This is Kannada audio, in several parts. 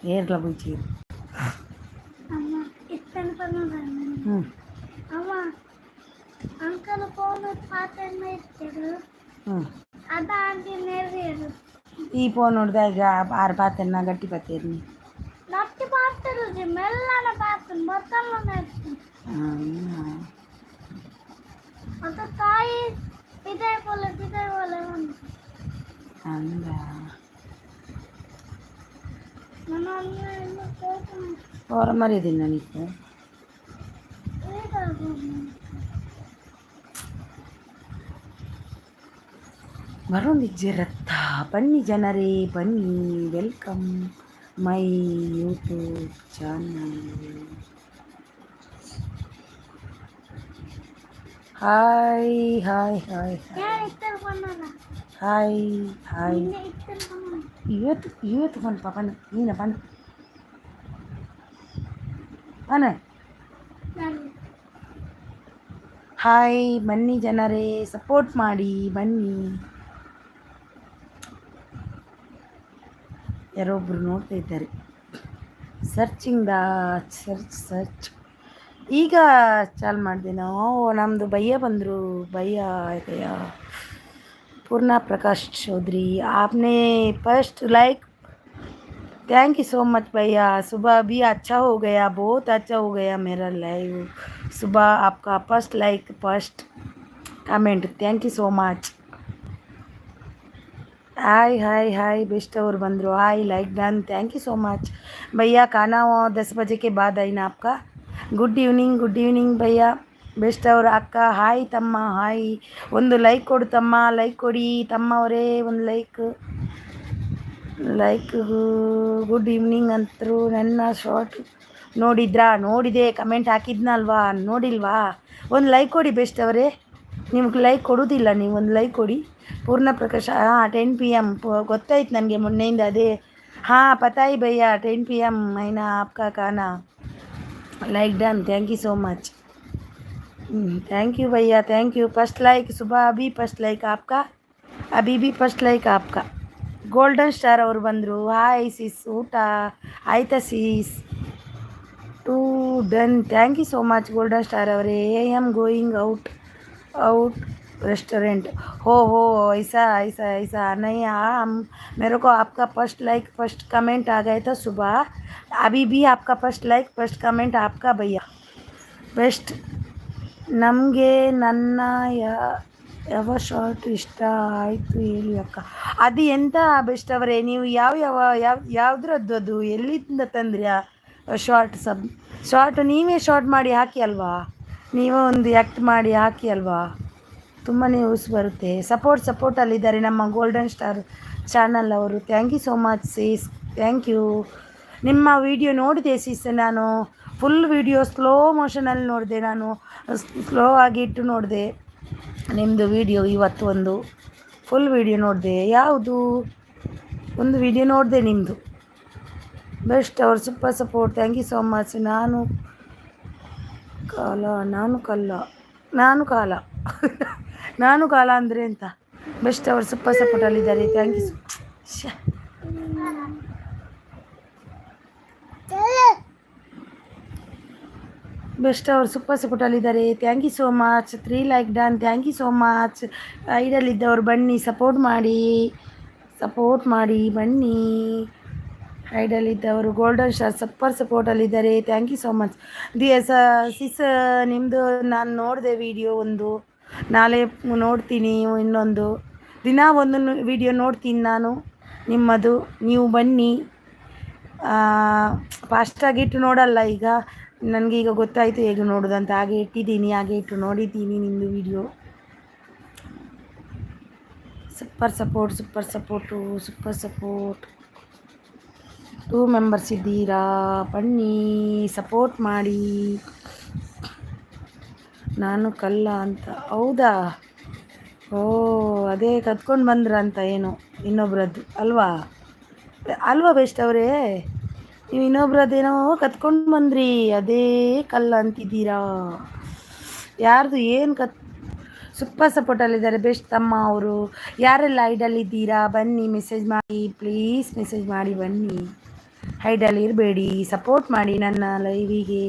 ఏర్ల బుజ్జి అంకల్ ఫోన్ పాత ఇచ్చాడు ಅದಾಗಿ ನೆರವೇರು ಈ ಫೋನ್ ನೋಡ್ದೆ ಈಗ ಆರು ಪಾತೆನ್ನ ಗಟ್ಟಿ ಪತ್ತೇರ್ನಿ ನಟ್ಟಿ ಪಾತ್ರು ಮೆಲ್ಲನ ಪಾತ್ರು ಬತ್ತಲ್ಲ ನೆರ್ತೀನಿ ಮತ್ತೆ ತಾಯಿ ಇದೇ ಬೋಲೆ ಅಂದ ಓರ ಮರಿದ್ದೀನಿ ನನಗೆ ಬರೋಂದಿಜ್ಜಿರತ್ತ ಬನ್ನಿ ಜನರೇ ಬನ್ನಿ welcome my YouTube channel hi hi hi hi hi ಇವತ್ತು ಬಂದಪ್ಪ ಬನ್ನ ನೀನ ಬನ್ನ ಬನ್ನ ಹಾಯ್ ಬನ್ನಿ ಜನರೇ ಸಪೋರ್ಟ್ ಮಾಡಿ ಬನ್ನಿ ಯಾರೊಬ್ಬರು ನೋಡ್ತಾ ಇದ್ದಾರೆ ಸರ್ಚಿಂಗ್ ದ ಸರ್ಚ್ ಈಗ ಚಾಲು ಮಾಡಿದೆ ನಾವು ನಮ್ಮದು ಭಯ್ಯ ಬಂದರು ಭಯ್ಯ पूर्णा प्रकाश चौधरी आपने first like thank you so much भैया सुबह भी अच्छा हो गया बहुत अच्छा हो गया मेरा लाइव सुबह आपका first like first comment thank you so much hi hi hi best और बंदरो hi like done thank you so much भैया खाना 10 बजे के बाद आई ना आपका गुड इवनिंग भैया ಬೆಸ್ಟ್ ಅವ್ರ ಅಕ್ಕ ಹಾಯ್ ತಮ್ಮ ಹಾಯ್ ಒಂದು ಲೈಕ್ ಕೊಡು ತಮ್ಮ ಲೈಕ್ ಕೊಡಿ ತಮ್ಮ ಅವರೇ ಒಂದು ಲೈಕ್ ಗುಡ್ ಈವ್ನಿಂಗ್ ಅಂತರು ನನ್ನ ಶಾರ್ಟ್ ನೋಡಿದೆ ಕಮೆಂಟ್ ಹಾಕಿದ್ನಲ್ವಾ ನೋಡಿಲ್ವಾ ಒಂದು ಲೈಕ್ ಕೊಡಿ ಬೆಸ್ಟ್ ಅವರೇ ನಿಮ್ಗೆ ಲೈಕ್ ಕೊಡೋದಿಲ್ಲ ನೀವು ಒಂದು ಲೈಕ್ ಕೊಡಿ ಪೂರ್ಣ ಪ್ರಕಾಶ 10 PM ಗೊತ್ತಾಯ್ತು ನನಗೆ ಮೊನ್ನೆಯಿಂದ ಅದೇ ಹಾಂ ಪತಾಯಿ ಭಯ್ಯ 10 PM ಐನಾ ಆಪ್ಕಾ ಖಾನಾ like done thank you so much thank you भैया थैंक यू फर्स्ट लाइक सुबह अभी फर्स्ट लाइक आपका अभी भी फर्स्ट लाइक आपका गोल्डन स्टार और बंदरू हाय सिस ऊಟ ಆಯ್ತಾ sis two done thank you so much golden star ಅವರೇ I am going out restaurant हो ऐसा नहीं हम मेरे को आपका फर्स्ट लाइक फर्स्ट कमेंट आ गए था सुबह अभी भी आपका फर्स्ट लाइक फर्स्ट कमेंट आपका भैया बेस्ट ನಮಗೆ ನನ್ನ ಯಾವ ಶಾರ್ಟ್ ಇಷ್ಟ ಆಯಿತು ಹೇಳಿ ಅಕ್ಕ ಅದು ಎಂತ ಬೆಸ್ಟ್ ಅವರೇ ನೀವು ಯಾವುದ್ರದ್ದು ಅದು ಎಲ್ಲಿಂದ ತಂದ್ರಿ ಶಾರ್ಟ್ ನೀವೇ ಶಾರ್ಟ್ ಮಾಡಿ ಹಾಕಿ ಅಲ್ವಾ ನೀವೇ ಒಂದು ಆ್ಯಕ್ಟ್ ಮಾಡಿ ಹಾಕಿ ಅಲ್ವಾ ತುಂಬಾ ಯೂಸ್ ಬರುತ್ತೆ ಸಪೋರ್ಟಲ್ಲಿದ್ದಾರೆ ನಮ್ಮ ಗೋಲ್ಡನ್ ಸ್ಟಾರ್ ಚಾನಲ್ ಅವರು thank you so much sis thank you ನಿಮ್ಮ ವಿಡಿಯೋ ನೋಡಿದೆ ಸೀಸ್ ನಾನು ಫುಲ್ ವಿಡಿಯೋ ಸ್ಲೋ ಮೋಷನಲ್ಲಿ ನೋಡಿದೆ ನಾನು ಸ್ಲೋ ಆಗಿಟ್ಟು ನೋಡಿದೆ ನಿಮ್ಮದು ವಿಡಿಯೋ ಇವತ್ತು ಒಂದು ಫುಲ್ ವಿಡಿಯೋ ನೋಡಿದೆ ಯಾವುದು ಒಂದು ವಿಡಿಯೋ ನೋಡಿದೆ ನಿಮ್ಮದು ಬೆಸ್ಟ್ ಅವ್ರ super support thank you so much ನಾನು ಕಾಲ ಅಂದರೆ ಅಂತ ಬೆಸ್ಟ್ ಅವ್ರ ಸೂಪರ್ ಸಪೋರ್ಟಲ್ಲಿದ್ದಾರೆ ಥ್ಯಾಂಕ್ ಯು ಬೆಸ್ಟ್ ಅವ್ರು ಸೂಪರ್ ಸಪೋರ್ಟಲ್ಲಿದ್ದಾರೆ thank you so much 3 like done thank you so much ಐಡಲ್ಲಿದ್ದವ್ರು ಬನ್ನಿ ಸಪೋರ್ಟ್ ಮಾಡಿ ಬನ್ನಿ ಐಡಲ್ಲಿದ್ದವರು ಗೋಲ್ಡನ್ ಸ್ಟಾರ್ ಸೂಪರ್ ಸಪೋರ್ಟಲ್ಲಿದ್ದಾರೆ thank you so much sis ನಿಮ್ಮದು ನಾನು ನೋಡಿದೆ ವಿಡಿಯೋ ಒಂದು ನಾಳೆ ನೋಡ್ತೀನಿ ಇನ್ನೊಂದು ದಿನ ಒಂದು ವಿಡಿಯೋ ನೋಡ್ತೀನಿ ನಾನು ನಿಮ್ಮದು ನೀವು ಬನ್ನಿ ಫಾಸ್ಟಾಗಿಟ್ಟು ನೋಡಲ್ಲ ಈಗ ನನಗೆ ಈಗ ಗೊತ್ತಾಯಿತು ಹೇಗೆ ನೋಡೋದಂತ ಹಾಗೆ ಇಟ್ಟಿದ್ದೀನಿ ಹಾಗೆ ಇಟ್ಟು ನೋಡಿದ್ದೀನಿ ನಿಮ್ಮದು ವಿಡಿಯೋ ಸೂಪರ್ ಸಪೋರ್ಟ್ 2 ಮೆಂಬರ್ಸ್ ಇದ್ದೀರಾ ಬನ್ನಿ ಸಪೋರ್ಟ್ ಮಾಡಿ ನಾನು ಕಲ್ಲ ಅಂತ ಹೌದಾ ಅದೇ ಕತ್ಕೊಂಡು ಬಂದ್ರ ಅಂತ ಏನೋ ಇನ್ನೊಬ್ರದ್ದು ಅಲ್ವಾ ಬೆಸ್ಟ್ ಅವರೇ ನೀವು ಇನ್ನೊಬ್ರದ್ದೇನೋ ಕತ್ಕೊಂಡು ಬಂದ್ರಿ ಅದೇ ಕಲ್ಲ ಅಂತಿದ್ದೀರಾ ಯಾರ್ದು ಏನು ಸೂಪರ್ ಸಪೋರ್ಟಲ್ಲಿದ್ದಾರೆ ಬೆಸ್ಟ್ ತಮ್ಮ ಅವರು ಯಾರೆಲ್ಲ ಐಡಲ್ಲಿದ್ದೀರಾ ಬನ್ನಿ ಮೆಸೇಜ್ ಮಾಡಿ ಪ್ಲೀಸ್ ಮೆಸೇಜ್ ಮಾಡಿ ಬನ್ನಿ ಹೈಡಲ್ಲಿ ಇರಬೇಡಿ, ಸಪೋರ್ಟ್ ಮಾಡಿ ನನ್ನ ಲೈವಿಗೆ.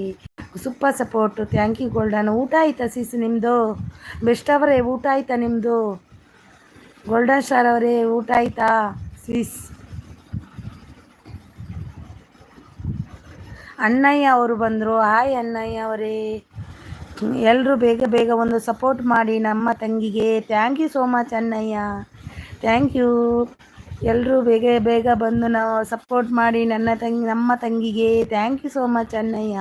Super support, thank you golden. ಊಟ ಆಯ್ತಾ ಸಿಸ್ ನಿಮ್ಮದು? ಬೆಸ್ಟ್ ಅವರೇ ಊಟ ಆಯ್ತಾ ನಿಮ್ಮದು? ಗೋಲ್ಡನ್ ಸ್ಟಾರ್ ಅವರೇ ಊಟ ಆಯ್ತಾ ಸಿಸ್? ಅಣ್ಣಯ್ಯ ಅವರು ಬಂದರು. ಹಾಯ್ ಅಣ್ಣಯ್ಯ ಅವರೇ. ಎಲ್ಲರೂ ಬೇಗ ಬೇಗ ಒಂದು ಸಪೋರ್ಟ್ ಮಾಡಿ ನಮ್ಮ ತಂಗಿಗೆ. ಥ್ಯಾಂಕ್ ಯು ಸೋ ಮಚ್ ಅಣ್ಣಯ್ಯ, ಥ್ಯಾಂಕ್ ಯು. ಎಲ್ಲರೂ ಬೇಗ ಬೇಗ ಬಂದು ನಾವು ಸಪೋರ್ಟ್ ಮಾಡಿ ನಮ್ಮ ತಂಗಿಗೆ. ಥ್ಯಾಂಕ್ ಯು ಸೋ ಮಚ್ ಅಣ್ಣಯ್ಯ.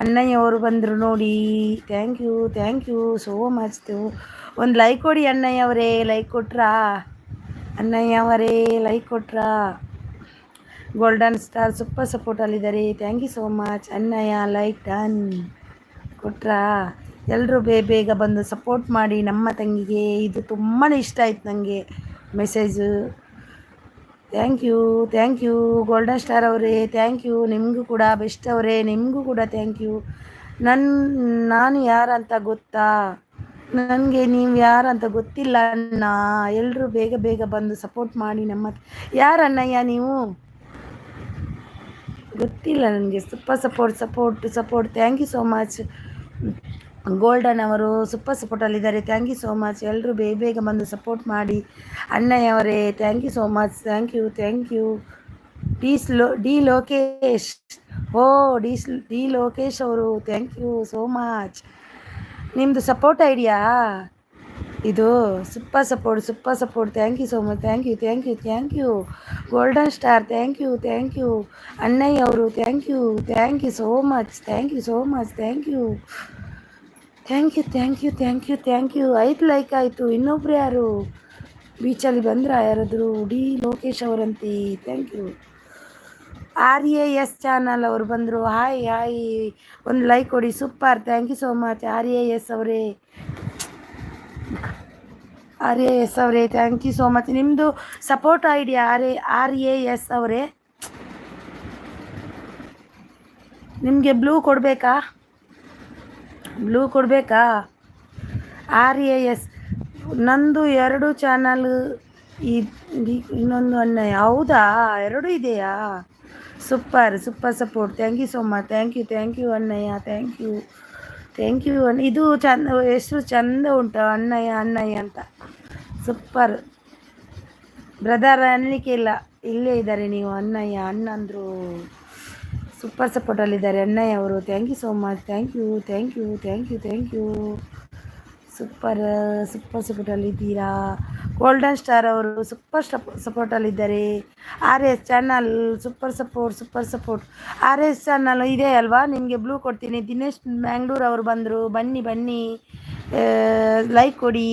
ಅಣ್ಣಯ್ಯ ಅವರು ಬಂದರು ನೋಡಿ. Thank you so much. ಒಂದು ಲೈಕ್ ಕೊಡಿ ಅಣ್ಣಯ್ಯ ಅವರೇ. ಲೈಕ್ ಕೊಟ್ರಾ ಅಣ್ಣಯ್ಯ ಅವರೇ? ಲೈಕ್ ಕೊಟ್ರಾ? ಗೋಲ್ಡನ್ ಸ್ಟಾರ್ ಸೂಪರ್ ಸಪೋರ್ಟಲ್ಲಿದ್ದಾರೆ. ಥ್ಯಾಂಕ್ ಯು ಸೋ ಮಚ್ ಅಣ್ಣಯ್ಯ. ಲೈಕ್ ಡನ್ ಕೊಟ್ರಾ? ಎಲ್ಲರೂ ಬೇಗ ಬಂದು ಸಪೋರ್ಟ್ ಮಾಡಿ ನಮ್ಮ ತಂಗಿಗೆ. ಇದು ತುಂಬಾ ಇಷ್ಟ ಆಯ್ತು ನನಗೆ message. Thank you golden star ಅವರೇ. Thank you. ನಿಮಗೂ ಕೂಡ ಬೆಸ್ಟ್ ಅವರೇ, ನಿಮಗೂ ಕೂಡ ಥ್ಯಾಂಕ್ ಯು. ನಾನು ಯಾರಂತ ಗೊತ್ತಾ? ನನಗೆ ನೀವು ಯಾರಂತ ಗೊತ್ತಿಲ್ಲ ಅಣ್ಣ. ಎಲ್ಲರೂ ಬೇಗ ಬಂದು ಸಪೋರ್ಟ್ ಮಾಡಿ ನಮ್ಮ. ಯಾರಣ್ಣಯ್ಯ ನೀವು? ಗೊತ್ತಿಲ್ಲ ನನಗೆ. Support. Thank you so much. Golden ಅವರು ಸೂಪರ್ ಸಪೋರ್ಟಲ್ಲಿದ್ದಾರೆ. Thank you so much. ಎಲ್ಲರೂ ಬೇಗ ಬಂದು ಸಪೋರ್ಟ್ ಮಾಡಿ ಅಣ್ಣಯ್ಯ ಅವರೇ. Thank you so much. Thank you. D Lokesh. ಓ ಡಿ ಲೋಕೇಶ್ ಅವರು ಥ್ಯಾಂಕ್ ಯು ಸೋ ಮಚ್. ನಿಮ್ಮದು ಸಪೋರ್ಟ್ ಐಡಿಯಾ ಇದು? Super support. Thank you so much. Thank you golden star. Thank you ಅಣ್ಣಯ್ಯ ಅವರು. Thank you so much. Thank you. ಆಯ್ತು, ಲೈಕ್ ಆಯಿತು. ಇನ್ನೊಬ್ರು ಯಾರು ಬೀಚಲ್ಲಿ ಬಂದ್ರ ಯಾರಾದರೂ? ಡಿ ಲೋಕೇಶ್ ಅವರಂತೆ. Thank you. RAS ಚಾನಲ್ ಅವರು ಬಂದರು. ಹಾಯ್ ಒಂದು ಲೈಕ್ ಕೊಡಿ. Super. Thank you so much RAS ಅವರೇ. Thank you so much. ನಿಮ್ಮದು ಸಪೋರ್ಟ್ ಐಡಿಯಾ RAS ಅವರೇ? ನಿಮಗೆ ಬ್ಲೂ ಕೊಡಬೇಕಾ? RAS ನಂದು 2 ಚಾನಲ್. ಇನ್ನೊಂದು ಅಣ್ಣಯ್ಯ. ಹೌದಾ, 2 ಇದೆಯಾ? Super support. Thank you so much. Thank you ಅಣ್ಣಯ್ಯ. Thank you. ಇದು ಹೆಸರು ಚಂದ ಉಂಟು, ಅಣ್ಣಯ್ಯ ಅಂತ. ಸೂಪರ್ ಬ್ರದರ್ ಅನ್ನಲಿಕ್ಕೆ ಇಲ್ಲ, ಇಲ್ಲೇ ಇದ್ದಾರೆ ನೀವು. ಅಣ್ಣಂದರು ಸೂಪರ್ ಸಪೋರ್ಟಲ್ಲಿದ್ದಾರೆ ಅಣ್ಣಯ್ಯ ಅವರು. Thank you so much. Thank you. Super ಸಪೋರ್ಟಲ್ಲಿದ್ದೀರಾ. ಗೋಲ್ಡನ್ ಸ್ಟಾರ್ ಅವರು ಸೂಪರ್ ಸಪೋರ್ಟಲ್ಲಿದ್ದಾರೆ. RAS channel super support. RAS channel ಇದೆ ಅಲ್ವಾ? ನಿಮಗೆ ಬ್ಲೂ ಕೊಡ್ತೀನಿ. ದಿನೇಶ್ ಮ್ಯಾಂಗ್ಳೂರ್ ಅವರು ಬಂದರು. ಬನ್ನಿ ಲೈಕ್ ಕೊಡಿ.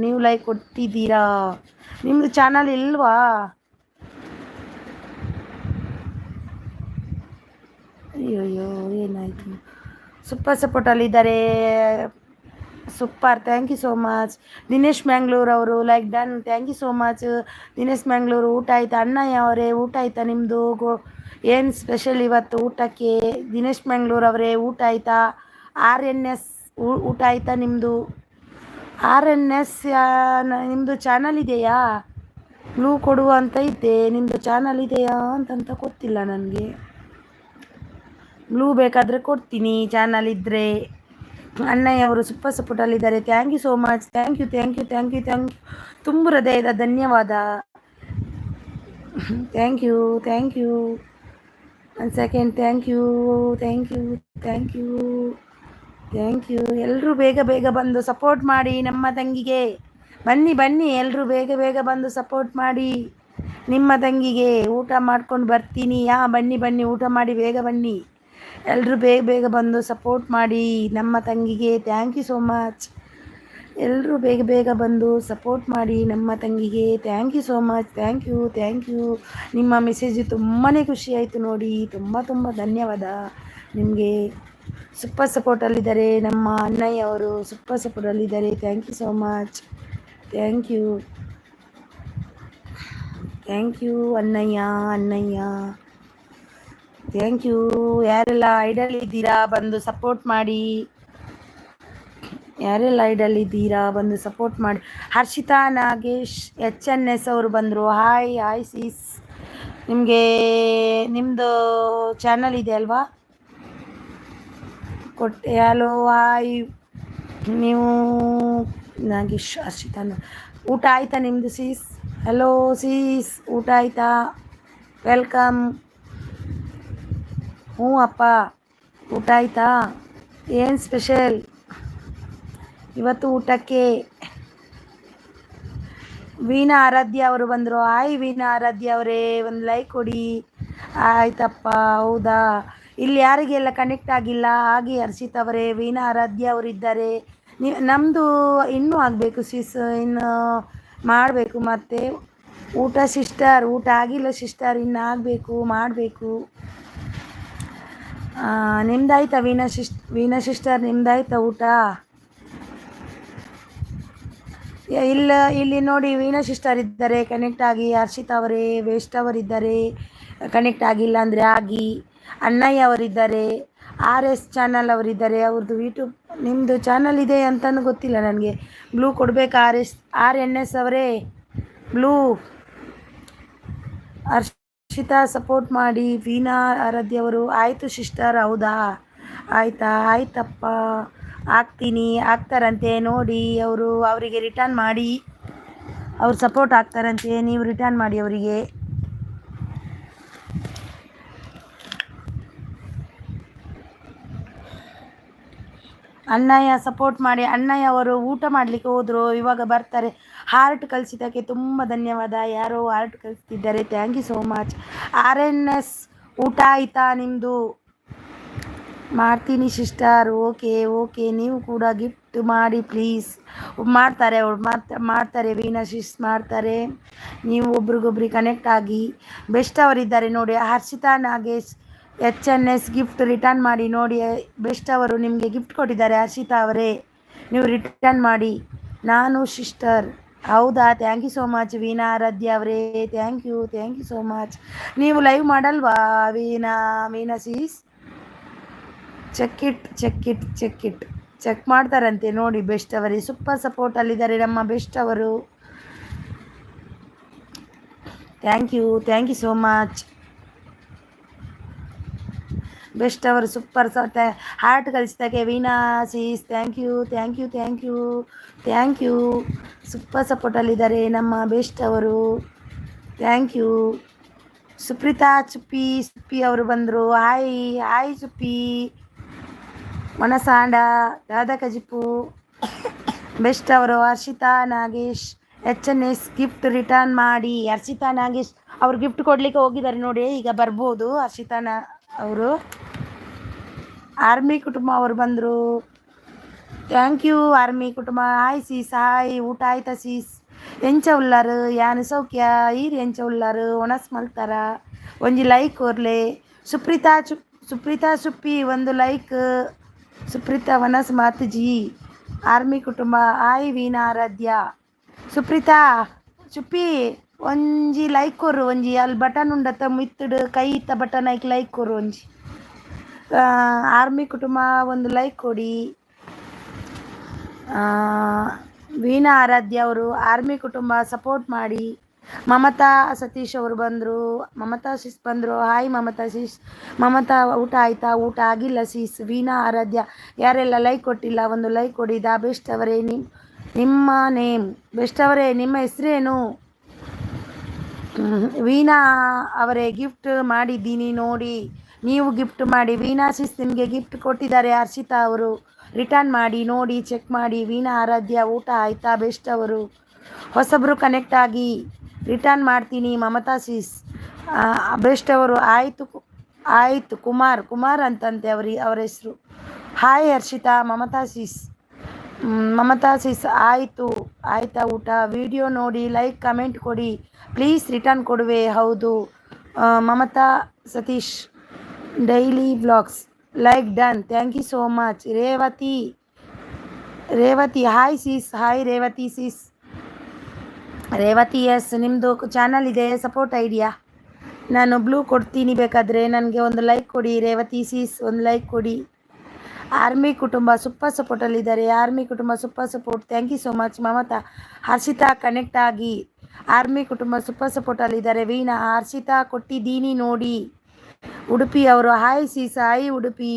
ನೀವು ಲೈಕ್ ಕೊಟ್ಟಿದ್ದೀರಾ? ನಿಮ್ಮದು ಚಾನಲ್ ಇಲ್ವಾ? ಅಯ್ಯೋ ಏನಾಯಿತು? ಸೂಪರ್ ಸಪೋರ್ಟಲ್ಲಿದ್ದಾರೆ. Super. Thank you so much Dinesh Mangalore ಅವರು. Like done. Thank you so much Dinesh Mangalore. ಊಟ ಆಯ್ತಾ ಅಣ್ಣಯ್ಯ ಅವರೇ? ಊಟ ಆಯ್ತಾ ನಿಮ್ಮದು? ಏನು ಸ್ಪೆಷಲ್ ಇವತ್ತು ಊಟಕ್ಕೆ? ದಿನೇಶ್ ಮ್ಯಾಂಗ್ಳೂರ್ ಅವರೇ ಊಟ ಆಯ್ತಾ? RNS ಊಟ ಆಯ್ತಾ ನಿಮ್ಮದು? RNS ನಿಮ್ಮದು ಚಾನಲ್ ಇದೆಯಾ? ಬ್ಲೂ ಕೊಡುವ ಅಂತ ಇದ್ದೆ. ನಿಮ್ಮದು ಚಾನಲ್ ಇದೆಯಾ ಅಂತಂತ ಗೊತ್ತಿಲ್ಲ ನನಗೆ. ಬ್ಲೂ ಬೇಕಾದರೆ ಕೊಡ್ತೀನಿ ಚಾನಲ್ ಇದ್ದರೆ. ಅಣ್ಣಯ್ಯ ಅವರು ಸೂಪರ್ ಸಪೋರ್ಟಲ್ಲಿದ್ದಾರೆ. Thank you so much. Thank you. ತುಂಬ ಹೃದಯದ ಧನ್ಯವಾದ. Thank you. ಒಂದು ಸೆಕೆಂಡ್. Thank you. ಎಲ್ಲರೂ ಬೇಗ ಬಂದು ಸಪೋರ್ಟ್ ಮಾಡಿ ನಮ್ಮ ತಂಗಿಗೆ. ಬನ್ನಿ ಎಲ್ಲರೂ ಬೇಗ ಬಂದು ಸಪೋರ್ಟ್ ಮಾಡಿ ನಿಮ್ಮ ತಂಗಿಗೆ. ಊಟ ಮಾಡ್ಕೊಂಡು ಬರ್ತೀನಿ. ಬನ್ನಿ ಊಟ ಮಾಡಿ ಬೇಗ ಬನ್ನಿ. ಎಲ್ಲರೂ ಬೇಗ ಬಂದು ಸಪೋರ್ಟ್ ಮಾಡಿ ನಮ್ಮ ತಂಗಿಗೆ. Thank you so much. ಎಲ್ಲರೂ ಬೇಗ ಬಂದು ಸಪೋರ್ಟ್ ಮಾಡಿ ನಮ್ಮ ತಂಗಿಗೆ. Thank you so much. Thank you. ನಿಮ್ಮ ಮೆಸೇಜು ತುಂಬಾ ಖುಷಿ ಆಯಿತು ನೋಡಿ. ತುಂಬ ಧನ್ಯವಾದ ನಿಮಗೆ. ಸೂಪರ್ ಸಪೋರ್ಟಲ್ಲಿದ್ದಾರೆ ನಮ್ಮ ಅಣ್ಣಯ್ಯ ಅವರು. ಸೂಪರ್ ಸಪೋರ್ಟಲ್ಲಿದ್ದಾರೆ. Thank you so much. Thank you ಅಣ್ಣಯ್ಯ. Thank you. ಯಾರೆಲ್ಲ ಐಡಲ್ಲಿದ್ದೀರಾ ಬಂದು ಸಪೋರ್ಟ್ ಮಾಡಿ. ಹರ್ಷಿತಾ ನಾಗೇಶ್ HNS ಅವರು ಬಂದರು. Hi seize. ನಿಮಗೆ ನಿಮ್ಮದು ಚಾನಲ್ ಇದೆ ಅಲ್ವಾ? ಕೊಟ್ಟೆ. Hello hi. ನೀವು ನಾಗೇಶ್ ಹರ್ಷಿತಾನ. ಊಟ ಆಯಿತಾ ನಿಮ್ಮದು ಸೀಸ್? ಹಲೋ ಸೀಸ್, ಊಟ ಆಯಿತಾ? ವೆಲ್ಕಮ್. ಹ್ಞೂ ಅಪ್ಪ, ಊಟ ಆಯಿತಾ? ಏನು ಸ್ಪೆಷಲ್ ಇವತ್ತು ಊಟಕ್ಕೆ? ವೀಣಾ ಆರಾಧ್ಯ ಅವರು ಬಂದರು. ಹಾಯ್ ವೀಣಾ ಆರಾಧ್ಯ ಅವರೇ, ಒಂದು ಲೈಕ್ ಕೊಡಿ. ಆಯ್ತಪ್ಪ, ಹೌದಾ? ಇಲ್ಲಿ ಯಾರಿಗೆಲ್ಲ ಕನೆಕ್ಟ್ ಆಗಿಲ್ಲ ಹಾಗೆ ಹರ್ಷಿತ್ ಅವರೇ, ವೀಣಾ ಆರಾಧ್ಯ ಅವರಿದ್ದಾರೆ. ನಮ್ಮದು ಇನ್ನೂ ಆಗಬೇಕು ಸಿಸ್, ಇನ್ನು ಮಾಡಬೇಕು. ಮತ್ತು ಊಟ ಸಿಸ್ಟರ್, ಊಟ ಆಗಿಲ್ಲ ಸಿಸ್ಟರ್, ಇನ್ನು ಆಗಬೇಕು, ಮಾಡಬೇಕು. ನಿಮ್ದಾಯ್ತಾ ವೀಣಾ ಸಿಸ್ಟರ್, ನಿಮ್ದಾಯ್ತಾ ಊಟ? ಇಲ್ಲಿ ನೋಡಿ, ವೀಣಾ ಸಿಸ್ಟರ್ ಇದ್ದಾರೆ ಕನೆಕ್ಟ್ ಆಗಿ. ಹರ್ಷಿತ್ ಅವರೇ, ವೇಸ್ಟ್ ಅವರಿದ್ದಾರೆ ಕನೆಕ್ಟ್ ಆಗಿಲ್ಲ ಅಂದರೆ ಆಗಿ. ಅಣ್ಣಯ್ಯ ಅವರಿದ್ದಾರೆ, RS ಚಾನಲ್ ಅವರಿದ್ದಾರೆ. ಅವ್ರದ್ದು ಯೂಟ್ಯೂಬ್, ನಿಮ್ಮದು ಚಾನಲ್ ಇದೆ ಅಂತಲೂ ಗೊತ್ತಿಲ್ಲ ನನಗೆ. ಬ್ಲೂ ಕೊಡಬೇಕು. RNS ಅವರೇ, ಬ್ಲೂ. ಹರ್ಷಿತಾ ಸಪೋರ್ಟ್ ಮಾಡಿ. ವೀಣಾ ಆರಾಧ್ಯ ಅವರು, ಆಯಿತು ಸಿಸ್ಟರ್. ಹೌದಾ, ಆಯಿತಾ? ಆಯ್ತಪ್ಪ, ಆಗ್ತಾರಂತೆ ನೋಡಿ. ಅವರಿಗೆ ರಿಟರ್ನ್ ಮಾಡಿ, ಅವ್ರು ಸಪೋರ್ಟ್ ಆಗ್ತಾರಂತೆ, ನೀವು ರಿಟರ್ನ್ ಮಾಡಿ ಅವರಿಗೆ. ಅಣ್ಣಯ್ಯ ಸಪೋರ್ಟ್ ಮಾಡಿ. ಅಣ್ಣಯ್ಯ ಅವರು ಊಟ ಮಾಡಲಿಕ್ಕೆ ಹೋದರು, ಇವಾಗ ಬರ್ತಾರೆ. ಹಾರ್ಟ್ ಕಳಿಸಿದ್ದಕ್ಕೆ ತುಂಬ ಧನ್ಯವಾದ. ಯಾರೋ ಹಾರ್ಟ್ ಕಳಿಸ್ತಿದ್ದಾರೆ, thank you so much. RNS, ಊಟ ಆಯಿತಾ ನಿಮ್ಮದು? ಮಾಡ್ತೀನಿ ಸಿಸ್ಟರ್. ಓಕೆ, ನೀವು ಕೂಡ ಗಿಫ್ಟ್ ಮಾಡಿ ಪ್ಲೀಸ್. ಮಾಡ್ತಾರೆ ಅವ್ರು, ಮಾಡ್ತಾರೆ ವೀಣಾ ಸಿಸ್ ಮಾಡ್ತಾರೆ. ನೀವು ಒಬ್ರಿಗೊಬ್ರಿಗೆ ಕನೆಕ್ಟ್ ಆಗಿ. ಬೆಸ್ಟ್ ಅವರಿದ್ದಾರೆ ನೋಡಿ, Harshita Nagesh HNS gift return ಮಾಡಿ ನೋಡಿ. ಬೆಸ್ಟ್ ಅವರು ನಿಮಗೆ ಗಿಫ್ಟ್ ಕೊಟ್ಟಿದ್ದಾರೆ. ಹರ್ಷಿತಾ ಅವರೇ, ನೀವು ರಿಟರ್ನ್ ಮಾಡಿ. ನಾನು ಸಿಸ್ಟರ್. ಹೌದಾ, thank you so much Veena Aradhya ಅವರೇ, ಥ್ಯಾಂಕ್ ಯು ಸೋ ಮಚ್. ನೀವು ಲೈವ್ ಮಾಡಲ್ವಾ ವೀಣಾ ಸಿಸ್? ಚೆಕ್ ಮಾಡ್ತಾರಂತೆ ನೋಡಿ. ಬೆಸ್ಟ್ ಅವರೇ ಸೂಪರ್ ಸಪೋರ್ಟಲ್ಲಿದ್ದಾರೆ ನಮ್ಮ ಬೆಸ್ಟ್ ಅವರು. Thank you so much. Best ಅವರು ಸೂಪರ್ ಹಾರ್ಟ್ ಕಳಿಸಿದಾಗೆ Veena sis, thank you. Super ಸಪೋರ್ಟಲ್ಲಿದ್ದಾರೆ ನಮ್ಮ ಬೆಸ್ಟ್ ಅವರು, ಥ್ಯಾಂಕ್ ಯು. ಸುಪ್ರೀತಾ ಸುಪ್ಪಿ ಅವರು ಬಂದರು. ಹಾಯ್ ಸುಪ್ಪಿ, ಮನಸಾಂಡ ದಾದಾ ಕಜಿಪು. ಬೆಸ್ಟ್ ಅವರು Harshita Nagesh HNS gift return ಮಾಡಿ. ಹರ್ಷಿತಾ ನಾಗೇಶ್ ಅವರು ಗಿಫ್ಟ್ ಕೊಡಲಿಕ್ಕೆ ಹೋಗಿದ್ದಾರೆ ನೋಡಿ, ಈಗ ಬರ್ಬೋದು. ಹರ್ಷಿತಾ ಅವರು ಆರ್ಮಿ ಕುಟುಂಬ ಅವರು ಬಂದರು. ಥ್ಯಾಂಕ್ ಯು ಆರ್ಮಿ ಕುಟುಂಬ. Hi sis, hi. ಊಟ ಆಯ್ತಾ ಸೀಸ್? ಎಂಚ ಉಳ್ಳಾರು ಯಾನು ಸೌಖ್ಯ ಈರು ಎಂಚ ಉಳ್ಳಾರು ಒಣಸ್ ಮಲ್ತಾರ. ಒಂಜಿ ಲೈಕ್ ಕೊರ್ಲೆ. ಸುಪ್ರೀತಾ ಸುಪ್ಪಿ ಒಂದು ಲೈಕ್. ಸುಪ್ರೀತಾ ವನಸ್ ಮಾತುಜಿ. ಆರ್ಮಿ ಕುಟುಂಬ. ಹಾಯ್ ವೀಣಾ ಆರಾಧ್ಯ. ಸುಪ್ರೀತಾ ಸುಪ್ಪಿ ಒಂಜಿ ಲೈಕ್ ಕೊರು. ಒಂಜಿ ಅಲ್ಲಿ ಬಟನ್ ಉಂಡತ್ತ ಮಿತ್ತಡು ಕೈ ಇತ್ತ ಬಟನ್ ಆಯ್ಕೆ ಲೈಕ್ ಕೊರು ಒಂಜಿ. ಆರ್ಮಿ ಕುಟುಂಬ ಒಂದು ಲೈಕ್ ಕೊಡಿ. ವೀಣಾ ಆರಾಧ್ಯ ಅವರು ಆರ್ಮಿ ಕುಟುಂಬ ಸಪೋರ್ಟ್ ಮಾಡಿ. ಮಮತಾ ಸತೀಶ್ ಅವರು ಬಂದರು. ಮಮತಾ ಸಿಸ್ ಬಂದರು. ಹಾಯ್ ಮಮತಾ ಸಿಸ್. ಮಮತಾ ಊಟ ಆಯಿತಾ? ಊಟ ಆಗಿಲ್ಲ ಸಿಸ್. ವೀಣಾ ಆರಾಧ್ಯ ಯಾರೆಲ್ಲ ಲೈಕ್ ಕೊಟ್ಟಿಲ್ಲ ಒಂದು ಲೈಕ್ ಕೊಡಿ. ಬೆಸ್ಟ್ ಅವರೇ, ನಿಮ್ಮ ನೇಮ್ ಬೆಸ್ಟ್ ಅವರೇ, ನಿಮ್ಮ ಹೆಸರೇನು? ವೀಣಾ ಅವರೇ ಗಿಫ್ಟ್ ಮಾಡಿದ್ದೀನಿ ನೋಡಿ, ನೀವು ಗಿಫ್ಟ್ ಮಾಡಿ. ವೀಣಾ ಸಿಸ್ ನಿಮಗೆ ಗಿಫ್ಟ್ ಕೊಟ್ಟಿದ್ದಾರೆ. ಹರ್ಷಿತಾ ಅವರು ರಿಟರ್ನ್ ಮಾಡಿ ನೋಡಿ, ಚೆಕ್ ಮಾಡಿ. ವೀಣಾ ಆರಾಧ್ಯ ಊಟ ಆಯಿತಾ? ಬೆಸ್ಟ್ ಅವರು ಹೊಸಬ್ರು ಕನೆಕ್ಟ್ ಆಗಿ ರಿಟರ್ನ್ ಮಾಡ್ತೀನಿ. ಮಮತಾ ಸಿಸ್ ಬೆಸ್ಟ್ ಅವರು ಆಯಿತು ಕುಮಾರ್ ಅಂತಂತೆ ಅವರ ಹೆಸರು. ಹಾಯ್ ಹರ್ಷಿತಾ. ಮಮತಾ ಸಿಸ್ ಆಯಿತಾ ಊಟ? ವಿಡಿಯೋ ನೋಡಿ ಲೈಕ್ ಕಮೆಂಟ್ ಕೊಡಿ ಪ್ಲೀಸ್. ರಿಟರ್ನ್ ಕೊಡುವೆ. ಹೌದು Mamata Satish daily vlogs like done. Thank you so much. Revathi hi sis. Hi Revathi sis. Revathi yes, ನಿಮ್ಮದು ಚಾನಲ್ ಇದೆ, ಸಪೋರ್ಟ್ ಐಡಿಯಾ. ನಾನು ಬ್ಲೂ ಕೊಡ್ತೀನಿ, ಬೇಕಾದರೆ ನನಗೆ ಒಂದು ಲೈಕ್ ಕೊಡಿ. ರೇವತಿ ಸಿಸ್ ಒಂದು ಲೈಕ್ ಕೊಡಿ. ಆರ್ಮಿ ಕುಟುಂಬ ಸೂಪರ್ ಸಪೋರ್ಟಲ್ಲಿದ್ದಾರೆ. ಆರ್ಮಿ ಕುಟುಂಬ super support, thank you so much. Mamata Harshitha connect ಆಗಿ ಆರ್ಮಿ ಕುಟುಂಬ ಸೂಪರ್ ಸಪೋರ್ಟಲ್ಲಿದ್ದಾರೆ. ವೀಣಾ, ಹರ್ಷಿತಾ ಕೊಟ್ಟಿದ್ದೀನಿ ನೋಡಿ. ಉಡುಪಿ ಅವರು hi sis, hi Udupi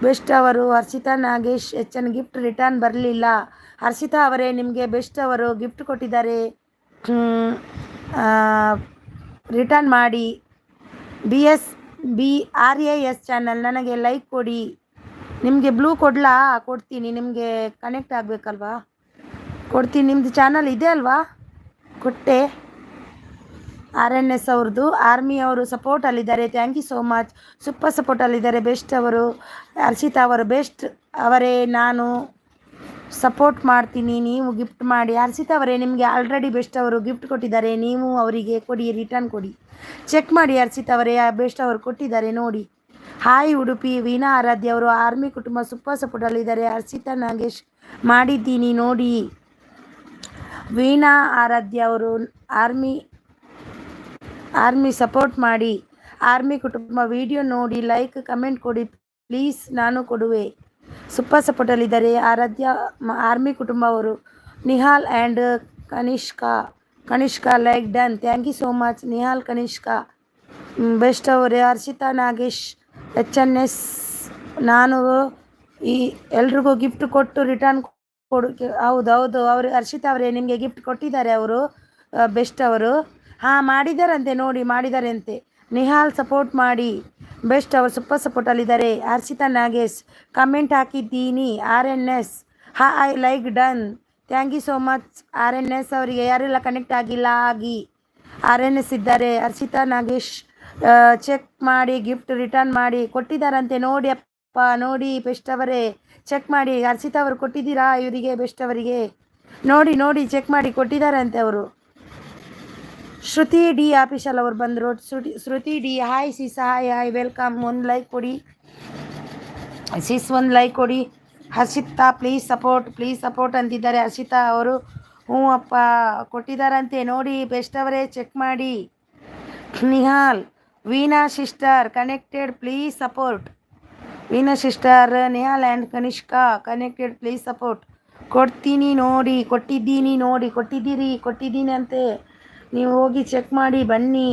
best ಅವರು. Harshita Nagesh HN gift return ಬರಲಿಲ್ಲ. ಹರ್ಷಿತಾ ಅವರೇ ನಿಮಗೆ ಬೆಸ್ಟ್ ಅವರು ಗಿಫ್ಟ್ ಕೊಟ್ಟಿದ್ದಾರೆ, ರಿಟರ್ನ್ ಮಾಡಿ. BSBRAS ಚಾನಲ್ ನನಗೆ ಲೈಕ್ ಕೊಡಿ. ನಿಮಗೆ ಬ್ಲೂ ಕೊಡ್ತೀನಿ, ನಿಮಗೆ ಕನೆಕ್ಟ್ ಆಗಬೇಕಲ್ವಾ, ಕೊಡ್ತೀನಿ. ನಿಮ್ಮದು ಚಾನಲ್ ಇದೆ ಅಲ್ವಾ, ಕೊಟ್ಟೆ. RNS ಅವ್ರದ್ದು ಆರ್ಮಿ ಅವರು ಸಪೋರ್ಟಲ್ಲಿದ್ದಾರೆ, thank you so much. Super ಸಪೋರ್ಟಲ್ಲಿದ್ದಾರೆ ಬೆಸ್ಟ್ ಅವರು. ಹರ್ಷಿತಾ ಅವರು ಬೆಸ್ಟ್ ಅವರೇ, ನಾನು ಸಪೋರ್ಟ್ ಮಾಡ್ತೀನಿ, ನೀವು ಗಿಫ್ಟ್ ಮಾಡಿ. ಹರ್ಷಿತಾ ಅವರೇ ನಿಮಗೆ ಆಲ್ರೆಡಿ ಬೆಸ್ಟ್ ಅವರು ಗಿಫ್ಟ್ ಕೊಟ್ಟಿದ್ದಾರೆ, ನೀವು ಅವರಿಗೆ ಕೊಡಿ, ರಿಟರ್ನ್ ಕೊಡಿ. ಚೆಕ್ ಮಾಡಿ ಹರ್ಷಿತಾ ಅವರೇ, ಬೆಸ್ಟ್ ಅವರು ಕೊಟ್ಟಿದ್ದಾರೆ ನೋಡಿ. ಹಾಯ್ ಉಡುಪಿ ವೀಣಾ ಆರಾಧ್ಯ ಅವರು ಆರ್ಮಿ ಕುಟುಂಬ ಸೂಪರ್ ಸಪೋರ್ಟಲ್ಲಿದ್ದಾರೆ. ಹರ್ಷಿತಾ ನಾಗೇಶ್ ಮಾಡಿದ್ದೀನಿ ನೋಡಿ. ವೀಣಾ ಆರಾಧ್ಯ ಅವರು ಆರ್ಮಿ ಸಪೋರ್ಟ್ ಮಾಡಿ. ಆರ್ಮಿ ಕುಟುಂಬ ವಿಡಿಯೋ ನೋಡಿ, ಲೈಕ್ ಕಮೆಂಟ್ ಕೊಡಿ ಪ್ಲೀಸ್, ನಾನು ಕೊಡುವೆ. ಸೂಪರ್ ಸಪೋರ್ಟಲ್ಲಿದ್ದಾರೆ ಆರಾಧ್ಯ ಆರ್ಮಿ ಕುಟುಂಬ ಅವರು. Nihal and Kanishka like done, thank you so much Nihal Kanishka best ಅವರೇ. ಹರ್ಷಿತಾ ನಾಗೇಶ್ HNS ನಾನು ಎಲ್ರಿಗೂ ಗಿಫ್ಟ್ ಕೊಟ್ಟು ರಿಟರ್ನ್ ಹೌದು ಅವರು ಹರ್ಷಿತಾ ಅವರೇ ನಿಮಗೆ ಗಿಫ್ಟ್ ಕೊಟ್ಟಿದ್ದಾರೆ ಅವರು ಬೆಸ್ಟ್ ಅವರು. ಹಾಂ ಮಾಡಿದ್ದಾರಂತೆ ನೋಡಿ, ಮಾಡಿದ್ದಾರೆ ಅಂತೆ. ನಿಹಾಲ್ ಸಪೋರ್ಟ್ ಮಾಡಿ ಬೆಸ್ಟ್ ಅವರು ಸೂಪರ್ ಸಪೋರ್ಟಲ್ಲಿದ್ದಾರೆ. ಹರ್ಷಿತಾ ನಾಗೇಶ್ ಕಮೆಂಟ್ ಹಾಕಿದ್ದೀನಿ. RNS I like done, thank you so much RNS ಅವರಿಗೆ. ಯಾರೆಲ್ಲ ಕನೆಕ್ಟ್ ಆಗಿಲ್ಲ ಆಗಿ RNS ಇದ್ದಾರೆ. ಹರ್ಷಿತಾ ನಾಗೇಶ್ ಚೆಕ್ ಮಾಡಿ ಗಿಫ್ಟ್ ರಿಟರ್ನ್ ಮಾಡಿ ಕೊಟ್ಟಿದ್ದಾರಂತೆ ನೋಡಿ ಅಪ್ಪ, ನೋಡಿ ಬೆಸ್ಟ್ ಅವರೇ ಚೆಕ್ ಮಾಡಿ. ಹರ್ಷಿತಾ ಅವರು ಕೊಟ್ಟಿದ್ದೀರಾ ಇವರಿಗೆ ಬೆಸ್ಟ್ ಅವರಿಗೆ, ನೋಡಿ ಚೆಕ್ ಮಾಡಿ ಕೊಟ್ಟಿದ್ದಾರಂತೆ ಅವರು. ಶ್ರುತಿ ಡಿ ಆಫೀಷಿಯಲ್ ಅವರು ಬಂದರು. ಶ್ರುತಿ D hi sis, hi welcome. ಒಂದು ಲೈಕ್ ಕೊಡಿ ಸಿಸ್, ಒಂದು ಲೈಕ್ ಕೊಡಿ. ಹರ್ಷಿತಾ ಪ್ಲೀಸ್ ಸಪೋರ್ಟ್ ಅಂತಿದ್ದಾರೆ ಹರ್ಷಿತಾ ಅವರು. ಹ್ಞೂ ಅಪ್ಪ ಕೊಟ್ಟಿದ್ದಾರಂತೆ ನೋಡಿ ಬೆಸ್ಟ್ ಅವರೇ, ಚೆಕ್ ಮಾಡಿ. Nihal Veena sister connected please support. Veena sister Nihal and Kanishka connected please support. ಕೊಟ್ಟಿದ್ದೀನಿ ಅಂತೆ, ನೀವು ಹೋಗಿ ಚೆಕ್ ಮಾಡಿ ಬನ್ನಿ.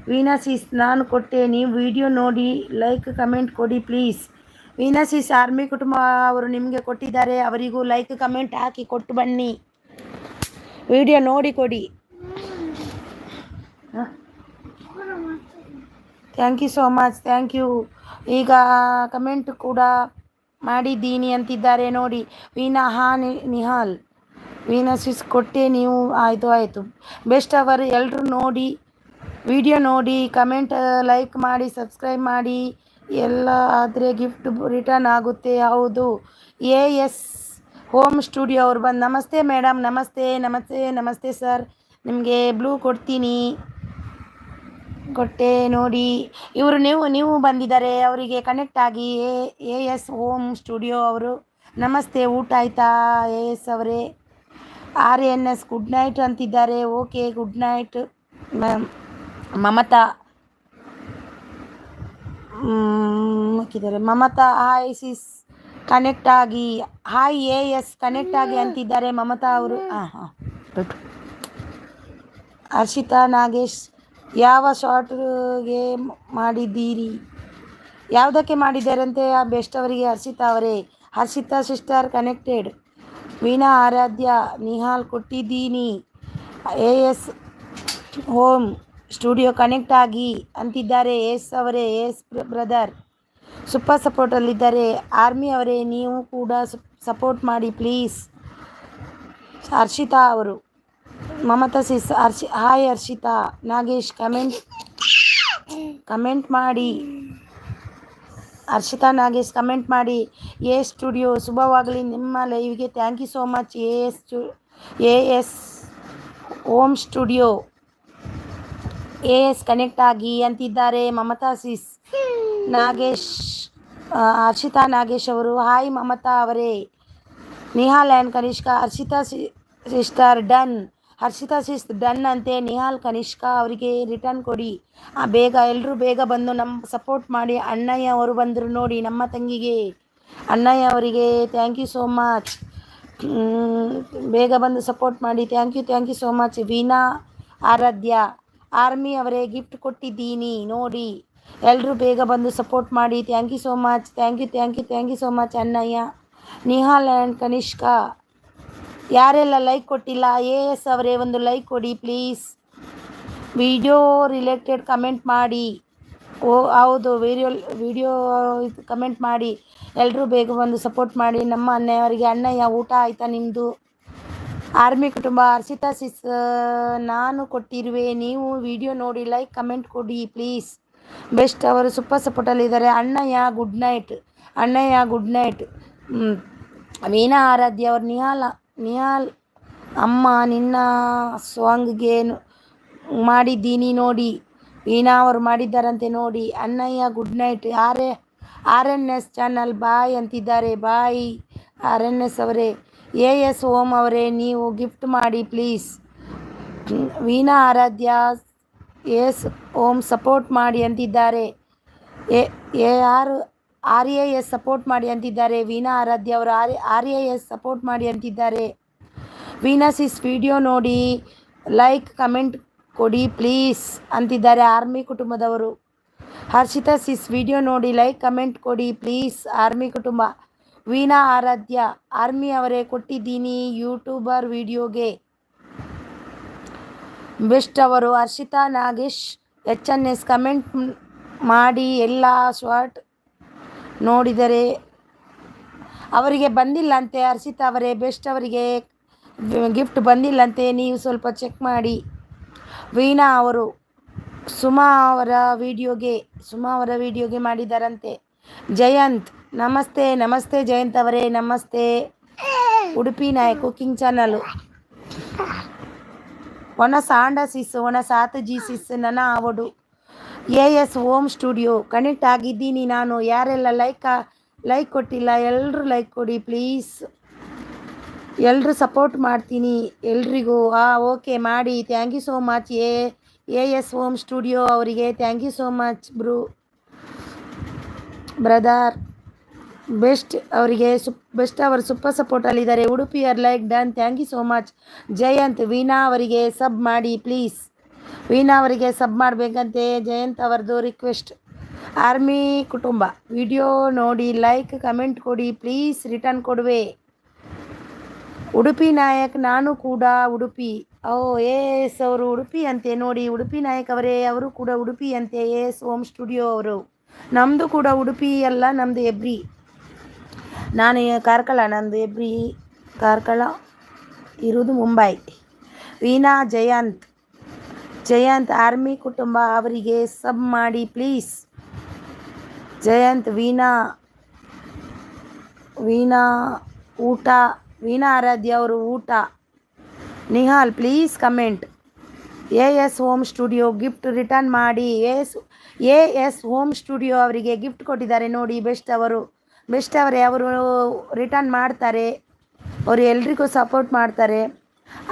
ವೀಣಾ ಸಿಸ್ ನಾನು ಕೊಟ್ಟೆ, ನೀವು ವಿಡಿಯೋ ನೋಡಿ ಲೈಕ್ ಕಮೆಂಟ್ ಕೊಡಿ ಪ್ಲೀಸ್. ವೀಣಾ ಸಿಸ್ ಆರ್ಮಿ ಕುಟುಂಬ ಅವರು ನಿಮಗೆ ಕೊಟ್ಟಿದ್ದಾರೆ, ಅವರಿಗೂ ಲೈಕ್ ಕಮೆಂಟ್ ಹಾಕಿ ಕೊಟ್ಟು ಬನ್ನಿ, ವಿಡಿಯೋ ನೋಡಿ ಕೊಡಿ. Thank you so much, thank you. ಈಗ ಕಮೆಂಟ್ ಕೂಡ ಮಾಡಿದ್ದೀನಿ ಅಂತಿದ್ದಾರೆ ನೋಡಿ. ವೀಣಾ ನಿಹಾಲ್ ವೀಣಾ ಸಿಸ್ ಕೊಟ್ಟೆ, ನೀವು ಆಯಿತು ಬೆಸ್ಟ್ ಅವರು. ಎಲ್ಲರೂ ನೋಡಿ ವಿಡಿಯೋ ನೋಡಿ ಕಮೆಂಟ್ ಲೈಕ್ ಮಾಡಿ ಸಬ್ಸ್ಕ್ರೈಬ್ ಮಾಡಿ, ಎಲ್ಲ ಆದರೆ ಗಿಫ್ಟ್ ರಿಟರ್ನ್ ಆಗುತ್ತೆ. ಹೌದು AS ಹೋಮ್ ಸ್ಟುಡಿಯೋ ಅವ್ರು ಬಂದು ನಮಸ್ತೆ ಮೇಡಮ್, ನಮಸ್ತೆ ಸರ್. ನಿಮಗೆ ಬ್ಲೂ ಕೊಟ್ಟೆ ನೋಡಿ. ಇವರು ನೀವು ಬಂದಿದ್ದಾರೆ, ಅವರಿಗೆ ಕನೆಕ್ಟ್ ಆಗಿ. AS ಹೋಮ್ ಸ್ಟುಡಿಯೋ ಅವರು ನಮಸ್ತೆ. ಊಟ ಆಯಿತಾ AS ಅವರೇ? RNS ಗುಡ್ ನೈಟ್ ಅಂತಿದ್ದಾರೆ. Okay good night. ಮಮತಾ ಹಾಕಿದ್ದಾರೆ. ಮಮತಾ ಹಾಯ್ ಸಿಸ್ ಕನೆಕ್ಟ್ ಆಗಿ. ಹಾಯ್ AS ಕನೆಕ್ಟ್ ಆಗಿ ಅಂತಿದ್ದಾರೆ ಮಮತಾ ಅವರು. ಹರ್ಷಿತಾ ನಾಗೇಶ್ ಯಾವ ಶಾರ್ಟ್ಗೆ ಮಾಡಿದ್ದೀರಿ, ಯಾವುದಕ್ಕೆ ಮಾಡಿದ್ದಾರಂತೆ ಬೆಸ್ಟ್ ಅವರಿಗೆ? ಹರ್ಷಿತಾ ಅವರೇ. Harshitha sister connected. ವೀಣಾ ಆರಾಧ್ಯ ನಿಹಾಲ್ ಕೊಟ್ಟಿದ್ದೀನಿ. AS ಹೋಮ್ ಸ್ಟುಡಿಯೋ ಕನೆಕ್ಟ್ ಆಗಿ ಅಂತಿದ್ದಾರೆ AS ಅವರೇ. AS ಬ್ರದರ್ ಸೂಪರ್ ಸಪೋರ್ಟಲ್ಲಿದ್ದಾರೆ. ಆರ್ಮಿ ಅವರೇ ನೀವು ಕೂಡ ಸಪೋರ್ಟ್ ಮಾಡಿ ಪ್ಲೀಸ್. ಹರ್ಷಿತಾ ಅವರು. Mamata sis hi Harshitha Nagesh comment ಮಾಡಿ. ಹರ್ಷಿತಾ ನಾಗೇಶ್ ಕಮೆಂಟ್ ಮಾಡಿ. AS ಸ್ಟುಡಿಯೋ ಶುಭವಾಗಲಿ ನಿಮ್ಮ ಲೈವ್ಗೆ. Thank you so much AS home studio. AS connect ಆಗಿ ಅಂತಿದ್ದಾರೆ ಮಮತಾ ಸಿಸ್. ನಾಗೇಶ್ ಹರ್ಷಿತಾ ನಾಗೇಶ್ ಅವರು ಹಾಯ್ ಮಮತಾ ಅವರೇ. Nihal and Kanishka Harshitha sister done. Harshitha sis done ಅಂತೆ. ನಿಹಾಲ್ ಕನಿಷ್ಕಾ ಅವರಿಗೆ ರಿಟರ್ನ್ ಕೊಡಿ ಬೇಗ. ಎಲ್ಲರೂ ಬೇಗ ಬಂದು ನಮ್ಮ ಸಪೋರ್ಟ್ ಮಾಡಿ. ಅಣ್ಣಯ್ಯ ಅವರು ಬಂದರು ನೋಡಿ, ನಮ್ಮ ತಂಗಿಗೆ ಅಣ್ಣಯ್ಯ ಅವರಿಗೆ ಥ್ಯಾಂಕ್ ಯು ಸೋ ಮಚ್. ಬೇಗ ಬಂದು ಸಪೋರ್ಟ್ ಮಾಡಿ. Thank you so much. Veena Aaradhya army ಅವರೇ ಗಿಫ್ಟ್ ಕೊಟ್ಟಿದ್ದೀನಿ ನೋಡಿ, ಎಲ್ಲರೂ ಬೇಗ ಬಂದು ಸಪೋರ್ಟ್ ಮಾಡಿ. Thank you so much. Thank you so much ಅಣ್ಣಯ್ಯ. ನಿಹಾಲ್ ಆ್ಯಂಡ್ ಕನಿಷ್ಕಾ ಯಾರೆಲ್ಲ ಲೈಕ್ ಕೊಟ್ಟಿಲ್ಲ, AS ಅವರೇ ಒಂದು ಲೈಕ್ ಕೊಡಿ ಪ್ಲೀಸ್. ವಿಡಿಯೋ ರಿಲೇಟೆಡ್ ಕಮೆಂಟ್ ಮಾಡಿ. ಹೌದು, ವಿಡಿಯೋ ಕಮೆಂಟ್ ಮಾಡಿ. ಎಲ್ಲರೂ ಬೇಗ ಬಂದು ಸಪೋರ್ಟ್ ಮಾಡಿ ನಮ್ಮ ಅಣ್ಣಯ್ಯವರಿಗೆ. ಅಣ್ಣಯ್ಯ ಊಟ ಆಯಿತಾ ನಿಮ್ಮದು? ಆರ್ಮಿ ಕುಟುಂಬ ಹರ್ಷಿತಾ ಸಿಸ್ ನಾನು ಕೊಟ್ಟಿರುವೆ, ನೀವು ವಿಡಿಯೋ ನೋಡಿ ಲೈಕ್ ಕಮೆಂಟ್ ಕೊಡಿ ಪ್ಲೀಸ್. ಬೆಸ್ಟ್ ಅವರು ಸೂಪರ್ ಸಪೋರ್ಟಲ್ಲಿದ್ದಾರೆ. ಅಣ್ಣಯ್ಯ ಗುಡ್ ನೈಟ್. ವೀಣಾ ಆರಾಧ್ಯ ಅವರು ನಿಹಾಲ್ ಅಮ್ಮ ನಿನ್ನ ಸಾಂಗ್ಗೆ ಮಾಡಿದ್ದೀನಿ ನೋಡಿ. ವೀಣಾ ಅವರು ಮಾಡಿದ್ದಾರಂತೆ ನೋಡಿ. ಅಣ್ಣಯ್ಯ good night. RNS channel bye ಅಂತಿದ್ದಾರೆ. ಬಾಯ್ RNS ಅವರೇ. AS ಓಂ ಅವರೇ ನೀವು ಗಿಫ್ಟ್ ಮಾಡಿ please. Veena Aradhya S Om support ಮಾಡಿ ಅಂತಿದ್ದಾರೆ. RAS ಸಪೋರ್ಟ್ ಮಾಡಿ ಅಂತಿದ್ದಾರೆ. ವೀಣಾ ಆರಾಧ್ಯ ಅವರು RAS ಸಪೋರ್ಟ್ ಮಾಡಿ ಅಂತಿದ್ದಾರೆ. ವೀಣಾ ಸಿಸ್ ವಿಡಿಯೋ ನೋಡಿ ಲೈಕ್ ಕಮೆಂಟ್ ಕೊಡಿ ಪ್ಲೀಸ್ ಅಂತಿದ್ದಾರೆ ಆರ್ಮಿ ಕುಟುಂಬದವರು. ಹರ್ಷಿತಾ ಸಿಸ್ ವಿಡಿಯೋ ನೋಡಿ ಲೈಕ್ ಕಮೆಂಟ್ ಕೊಡಿ ಪ್ಲೀಸ್ ಆರ್ಮಿ ಕುಟುಂಬ. ವೀಣಾ ಆರಾಧ್ಯ ಆರ್ಮಿ ಅವರೇ ಕೊಟ್ಟಿದ್ದೀನಿ ಯೂಟ್ಯೂಬರ್ ವಿಡಿಯೋಗೆ. ಬೆಸ್ಟ್ ಅವರು. ಹರ್ಷಿತಾ ನಾಗೇಶ್ HNS ಕಮೆಂಟ್ ಮಾಡಿ. ಎಲ್ಲ ಶಾರ್ಟ್ ನೋಡಿದರೆ ಅವರಿಗೆ ಬಂದಿಲ್ಲಂತೆ. ಹರ್ಷಿತಾ ಅವರೇ ಬೆಸ್ಟ್ ಅವರಿಗೆ ಗಿಫ್ಟ್ ಬಂದಿಲ್ಲಂತೆ, ನೀವು ಸ್ವಲ್ಪ ಚೆಕ್ ಮಾಡಿ. ವೀಣಾ ಅವರು ಸುಮಾ ಅವರ ವಿಡಿಯೋಗೆ ಮಾಡಿದ್ದಾರಂತೆ. ಜಯಂತ್ ನಮಸ್ತೆ ಜಯಂತ್ ಅವರೇ ನಮಸ್ತೆ. Udupi Nayak cooking channel. ಸಾಂಡ ಸಿಸ್ ಸಾತಜಿ ಸಿಸ್ ನನ್ನ ಅವಡು. AS ಓಮ್ ಸ್ಟುಡಿಯೋ ಕನೆಕ್ಟ್ ಆಗಿದ್ದೀನಿ ನಾನು. ಯಾರೆಲ್ಲ ಲೈಕ್ ಕೊಟ್ಟಿಲ್ಲ ಎಲ್ಲರೂ ಲೈಕ್ ಕೊಡಿ ಪ್ಲೀಸ್. ಎಲ್ಲರೂ ಸಪೋರ್ಟ್ ಮಾಡ್ತೀನಿ ಎಲ್ರಿಗೂ. ಓಕೆ ಮಾಡಿ. Thank you so much AS home studio ಅವರಿಗೆ. Thank you so much brother. Best ಅವರಿಗೆ ಬೆಸ್ಟ್ ಅವರು ಸೂಪರ್ ಸಪೋರ್ಟಲ್ಲಿದ್ದಾರೆ. ಉಡುಪಿಯರ್ like done. Thank you so much Jayanth. Veena ಅವರಿಗೆ ಸಬ್ ಮಾಡಿ ಪ್ಲೀಸ್. ವೀಣಾ ಅವರಿಗೆ ಸಬ್ ಮಾಡಬೇಕಂತೆ ಜಯಂತ್ ಅವರದು ರಿಕ್ವೆಸ್ಟ್. ಆರ್ಮಿ ಕುಟುಂಬ ವಿಡಿಯೋ ನೋಡಿ ಲೈಕ್ ಕಮೆಂಟ್ ಕೊಡಿ ಪ್ಲೀಸ್. ರಿಟರ್ನ್ ಕೊಡುವೆ. ಉಡುಪಿ ನಾಯಕ್ ನಾನು ಕೂಡ ಉಡುಪಿ. AS ಅವರು ಉಡುಪಿ ಅಂತೆ ನೋಡಿ. ಉಡುಪಿ ನಾಯಕ್ ಅವರೇ ಅವರು ಕೂಡ ಉಡುಪಿ ಅಂತೆ. AS ಓಮ್ ಸ್ಟುಡಿಯೋ ಅವರು. ನಮ್ಮದು ಕೂಡ ಉಡುಪಿ ಅಲ್ಲ, ನಮ್ಮದು ಹೆಬ್ರಿ. ನಾನು ಕಾರ್ಕಳ, ನಂದು ಹೆಬ್ರಿ ಕಾರ್ಕಳ, ಇರುವುದು ಮುಂಬೈ. ವೀಣಾ ಜಯಂತ್ ಆರ್ಮಿ ಕುಟುಂಬ ಅವರಿಗೆ ಸಬ್ ಮಾಡಿ ಪ್ಲೀಸ್. ಜಯಂತ್ ವೀಣಾ ಊಟ. ವೀಣಾ ಆರಾಧ್ಯ ಅವರು ಊಟ. Nihal please comment. AS home studio gift return ಮಾಡಿ. AS ಹೋಮ್ ಸ್ಟುಡಿಯೋ ಅವರಿಗೆ ಗಿಫ್ಟ್ ಕೊಟ್ಟಿದ್ದಾರೆ ನೋಡಿ. ಬೆಸ್ಟ್ ಅವರೇ ಅವರು ರಿಟರ್ನ್ ಮಾಡ್ತಾರೆ. ಅವರು ಎಲ್ರಿಗೂ ಸಪೋರ್ಟ್ ಮಾಡ್ತಾರೆ.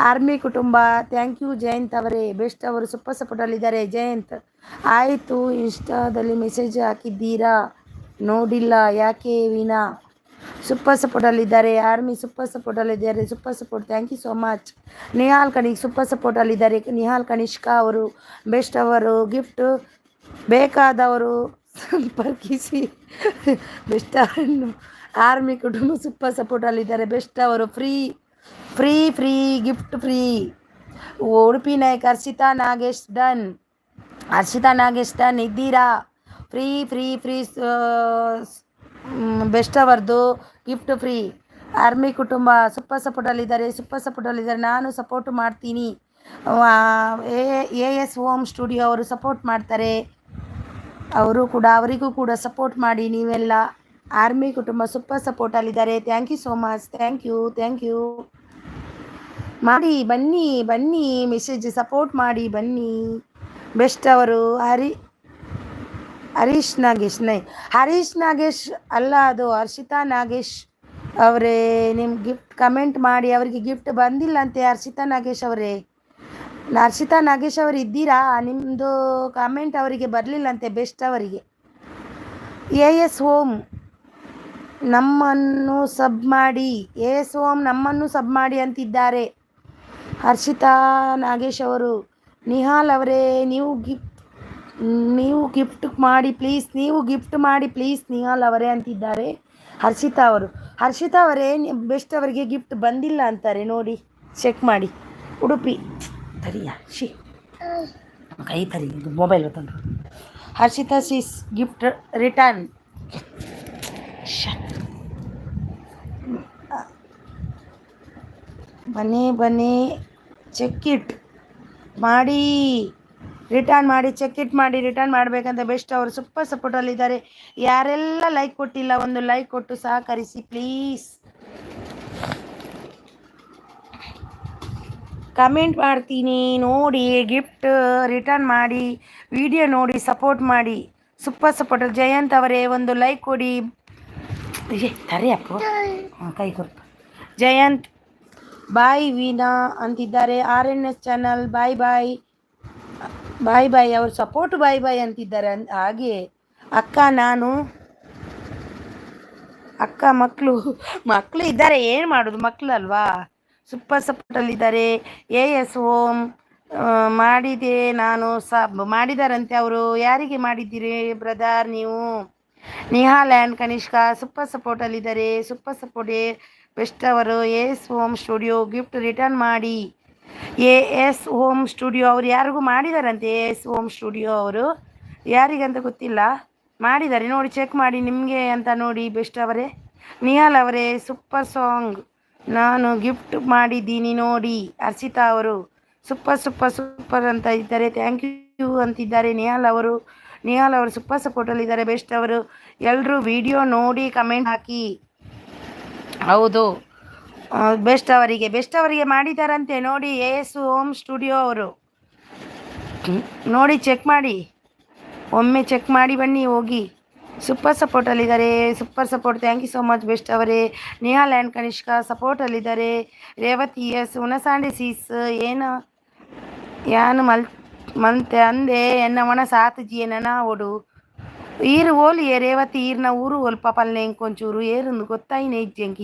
ಆರ್ಮಿ ಕುಟುಂಬ ಥ್ಯಾಂಕ್ ಯು ಜಯಂತ್ ಅವರೇ. ಬೆಸ್ಟ್ ಅವರು ಸೂಪರ್ ಸಪೋರ್ಟಲ್ಲಿದ್ದಾರೆ. ಜಯಂತ್ ಆಯಿತು, ಇನ್ಸ್ಟಾದಲ್ಲಿ ಮೆಸೇಜ್ ಹಾಕಿದ್ದೀರಾ ನೋಡಿಲ್ಲ ಯಾಕೆ? ವೀಣಾ ಸೂಪರ್ ಸಪೋರ್ಟಲ್ಲಿದ್ದಾರೆ. ಆರ್ಮಿ ಸೂಪರ್ ಸಪೋರ್ಟಲ್ಲಿದ್ದಾರೆ. Super support. Thank you so much. Nihal super ಸಪೋರ್ಟಲ್ಲಿದ್ದಾರೆ. ನಿಹಾಲ್ ಕನಿಷ್ಕಾ ಅವರು ಬೆಸ್ಟ್ ಅವರು ಗಿಫ್ಟ್ ಬೇಕಾದವರು ಸಂಪರ್ಕಿಸಿ. ಬೆಸ್ಟ್ ಅವರನ್ನು ಆರ್ಮಿ ಕುಟುಂಬ ಸೂಪರ್ ಸಪೋರ್ಟಲ್ಲಿದ್ದಾರೆ. ಬೆಸ್ಟ್ ಅವರು free gift free. Udupi Nayak Harshitha Nagesh done ಇದ್ದೀರಾ? ಫ್ರೀ ಬೆಸ್ಟ್ ಅವರದು ಗಿಫ್ಟ್ ಫ್ರೀ. ಆರ್ಮಿ ಕುಟುಂಬ ಸೂಪರ್ ಸಪೋರ್ಟಲ್ಲಿದ್ದಾರೆ. ನಾನು ಸಪೋರ್ಟ್ ಮಾಡ್ತೀನಿ. AS ಹೋಮ್ ಸ್ಟುಡಿಯೋ ಅವರು ಸಪೋರ್ಟ್ ಮಾಡ್ತಾರೆ. ಅವರಿಗೂ ಕೂಡ ಸಪೋರ್ಟ್ ಮಾಡಿ ನೀವೆಲ್ಲ. ಆರ್ಮಿ ಕುಟುಂಬ ಸೂಪರ್ ಸಪೋರ್ಟಲ್ಲಿದ್ದಾರೆ. Thank you so much. Thank you ಮಾಡಿ. ಬನ್ನಿ ಮೆಸೇಜ್ ಸಪೋರ್ಟ್ ಮಾಡಿ ಬನ್ನಿ. ಬೆಸ್ಟ್ ಅವರು ಹರೀಶ್ ನಾಗೇಶ್ ಅಲ್ಲ, ಅದು ಹರ್ಷಿತಾ ನಾಗೇಶ್ ಅವರೇ. ನಿಮ್ಮ ಗಿಫ್ಟ್ ಕಮೆಂಟ್ ಮಾಡಿ. ಅವರಿಗೆ ಗಿಫ್ಟ್ ಬಂದಿಲ್ಲಂತೆ. ಹರ್ಷಿತಾ ನಾಗೇಶ್ ಅವರು ಇದ್ದೀರಾ? ನಿಮ್ಮದು ಕಮೆಂಟ್ ಅವರಿಗೆ ಬರಲಿಲ್ಲಂತೆ. ಬೆಸ್ಟ್ ಅವರಿಗೆ. AS ಹೋಮ್ ನಮ್ಮನ್ನು ಸಬ್ ಮಾಡಿ. ಓಂ ನಮ್ಮನ್ನು ಸಬ್ ಮಾಡಿ ಅಂತಿದ್ದಾರೆ. ಹರ್ಷಿತಾ ನಾಗೇಶ್ ಅವರು. ನಿಹಾಲ್ ಅವರೇ ನೀವು ಗಿಫ್ಟ್ ಮಾಡಿ ಪ್ಲೀಸ್, ನೀವು ಗಿಫ್ಟ್ ಮಾಡಿ ಪ್ಲೀಸ್ ನಿಹಾಲ್ ಅವರೇ ಅಂತಿದ್ದಾರೆ ಹರ್ಷಿತಾ ಅವರು. ಹರ್ಷಿತಾ ಅವರೇ ಬೆಸ್ಟ್ ಅವರಿಗೆ ಗಿಫ್ಟ್ ಬಂದಿಲ್ಲ ಅಂತಾರೆ ನೋಡಿ, ಚೆಕ್ ಮಾಡಿ. ಉಡುಪಿ ತರಿಯ ಶಿ ಕೈ ತರಿ, ಮೊಬೈಲ್ ತಂದು. Harshitha sis gift return. ಬನ್ನಿ ಚೆಕ್ ಇಟ್ ಮಾಡಿ, ರಿಟರ್ನ್ ಮಾಡಿ, ಚೆಕ್ ಇಟ್ ಮಾಡಿ ರಿಟರ್ನ್ ಮಾಡಬೇಕಂತ ಬೆಸ್ಟ್ ಅವರು ಸೂಪರ್ ಸಪೋರ್ಟಲ್ಲಿದ್ದಾರೆ. ಯಾರೆಲ್ಲ ಲೈಕ್ ಕೊಟ್ಟಿಲ್ಲ ಒಂದು ಲೈಕ್ ಕೊಟ್ಟು ಸಹಕರಿಸಿ ಪ್ಲೀಸ್. ಕಮೆಂಟ್ ಮಾಡ್ತೀನಿ ನೋಡಿ, ಗಿಫ್ಟ್ ರಿಟರ್ನ್ ಮಾಡಿ, ವಿಡಿಯೋ ನೋಡಿ ಸಪೋರ್ಟ್ ಮಾಡಿ. ಸೂಪರ್ ಸಪೋರ್ಟರ್ ಜಯಂತ್ ಅವರೇ ಒಂದು ಲೈಕ್ ಕೊಡಿ. ತರಿ ಅಪ್ಪ ಕೈ ಕೊಡ್ತು. ಜಯಂತ್ ಬಾಯ್ ವೀನಾ ಅಂತಿದ್ದಾರೆ. RNS ಚಾನಲ್ ಬಾಯ್ ಬಾಯ್ ಬಾಯ್ ಬಾಯ್, ಅವ್ರ ಸಪೋರ್ಟ್ ಬಾಯ್ ಬಾಯ್ ಅಂತಿದ್ದಾರೆ. ಹಾಗೆ ಅಕ್ಕ ಮಕ್ಕಳು ಇದ್ದಾರೆ, ಏನು ಮಾಡೋದು, ಮಕ್ಕಳಲ್ವಾ. ಸೂಪರ್ ಸಪೋರ್ಟಲ್ಲಿದ್ದಾರೆ. ಓಂ ಮಾಡಿದೆ ನಾನು ಮಾಡಿದಾರಂತೆ ಅವರು. ಯಾರಿಗೆ ಮಾಡಿದ್ದೀರಿ ಬ್ರದರ್ ನೀವು? ನಿಹಾಲ್ ಆ್ಯಂಡ್ ಕನಿಷ್ಕಾ ಸೂಪರ್ ಸಪೋರ್ಟಲ್ಲಿದ್ದಾರೆ. ಸೂಪರ್ ಸಪೋರ್ಟ್ ಬೆಸ್ಟ್ ಅವರು. ಓಂ ಸ್ಟುಡಿಯೋ ಗಿಫ್ಟ್ ರಿಟರ್ನ್ ಮಾಡಿ. ಓಂ ಸ್ಟುಡಿಯೋ ಅವರು ಯಾರಿಗೂ ಮಾಡಿದಾರಂತೆ. ಓಂ ಸ್ಟುಡಿಯೋ ಅವರು ಯಾರಿಗಂತ ಗೊತ್ತಿಲ್ಲ, ಮಾಡಿದ್ದಾರೆ ನೋಡಿ, ಚೆಕ್ ಮಾಡಿ ನಿಮಗೆ ಅಂತ ನೋಡಿ. ಬೆಸ್ಟ್ ಅವರೇ, ನಿಹಾಲ್ ಅವರೇ ಸೂಪರ್ ಸಾಂಗ್ ನಾನು ಗಿಫ್ಟ್ ಮಾಡಿದ್ದೀನಿ ನೋಡಿ. ಹರ್ಷಿತಾ ಅವರು ಸೂಪರ್ ಸೂಪರ್ ಸೂಪರ್ ಅಂತ ಇದ್ದಾರೆ, ಥ್ಯಾಂಕ್ ಯು ಅಂತಿದ್ದಾರೆ. ನಿಹಾಲ್ ಅವರು ಸೂಪರ್ ಸಪೋರ್ಟಲ್ಲಿದ್ದಾರೆ. ಬೆಸ್ಟ್ ಅವರು ಎಲ್ಲರೂ ವಿಡಿಯೋ ನೋಡಿ ಕಮೆಂಟ್ ಹಾಕಿ. ಹೌದು, ಬೆಸ್ಟ್ ಅವರಿಗೆ ಮಾಡಿದ್ದಾರಂತೆ ನೋಡಿ. ಓಂ ಸ್ಟುಡಿಯೋ ಅವರು ನೋಡಿ, ಚೆಕ್ ಮಾಡಿ, ಒಮ್ಮೆ ಚೆಕ್ ಮಾಡಿ ಬನ್ನಿ ಹೋಗಿ. ಸೂಪರ್ ಸಪೋರ್ಟಲ್ಲಿದ್ದಾರೆ. Super support, thank you so much best ಅವರೇ. ನಿಹಾಲ್ ಆ್ಯಂಡ್ ಕನಿಷ್ಕಾ ಸಪೋರ್ಟಲ್ಲಿದ್ದಾರೆ. ರೇವತಿ ಎಸ್ ಉನಸಾಂಡೆ ಸೀಸ್ ಯಾನು ಮಂತೆ ಅಂದೆ ಎನ್ನವನ ಸಾತ್ ಜಿಯನ ಓಡು ಈರು ಓಲಿಯೇ ರೇವತಿ ಈರ್ನ ಊರು ಓಲ್ ಪಲ್ಲೆ ఇంకొంచూరు ఏరుంది ಗೊತ್ತಾಯಿನ ಇಜ್ಜೆಂಕ್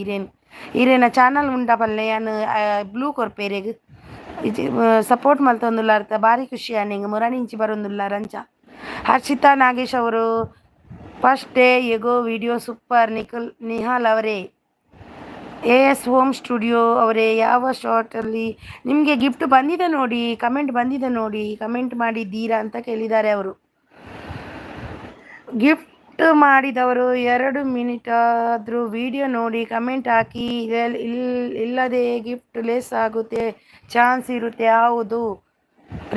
ಈರೇನ ಚಾನಲ್ ಉಂಡ ಪಲ್ಲೆ ಯಾನು ಬ್ಲೂ ಕೊರ್ಪೇರೆಗ್ ಸಪೋರ್ಟ್ ಮಲ್ತೊಂದುಲ್ಲಾರ್ತ ಭಾರಿ ಖುಷಿ ಆನಿಂಗ್ ಮುರಾಣಿಂಚಿ ಬರೊಂದುಲ್ಲಾರ ಅಂಚ. ಹರ್ಷಿತಾ ನಾಗೇಶ್ ಅವರು first day ago video super. Nihal ಅವರೇ ಓಂ ಸ್ಟುಡಿಯೋ ಅವರೇ ಯಾವ ಶಾರ್ಟಲ್ಲಿ ನಿಮಗೆ ಗಿಫ್ಟ್ ಬಂದಿದೆ ನೋಡಿ, ಕಮೆಂಟ್ ಬಂದಿದೆ ನೋಡಿ, ಕಮೆಂಟ್ ಮಾಡಿದ್ದೀರಾ ಅಂತ ಕೇಳಿದ್ದಾರೆ ಅವರು. ಗಿಫ್ಟ್ ಮಾಡಿದವರು 2 ಮಿನಿಟ್ ಆದರೂ ವಿಡಿಯೋ ನೋಡಿ ಕಮೆಂಟ್ ಹಾಕಿ. ಇಲ್ಲದೆ ಗಿಫ್ಟ್ ಲೆಸ್ ಆಗುತ್ತೆ ಚಾನ್ಸ್ ಇರುತ್ತೆ. ಹೌದು,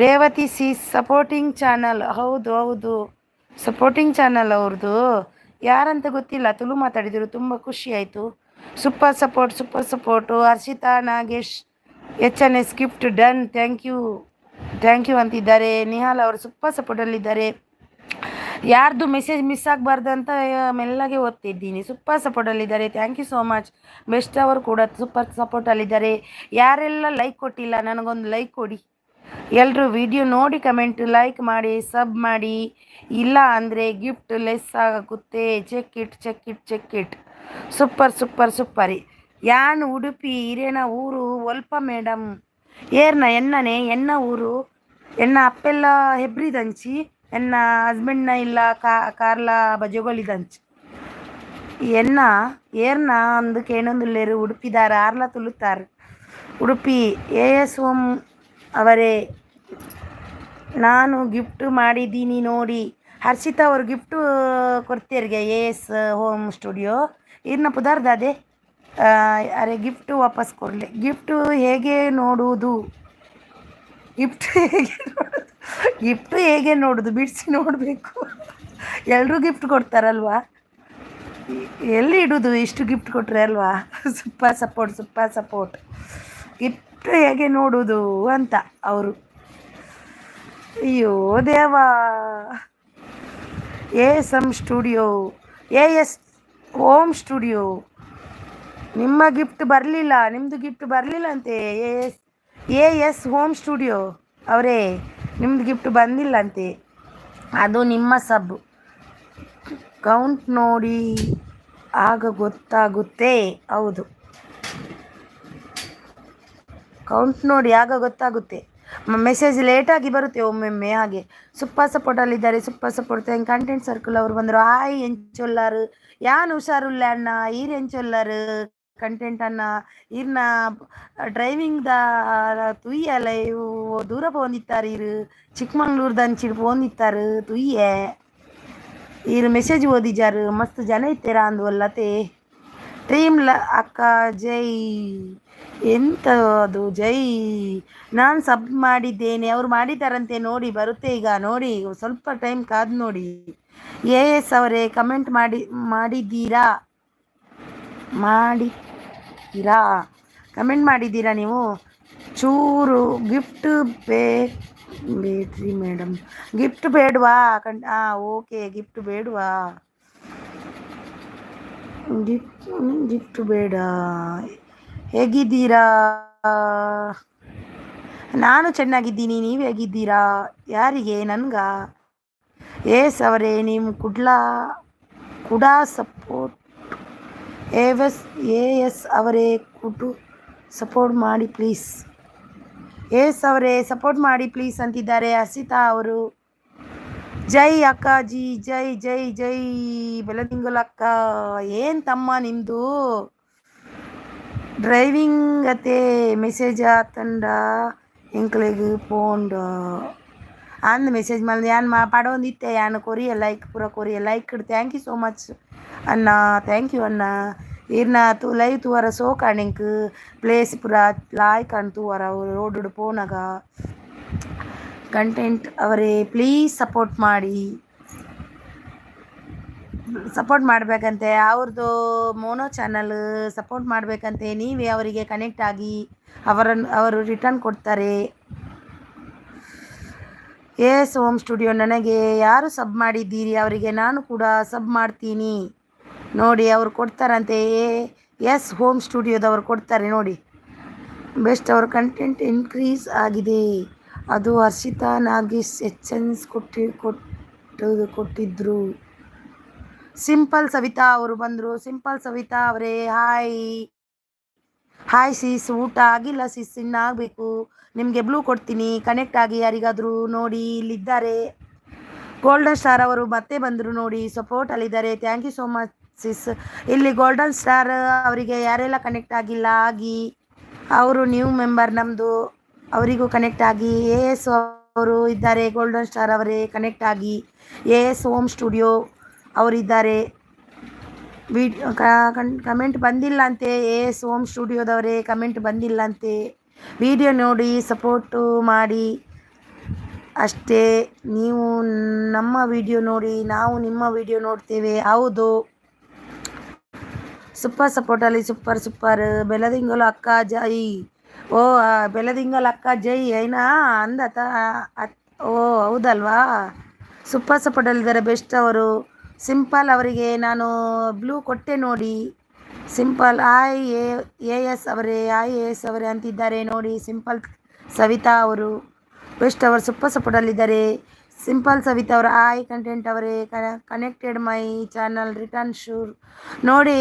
ರೇವತಿ ಸಿ ಸಪೋರ್ಟಿಂಗ್ ಚಾನಲ್. ಹೌದು ಸಪೋರ್ಟಿಂಗ್ ಚಾನಲ್ ಅವ್ರದ್ದು, ಯಾರಂತ ಗೊತ್ತಿಲ್ಲ, ತುಳು ಮಾತಾಡಿದರು, ತುಂಬ ಖುಷಿ ಆಯಿತು. Super support. Harshita Nagesh HNS gift done, thank you ಅಂತಿದ್ದಾರೆ. ನಿಹಾಲ್ ಅವರು ಸೂಪರ್ ಸಪೋರ್ಟಲ್ಲಿದ್ದಾರೆ. ಯಾರ್ದು ಮೆಸೇಜ್ ಮಿಸ್ ಆಗಬಾರ್ದು ಅಂತ ಮೆಲ್ಲಗೆ ಓದ್ತಿದ್ದೀನಿ. ಸೂಪರ್ ಸಪೋರ್ಟಲ್ಲಿದ್ದಾರೆ, thank you so much. Best ಅವರು ಕೂಡ ಸೂಪರ್ ಸಪೋರ್ಟಲ್ಲಿದ್ದಾರೆ. ಯಾರೆಲ್ಲ ಲೈಕ್ ಕೊಟ್ಟಿಲ್ಲ ನನಗೊಂದು ಲೈಕ್ ಕೊಡಿ. ಎಲ್ಲರೂ ವಿಡಿಯೋ ನೋಡಿ ಕಮೆಂಟ್ ಲೈಕ್ ಮಾಡಿ, ಸಬ್ ಮಾಡಿ. ಇಲ್ಲ ಅಂದರೆ ಗಿಫ್ಟ್ ಲೆಸ್ ಆಗುತ್ತೆ. Check it. ಸೂಪರ್. ಯಾನು ಉಡುಪಿ ಇರೇನ ಊರು ಒಲ್ಪ ಮೇಡಮ್ ಏರ್ನ ಎನ್ನ ಊರು ಎನ್ನ ಅಪ್ಪೆಲ್ಲ ಹೆಬ್ರಿದಂಚಿ ಎನ್ನ ಹಸ್ಬೆಂಡ್ನ ಇಲ್ಲ ಕಾರ್ಲ ಬಜಗೊಲಿದಂಚಿ ಎನ್ನ ಏರ್ನ ಅಂದಕ್ಕೆ ಏನೊಂದುಲ್ಲೇರು ಉಡುಪಿದಾರ ಆರ್ಲ ತುಳುತ್ತಾರೆ. ಉಡುಪಿ ಓಂ ಅವರೇ ನಾನು ಗಿಫ್ಟ್ ಮಾಡಿದ್ದೀನಿ ನೋಡಿ. ಹರ್ಷಿತಾ ಅವರು ಗಿಫ್ಟು ಕೊಡ್ತೀರಿಗೆ ಓಂ ಸ್ಟುಡಿಯೋ ಇರ್ನ ಪುದಾರ್ದಾದೆ ಅರೆ ಗಿಫ್ಟು ವಾಪಸ್ ಕೊಡಲಿ. ಗಿಫ್ಟು ಹೇಗೆ ನೋಡುವುದು ಬಿಡಿಸಿ ನೋಡಬೇಕು. ಎಲ್ಲರೂ ಗಿಫ್ಟ್ ಕೊಡ್ತಾರಲ್ವಾ, ಎಲ್ಲಿ ಇಡೋದು ಇಷ್ಟು ಗಿಫ್ಟ್ ಕೊಟ್ಟರೆ ಅಲ್ವಾ. Super support. ಗಿಫ್ಟ್ ಹೇಗೆ ನೋಡುವುದು ಅಂತ ಅವರು. ಅಯ್ಯೋ ದೇವಾ. ಸ್ಟುಡಿಯೋ ಓಂ ಸ್ಟುಡಿಯೋ ನಿಮ್ಮ ಗಿಫ್ಟ್ ಬರಲಿಲ್ಲ, ನಿಮ್ಮದು ಗಿಫ್ಟ್ ಬರಲಿಲ್ಲ ಅಂತೆ. ಓಂ ಸ್ಟುಡಿಯೋ ಅವರೇ ನಿಮ್ಮದು ಗಿಫ್ಟ್ ಬಂದಿಲ್ಲ ಅಂತೆ. ಅದು ನಿಮ್ಮ ಸಬ್ ಕೌಂಟ್ ನೋಡಿ ಆಗ ಗೊತ್ತಾಗುತ್ತೆ. ಹೌದು, ಕೌಂಟ್ ನೋಡಿ ಆಗ ಗೊತ್ತಾಗುತ್ತೆ. ಮೆಸೇಜ್ ಲೇಟಾಗಿ ಬರುತ್ತೆ ಒಮ್ಮೊಮ್ಮೆ ಹಾಗೆ. ಸೂಪರ್ ಸಪೋರ್ಟಲ್ಲಿದ್ದಾರೆ, ಸೂಪರ್ ಸಪೋರ್ಟ್ ಕಂಟೆಂಟ್ ಸರ್ಕಲ್ ಅವರು ಬಂದರು. ಹಾಯ್ ಎಂಚೊಲ್ಲಾರು ಯಾನ್ ಹುಷಾರುಲ್ಲ ಅಣ್ಣ ಈರ್ ಎಂಚೊಲ್ಲಾರು ಕಂಟೆಂಟ್ ಅನ್ನ ಈರ್ನ ಡ್ರೈವಿಂಗ್ ದ ತುಯ್ಯಲ್ಲ ಇವು ದೂರ ಪೋಂದಿತ್ತಾರೆ ಇರು ಚಿಕ್ಕಮಂಗ್ಳೂರ್ದ ಅಂಚಿಡ್ ಪೋಂದಿತ್ತಾರೆ ತುಯ್ಯೆ ಈರು ಮೆಸೇಜ್ ಓದಿಜಾರು ಮಸ್ತ್ ಜನ ಇತ್ತೀರಾ ಅಂದ್ವಲ್ಲತೆ ಟೀಮ್ಲ ಅಕ್ಕ ಜೈ ಎಂತ ಅದು ಜೈ ನಾನು ಸಬ್ ಮಾಡಿದ್ದೇನೆ ಅವ್ರು ಮಾಡಿದ್ದಾರಂತೆ ನೋಡಿ ಬರುತ್ತೆ ಈಗ ನೋಡಿ ಸ್ವಲ್ಪ ಟೈಮ್ ಕಾದು ನೋಡಿ. ಎಸ್ ಅವರೇ ಕಮೆಂಟ್ ಮಾಡಿದ್ದೀರಾ ಕಮೆಂಟ್ ಮಾಡಿದ್ದೀರಾ ನೀವು ಚೂರು ಗಿಫ್ಟ್ ಬೇಡ್ರಿ ಮೇಡಮ್ ಗಿಫ್ಟ್ ಬೇಡವಾ ಓಕೆ ಗಿಫ್ಟ್ ಬೇಡವಾ ಗಿಫ್ಟ್ ಬೇಡ. ಹೇಗಿದ್ದೀರಾ? ನಾನು ಚೆನ್ನಾಗಿದ್ದೀನಿ, ನೀವು ಹೇಗಿದ್ದೀರಾ? ಯಾರಿಗೆ? ನನ್ಗ? ಎಸ್ ಅವರೇ ನೀವು ಕೂಡ ಸಪೋರ್ಟ್ ಎಸ್ ಅವರೇ ಸಪೋರ್ಟ್ ಮಾಡಿ ಪ್ಲೀಸ್. ಎಸ್ ಅವರೇ ಸಪೋರ್ಟ್ ಮಾಡಿ ಪ್ಲೀಸ್ ಅಂತಿದ್ದಾರೆ ಹಸಿತಾ ಅವರು. ಜೈ ಅಕ್ಕಾಜಿ ಜೈ ಜೈ ಜೈ ಬೆಳದಿಂಗಲ್ ಅಕ್ಕ. ಏನು ತಮ್ಮ ನಿಮ್ಮದು ಡ್ರೈವಿಂಗ್ ಅತ್ತೆ ಮೆಸೇಜ್ ಆತಂಡ ಎಂಕ್ಲೆಗ್ ಪೋಂಡ ಅಂದ್ ಮೆಸೇಜ್ ಮಲ್ದ ಯಾನ್ ಪಡೋಂದಿತ್ತೆ ಯಾನ್ ಕೊರಿಯ ಲೈಕ್ ಪೂರ ಕೊರಿಯ like thank you so much ಅಣ್ಣ ಥ್ಯಾಂಕ್ ಯು ಅಣ್ಣ. ಇರ್ನ ಲೈವ್ ತೂವರ ಸೋ ಕಾಣಿಂಕ್ ಪ್ಲೇಸ್ ಪೂರ ಲಾಯ್ ಕಾಣ್ ತೂವರ ರೋಡ್ ಪೋನಾಗ ಕಂಟೆಂಟ್ ಅವರೇ ಪ್ಲೀಸ್ ಸಪೋರ್ಟ್ ಮಾಡಬೇಕಂತೆ ಅವ್ರದ್ದು ಮೋನೋ ಚಾನಲ್ ಸಪೋರ್ಟ್ ಮಾಡಬೇಕಂತೆ. ನೀವೇ ಅವರಿಗೆ ಕನೆಕ್ಟ್ ಆಗಿ ಅವರು ರಿಟರ್ನ್ ಕೊಡ್ತಾರೆ. ಎಸ್ ಹೋಮ್ ಸ್ಟುಡಿಯೋ ನನಗೆ ಯಾರು ಸಬ್ ಮಾಡಿದ್ದೀರಿ ಅವರಿಗೆ ನಾನು ಕೂಡ ಸಬ್ ಮಾಡ್ತೀನಿ ನೋಡಿ ಅವ್ರು ಕೊಡ್ತಾರಂತೆ. ಎಸ್ ಹೋಮ್ ಸ್ಟುಡಿಯೋದವ್ರು ಕೊಡ್ತಾರೆ ನೋಡಿ. ಬೆಸ್ಟ್ ಅವ್ರ ಕಂಟೆಂಟ್ ಇನ್ಕ್ರೀಸ್ ಆಗಿದೆ ಅದು ಹರ್ಷಿತಾ ನಾಗೇಶ್ ಎಚ್ ಕೊಟ್ಟಿದ್ರು. ಸಿಂಪಲ್ ಸವಿತಾ ಅವರು ಬಂದರು. ಸಿಂಪಲ್ ಸವಿತಾ ಅವರೇ ಹಾಯ್ ಸಿಸ್ ಊಟ ಆಗಿಲ್ಲ ಸಿಸ್ ಇನ್ನು ಆಗಬೇಕು. ನಿಮಗೆ ಬ್ಲೂ ಕೊಡ್ತೀನಿ ಕನೆಕ್ಟ್ ಆಗಿ ಯಾರಿಗಾದರೂ ನೋಡಿ ಇಲ್ಲಿದ್ದಾರೆ. ಗೋಲ್ಡನ್ ಸ್ಟಾರ್ ಅವರು ಮತ್ತೆ ಬಂದರು ನೋಡಿ ಸಪೋರ್ಟಲ್ಲಿದ್ದಾರೆ ಥ್ಯಾಂಕ್ ಯು ಸೋ ಮಚ್ ಸಿಸ್. ಇಲ್ಲಿ ಗೋಲ್ಡನ್ ಸ್ಟಾರ್ ಅವರಿಗೆ ಯಾರೆಲ್ಲ ಕನೆಕ್ಟ್ ಆಗಿಲ್ಲ ಆಗಿ ಅವರು ನ್ಯೂ ಮೆಂಬರ್ ನಮ್ಮದು ಅವರಿಗೂ ಕನೆಕ್ಟ್ ಆಗಿ. ಎಸ್ ಅವರು ಇದ್ದಾರೆ ಗೋಲ್ಡನ್ ಸ್ಟಾರ್ ಅವರೇ ಕನೆಕ್ಟ್ ಆಗಿ. ಎಸ್ ಹೋಮ್ ಸ್ಟುಡಿಯೋ ಅವರಿದ್ದಾರೆ. ಕಮೆಂಟ್ ಬಂದಿಲ್ಲ ಅಂತೆ. ಎಸ್ ಹೋಮ್ ಸ್ಟುಡಿಯೋದವರೇ ಕಮೆಂಟ್ ಬಂದಿಲ್ಲ ಅಂತೆ. ವಿಡಿಯೋ ನೋಡಿ ಸಪೋರ್ಟು ಮಾಡಿ ಅಷ್ಟೇ. ನೀವು ನಮ್ಮ ವಿಡಿಯೋ ನೋಡಿ ನಾವು ನಿಮ್ಮ ವಿಡಿಯೋ ನೋಡ್ತೇವೆ. ಹೌದು ಸೂಪರ್ ಸಪೋರ್ಟಲ್ಲಿ ಸೂಪರ್ ಬೆಳದಿಂಗಲ್ ಅಕ್ಕ ಜೈ. ಓ ಬೆಳದಿಂಗಲ್ ಅಕ್ಕ ಜೈ ಏನಾ ಅಂದತ. ಓ ಹೌದಲ್ವಾ ಸೂಪರ್ ಸಪೋರ್ಟಲ್ಲಿದ್ದಾರೆ ಬೆಸ್ಟ್ ಅವರು. ಸಿಂಪಲ್ ಅವರಿಗೆ ನಾನು ಬ್ಲೂ ಕೊಟ್ಟೆ ನೋಡಿ. ಸಿಂಪಲ್ ಎಸ್ ಅವರೇ ಅಂತಿದ್ದಾರೆ ನೋಡಿ. ಸಿಂಪಲ್ ಸವಿತಾ ಅವರು ಬೆಸ್ಟ್ ಅವರು ಸೂಪರ್ ಸಪೋರ್ಟಲ್ಲಿದ್ದಾರೆ. ಸಿಂಪಲ್ ಸವಿತಾ ಅವರು ಕಂಟೆಂಟ್ ಅವರೇ connected my channel return sure ನೋಡಿ.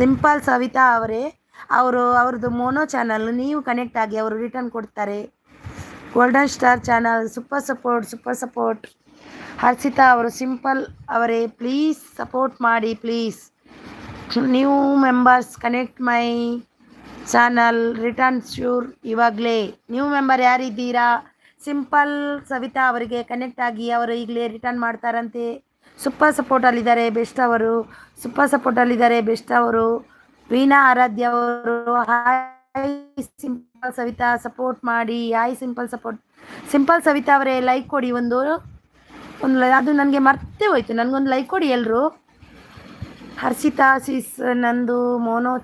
ಸಿಂಪಲ್ ಸವಿತಾ ಅವರೇ ಅವ್ರದ್ದು ಮೋನೋ ಚಾನಲ್ ನೀವು ಕನೆಕ್ಟ್ ಆಗಿ ಅವರು ರಿಟರ್ನ್ ಕೊಡ್ತಾರೆ. Golden star channel super support Harshita ಅವರು. ಸಿಂಪಲ್ ಅವರೇ ಪ್ಲೀಸ್ ಸಪೋರ್ಟ್ ಮಾಡಿ please. New members connect my channel return sure. ಇವಾಗಲೇ ನ್ಯೂ ಮೆಂಬರ್ ಯಾರಿದ್ದೀರಾ ಸಿಂಪಲ್ ಸವಿತಾ ಅವರಿಗೆ ಕನೆಕ್ಟ್ ಆಗಿ ಅವರು ಈಗಲೇ ರಿಟರ್ನ್ ಮಾಡ್ತಾರಂತೆ. ಸೂಪರ್ ಸಪೋರ್ಟಲ್ಲಿದ್ದಾರೆ ಬೆಸ್ಟ್ ಅವರು. ಸೂಪರ್ ಸಪೋರ್ಟಲ್ಲಿದ್ದಾರೆ ಬೆಸ್ಟ್ ಅವರು. ವೀಣಾ ಆರಾಧ್ಯ ಅವರು ಹಾಯ್ ಸಿಂಪಲ್ ಸವಿತಾ ಸಪೋರ್ಟ್ ಮಾಡಿ. ಹಾಯ್ ಸಿಂಪಲ್ ಸವಿತಾ ಅವರೇ ಲೈಕ್ ಕೊಡಿ ಒಂದು ಅದು ನನಗೆ ಮರ್ತೇ ಹೋಯ್ತು. ನನಗೊಂದು ಲೈಕ್ ಕೊಡಿ ಎಲ್ಲರೂ. ಹರ್ಷಿತಾ ಸಿಸ್ ನಂದು ಮೋನೋ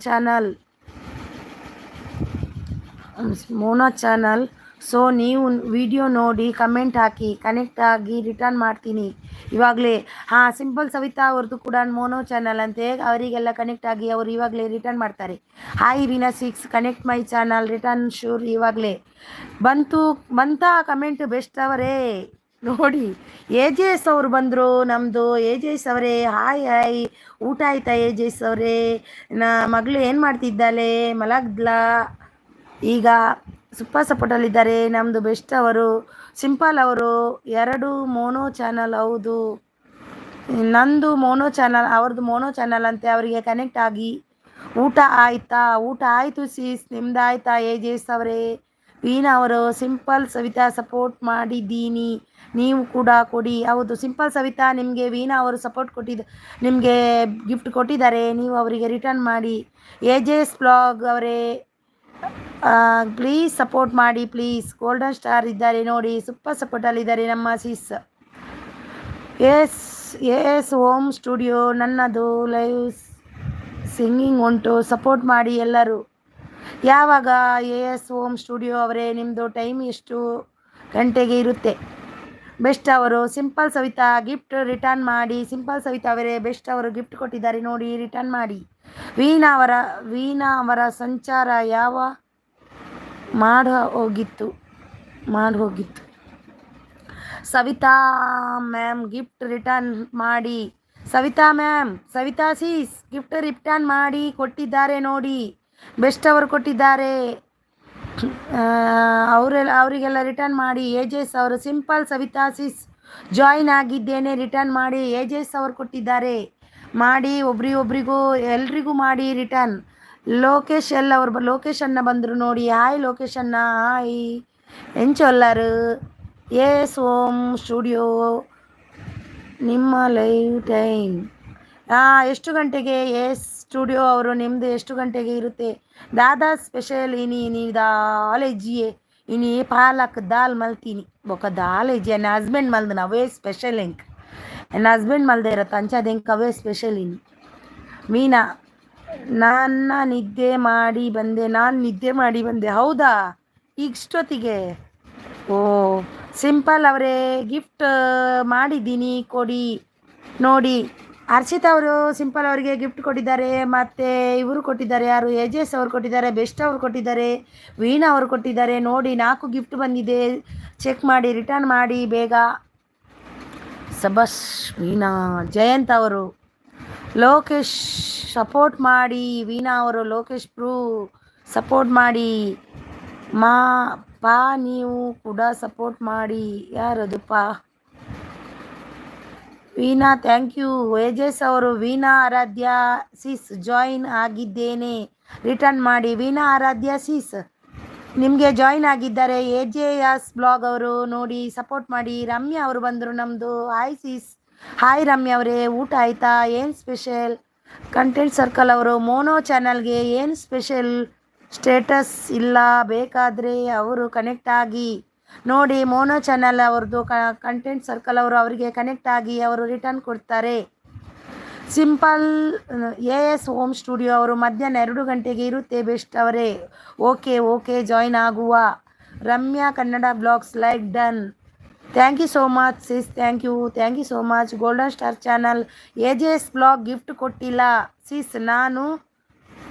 ಚಾನಲ್ ಸೊ ನೀವು ವಿಡಿಯೋ ನೋಡಿ ಕಮೆಂಟ್ ಹಾಕಿ ಕನೆಕ್ಟ್ ಆಗಿ ರಿಟರ್ನ್ ಮಾಡ್ತೀನಿ ಇವಾಗಲೇ. ಸಿಂಪಲ್ ಸವಿತಾ ಅವ್ರದ್ದು ಕೂಡ ಮೋನೋ ಚಾನಲ್ ಅಂತೆ ಅವರಿಗೆಲ್ಲ ಕನೆಕ್ಟ್ ಆಗಿ ಅವರು ಇವಾಗಲೇ ರಿಟರ್ನ್ ಮಾಡ್ತಾರೆ. ಹಾಯ್ ವಿನಾ 6 connect my channel return sure. ಇವಾಗಲೇ ಬಂತಾ ಕಮೆಂಟ್ ಬೆಸ್ಟ್ ಅವರೇ ನೋಡಿ ಎ ಜೆ ಎಸ್ ಅವರು ಬಂದರು. ನಮ್ಮದು ಎ ಜೆ ಎಸ್ ಅವರೇ, ಹಾಯ್ ಹಾಯ್. ಊಟ ಆಯ್ತಾ ಎ ಜೆ ಎಸ್ ಅವರೇ? ಮಗಳು ಏನು ಮಾಡ್ತಿದ್ದಾಳೆ? ಮಲಗ್ದ್ಲಾ? ಈಗ ಸೂಪರ್ ಸಪೋರ್ಟಲ್ಲಿದ್ದಾರೆ. ನಮ್ಮದು ಬೆಸ್ಟ್ ಅವರು, ಸಿಂಪಲ್ ಅವರು. 2 ಮೋನೋ ಚಾನಲ್. ಹೌದು, ನಂದು ಮೋನೋ ಚಾನಲ್, ಅವ್ರದ್ದು ಮೋನೋ ಚಾನಲ್ ಅಂತೆ. ಅವರಿಗೆ ಕನೆಕ್ಟ್ ಆಗಿ. ಊಟ ಆಯಿತಾ? ಊಟ ಆಯಿತು ಸೀಸ್. ನಿಮ್ದು ಆಯಿತಾ ಎ ಜೆ ಎಸ್ ಅವರೇ? ವೀಣಾ ಅವರು, ಸಿಂಪಲ್ ಸವಿತಾ ಸಪೋರ್ಟ್ ಮಾಡಿದ್ದೀನಿ, ನೀವು ಕೂಡ ಕೊಡಿ. ಹೌದು ಸಿಂಪಲ್ ಸವಿತಾ, ನಿಮಗೆ ವೀಣಾ ಅವರು ಸಪೋರ್ಟ್ ನಿಮಗೆ ಗಿಫ್ಟ್ ಕೊಟ್ಟಿದ್ದಾರೆ, ನೀವು ಅವರಿಗೆ ರಿಟರ್ನ್ ಮಾಡಿ. ಎ ಜೆ ಎಸ್ ಬ್ಲಾಗ್ ಅವರೇ, ಪ್ಲೀಸ್ ಸಪೋರ್ಟ್ ಮಾಡಿ ಪ್ಲೀಸ್. ಗೋಲ್ಡನ್ ಸ್ಟಾರ್ ಇದ್ದಾರೆ ನೋಡಿ, ಸೂಪರ್ ಸಪೋರ್ಟಲ್ಲಿದ್ದಾರೆ ನಮ್ಮ ಸೀಸ್. ಎಸ್ ಹೋಮ್ ಸ್ಟುಡಿಯೋ ನನ್ನದು ಲೈವ್ ಸಿಂಗಿಂಗ್ ಉಂಟು, ಸಪೋರ್ಟ್ ಮಾಡಿ ಎಲ್ಲರೂ. ಯಾವಾಗ ಎಸ್ ಹೋಮ್ ಸ್ಟುಡಿಯೋ ಅವರೇ? ನಿಮ್ಮದು ಟೈಮ್ ಎಷ್ಟು ಗಂಟೆಗೆ ಇರುತ್ತೆ? ಬೆಸ್ಟ್ ಅವರು, ಸಿಂಪಲ್ ಸವಿತಾ ಗಿಫ್ಟ್ ರಿಟರ್ನ್ ಮಾಡಿ. ಸಿಂಪಲ್ ಸವಿತಾ ಅವರೇ, ಬೆಸ್ಟ್ ಅವರು ಗಿಫ್ಟ್ ಕೊಟ್ಟಿದ್ದಾರೆ ನೋಡಿ, ರಿಟರ್ನ್ ಮಾಡಿ. ವೀಣಾ ಅವರ ಸಂಚಾರ ಯಾವ ಹೋಗಿತ್ತು. ಸವಿತಾ ಮ್ಯಾಮ್ ಗಿಫ್ಟ್ ರಿಟರ್ನ್ ಮಾಡಿ. Savita ma'am, Savita sis gift return ಮಾಡಿ ಕೊಟ್ಟಿದ್ದಾರೆ ನೋಡಿ, ಬೆಸ್ಟ್ ಅವರು ಕೊಟ್ಟಿದ್ದಾರೆ. ಅವರಿಗೆಲ್ಲ ರಿಟರ್ನ್ ಮಾಡಿ. ಎ ಜೆ ಎಸ್ ಅವರು, ಸಿಂಪಲ್ ಸವಿತಾ ಸೀಸ್ ಜಾಯಿನ್ ಆಗಿದ್ದೇನೆ, ರಿಟರ್ನ್ ಮಾಡಿ. ಎ ಜೆ ಎಸ್ ಅವರು ಕೊಟ್ಟಿದ್ದಾರೆ, ಮಾಡಿ. ಒಬ್ರಿಗೊಬ್ರಿಗೂ ಎಲ್ರಿಗೂ ಮಾಡಿ ರಿಟರ್ನ್. ಲೋಕೇಶ್ ಅವರು ಲೋಕೇಶನ್ನ ಬಂದರು ನೋಡಿ, ಹಾಯ್ ಲೋಕೇಶನ್ನ, ಹಾಯ್ ಎಂಚೊಲ್ಲರು. ಎಸ್ ಹೋಮ್ ಸ್ಟುಡಿಯೋ ನಿಮ್ಮ ಲೈವ್ ಟೈಮ್ ಎಷ್ಟು ಗಂಟೆಗೆ? ಎಸ್ ಸ್ಟುಡಿಯೋ ಅವರು, ನಿಮ್ಮದು ಎಷ್ಟು ಗಂಟೆಗೆ ಇರುತ್ತೆ? ದಾದಾ ಸ್ಪೆಷಲ್ ಇನಿ ದಾಲ್ ಹೆಜ್ಜಿಯೇ ಇನಿ ಪಾಲಕ್ ದಾಲ್ ಮಲ್ತೀನಿ ಬೊಕ್ಕ ದಾಲ್ ಹೆಜ್ಜಿ ನನ್ನ ಹಸ್ಬೆಂಡ್ ಮಲ್ದನ ಅವೇ ಸ್ಪೆಷಲ್ ಎಂಕ್. ನನ್ನ ಹಸ್ಬೆಂಡ್ ಮಲ್ದೆ ಇರತ್ತೆ ಅಂಚದ ಎಂಕ್ ಅವೇ ಸ್ಪೆಷಲ್ ಇನಿ. ಮೀನಾ, ನಾನು ನಿದ್ದೆ ಮಾಡಿ ಬಂದೆ. ಹೌದಾ, ಈಗ ಇಷ್ಟೊತ್ತಿಗೆ? ಓ ಸಿಂಪಲ್ ಅವರೇ, ಗಿಫ್ಟ್ ಮಾಡಿದ್ದೀನಿ ಕೊಡಿ ನೋಡಿ. ಹರ್ಷಿತಾ ಅವರು ಸಿಂಪಲ್ ಅವರಿಗೆ ಗಿಫ್ಟ್ ಕೊಟ್ಟಿದ್ದಾರೆ, ಮತ್ತು ಇವರು ಕೊಟ್ಟಿದ್ದಾರೆ, ಯಾರು? ಎ ಜೆ ಎಸ್ ಅವರು ಕೊಟ್ಟಿದ್ದಾರೆ, ಬೆಸ್ಟ್ ಅವರು ಕೊಟ್ಟಿದ್ದಾರೆ, ವೀಣಾ ಅವರು ಕೊಟ್ಟಿದ್ದಾರೆ ನೋಡಿ. 4 ಗಿಫ್ಟ್ ಬಂದಿದೆ, ಚೆಕ್ ಮಾಡಿ ರಿಟರ್ನ್ ಮಾಡಿ ಬೇಗ. ಸಬಸ್ ವೀಣಾ. ಜಯಂತ್ ಅವರು, ಲೋಕೇಶ್ ಸಪೋರ್ಟ್ ಮಾಡಿ. ವೀಣಾ ಅವರು, ಲೋಕೇಶ್ ಪ್ರೂ ಸಪೋರ್ಟ್ ಮಾಡಿ. ನೀವು ಕೂಡ ಸಪೋರ್ಟ್ ಮಾಡಿ. ಯಾರದು Veena, thank you. A J S ಅವರು, ವೀಣಾ ಆರಾಧ್ಯ ಸೀಸ್ ಜಾಯಿನ್ ಆಗಿದ್ದೇನೆ, ರಿಟರ್ನ್ ಮಾಡಿ. ವೀಣಾ ಆರಾಧ್ಯ ಸೀಸ್ ನಿಮಗೆ ಜಾಯಿನ್ ಆಗಿದ್ದಾರೆ. ಎ ಜೆ ಎಸ್ ಬ್ಲಾಗ್ ಅವರು ನೋಡಿ, ಸಪೋರ್ಟ್ ಮಾಡಿ. ರಮ್ಯಾ ಅವರು ಬಂದರು ನಮ್ಮದು, ಹಾಯ್ ಸೀಸ್. ಹಾಯ್ ರಮ್ಯಾ ಅವರೇ, ಊಟ ಆಯಿತಾ? ಏನು ಸ್ಪೆಷಲ್? ಕಂಟೆಂಟ್ ಸರ್ಕಲ್ ಅವರು, ಮೋನೋ ಚಾನಲ್ಗೆ ಏನು ಸ್ಪೆಷಲ್? ಸ್ಟೇಟಸ್ ಇಲ್ಲ, ಬೇಕಾದರೆ ಅವರು ಕನೆಕ್ಟ್ ಆಗಿ ನೋಡಿ. ಮೋನೋ ಚಾನಲ್ ಅವ್ರದ್ದು ಕಂಟೆಂಟ್ ಸರ್ಕಲ್ ಅವರು, ಅವರಿಗೆ ಕನೆಕ್ಟ್ ಆಗಿ ಅವರು ರಿಟರ್ನ್ ಕೊಡ್ತಾರೆ. ಸಿಂಪಲ್ ಎಸ್ ಹೋಮ್ ಸ್ಟುಡಿಯೋ ಅವರು, ಮಧ್ಯಾಹ್ನ 2 ಗಂಟೆಗೆ ಇರುತ್ತೆ ಬೆಸ್ಟ್ ಅವರೇ. ಓಕೆ ಜಾಯಿನ್ ಆಗುವ. Ramya Kannada blogs like done. Thank you so much sis, thank you so much. Golden star channel A J S blog gift ಕೊಟ್ಟಿಲ್ಲ ಸಿಸ್, ನಾನು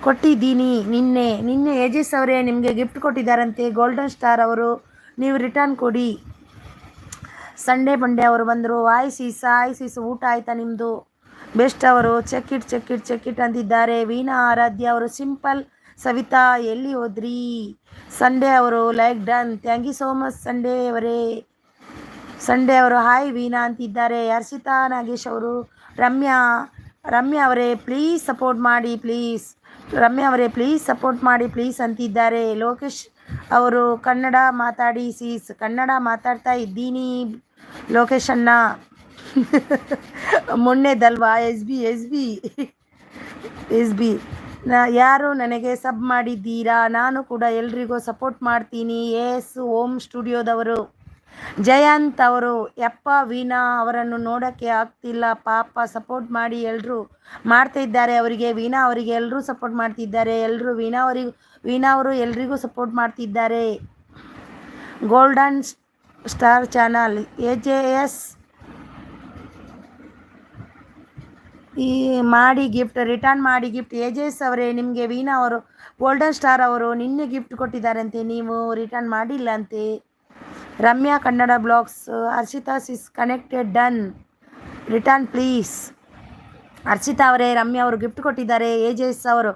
ಕೊಟ್ಟಿದ್ದೀನಿ ನಿನ್ನೆ ಎ ಜೆ ಎಸ್ ಅವರೇ ನಿಮಗೆ ಗಿಫ್ಟ್ ಕೊಟ್ಟಿದ್ದಾರಂತೆ, ಗೋಲ್ಡನ್ ಸ್ಟಾರ್ ಅವರು, ನೀವು ರಿಟರ್ನ್ ಕೊಡಿ. ಸಂಡೇ ಬಂಡೆ ಅವರು ಬಂದರು, ಹಾಯ್ ಸೀಸ್ ಊಟ ಆಯಿತಾ ನಿಮ್ಮದು? ಬೆಸ್ಟ್ ಅವರು, ಚೆಕ್ ಇಟ್ ಅಂತಿದ್ದಾರೆ. ವೀಣಾ ಆರಾಧ್ಯ ಅವರು, ಸಿಂಪಲ್ ಸವಿತಾ ಎಲ್ಲಿ ಹೋದ್ರಿ? ಸಂಡೇ ಅವರು like done, thank you so much Sunday ಅವರು ಹಾಯ್ ವೀಣಾ ಅಂತಿದ್ದಾರೆ. ಹರ್ಷಿತಾ ನಾಗೇಶ್ ಅವರು, ರಮ್ಯಾ ಅವರೇ ಪ್ಲೀಸ್ ಸಪೋರ್ಟ್ ಮಾಡಿ ಪ್ಲೀಸ್. ರಮ್ಯಾ ಅವರೇ ಪ್ಲೀಸ್ ಸಪೋರ್ಟ್ ಮಾಡಿ ಪ್ಲೀಸ್ ಅಂತಿದ್ದಾರೆ. ಲೋಕೇಶ್ ಅವರು, ಕನ್ನಡ ಮಾತಾಡಿ ಸೀಸ್. ಕನ್ನಡ ಮಾತಾಡ್ತಾ ಇದ್ದೀನಿ ಲೋಕೇಶ್ ಅಣ್ಣ. ಮೊನ್ನೆದಲ್ವಾ ಎಸ್ ಬಿ ಯಾರು ನನಗೆ ಸಬ್ ಮಾಡಿದ್ದೀರಾ? ನಾನು ಕೂಡ ಎಲ್ರಿಗೂ ಸಪೋರ್ಟ್ ಮಾಡ್ತೀನಿ. S home ಸ್ಟುಡಿಯೋದವರು. ಜಯಂತ್ ಅವರು, ಯಪ್ಪ ವೀಣಾ ಅವರನ್ನು ನೋಡೋಕ್ಕೆ ಆಗ್ತಿಲ್ಲ ಪಾಪ, ಸಪೋರ್ಟ್ ಮಾಡಿ. ಎಲ್ಲರೂ ಮಾಡ್ತಾ ಇದ್ದಾರೆ ಅವರಿಗೆ, ವೀಣಾ ಅವರಿಗೆ ಎಲ್ಲರೂ ಸಪೋರ್ಟ್ ಮಾಡ್ತಿದ್ದಾರೆ. ಎಲ್ಲರೂ ವೀಣಾ ಅವರು ಎಲ್ರಿಗೂ ಸಪೋರ್ಟ್ ಮಾಡ್ತಿದ್ದಾರೆ. Golden star channel A J S ಮಾಡಿ ಗಿಫ್ಟ್ ರಿಟರ್ನ್ ಮಾಡಿ ಗಿಫ್ಟ್. ಎ ಜೆ ಎಸ್ ಅವರೇ, ನಿಮಗೆ ವೀಣಾ ಅವರು ಗೋಲ್ಡನ್ ಸ್ಟಾರ್ ಅವರು ನಿನ್ನೆ ಗಿಫ್ಟ್ ಕೊಟ್ಟಿದ್ದಾರಂತೆ, ನೀವು ರಿಟರ್ನ್ ಮಾಡಿಲ್ಲ ಅಂತೆ. Ramya Kannada blogs, Harshitha sis connected done, return please. Harshitha ಅವರೇ, ರಮ್ಯಾ ಅವರು ಗಿಫ್ಟ್ ಕೊಟ್ಟಿದ್ದಾರೆ. AJS ಅವರು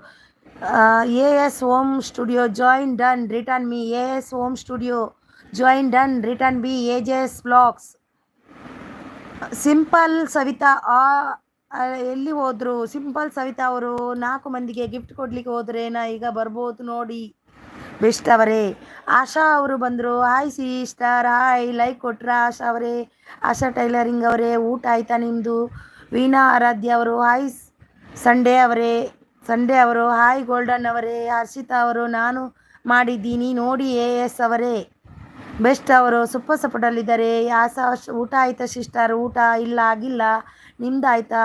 AS home studio join done, return me. AS home studio join done, return ಬಿ. AJS blogs. ಸಿಂಪಲ್ ಸವಿತಾ ಎಲ್ಲಿ ಹೋದ್ರು? ಸಿಂಪಲ್ ಸವಿತಾ ಅವರು 4 ಮಂದಿಗೆ ಗಿಫ್ಟ್ ಕೊಡ್ಲಿಕ್ಕೆ ಹೋದ್ರೇನಾ? ಈಗ ಬರ್ಬೋದು ನೋಡಿ. ಬೆಸ್ಟ್ ಅವರೇ. ಆಶಾ ಅವರು ಬಂದರು. Hi sister, hi. ಲೈಕ್ ಕೊಟ್ರ ಆಶಾ ಅವರೇ? ಆಶಾ ಟೈಲರಿಂಗ್ ಅವರೇ, ಊಟ ಆಯ್ತಾ ನಿಮ್ಮದು? ವೀಣಾ ಆರಾಧ್ಯ ಅವರು ಹಾಯ್. ಸಂಡೇ ಅವರು ಹಾಯ್. ಗೋಲ್ಡನ್ ಅವರೇ. ಹರ್ಷಿತಾ ಅವರು ನಾನು ಮಾಡಿದ್ದೀನಿ ನೋಡಿ. AS ಅವರೇ ಬೆಸ್ಟ್ ಅವರು ಸೂಪರ್ ಸಪೋರ್ಟಲ್ಲಿದ್ದಾರೆ. ಆಶಾ ಊಟ ಆಯ್ತಾ ಸಿಸ್ಟರ್? ಊಟ ಇಲ್ಲ, ಆಗಿಲ್ಲ. ನಿಮ್ದು ಆಯ್ತಾ?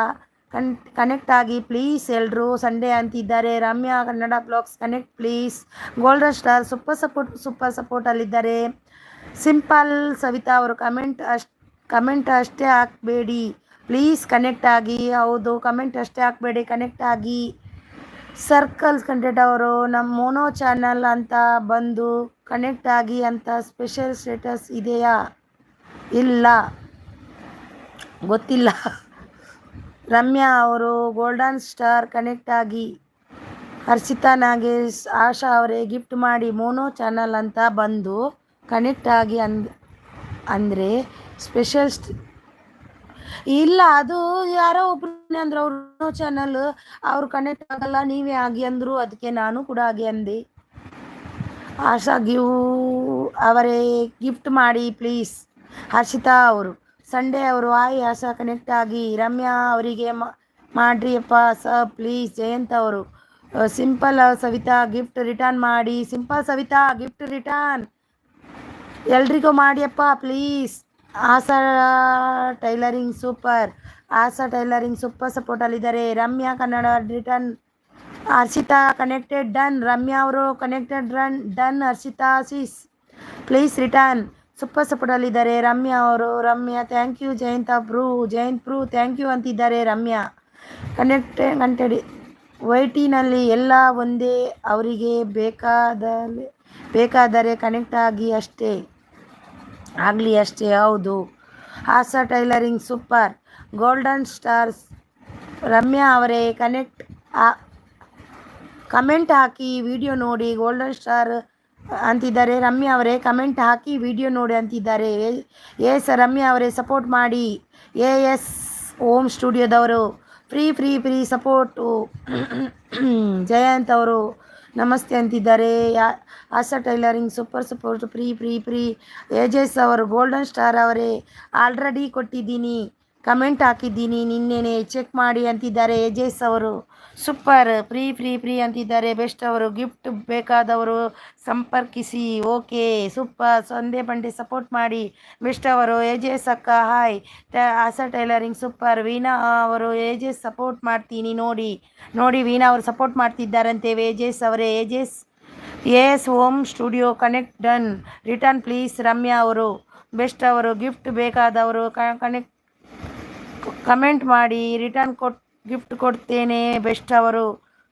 ಕನೆಕ್ಟ್ ಆಗಿ ಪ್ಲೀಸ್ ಎಲ್ಲರೂ. ಸಂಡೇ ಅಂತಿದ್ದಾರೆ. Ramya Kannada blogs connect please. Golden star super ಸಪೋರ್ಟಲ್ಲಿದ್ದಾರೆ. ಸಿಂಪಲ್ ಸವಿತಾ ಅವರು ಕಮೆಂಟ್ ಅಷ್ಟೇ ಹಾಕಬೇಡಿ ಪ್ಲೀಸ್, ಕನೆಕ್ಟ್ ಆಗಿ. ಹೌದು, ಕಮೆಂಟ್ ಅಷ್ಟೇ ಹಾಕಬೇಡಿ, ಕನೆಕ್ಟ್ ಆಗಿ. ಸರ್ಕಲ್ಸ್ ಕಂಟೆಂಟ್ ಅವರು ನಮ್ಮ ಮೋನೋ ಚಾನಲ್ ಅಂತ ಬಂದು ಕನೆಕ್ಟ್ ಆಗಿ ಅಂತ ಸ್ಪೆಷಲ್ ಸ್ಟೇಟಸ್ ಇದೆಯಾ? ಇಲ್ಲ, ಗೊತ್ತಿಲ್ಲ. ರಮ್ಯಾ ಅವರು ಗೋಲ್ಡನ್ ಸ್ಟಾರ್ ಕನೆಕ್ಟ್ ಆಗಿ. ಹರ್ಷಿತಾ ನಾಗೇಶ್, ಆಶಾ ಅವರೇ ಗಿಫ್ಟ್ ಮಾಡಿ ಮೋನೋ ಚಾನಲ್ ಅಂತ ಬಂದು ಕನೆಕ್ಟ್ ಆಗಿ ಅಂದರೆ ಸ್ಪೆಷಲ್ ಇಲ್ಲ, ಅದು ಯಾರೋ ಒಬ್ರು ಅಂದ್ರೆ ಅವ್ರ ಚಾನಲ್ ಅವ್ರು ಕನೆಕ್ಟ್ ಆಗಲ್ಲ, ನೀವೇ ಆಗಿ ಅಂದರು. ಅದಕ್ಕೆ ನಾನು ಕೂಡ ಆಗಿ ಅಂದೆ. ಆಶಾ ಅವರೇ ಗಿಫ್ಟ್ ಮಾಡಿ ಪ್ಲೀಸ್. ಹರ್ಷಿತಾ ಅವರು. ಸಂಡೇ ಅವರು ಹಾಯ್ ಆಶಾ ಕನೆಕ್ಟ್ ಆಗಿ. ರಮ್ಯಾ ಅವರಿಗೆ ಮಾಡ್ರಿಯಪ್ಪ ಪ್ಲೀಸ್. ಜಯಂತ್ ಅವರು ಸಿಂಪಲ್ ಸವಿತಾ ಗಿಫ್ಟ್ ರಿಟರ್ನ್ ಮಾಡಿ. ಸಿಂಪಲ್ ಸವಿತಾ ಗಿಫ್ಟ್ ರಿಟರ್ನ್ ಎಲ್ರಿಗೂ ಮಾಡಿಯಪ್ಪ ಪ್ಲೀಸ್. ಆಶಾ ಟೈಲರಿಂಗ್ ಸೂಪರ್ ಸಪೋರ್ಟಲ್ಲಿದ್ದಾರೆ. Ramya Kannada return. Harshitha connected done. Ramya ಅವರು connected done. Harshitha sis please return. Super ಸಪೋರ್ಟಲ್ಲಿದ್ದಾರೆ ರಮ್ಯಾ ಅವರು. Ramya thank you. ಜಯಂತ್ ಪ್ರೂ ಥ್ಯಾಂಕ್ ಯು ಅಂತಿದ್ದಾರೆ. ರಮ್ಯಾ ಕನೆಕ್ಟೆಡ್ ವೈಟಿನಲ್ಲಿ ಎಲ್ಲ ಒಂದೇ, ಅವರಿಗೆ ಬೇಕಾದರೆ ಕನೆಕ್ಟ್ ಆಗಲಿ ಅಷ್ಟೇ. ಹೌದು. Asha tailoring super. Golden stars. Ramya ಅವರೇ ಕಮೆಂಟ್ ಹಾಕಿ ವಿಡಿಯೋ ನೋಡಿ. ಗೋಲ್ಡನ್ ಸ್ಟಾರ್ ಅಂತಿದ್ದಾರೆ. ರಮ್ಯಾ ಅವರೇ ಕಮೆಂಟ್ ಹಾಕಿ ವಿಡಿಯೋ ನೋಡಿ ಅಂತಿದ್ದಾರೆ. ರಮ್ಯಾ ಅವರೇ ಸಪೋರ್ಟ್ ಮಾಡಿ. AS ಹೋಮ್ ಸ್ಟುಡಿಯೋದವರು ಫ್ರೀ ಸಪೋರ್ಟು. ಜಯಂತ್ ಅವರು ನಮಸ್ತೆ ಅಂತಿದ್ದಾರೆ. Asha tailoring super support free. AJS ಅವರು ಗೋಲ್ಡನ್ ಸ್ಟಾರ್ ಅವರೇ ಆಲ್ರೆಡಿ ಕೊಟ್ಟಿದ್ದೀನಿ, ಕಮೆಂಟ್ ಹಾಕಿದ್ದೀನಿ, ನಿನ್ನೆನೆ ಚೆಕ್ ಮಾಡಿ ಅಂತಿದ್ದಾರೆ. AJS ಅವರು ಸೂಪರ್ ಫ್ರೀ ಅಂತಿದ್ದಾರೆ. ಬೆಸ್ಟ್ ಅವರು ಗಿಫ್ಟ್ ಬೇಕಾದವರು ಸಂಪರ್ಕಿಸಿ. Okay super. ಸಂಡೇ ಬಂಡೆ ಸಪೋರ್ಟ್ ಮಾಡಿ. ಬೆಸ್ಟ್ ಅವರು. AJS ಅಕ್ಕ hi. Asha tailoring super. Veena ಅವರು AJS ಸಪೋರ್ಟ್ ಮಾಡ್ತೀನಿ ನೋಡಿ ವೀಣಾ ಅವರು ಸಪೋರ್ಟ್ ಮಾಡ್ತಿದ್ದಾರಂತೆ. AJS ಅವರೇ. AS home studio connect done, return please. Ramya ಅವರು ಬೆಸ್ಟ್ ಅವರು ಗಿಫ್ಟ್ ಬೇಕಾದವರು ಕಮೆಂಟ್ ಮಾಡಿ, ರಿಟರ್ನ್ ಗಿಫ್ಟ್ ಕೊಡ್ತೇನೆ. ಬೆಸ್ಟ್ ಅವರು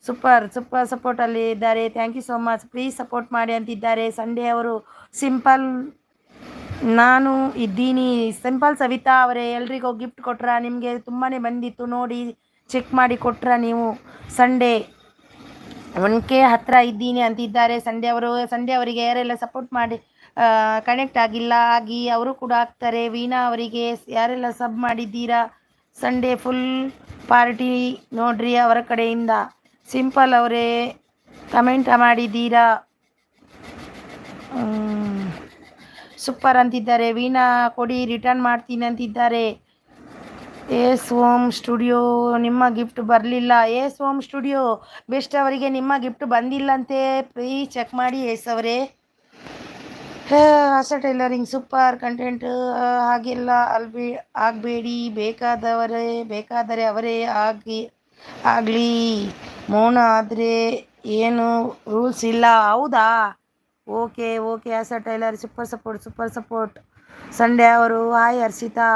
ಸೂಪರ್ ಸಪೋರ್ಟಲ್ಲಿ ಇದ್ದಾರೆ. Thank you so much. Please support ಮಾಡಿ ಅಂತಿದ್ದಾರೆ. ಸಂಡೇ ಅವರು ಸಿಂಪಲ್ ನಾನು ಇದ್ದೀನಿ. ಸಿಂಪಲ್ ಸವಿತಾ ಅವರೇ ಎಲ್ರಿಗೂ ಗಿಫ್ಟ್ ಕೊಟ್ರಾ? ನಿಮಗೆ ತುಂಬಾ ಬಂದಿತ್ತು ನೋಡಿ, ಚೆಕ್ ಮಾಡಿ ಕೊಟ್ರಾ ನೀವು? ಸಂಡೇ 1K ಹತ್ರ ಇದ್ದೀನಿ ಅಂತಿದ್ದಾರೆ. ಸಂಡೇ ಅವರಿಗೆ ಯಾರೆಲ್ಲ ಸಪೋರ್ಟ್ ಮಾಡಿ ಕನೆಕ್ಟ್ ಆಗಿಲ್ಲ ಆಗಿ ಅವರು ಕೂಡ ಆಗ್ತಾರೆ. ವೀಣಾ ಅವರಿಗೆ ಯಾರೆಲ್ಲ ಸಬ್ ಮಾಡಿದ್ದೀರಾ? ಸಂಡೇ ಫುಲ್ ಪಾರ್ಟಿ ನೋಡ್ರಿ ಅವರ ಕಡೆಯಿಂದ. ಸಿಂಪಲ್ ಅವರೇ ಕಮೆಂಟ್ ಮಾಡಿದ್ದೀರಾ? ಸೂಪರ್ ಅಂತಿದ್ದಾರೆ. ವೀಣಾ ಕೊಡಿ ರಿಟರ್ನ್ ಮಾಡ್ತೀನಿ ಅಂತಿದ್ದಾರೆ. AS ಹೋಮ್ ಸ್ಟುಡಿಯೋ ನಿಮ್ಮ ಗಿಫ್ಟ್ ಬರಲಿಲ್ಲ. AS ಹೋಮ್ ಸ್ಟುಡಿಯೋ ಬೆಸ್ಟ್ ಅವರಿಗೆ ನಿಮ್ಮ ಗಿಫ್ಟ್ ಬಂದಿಲ್ಲಂತೆ. ಪ್ಲೀಸ್ ಚೆಕ್ ಮಾಡಿ AS ಅವರೇ. ಆಶಾ ಟೈಲರಿಂಗ್ ಸೂಪರ್ ಕಂಟೆಂಟ್. ಹಾಗೆಲ್ಲ ಆಗಬೇಡಿ, ಬೇಕಾದರೆ ಅವರೇ ಆಗಲಿ. ಮೌನ ಆದರೆ ಏನು ರೂಲ್ಸ್ ಇಲ್ಲ. ಹೌದಾ? Okay Asha tailor super support. Sunday ಅವರು hi. Harshitha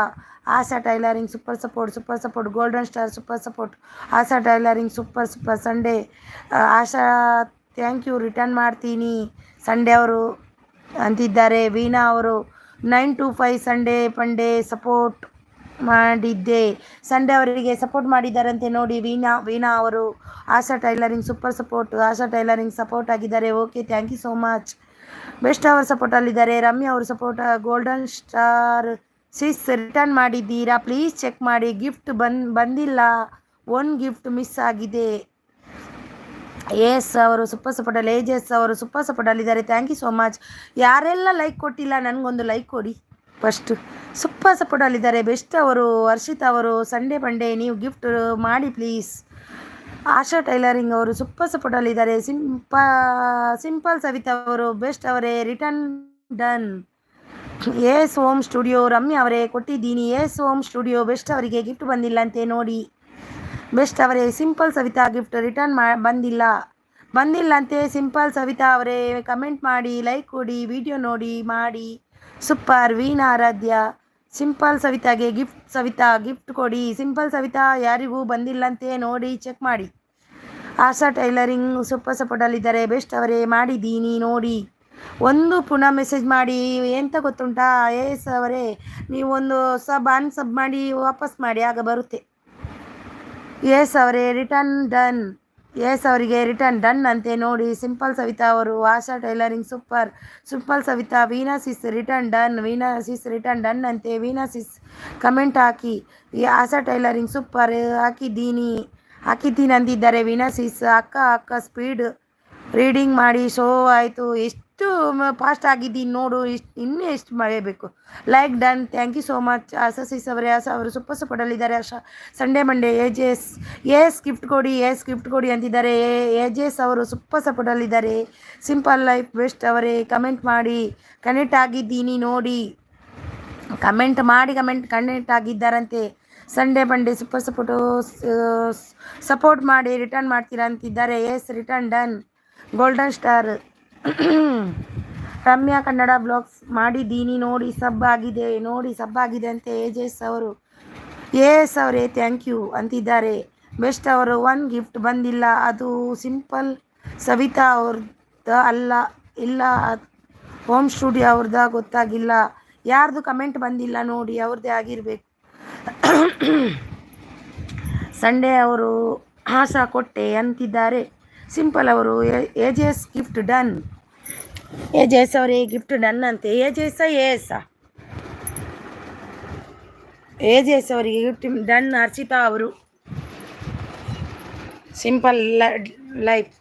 Asha tailoring super support. Golden star super support. Asha tailoring super. Sunday Asha thank you return ಮಾಡ್ತೀನಿ ಸಂಡೇ ಅವರು ಅಂತಿದ್ದಾರೆ. ವೀಣಾ ಅವರು 925 ಸಂಡೇ ಪಂಡೇ ಸಪೋರ್ಟ್ ಮಾಡಿದ್ದೆ. ಸಂಡೇ ಅವರಿಗೆ ಸಪೋರ್ಟ್ ಮಾಡಿದ್ದಾರಂತೆ ನೋಡಿ. ವೀಣಾ ಅವರು Asha tailoring super support. Asha tailoring support ಆಗಿದ್ದಾರೆ. Okay, thank you so much. Best ಅವರ್ ಸಪೋರ್ಟಲ್ಲಿದ್ದಾರೆ. ರಮ್ಯಾ ಅವರು support. Golden star sis return ಮಾಡಿದ್ದೀರಾ, ಪ್ಲೀಸ್ ಚೆಕ್ ಮಾಡಿ. ಗಿಫ್ಟ್ ಬಂದಿಲ್ಲ, ಒನ್ ಗಿಫ್ಟ್ ಮಿಸ್ ಆಗಿದೆ. ಎಸ್ ಅವರು ಸೂಪರ್ ಸಪೋರ್ಟಲ್ಲಿ. AJS ಅವರು ಸೂಪರ್ ಸಪೋರ್ಟಲ್ಲಿದ್ದಾರೆ. Thank you so much. ಯಾರೆಲ್ಲ ಲೈಕ್ ಕೊಟ್ಟಿಲ್ಲ ನನಗೊಂದು ಲೈಕ್ ಕೊಡಿ ಫಸ್ಟು. ಸೂಪರ್ ಸಪೋರ್ಟಲ್ಲಿದ್ದಾರೆ. ಬೆಸ್ಟ್ ಅವರು. ಹರ್ಷಿತಾ ಅವರು ಸಂಡೇ ಪಂಡೇ ನೀವು ಗಿಫ್ಟ್ ಮಾಡಿ ಪ್ಲೀಸ್. ಆಶಾ ಟೈಲರಿಂಗ್ ಅವರು ಸೂಪರ್ ಸಪೋರ್ಟಲ್ಲಿದ್ದಾರೆ. ಸಿಂಪಲ್ ಸವಿತಾ ಅವರು ಬೆಸ್ಟ್ ಅವರೇ return done. S home studio Ramya ಅವರೇ ಕೊಟ್ಟಿದ್ದೀನಿ. ಎಸ್ ಹೋಮ್ ಸ್ಟುಡಿಯೋ ಬೆಸ್ಟ್ ಅವರಿಗೆ ಗಿಫ್ಟ್ ಬಂದಿಲ್ಲ ಅಂತೆ ನೋಡಿ. ಬೆಸ್ಟ್ ಅವರೇ ಸಿಂಪಲ್ ಸವಿತಾ ಗಿಫ್ಟ್ ರಿಟರ್ನ್ ಬಂದಿಲ್ಲ ಅಂತೆ. ಸಿಂಪಲ್ ಸವಿತಾ ಅವರೇ ಕಮೆಂಟ್ ಮಾಡಿ, ಲೈಕ್ ಕೊಡಿ, ವಿಡಿಯೋ ನೋಡಿ ಮಾಡಿ. ಸೂಪರ್. ವೀಣಾ ಆರಾಧ್ಯ ಸಿಂಪಲ್ ಸವಿತಾಗೆ ಗಿಫ್ಟ್ ಕೊಡಿ. ಸಿಂಪಲ್ ಸವಿತಾ ಯಾರಿಗೂ ಬಂದಿಲ್ಲಂತೆ ನೋಡಿ, ಚೆಕ್ ಮಾಡಿ. ಆಶಾ ಟೈಲರಿಂಗ್ ಸೂಪರ್ ಸಪೋರ್ಟಲ್ಲಿದ್ದಾರೆ. ಬೆಸ್ಟ್ ಅವರೇ ಮಾಡಿದ್ದೀನಿ ನೋಡಿ. ಒಂದು ಪುನಃ ಮೆಸೇಜ್ ಮಾಡಿ. ಎಂತ ಗೊತ್ತುಂಟಾ ಎಸ್ ಅವರೇ, ನೀವೊಂದು ಸಬ್ ಮಾಡಿ ವಾಪಸ್ ಮಾಡಿ, ಆಗ ಬರುತ್ತೆ. ಎಸ್ ಅವರೇ ರಿಟರ್ನ್ ಡನ್. ಎಸ್ ಅವರಿಗೆ ರಿಟರ್ನ್ ಡನ್ ಅಂತೆ ನೋಡಿ. ಸಿಂಪಲ್ ಸವಿತಾ ಅವರು Asha tailoring super. Simple Savitha. Veena sis return done ಅಂತೆ. ವೀಣಾ ಸಿಸ್ ಕಮೆಂಟ್ ಹಾಕಿ. ಆಶಾ ಟೈಲರಿಂಗ್ ಸೂಪರ್ ಹಾಕಿದ್ದೀನಿ ಅಂತಿದ್ದಾರೆ ವೀಣಾ ಸಿಸ್. ಅಕ್ಕ ಸ್ಪೀಡ್ ರೀಡಿಂಗ್ ಮಾಡಿ ಶೋ ಆಯಿತು. ಎಷ್ಟು ಫಾಸ್ಟ್ ಆಗಿದ್ದೀನಿ ನೋಡು, ಇನ್ನೂ ಎಷ್ಟು ಮರೆಯಬೇಕು. Like done. Thank you so much. Asha sis ಅವರೇ. ಆಶಾ ಅವರು ಸೂಪರ್ ಸಪೋರ್ಟಲ್ಲಿದ್ದಾರೆ. Asha Sunday Monday. S gift ಕೊಡಿ ಅಂತಿದ್ದಾರೆ. AJS ಅವರು ಸೂಪರ್ ಸಪೋರ್ಟಲ್ಲಿದ್ದಾರೆ. ಸಿಂಪಲ್ ಲೈಫ್ ಬೆಸ್ಟ್ ಅವರೇ ಕಮೆಂಟ್ ಮಾಡಿ. ಕನೆಕ್ಟ್ ಆಗಿದ್ದೀನಿ ನೋಡಿ. ಕನೆಕ್ಟ್ ಆಗಿದ್ದಾರಂತೆ. ಸಂಡೇ ಮಂಡೇ ಸೂಪರ್ ಸಪೋರ್ಟ್ ಮಾಡಿ ರಿಟರ್ನ್ ಮಾಡ್ತೀರಾ ಅಂತಿದ್ದಾರೆ. S return done. Golden star Ramya Kannada blogs ಮಾಡಿದ್ದೀನಿ ನೋಡಿ, ಸಬ್ ಆಗಿದೆ ಅಂತೆ. AJS ಅವರು. ಎಸ್ ಅವರೇ ಥ್ಯಾಂಕ್ ಯು ಅಂತಿದ್ದಾರೆ. ಬೆಸ್ಟ್ ಅವರು. ಒನ್ ಗಿಫ್ಟ್ ಬಂದಿಲ್ಲ, ಅದು ಸಿಂಪಲ್ ಸವಿತಾ ಅವ್ರದ್ದು ಇಲ್ಲ ಹೋಮ್ ಸ್ಟುಡಿಯೋ ಅವ್ರದ್ದು ಗೊತ್ತಾಗಿಲ್ಲ. ಯಾರ್ದು ಕಮೆಂಟ್ ಬಂದಿಲ್ಲ ನೋಡಿ, ಅವ್ರದ್ದೇ ಆಗಿರಬೇಕು. ಸಂಡೇ ಅವರು ಆಶಾ ಕೊಟ್ಟೆ ಅಂತಿದ್ದಾರೆ. ಸಿಂಪಲ್ ಅವರು. AJS gift done. AJS ಅವರೇ ಗಿಫ್ಟ್ ಡನ್ ಅಂತೆ. AJS ಅವರಿಗೆ ಗಿಫ್ಟ್ ಡನ್. ಹರ್ಷಿತಾ ಅವರು simple life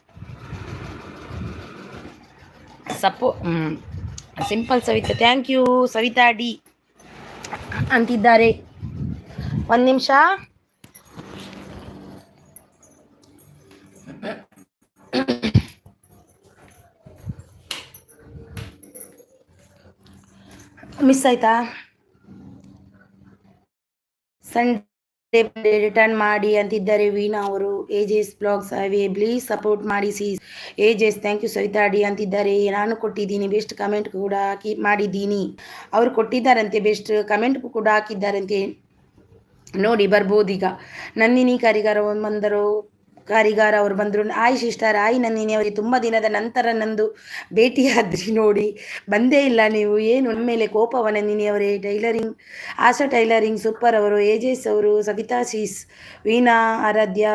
simple Savita. Thank you Savita D ಅಂತಿದ್ದಾರೆ. ಒಂದು ನಿಮಿಷ. ಮಿಸ್ ಆಯ್ತಾ? ಸಂಡೇ ರಿಟರ್ನ್ ಮಾಡಿ ಅಂತಿದ್ದಾರೆ ವೀಣಾ ಅವರು. AJS ಬ್ಲಾಗ್ಸ್ ಅವೇ ಪ್ಲೀಸ್ ಸಪೋರ್ಟ್ ಮಾಡಿ sis. AJS thank you Savita D ಅಂತಿದ್ದಾರೆ. ನಾನು ಕೊಟ್ಟಿದ್ದೀನಿ ಬೆಸ್ಟ್ ಕಮೆಂಟ್ ಕೂಡ ಮಾಡಿದ್ದೀನಿ. ಅವರು ಕೊಟ್ಟಿದ್ದಾರಂತೆ. ಬೆಸ್ಟ್ ಕಮೆಂಟ್ ಕೂಡ ಹಾಕಿದ್ದಾರಂತೆ ನೋಡಿ, ಬರ್ಬೋದೀಗ. ನಂದಿನಿ ಕಾರಿಗಾರ ಅವರು ಬಂದರು. ಆಯ್ ಸಿಸ್ಟರ್. ಆಯ್ ನಂದಿನಿ ಅವರಿಗೆ ತುಂಬ ದಿನದ ನಂತರ ನಂದು ಭೇಟಿಯಾದ್ರಿ ನೋಡಿ, ಬಂದೇ ಇಲ್ಲ ನೀವು. ಏನು ನಮ್ಮ ಮೇಲೆ ಕೋಪವ ನಂದಿನಿ ಅವರೇ? ಆಶಾ ಟೈಲರಿಂಗ್ ಸೂಪರ್ ಅವರು. AJS ಅವರು. ಸವಿತಾ ಸೀಸ್. ವೀಣಾ ಆರಾಧ್ಯ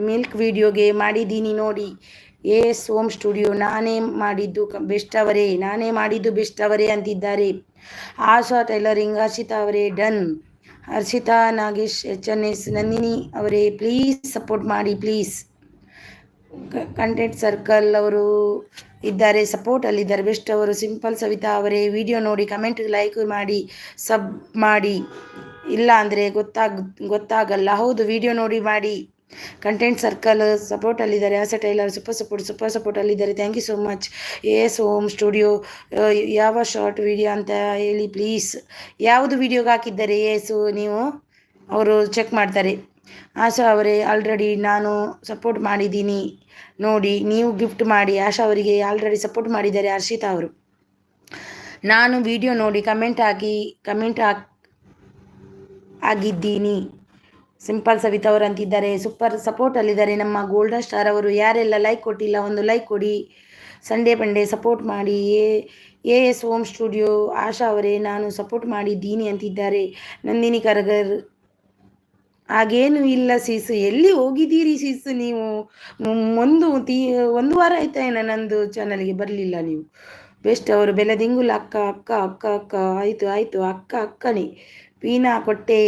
ಮಿಲ್ಕ್ ವಿಡಿಯೋಗೆ ಮಾಡಿದ್ದೀನಿ ನೋಡಿ. ಎಸ್ ಹೋಮ್ ಸ್ಟುಡಿಯೋ ನಾನೇ ಮಾಡಿದ್ದು ಬೆಸ್ಟ್ ಅವರೇ ಅಂತಿದ್ದಾರೆ. ಆಶಾ ಟೈಲರಿಂಗ್. ಹರ್ಷಿತಾ ಅವರೇ ಡನ್. ಹರ್ಷಿತಾ ನಾಗೇಶ್ HNS. ನಂದಿನಿ ಅವರೇ ಪ್ಲೀಸ್ ಸಪೋರ್ಟ್ ಮಾಡಿ ಪ್ಲೀಸ್. ಕಂಟೆಂಟ್ ಸರ್ಕಲ್ ಅವರು ಇದ್ದಾರೆ, ಸಪೋರ್ಟಲ್ಲಿದ್ದಾರೆ. ಬೆಸ್ಟ್ ಅವರು. ಸಿಂಪಲ್ ಸವಿತಾ ಅವರೇ ವಿಡಿಯೋ ನೋಡಿ, ಕಮೆಂಟ್ ಲೈಕ್ ಮಾಡಿ, ಸಬ್ ಮಾಡಿ. ಇಲ್ಲ ಅಂದರೆ ಗೊತ್ತಾಗಲ್ಲ. ಹೌದು, ವಿಡಿಯೋ ನೋಡಿ ಮಾಡಿ. ಕಂಟೆಂಟ್ ಸರ್ಕಲ್ ಸಪೋರ್ಟಲ್ಲಿದ್ದಾರೆ. ಆಶಾ ಟೈಲರ್ ಸೂಪರ್ ಸಪೋರ್ಟಲ್ಲಿದ್ದಾರೆ. Thank you so much. S home studio ಯಾವ ಶಾರ್ಟ್ ವಿಡಿಯೋ ಅಂತ ಹೇಳಿ ಪ್ಲೀಸ್. ಯಾವುದು ವಿಡಿಯೋಗೆ ಹಾಕಿದ್ದಾರೆ ನೀವು ಅವರು ಚೆಕ್ ಮಾಡ್ತಾರೆ. ಆಶಾ ಅವರೇ ಆಲ್ರೆಡಿ ನಾನು ಸಪೋರ್ಟ್ ಮಾಡಿದ್ದೀನಿ ನೋಡಿ, ನೀವು ಗಿಫ್ಟ್ ಮಾಡಿ. ಆಶಾ ಅವರಿಗೆ ಆಲ್ರೆಡಿ ಸಪೋರ್ಟ್ ಮಾಡಿದ್ದಾರೆ ಹರ್ಷಿತಾ ಅವರು. ನಾನು ವಿಡಿಯೋ ನೋಡಿ ಕಮೆಂಟ್ ಆಗಿದ್ದೀನಿ. ಸಿಂಪಲ್ ಸವಿತಾ ಅವರು ಅಂತಿದ್ದಾರೆ. ಸೂಪರ್ ಸಪೋರ್ಟಲ್ಲಿದ್ದಾರೆ ನಮ್ಮ ಗೋಲ್ಡನ್ ಸ್ಟಾರ್ ಅವರು. ಯಾರೆಲ್ಲ ಲೈಕ್ ಕೊಟ್ಟಿಲ್ಲ ಒಂದು ಲೈಕ್ ಕೊಡಿ. ಸಂಡೇ ಪಂಡೇ ಸಪೋರ್ಟ್ ಮಾಡಿ. AS ಹೋಮ್ ಸ್ಟುಡಿಯೋ ಆಶಾ ಅವರೇ ನಾನು ಸಪೋರ್ಟ್ ಮಾಡಿದ್ದೀನಿ ಅಂತಿದ್ದಾರೆ. ನಂದಿನಿ ಕರಗರ್ ಹಾಗೇನು ಇಲ್ಲ ಸೀಸು, ಎಲ್ಲಿ ಹೋಗಿದ್ದೀರಿ ಸೀಸು ನೀವು? ಒಂದು ವಾರ ಆಯ್ತಾ ಏನೋ ನಂದು ಚಾನಲ್ಗೆ ಬರಲಿಲ್ಲ ನೀವು. ಬೆಸ್ಟ್ ಅವರು ಬೆಲದಿಂಗುಲ ಅಕ್ಕ ಅಕ್ಕ ಅಕ್ಕ ಅಕ್ಕ ಆಯಿತು ಆಯಿತು ಅಕ್ಕ ಅಕ್ಕನೇ. ವೀಣಾ ಕೊಟ್ಟೆ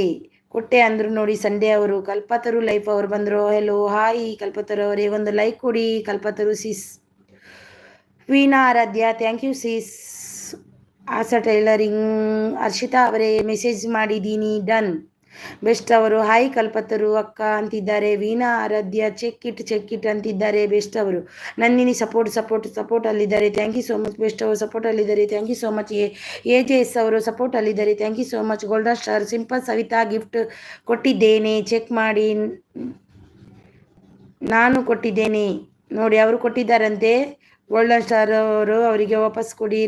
ಅಂದರು ನೋಡಿ ಸಂಡೇ ಅವರು. ಕಲ್ಪತರು ಲೈಫ್ ಅವರು ಬಂದರು. ಹೆಲೋ ಹಾಯ್ ಕಲ್ಪತರು ಅವರೇ, ಒಂದು ಲೈಕ್ ಕೊಡಿ Kalpataru sis. Veena Aaradhya thank you sis. Asha tailoring Harshitha ಅವರೇ ಮೆಸೇಜ್ ಮಾಡಿದ್ದೀನಿ ಡನ್. ಬೆಸ್ಟ್ ಅವರು ಹಾಯ್ ಕಲ್ಪತರು ಅಕ್ಕ ಅಂತಿದ್ದಾರೆ. ವೀಣಾ ಆರಾಧ್ಯ ಚೆಕ್ ಇಟ್ ಅಂತಿದ್ದಾರೆ ಬೆಸ್ಟ್ ಅವರು. ನಂದಿನಿ ಸಪೋರ್ಟ್ ಅಲ್ಲಿದ್ದಾರೆ, thank you so much. Best ಅವರು ಸಪೋರ್ಟ್ ಅಲ್ಲಿದ್ದಾರೆ, thank you so much. AJS ಅವರು ಸಪೋರ್ಟ್ ಅಲ್ಲಿದ್ದಾರೆ, thank you so much. Golden star simple Savitha gift ಕೊಟ್ಟಿದ್ದೇನೆ, ಚೆಕ್ ಮಾಡಿ. ನಾನು ಕೊಟ್ಟಿದ್ದೇನೆ ನೋಡಿ, ಅವರು ಕೊಟ್ಟಿದ್ದಾರಂತೆ ಗೋಲ್ಡನ್ ಸ್ಟಾರ್ ಅವರು, ಅವರಿಗೆ ವಾಪಸ್ ಕೊಡಿ.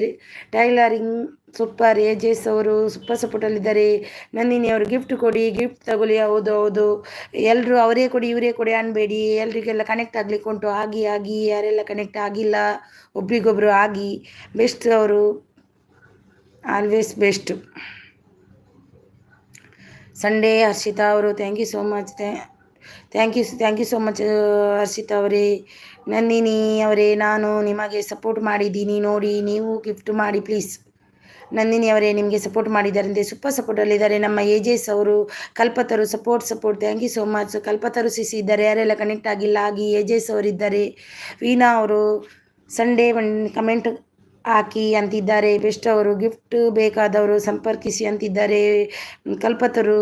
ಟೈಲರಿಂಗ್ ಸೂಪರ್ AJS ಅವರು ಸೂಪರ್ ಸಪೋರ್ಟಲ್ಲಿದ್ದಾರೆ. ನಂದಿನಿ ಅವರು ಗಿಫ್ಟ್ ಕೊಡಿ, ಗಿಫ್ಟ್ ತಗೊಳ್ಳಿ. ಹೌದು ಎಲ್ಲರೂ ಅವರೇ ಕೊಡಿ ಇವರೇ ಕೊಡಿ ಅನ್ಬೇಡಿ, ಎಲ್ರಿಗೆಲ್ಲ ಕನೆಕ್ಟ್ ಆಗ್ಲಿಕ್ಕೆ ಉಂಟು. ಆಗಿ ಯಾರೆಲ್ಲ ಕನೆಕ್ಟ್ ಆಗಿಲ್ಲ ಒಬ್ರಿಗೊಬ್ರು ಆಗಿ. ಬೆಸ್ಟ್ ಅವರು ಆಲ್ವೇಸ್ ಬೆಸ್ಟ್. ಸಂಡೇ ಹರ್ಷಿತಾ ಅವರು thank you so much. Thank you so much Harshita ಅವರೇ. ನಂದಿನಿ ಅವರೇ ನಾನು ನಿಮಗೆ ಸಪೋರ್ಟ್ ಮಾಡಿದ್ದೀನಿ ನೋಡಿ, ನೀವು ಗಿಫ್ಟ್ ಮಾಡಿ ಪ್ಲೀಸ್. ನಂದಿನಿ ಅವರೇ ನಿಮಗೆ ಸಪೋರ್ಟ್ ಮಾಡಿದ್ದಾರಂತೆ, ಸೂಪರ್ ಸಪೋರ್ಟಲ್ಲಿದ್ದಾರೆ. ನಮ್ಮ AJS ಅವರು Kalpataru support thank you so much. Kalpataru sis ಇದ್ದಾರೆ, ಯಾರೆಲ್ಲ ಕನೆಕ್ಟ್ ಆಗಿಲ್ಲ ಆಗಿ. AJS ಅವರಿದ್ದಾರೆ. ವೀಣಾ ಅವರು ಸಂಡೇ ಕಮೆಂಟ್ ಹಾಕಿ ಅಂತಿದ್ದಾರೆ. ಬೆಸ್ಟ್ ಅವರು ಗಿಫ್ಟ್ ಬೇಕಾದವರು ಸಂಪರ್ಕಿಸಿ ಅಂತಿದ್ದಾರೆ. ಕಲ್ಪತರು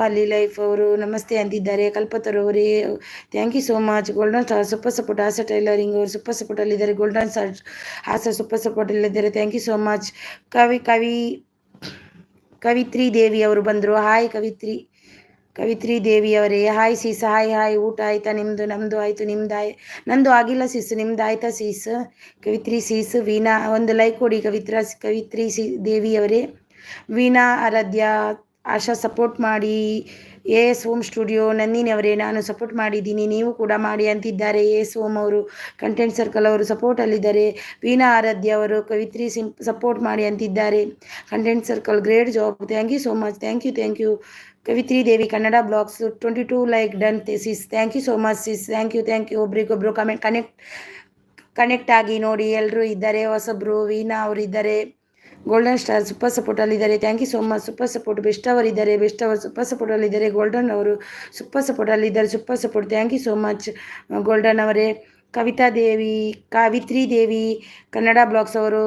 ಅಲ್ಲಿ ಲೈಫ್ ಅವರು ನಮಸ್ತೆ ಅಂತಿದ್ದಾರೆ. ಕಲ್ಪತರು ಅವರೇ thank you so much. Golden star super support Asha tailoring ಅವರು ಸೂಪರ್ ಸಪೋರ್ಟಲ್ಲಿದ್ದಾರೆ. ಗೋಲ್ಡನ್ ಸ್ಟಾರ್ ಆಸಾ ಸೂಪರ್ ಸಪೋರ್ಟಲ್ಲಿದ್ದಾರೆ, thank you so much. Kavitri Devi ಅವರು ಬಂದರು. ಹಾಯ್ ಕವಿತ್ರಿ ದೇವಿ ಅವರೇ ಹಾಯ್ ಸೀಸ್. ಹಾಯ್ ಊಟ ಆಯ್ತಾ ನಿಮ್ಮದು? ನಮ್ಮದು ಆಯಿತು, ನಂದು ಆಗಿಲ್ಲ ಸೀಸು, ನಿಮ್ದು ಆಯ್ತಾ ಸೀಸ್? ಕವಿತ್ರಿ ಸೀಸ್. ವೀಣಾ ಒಂದು ಲೈಕ್ ಕೊಡಿ ಕವಿತ್ರಿ ದೇವಿ ಅವರೇ. ವೀಣಾ ಆರಾಧ್ಯ ಆಶಾ ಸಪೋರ್ಟ್ ಮಾಡಿ. AS ಹೋಮ್ ಸ್ಟುಡಿಯೋ ನಂದಿನಿ ಅವರೇ ನಾನು ಸಪೋರ್ಟ್ ಮಾಡಿದ್ದೀನಿ, ನೀವು ಕೂಡ ಮಾಡಿ ಅಂತಿದ್ದಾರೆ. AS ಹೋಮ್ ಅವರು ಕಂಟೆಂಟ್ ಸರ್ಕಲ್ ಅವರು ಸಪೋರ್ಟಲ್ಲಿದ್ದಾರೆ. ವೀಣಾ ಆರಾಧ್ಯ ಅವರು ಕವಿತ್ರಿ ಸಪೋರ್ಟ್ ಮಾಡಿ ಅಂತಿದ್ದಾರೆ. Content circle great job, thank you so much. Thank you Kavitri Devi Kannada blogs 22 like done sis, thank you so much sis. Thank you. ಒಬ್ರಿಗೊಬ್ರು ಕನೆಕ್ಟ್ ಆಗಿ ನೋಡಿ, ಎಲ್ಲರೂ ಇದ್ದಾರೆ ಹೊಸಬ್ರು. ವೀಣಾ ಅವರು ಇದ್ದಾರೆ. ಗೋಲ್ಡನ್ ಸ್ಟಾರ್ ಸೂಪರ್ ಸಪೋರ್ಟಲ್ಲಿದ್ದಾರೆ, thank you so much. Super support best ಅವರಿದ್ದಾರೆ, ಬೆಸ್ಟ್ ಅವರು ಸೂಪರ್ ಸಪೋರ್ಟಲ್ಲಿದ್ದಾರೆ. ಗೋಲ್ಡನ್ ಅವರು ಸೂಪರ್ ಸಪೋರ್ಟಲ್ಲಿದ್ದಾರೆ, super support, thank you so much golden ಅವರೇ. ಕವಿತ್ರಿ ದೇವಿ ಕನ್ನಡ ಬ್ಲಾಗ್ಸ್ ಅವರು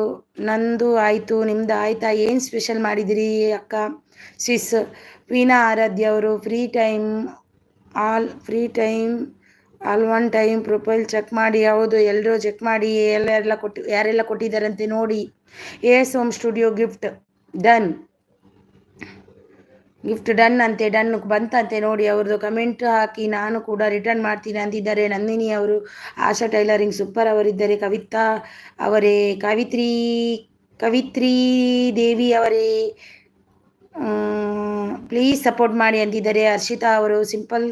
ನಂದು ಆಯಿತು, ನಿಮ್ದು ಆಯಿತಾ? ಏನು ಸ್ಪೆಷಲ್ ಮಾಡಿದಿರಿ ಅಕ್ಕ ಸಿಸ್? ವೀಣಾ ಆರಾಧ್ಯ ಅವರು free time all one time profile check ಮಾಡಿ. ಹೌದು ಎಲ್ಲರೂ ಚೆಕ್ ಮಾಡಿ, ಯಾರೆಲ್ಲ ಕೊಟ್ಟಿದ್ದಾರಂತೆ ನೋಡಿ. AS home studio gift done ಅಂತೆ, ಡನ್ ಬಂತಂತೆ ನೋಡಿ. ಅವ್ರದ್ದು ಕಮೆಂಟ್ ಹಾಕಿ ನಾನು ಕೂಡ ರಿಟರ್ನ್ ಮಾಡ್ತೀನಿ ಅಂತಿದ್ದಾರೆ. ನಂದಿನಿ ಅವರು ಆಶಾ ಟೈಲರಿಂಗ್ ಸೂಪರ್ ಅವರಿದ್ದಾರೆ. ಕವಿತಾ ಅವರೇ ಕವಿತ್ರಿ ದೇವಿ ಅವರೇ ಪ್ಲೀಸ್ ಸಪೋರ್ಟ್ ಮಾಡಿ ಅಂತಿದ್ದಾರೆ. ಹರ್ಷಿತಾ ಅವರು ಸಿಂಪಲ್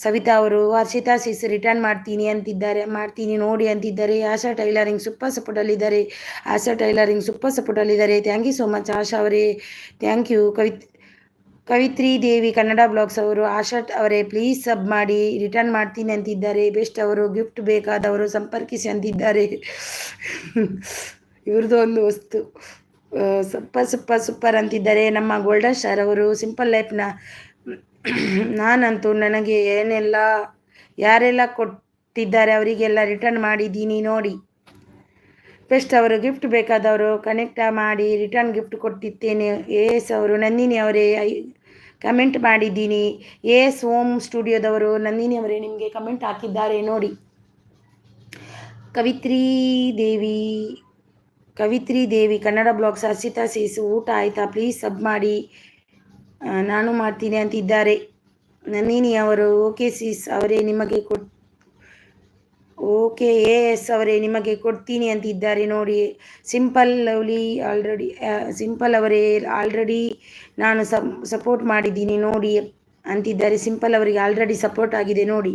ಸವಿತಾ ಅವರು ಹರ್ಷಿತಾ ಸಿಸ್ ರಿಟರ್ನ್ ಮಾಡ್ತೀನಿ ನೋಡಿ ಅಂತಿದ್ದಾರೆ. ಆಶಾ ಟೈಲರಿಂಗ್ ಸೂಪರ್ ಸಪೋರ್ಟಲ್ಲಿದ್ದಾರೆ. Thank you so much Asha ಅವರೇ, thank you. Kavitri Devi Kannada blogs ಅವರು ಆಶಾ ಅವರೇ ಪ್ಲೀಸ್ ಸಬ್ ಮಾಡಿ, ರಿಟರ್ನ್ ಮಾಡ್ತೀನಿ ಅಂತಿದ್ದಾರೆ. ಬೆಸ್ಟ್ ಅವರು ಗಿಫ್ಟ್ ಬೇಕಾದವರು ಸಂಪರ್ಕಿಸಿ ಅಂತಿದ್ದಾರೆ. ಇವ್ರದ್ದು ಒಂದು ವಸ್ತು ಸೂಪರ್ ಅಂತಿದ್ದಾರೆ. ನಮ್ಮ ಗೋಲ್ಡನ್ ಸ್ಟಾರ್ ಅವರು ಸಿಂಪಲ್ ಲೈಫ್ನ ನಾನಂತೂ ನನಗೆ ಯಾರೆಲ್ಲ ಕೊಟ್ಟಿದ್ದಾರೆ ಅವರಿಗೆಲ್ಲ ರಿಟರ್ನ್ ಮಾಡಿದ್ದೀನಿ ನೋಡಿ. ಬೆಸ್ಟ್ ಅವರು ಗಿಫ್ಟ್ ಬೇಕಾದವರು ಕನೆಕ್ಟ್ ಮಾಡಿ ರಿಟರ್ನ್ ಗಿಫ್ಟ್ ಕೊಟ್ಟಿದ್ದೇನೆ. AS ಅವರು ನಂದಿನಿ ಅವರೇ ಕಮೆಂಟ್ ಮಾಡಿದ್ದೀನಿ. AS ಹೋಮ್ ಸ್ಟುಡಿಯೋದವರು ನಂದಿನಿ ಅವರೇ ನಿಮಗೆ ಕಮೆಂಟ್ ಹಾಕಿದ್ದಾರೆ ನೋಡಿ. ಕವಿತ್ರಿ ದೇವಿ ಕನ್ನಡ ಬ್ಲಾಗ್ಸ್ ಹರ್ಷಿತಾ ಸೀಸ್ ಊಟ ಆಯಿತಾ ಪ್ಲೀಸ್ ಸಬ್ ಮಾಡಿ, ನಾನು ಮಾಡ್ತೀನಿ ಅಂತಿದ್ದಾರೆ. ನಂದಿನಿ ಅವರು ಓಕೆ ಸೀಸ್ ಅವರೇ ನಿಮಗೆ AS ಅವರೇ ನಿಮಗೆ ಕೊಡ್ತೀನಿ ಅಂತಿದ್ದಾರೆ ನೋಡಿ. ಸಿಂಪಲ್ ಅವರೇ ಆಲ್ರೆಡಿ ನಾನು ಸಪೋರ್ಟ್ ಮಾಡಿದ್ದೀನಿ ನೋಡಿ ಅಂತಿದ್ದಾರೆ. ಸಿಂಪಲ್ ಅವರಿಗೆ ಆಲ್ರೆಡಿ ಸಪೋರ್ಟ್ ಆಗಿದೆ ನೋಡಿ.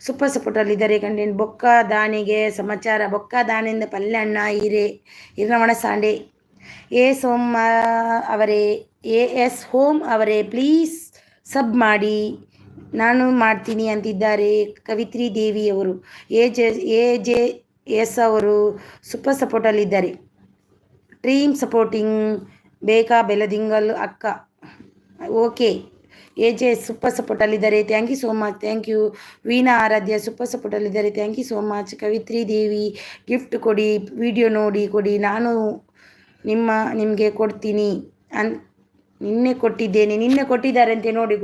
ಸೂಪರ್ ಸಪೋರ್ಟಲ್ಲಿದ್ದಾರೆ. ಕಂಟೆಂಟ್ ಬೊಕ್ಕ ದಾನಿಗೆ ಸಮಾಚಾರ ಬೊಕ್ಕ ದಾನಿಯಿಂದ ಪಲ್ಯಣ್ಣ ಹಿರವಣ ಸಾಂಡೆ ಎ ಸೋಮ ಅವರೇ ಎಸ್ ಹೋಮ್ ಅವರೇ ಪ್ಲೀಸ್ ಸಬ್ ಮಾಡಿ ನಾನು ಮಾಡ್ತೀನಿ ಅಂತಿದ್ದಾರೆ. ಕವಿತ್ರಿ ದೇವಿ ಅವರು ಎ ಜೆ ಎಸ್ ಅವರು ಸೂಪರ್ ಸಪೋರ್ಟಲ್ಲಿದ್ದಾರೆ. ಡ್ರೀಮ್ ಸಪೋರ್ಟಿಂಗ್ ಬೇಕಾ ಬೆಲದಿಂಗಲ್ ಅಕ್ಕ ಓಕೆ. ಎ.ಜೆ ಸೂಪರ್ ಸಪೋರ್ಟಲ್ಲಿದ್ದಾರೆ. Thank you so much. Thank you. Veena Aaradhya super ಸಪೋರ್ಟಲ್ಲಿದ್ದಾರೆ. Thank you so much. Kavitri Devi gift ಕೊಡಿ, ವಿಡಿಯೋ ನೋಡಿ ಕೊಡಿ, ನಾನು ನಿಮಗೆ ಕೊಡ್ತೀನಿ ನಿನ್ನೆ ಕೊಟ್ಟಿದ್ದಾರಂತೆ ನೋಡಿ.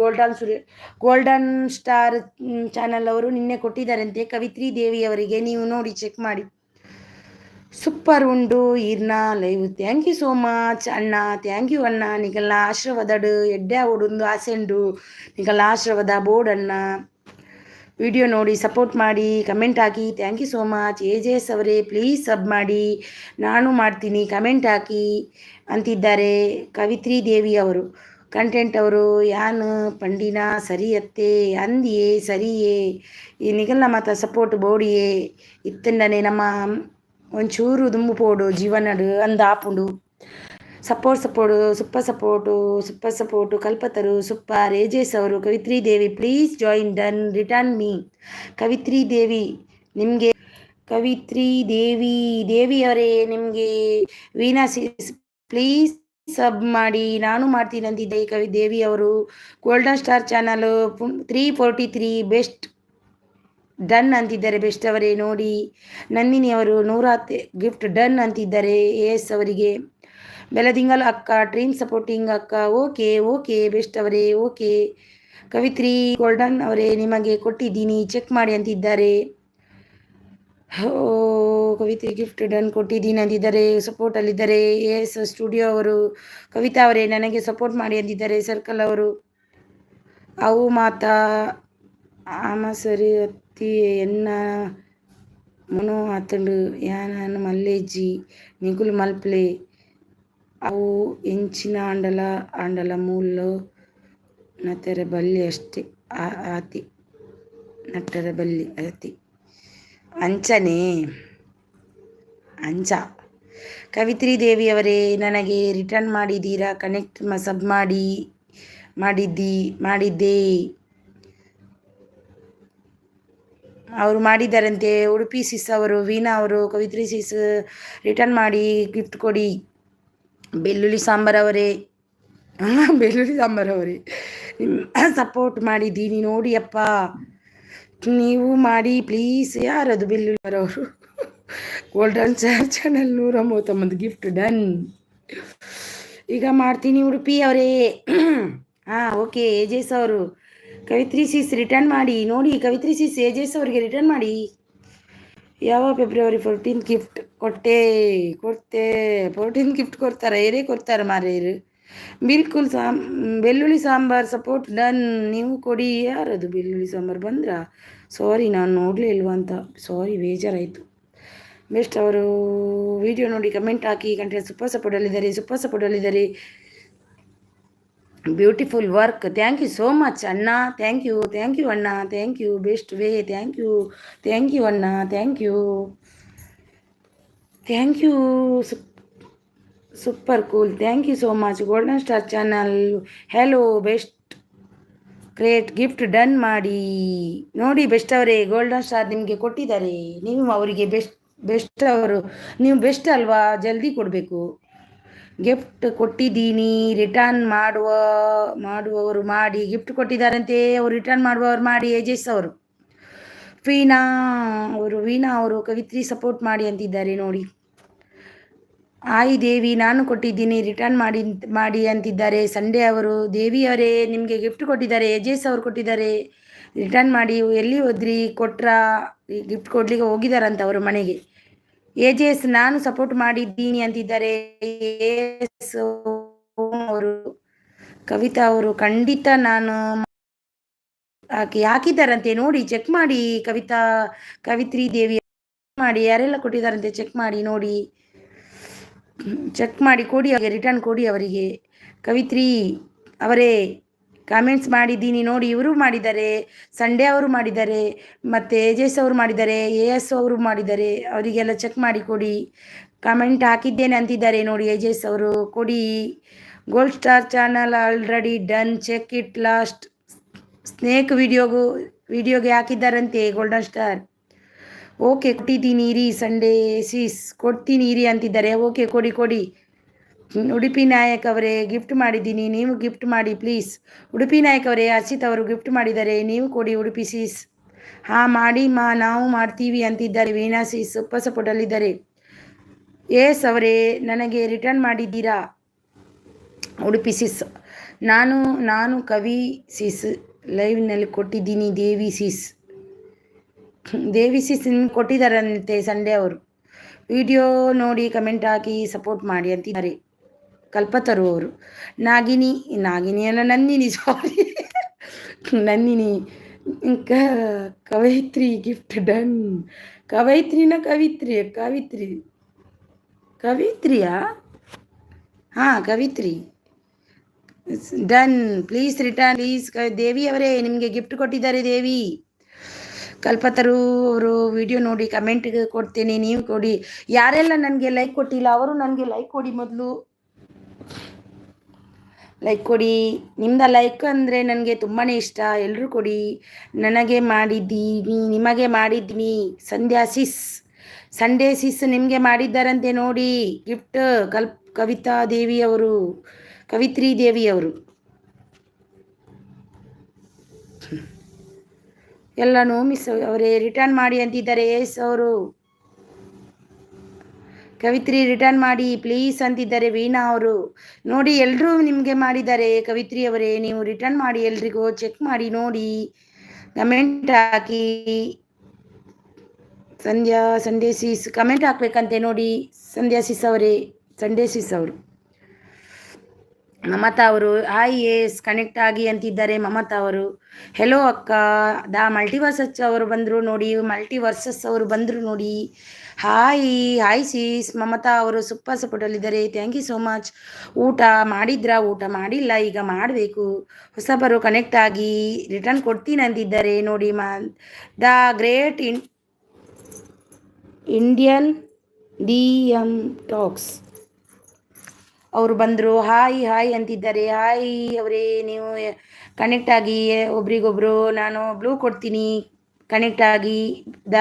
ಗೋಲ್ಡನ್ ಸ್ಟಾರ್ ಚಾನಲ್ ಅವರು ನಿನ್ನೆ ಕೊಟ್ಟಿದ್ದಾರಂತೆ ಕವಿತ್ರಿ ದೇವಿ ಅವರಿಗೆ. ನೀವು ನೋಡಿ ಚೆಕ್ ಮಾಡಿ. ಸೂಪರ್ ಉಂಡು ಈರ್ನ live. Thank you so much ಅಣ್ಣ. ಥ್ಯಾಂಕ್ ಯು ಅಣ್ಣ. ನಿಗಲ್ಲ ಆಶ್ರವದಡು ಎಡ್ಡೆ ಉಡುಂದು ಆಸೆಂಡು ನಿಗಲ್ಲ ಆಶ್ರವದ ಬೋರ್ಡ್ ಅಣ್ಣ. ವಿಡಿಯೋ ನೋಡಿ ಸಪೋರ್ಟ್ ಮಾಡಿ, ಕಮೆಂಟ್ ಹಾಕಿ. Thank you so much. A J S ಅವರೇ ಪ್ಲೀಸ್ ಸಬ್ ಮಾಡಿ, ನಾನು ಮಾಡ್ತೀನಿ, ಕಮೆಂಟ್ ಹಾಕಿ ಅಂತಿದ್ದಾರೆ ಕವಿತ್ರಿ ದೇವಿ ಅವರು. ಕಂಟೆಂಟ್ ಅವರು ಯಾನು ಪಂಡಿನ ಸರಿಯತ್ತೆ ಅಂದಿಯೇ ಸರಿಯೇ ಈ ನಿಗಲ್ಲ ಮಾತ ಸಪೋರ್ಟ್ ಬೋಡಿಯೇ ಇತ್ತಂಡನೆ ನಮ್ಮ ಒಂಚೂರು ದುಂಬು ಪೋಡು ಜೀವನಡು ಅಂದ ಆಪುಂಡು. Super support Kalpataru super. A J S ಅವರು Kavitri Devi please join done return me. Kavitri Devi ಅವರೇ ನಿಮಗೆ ವೀಣಾ ಪ್ಲೀಸ್ ಸಬ್ ಮಾಡಿ, ನಾನು ಮಾಡ್ತೀನಿ ಅಂತಿದ್ದೆ ದೇವಿ ಅವರು. Golden star channel 343 best done ಅಂತಿದ್ದಾರೆ. ಬೆಸ್ಟ್ ಅವರೇ ನೋಡಿ. ನಂದಿನಿ ಅವರು 110 ಗಿಫ್ಟ್ ಡನ್ ಅಂತಿದ್ದಾರೆ ಎಸ್ ಅವರಿಗೆ. ಬೆಲದಿಂಗಲ್ ಅಕ್ಕ ಡ್ರೀಮ್ ಸಪೋರ್ಟಿಂಗ್ ಅಕ್ಕ ಓಕೆ ಬೆಸ್ಟ್ ಅವರೇ ಓಕೆ. ಕವಿತ್ರಿ ಗೋಲ್ಡನ್ ಅವರೇ ನಿಮಗೆ ಕೊಟ್ಟಿದ್ದೀನಿ ಚೆಕ್ ಮಾಡಿ ಅಂತಿದ್ದಾರೆ. ಕವಿತ್ರಿ ಗಿಫ್ಟ್ ಡನ್ ಕೊಟ್ಟಿದ್ದೀನಿ ಅಂತಿದ್ದಾರೆ. ಸಪೋರ್ಟಲ್ಲಿದ್ದಾರೆ ಎಸ್ ಸ್ಟುಡಿಯೋ ಅವರು. ಕವಿತಾ ಅವರೇ ನನಗೆ ಸಪೋರ್ಟ್ ಮಾಡಿ ಅಂತಿದ್ದಾರೆ. ಸರ್ಕಲ್ ಅವರು. ಅವು ಮಾತಾ ಆಮ ಸರಿ ಅತ್ತಿ ಎನ್ನ ಮನೋ ಆತಂಡು ಯಾನ ಮಲ್ಲೇಜಿ ನಿಗುಲ್ ಮಲ್ಪ್ಲೆ ಅವು ಎಂಚಿನ ಆಂಡಲ ಮೂಲು ನಟರ ಬಲ್ಲಿ ಅಷ್ಟೇ ಆತಿ ನಟರ ಬಲ್ಲಿ ಅತಿ ಅಂಚನೆ ಅಂಚ. ಕವಿತ್ರಿ ದೇವಿ ಅವರೇ ನನಗೆ ರಿಟರ್ನ್ ಮಾಡಿದ್ದೀರಾ, ಕನೆಕ್ಟ್ ಸಬ್ ಮಾಡಿದ್ದೆ ಅವರು ಮಾಡಿದ್ದಾರಂತೆ. ಉಡುಪಿ ಸಿಸ್ ಅವರು. ವೀಣಾ ಅವರು ಕವಿತ್ರಿ ಸಿಸ್ ರಿಟರ್ನ್ ಮಾಡಿ ಗಿಫ್ಟ್ ಕೊಡಿ. ಬೆಳ್ಳುಳ್ಳಿ ಸಾಂಬಾರ್ ಅವರೇ ಸಪೋರ್ಟ್ ಮಾಡಿದ್ದೀನಿ ನೋಡಿ ಅಪ್ಪ, ನೀವು ಮಾಡಿ ಪ್ಲೀಸ್. ಯಾರದು ಬೆಳ್ಳುಳ್ಳಿ ಅವರು? Golden star channel 139 gift done. ಈಗ ಮಾಡ್ತೀನಿ ಉಡುಪಿ ಅವರೇ. ಓಕೆ. ಎ.ಜೆ.ಎಸ್ ಅವರು ಕವಿತ್ರಿ ಸಿಸ್ ರಿಟರ್ನ್ ಮಾಡಿ ನೋಡಿ. ಕವಿತ್ರಿ ಸಿಸ್ ಎ.ಜೆ.ಎಸ್ ಅವರಿಗೆ ರಿಟರ್ನ್ ಮಾಡಿ. ಯಾವ ಫೆಬ್ರವರಿ 14th ಗಿಫ್ಟ್ ಕೊಡ್ತೆ 14th ಗಿಫ್ಟ್ ಕೊಡ್ತಾರೆ. ಏರೇ ಕೊಡ್ತಾರೆ ಮಾರೇರು. ಬಿಲ್ಕುಲ್ ಬೆಳ್ಳುಳ್ಳಿ ಸಾಂಬಾರ್ ಸಪೋರ್ಟ್ ಡನ್. ನೀವು ಕೊಡಿ. ಯಾರದು ಬೆಳ್ಳುಳ್ಳಿ ಸಾಂಬಾರ್ ಬಂದ್ರಾ? ಸಾರಿ ನಾನು ನೋಡಲೇ ಇಲ್ವಾ ಅಂತ. ಸಾರಿ ಬೇಜಾರಾಯಿತು. ಬೆಸ್ಟ್ ಅವರು ವಿಡಿಯೋ ನೋಡಿ ಕಮೆಂಟ್ ಹಾಕಿ. ಕಂಟೆಂಟ್ ಸೂಪರ್ ಸಪೋರ್ಟಲ್ಲಿದ್ದಾರೆ. Beautiful work. Thank you so much ಅಣ್ಣ. ಥ್ಯಾಂಕ್ ಯು ಅಣ್ಣ. Thank you best way. Thank you ಅಣ್ಣ. Thank you super cool. Thank you so much. Golden star channel hello best great gift done ಮಾಡಿ ನೋಡಿ. ಬೆಸ್ಟ್ ಅವರೇ ಗೋಲ್ಡನ್ ಸ್ಟಾರ್ ನಿಮಗೆ ಕೊಟ್ಟಿದ್ದಾರೆ. ನೀವು ಅವರಿಗೆ ಬೆಸ್ಟ್ ಅವರು. ನೀವು ಬೆಸ್ಟ್ ಅಲ್ವಾ, ಜಲ್ದಿ ಕೊಡಬೇಕು. ಗಿಫ್ಟ್ ಕೊಟ್ಟಿದ್ದೀನಿ, ರಿಟರ್ನ್ ಮಾಡುವವರು ಮಾಡಿ. ಗಿಫ್ಟ್ ಕೊಟ್ಟಿದ್ದಾರಂತೆ, ಅವರು ರಿಟರ್ನ್ ಮಾಡುವವರು ಮಾಡಿ. ಎ.ಜೆ.ಎಸ್ ಅವರು. ವೀಣಾ ಅವರು ಕವಿತ್ರಿ ಸಪೋರ್ಟ್ ಮಾಡಿ ಅಂತಿದ್ದಾರೆ ನೋಡಿ. ದೇವಿ ನಾನು ಕೊಟ್ಟಿದ್ದೀನಿ ರಿಟರ್ನ್ ಮಾಡಿ ಅಂತಿದ್ದಾರೆ. ಸಂಡೇ ಅವರು. ದೇವಿ ಅವರೇ ನಿಮಗೆ ಗಿಫ್ಟ್ ಕೊಟ್ಟಿದ್ದಾರೆ. ಎ.ಜೆ.ಎಸ್ ಅವರು ಕೊಟ್ಟಿದ್ದಾರೆ ರಿಟರ್ನ್ ಮಾಡಿ. ಎಲ್ಲಿ ಹೋದ್ರಿ? ಗಿಫ್ಟ್ ಕೊಡ್ಲಿಕ್ಕೆ ಹೋಗಿದಾರಂತ ಅವರು ಮನೆಗೆ. ಎ.ಜೆ.ಎಸ್ ನಾನು ಸಪೋರ್ಟ್ ಮಾಡಿದ್ದೀನಿ ಅಂತಿದ್ದಾರೆ. ಅವರು ಕವಿತಾ ಅವರು ಖಂಡಿತ ನಾನು ಹಾಕಿದ್ದಾರಂತೆ ನೋಡಿ. ಚೆಕ್ ಮಾಡಿ. ಕವಿತ್ರಿ ದೇವಿ ಮಾಡಿ ಯಾರೆಲ್ಲ ಕೊಟ್ಟಿದ್ದಾರಂತೆ ಚೆಕ್ ಮಾಡಿ ನೋಡಿ. ಚೆಕ್ ಮಾಡಿ ಕೊಡಿ ಅವರಿಗೆ, ರಿಟರ್ನ್ ಕೊಡಿ ಅವರಿಗೆ. ಕವಿತ್ರಿ ಅವರೇ ಕಾಮೆಂಟ್ಸ್ ಮಾಡಿದ್ದೀನಿ ನೋಡಿ. ಇವರು ಮಾಡಿದ್ದಾರೆ, ಸಂಡೇ ಅವರು ಮಾಡಿದ್ದಾರೆ, ಮತ್ತು ಏಜೆಸ್ ಅವರು ಮಾಡಿದ್ದಾರೆ, AS ಅವರು ಮಾಡಿದ್ದಾರೆ. ಅವರಿಗೆಲ್ಲ ಚೆಕ್ ಮಾಡಿ ಕೊಡಿ. ಕಾಮೆಂಟ್ ಹಾಕಿದ್ದೇನೆ ಅಂತಿದ್ದಾರೆ ನೋಡಿ ಏಜೆಸ್ ಅವರು. ಕೊಡಿ. Gold star channel already done, check it last. Snake ವಿಡಿಯೋಗೆ ಹಾಕಿದ್ದಾರಂತೆ ಗೋಲ್ಡನ್ ಸ್ಟಾರ್. ಓಕೆ ಕೊಟ್ಟಿದ್ದೀನಿ ರೀ ಸಂಡೇ ಸೀಸ್, ಕೊಡ್ತೀನಿ ರೀ ಅಂತಿದ್ದಾರೆ. ಓಕೆ ಕೊಡಿ. ಉಡುಪಿ ನಾಯಕ್ ಅವರೇ ಗಿಫ್ಟ್ ಮಾಡಿದ್ದೀನಿ, ನೀವು ಗಿಫ್ಟ್ ಮಾಡಿ ಪ್ಲೀಸ್. ಉಡುಪಿ ನಾಯಕ್ ಅವರೇ, ಹರ್ಷಿತ್ ಅವರು ಗಿಫ್ಟ್ ಮಾಡಿದ್ದಾರೆ, ನೀವು ಕೊಡಿ ಉಡುಪಿ ಸೀಸ್. ಹಾಂ ಮಾಡಿ ನಾವು ಮಾಡ್ತೀವಿ ಅಂತಿದ್ದಾರೆ. ವೀಣಾ ಸೀಸ್ ಸೂಪರ್ ಸಪೋರ್ಟಲ್ಲಿದ್ದಾರೆ. ಎಸ್ ಅವರೇ, ನನಗೆ ರಿಟರ್ನ್ ಮಾಡಿದ್ದೀರಾ ಉಡುಪಿ ಸೀಸ್. ನಾನು ಕವಿ ಸೀಸ್ ಲೈವ್ನಲ್ಲಿ ಕೊಟ್ಟಿದ್ದೀನಿ. ದೇವಿ ಸೀಸ್ ನಿಮ್ಗೆ ಕೊಟ್ಟಿದ್ದಾರಂತೆ ಸಂಡೇ ಅವರು. ವಿಡಿಯೋ ನೋಡಿ ಕಮೆಂಟ್ ಹಾಕಿ ಸಪೋರ್ಟ್ ಮಾಡಿ ಅಂತಿದ್ದಾರೆ ಕಲ್ಪತರು ಅವರು. ನಾಗಿನಿ ಅಲ್ಲ, Nandini, sorry, Nandini. Kavayitri gift done. ಕವಿತ್ರಿಯಾ? ಹಾಂ, Kavitri done. Please return please. Devi ಅವರೇ, ನಿಮಗೆ ಗಿಫ್ಟ್ ಕೊಟ್ಟಿದ್ದಾರೆ ದೇವಿ. ಕಲ್ಪತರು ಅವರು ವಿಡಿಯೋ ನೋಡಿ ಕಮೆಂಟ್ ಕೊಡ್ತೇನೆ, ನೀವು ಕೊಡಿ. ಯಾರೆಲ್ಲ ನನಗೆ ಲೈಕ್ ಕೊಟ್ಟಿಲ್ಲ ಅವರು ನನಗೆ ಲೈಕ್ ಕೊಡಿ. ಮೊದಲು ಲೈಕ್ ಕೊಡಿ. ನಿಮ್ದು ಲೈಕ್ ಅಂದರೆ ನನಗೆ ತುಂಬಾ ಇಷ್ಟ. ಎಲ್ಲರೂ ಕೊಡಿ. ನಿಮಗೆ ಮಾಡಿದ್ದೀನಿ. ಸಂಡೇ ಸಿಸ್ ನಿಮಗೆ ಮಾಡಿದ್ದಾರಂತೆ ನೋಡಿ ಗಿಫ್ಟ್. ಕವಿತ್ರಿ ದೇವಿ ಅವರು ಎಲ್ಲನೂ ಮಿಸ್ ಅವರೇ ರಿಟರ್ನ್ ಮಾಡಿ ಅಂತಿದ್ದಾರೆ. ಎಸ್ ಅವರು. ಕವಿತ್ರಿ ರಿಟರ್ನ್ ಮಾಡಿ ಪ್ಲೀಸ್ ಅಂತಿದ್ದಾರೆ. ವೀಣಾ ಅವರು ನೋಡಿ, ಎಲ್ಲರೂ ನಿಮಗೆ ಮಾಡಿದ್ದಾರೆ. ಕವಿತ್ರಿ ಅವರೇ, ನೀವು ರಿಟರ್ನ್ ಮಾಡಿ, ಎಲ್ರಿಗೂ ಚೆಕ್ ಮಾಡಿ ನೋಡಿ, ಕಮೆಂಟ್ ಹಾಕಿ. ಸಂಡೇ ಸೀಸ್ ಕಮೆಂಟ್ ಹಾಕ್ಬೇಕಂತೆ ನೋಡಿ. ಸಂಡೇ ಸೀಸ್ ಅವರು. ಮಮತಾ ಅವರು ಎಸ್ ಕನೆಕ್ಟ್ ಆಗಿ ಅಂತಿದ್ದಾರೆ. ಮಮತಾ ಅವರು ಹೆಲೋ ಅಕ್ಕ. ಮಲ್ಟಿವರ್ಸಸ್ ಅವರು ಬಂದರು ನೋಡಿ. Hi sis. ಮಮತಾ ಅವರು ಸೂಪರ್ ಸಪೋರ್ಟಲ್ಲಿದ್ದಾರೆ. Thank you so much. ಊಟ ಮಾಡಿಲ್ಲ, ಈಗ ಮಾಡಬೇಕು. ಹೊಸಬರು ಕನೆಕ್ಟ್ ಆಗಿ ರಿಟರ್ನ್ ಕೊಡ್ತೀನಿ ಅಂತಿದ್ದಾರೆ ನೋಡಿ. The great Indian DM talks ಅವರು ಬಂದರು. ಹಾಯ್ ಅಂತಿದ್ದಾರೆ. ಹಾಯ್ ಅವರೇ, ನೀವು ಕನೆಕ್ಟ್ ಆಗಿ ಒಬ್ರಿಗೊಬ್ರು. ನಾನು ಬ್ಲೂ ಕೊಡ್ತೀನಿ ಕನೆಕ್ಟ್ ಆಗಿ. ದ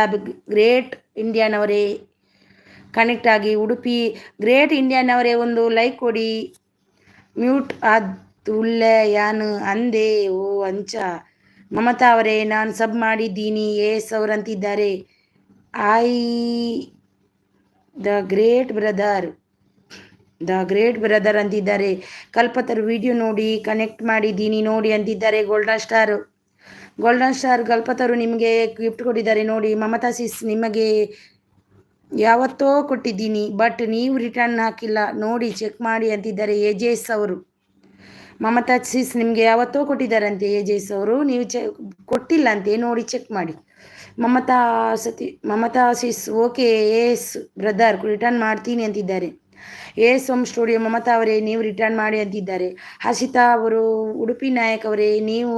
ಗ್ರೇಟ್ ಇಂಡಿಯನ್ ಅವರೇ ಕನೆಕ್ಟ್ ಆಗಿ. ಉಡುಪಿ ಗ್ರೇಟ್ ಇಂಡಿಯನ್ ಅವರೇ ಒಂದು ಲೈಕ್ ಕೊಡಿ. ಮ್ಯೂಟ್ ಉಲ್ಲೆ ಯಾನು ಅಂದೆ. ಓ ಅಂಚ. ಮಮತಾ ಅವರೇ, ನಾನು ಸಬ್ ಮಾಡಿದ್ದೀನಿ. ಎಸ್ ಅವರಂತಿದ್ದಾರೆ. ದ ಗ್ರೇಟ್ ಬ್ರದರ್ ಅಂತಿದ್ದಾರೆ. ಕಲ್ಪತರು ವಿಡಿಯೋ ನೋಡಿ ಕನೆಕ್ಟ್ ಮಾಡಿದ್ದೀನಿ ನೋಡಿ ಅಂತಿದ್ದಾರೆ. ಗೋಲ್ಡನ್ ಸ್ಟಾರ್ ಕಲ್ಪತರು ನಿಮಗೆ ಗಿಫ್ಟ್ ಕೊಟ್ಟಿದ್ದಾರೆ ನೋಡಿ. ಮಮತಾ ಸಿಸ್ ನಿಮಗೆ ಯಾವತ್ತೋ ಕೊಟ್ಟಿದ್ದೀನಿ, ಬಟ್ ನೀವು ರಿಟರ್ನ್ ಹಾಕಿಲ್ಲ ನೋಡಿ, ಚೆಕ್ ಮಾಡಿ ಅಂತಿದ್ದಾರೆ. ಏಜೆಸ್ ಅವರು. ಮಮತಾ ಸಿಸ್ ನಿಮಗೆ ಯಾವತ್ತೋ ಕೊಟ್ಟಿದ್ದಾರಂತೆ ಏಜೆಸ್ ಅವರು, ನೀವು ಕೊಟ್ಟಿಲ್ಲ ಅಂತೆ, ನೋಡಿ ಚೆಕ್ ಮಾಡಿ. Mamata sis okay. S brother return ಮಾಡ್ತೀನಿ ಅಂತಿದ್ದಾರೆ. ಎಸ್ ಹೋಮ್ ಸ್ಟುಡಿಯೋ ಮಮತಾ ಅವರೇ, ನೀವು ರಿಟರ್ನ್ ಮಾಡಿ ಅಂತಿದ್ದಾರೆ. ಹರ್ಷಿತಾ ಅವರು, ಉಡುಪಿ ನಾಯಕ್ ಅವರೇ, ನೀವು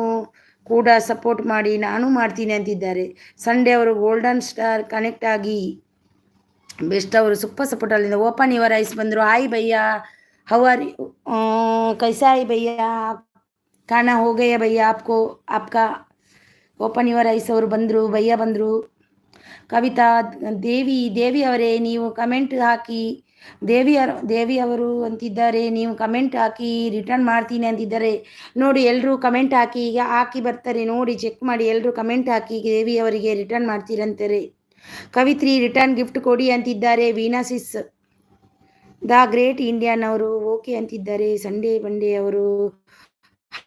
ಕೂಡ ಸಪೋರ್ಟ್ ಮಾಡಿ, ನಾನು ಮಾಡ್ತೀನಿ ಅಂತಿದ್ದಾರೆ. ಸಂಡೇ ಅವರು ಗೋಲ್ಡನ್ ಸ್ಟಾರ್ ಕನೆಕ್ಟ್ ಆಗಿ ಬೆಸ್ಟ್ ಅವರು ಸೂಪರ್ ಸಪೋರ್ಟ್ ಅಲ್ಲಿಂದ. ಓಪನ್ ಯುವರ್ ಐಸ್ ಬಂದರು. ಹಾಯ್ ಭಯ್ಯ, ಹೌ ಆರ್ ಕೈಸಾ ಹೈ ಭಯ್ಯ, ಖಾನಾ ಹೋ ಗಯಾ ಭಯ್ಯ ಆಪ್ಕಾ. ಓಪನ್ ಯುವರ್ ಐಸ್ ಅವರು ಬಂದರು, ಭಯ್ಯ ಬಂದರು. ಕವಿತಾ ದೇವಿ ಅವರೇ, ನೀವು ಕಮೆಂಟ್ ಹಾಕಿ. ದೇವಿ ಅವರು ಅಂತಿದ್ದಾರೆ, ನೀವು ಕಮೆಂಟ್ ಹಾಕಿ ರಿಟರ್ನ್ ಮಾಡ್ತೀನಿ ಅಂತಿದ್ದಾರೆ ನೋಡಿ. ಎಲ್ಲರೂ ಕಮೆಂಟ್ ಹಾಕಿ, ಈಗ ಹಾಕಿ ಬರ್ತಾರೆ ನೋಡಿ, ಚೆಕ್ ಮಾಡಿ. ಎಲ್ಲರೂ ಕಮೆಂಟ್ ಹಾಕಿ ದೇವಿ ಅವರಿಗೆ ರಿಟರ್ನ್ ಮಾಡ್ತೀರಂತಾರೆ. ಕವಿತ್ರಿ ರಿಟರ್ನ್ ಗಿಫ್ಟ್ ಕೊಡಿ ಅಂತಿದ್ದಾರೆ. Veena sis the great Indian ಅವರು ಓಕೆ ಅಂತಿದ್ದಾರೆ. ಸಂಡೇ ಪಂಡೆ ಅವರು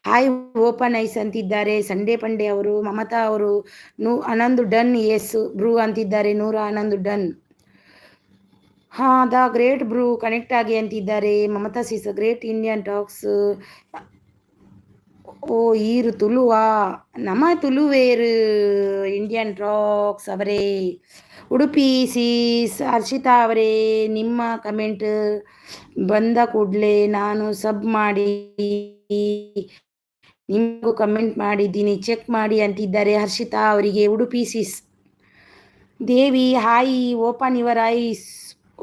ಹಾಯ್ ಓಪನ್ ಐಸ್ ಅಂತಿದ್ದಾರೆ. ಸಂಡೇ ಪಂಡೆ ಅವರು. ಮಮತಾ ಅವರು ಆನಂದ್ ಡನ್. ಎಸ್ ಬ್ರೂ ಅಂತಿದ್ದಾರೆ. Anand done. The great bro connect ಆಗಿ ಅಂತಿದ್ದಾರೆ. Mamata sis great Indian talks. ಓ ಈರು ತುಳುವಾ, ನಮ್ಮ ತುಳುವೇರು ಇಂಡಿಯನ್ ಟಾಕ್ಸ್ ಅವರೇ. ಉಡುಪಿ ಸೀಸ್ ಹರ್ಷಿತಾ ಅವರೇ, ನಿಮ್ಮ ಕಮೆಂಟ್ ಬಂದ ಕೂಡಲೇ ನಾನು ಸಬ್ ಮಾಡಿ ನಿಮಗೂ ಕಮೆಂಟ್ ಮಾಡಿದ್ದೀನಿ, ಚೆಕ್ ಮಾಡಿ ಅಂತಿದ್ದಾರೆ. ಹರ್ಷಿತಾ ಅವರಿಗೆ Udupi sis. Devi hi, open your eyes,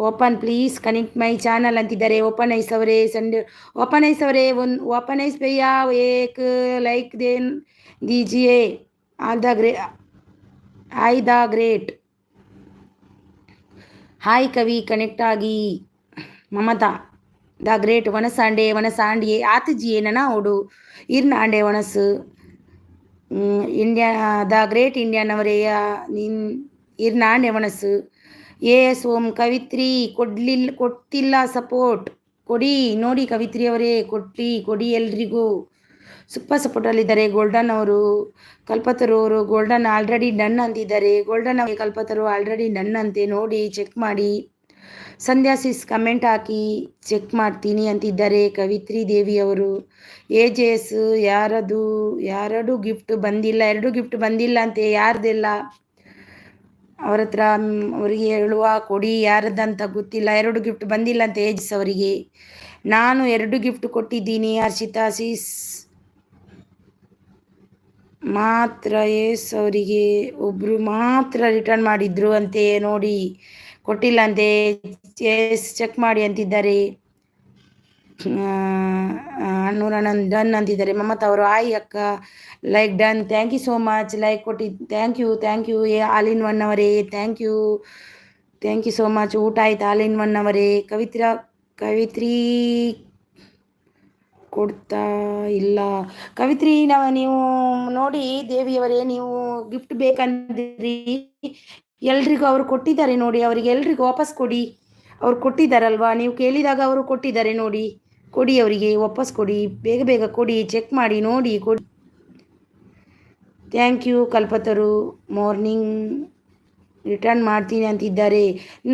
open please connect my channel ಅಂತಿದ್ದಾರೆ. ಓಪನ್ ಐಸ್ ಅವರೇ, ಸಂಡೇ ಓಪನ್ ಐಸ್ ಅವರೇ, ಒಂದು ಓಪನ್ ಐಸ್ ಭಯ್ಯ ಏಕ್ ಲೈಕ್ ದೇನ್ ದೀಜಿಯೇ. ಆಲ್ ದ ಗ್ರೇ hi the great, hi Kavi connect ಆಗಿ. ಮಮತಾ ದ ಗ್ರೇಟ್ ವನಸಾಂಡಿಯೇ ಆತಜಿಯೇ ನನ ಓಡು ಇರ್ನಾಂಡೆ ವನಸು ಇಂಡಿಯಾ ದ ಗ್ರೇಟ್ ಇಂಡಿಯನ್ ಅವರೇ ನಿನ್ ಇರ್ನಾಂಡೆ ವನಸು. ಎಸ್ ಓಂ ಕವಿತ್ರಿ ಕೊಡ್ತಿಲ್ಲ ಸಪೋರ್ಟ್ ಕೊಡಿ ನೋಡಿ. ಕವಿತ್ರಿ ಅವರೇ ಕೊಡಿ ಎಲ್ರಿಗೂ ಸಪೋರ್ಟಲ್ಲಿದ್ದಾರೆ. ಗೋಲ್ಡನ್ ಅವರು, ಕಲ್ಪತರು ಅವರು ಗೋಲ್ಡನ್ ಆಲ್ರೆಡಿ ಡನ್ ಅಂತಿದ್ದಾರೆ. ಗೋಲ್ಡನ್ ಅವರಿಗೆ ಕಲ್ಪತರು ಆಲ್ರೆಡಿ ಡನ್ ಅಂತೆ, ನೋಡಿ ಚೆಕ್ ಮಾಡಿ. ಸಂಧ್ಯಾ ಸಿಸ್ ಕಮೆಂಟ್ ಹಾಕಿ ಚೆಕ್ ಮಾಡ್ತೀನಿ ಅಂತಿದ್ದಾರೆ. ಕವಿತ್ರಿ ದೇವಿ ಅವರು AJS ಯಾರದು ಗಿಫ್ಟ್ ಬಂದಿಲ್ಲ, 2 ಗಿಫ್ಟ್ ಬಂದಿಲ್ಲ ಅಂತೆ. ಯಾರ್ದೆಲ್ಲ ಅವ್ರ ಹತ್ರ ಅವರಿಗೆ ಹೇಳುವ, ಕೊಡಿ ಯಾರದಂತ ಗೊತ್ತಿಲ್ಲ. 2 ಗಿಫ್ಟ್ ಬಂದಿಲ್ಲ ಅಂತ AJS ಅವರಿಗೆ. ನಾನು 2 ಗಿಫ್ಟ್ ಕೊಟ್ಟಿದ್ದೀನಿ. ಹರ್ಷಿತಾ ಸಿಸ್ ಮಾತ್ರ ಎಸ್ ಅವರಿಗೆ ಒಬ್ಬರು ಮಾತ್ರ ರಿಟರ್ನ್ ಮಾಡಿದ್ರು ಅಂತೆ, ನೋಡಿ ಕೊಟ್ಟಿಲ್ಲ ಅಂತೆ. ಚೆಕ್ ಮಾಡಿ ಅಂತಿದ್ದಾರೆ. ನೂರಾನಂದ್ ಡನ್ ಅಂತಿದ್ದಾರೆ. ಮಮತಾ ಅವರು ಆಯ್ ಅಕ್ಕ like done, thank you so much. Like ಕೊಟ್ಟಿದ್ದು thank you all in one ಅವರೇ, ಥ್ಯಾಂಕ್ ಯು ಸೋ ಮಚ್. ಊಟ ಆಯ್ತು ಆಲ್ ಇನ್ ಒನ್ ಅವರೇ. ಕವಿತ್ರಿ ಕೊಡ್ತಾ ಇಲ್ಲ. ಕವಿತ್ರಿ ನೀವು ನೋಡಿ ದೇವಿಯವರೇ, ನೀವು ಗಿಫ್ಟ್ ಬೇಕಂದ್ರಿ, ಎಲ್ರಿಗೂ ಅವರು ಕೊಟ್ಟಿದ್ದಾರೆ ನೋಡಿ. ಅವರಿಗೆ ಎಲ್ರಿಗೂ ವಾಪಸ್ ಕೊಡಿ. ಅವ್ರು ಕೊಟ್ಟಿದ್ದಾರಲ್ವಾ, ನೀವು ಕೇಳಿದಾಗ ಅವರು ಕೊಟ್ಟಿದ್ದಾರೆ ನೋಡಿ. ಕೊಡಿ ಅವರಿಗೆ ವಾಪಸ್ ಕೊಡಿ, ಬೇಗ ಕೊಡಿ, ಚೆಕ್ ಮಾಡಿ ನೋಡಿ ಕೊಡಿ. Thank you Kalpataru. Morning return ಮಾಡ್ತೀನಿ ಅಂತಿದ್ದಾರೆ.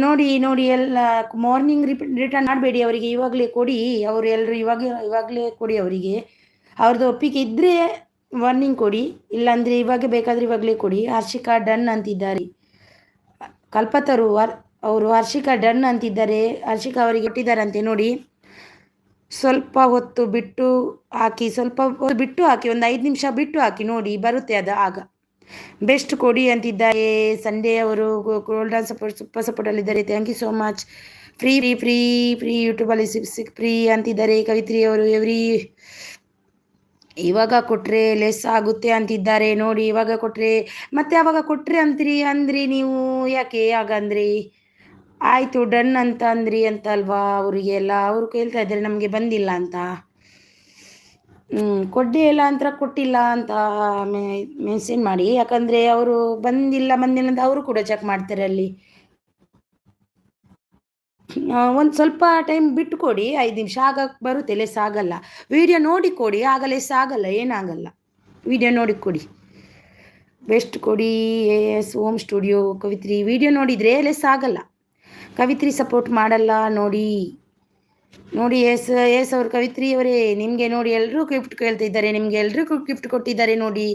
ನೋಡಿ ಎಲ್ಲ ಮಾರ್ನಿಂಗ್ ರಿಟರ್ನ್ ಮಾಡಬೇಡಿ ಅವರಿಗೆ, ಇವಾಗಲೇ ಕೊಡಿ. ಅವರು ಎಲ್ಲರೂ ಇವಾಗಲೇ ಕೊಡಿ ಅವರಿಗೆ. ಅವ್ರದ್ದು ಒಪ್ಪಿಗೆ ಇದ್ದರೆ ವಾರ್ನಿಂಗ್ ಕೊಡಿ, ಇಲ್ಲಾಂದರೆ ಬೇಕಾದರೆ ಇವಾಗಲೇ ಕೊಡಿ. ಹರ್ಷಿಕಾ ಡನ್ ಅಂತಿದ್ದಾರೆ. ಕಲ್ಪತರು ಅವರು ಹರ್ಷಿಕಾ ಡನ್ ಅಂತಿದ್ದಾರೆ. ಹರ್ಷಿಕಾ ಅವರಿಗೆ ಕೊಟ್ಟಿದ್ದಾರಂತೆ ನೋಡಿ. ಸ್ವಲ್ಪ ಹೊತ್ತು ಬಿಟ್ಟು ಹಾಕಿ, ಒಂದು 5 ನಿಮಿಷ ಬಿಟ್ಟು ಹಾಕಿ ನೋಡಿ, ಬರುತ್ತೆ ಅದು ಆಗ. ಬೆಸ್ಟ್ ಕೊಡಿ ಅಂತಿದ್ದಾರೆ. ಸಂಡೇ ಅವರು ಗೋಲ್ಡನ್ ಸಪೋರ್ಟಲ್ಲಿದ್ದಾರೆ. Thank you so much. Free ಯೂಟ್ಯೂಬಲ್ಲಿ ಫ್ರೀ ಅಂತಿದ್ದಾರೆ. ಕವಿತ್ರಿ ಅವರು ಇವಾಗ ಕೊಟ್ಟರೆ ಲೆಸ್ ಆಗುತ್ತೆ ಅಂತಿದ್ದಾರೆ ನೋಡಿ. ಇವಾಗ ಕೊಟ್ಟರೆ ಮತ್ತೆ ಅವಾಗ ಕೊಟ್ಟರೆ ಅಂದ್ರಿ ನೀವು, ಯಾಕೆ ಹಾಗಂದ್ರಿ? ಆಯಿತು ಡನ್ ಅಂತ ಅಂದ್ರಿ ಅಂತ ಅಲ್ವಾ ಅವರಿಗೆಲ್ಲ. ಅವರು ಕೇಳ್ತಾ ಇದ್ದಾರೆ ನಮಗೆ ಬಂದಿಲ್ಲ ಅಂತ. ಕೊಡ್ಡೇ ಇಲ್ಲ ಅಂತ ಕೊಟ್ಟಿಲ್ಲ ಅಂತ ಮೆನ್ಷನ್ ಮಾಡಿ, ಯಾಕಂದರೆ ಅವರು ಬಂದಿಲ್ಲ ಅಂತ ಅವರು ಕೂಡ ಚೆಕ್ ಮಾಡ್ತಾರೆ ಅಲ್ಲಿ. ಒಂದು ಸ್ವಲ್ಪ ಟೈಮ್ ಬಿಟ್ಟು ಕೊಡಿ, 5 ನಿಮಿಷ, ಆಗ ಬರುತ್ತೆ, ಲೆಸ್ ಆಗಲ್ಲ. ವಿಡಿಯೋ ನೋಡಿ ಕೊಡಿ, ಆಗ ಲೆಸ್ ಆಗಲ್ಲ, ಏನಾಗಲ್ಲ. ವಿಡಿಯೋ ನೋಡಿ ಕೊಡಿ. ಬೆಸ್ಟ್ ಕೊಡಿ. AS ಹೋಮ್ ಸ್ಟುಡಿಯೋ ಕವಿತ್ರಿ ವಿಡಿಯೋ ನೋಡಿದರೆ ಲೆಸ್ ಆಗಲ್ಲ. ಕವಿತ್ರಿ ಸಪೋರ್ಟ್ ಮಾಡಲ್ಲ ನೋಡಿ. ಎಸ್ ಅವರು ಕವಿತ್ರಿ ಅವರೇ, ನಿಮಗೆ ನೋಡಿ ಎಲ್ಲರೂ ಗಿಫ್ಟ್ ಕೇಳ್ತಾ ಇದ್ದಾರೆ, ನಿಮಗೆ ಎಲ್ರಿಗೂ ಗಿಫ್ಟ್ ಕೊಟ್ಟಿದ್ದಾರೆ ನೋಡಿ.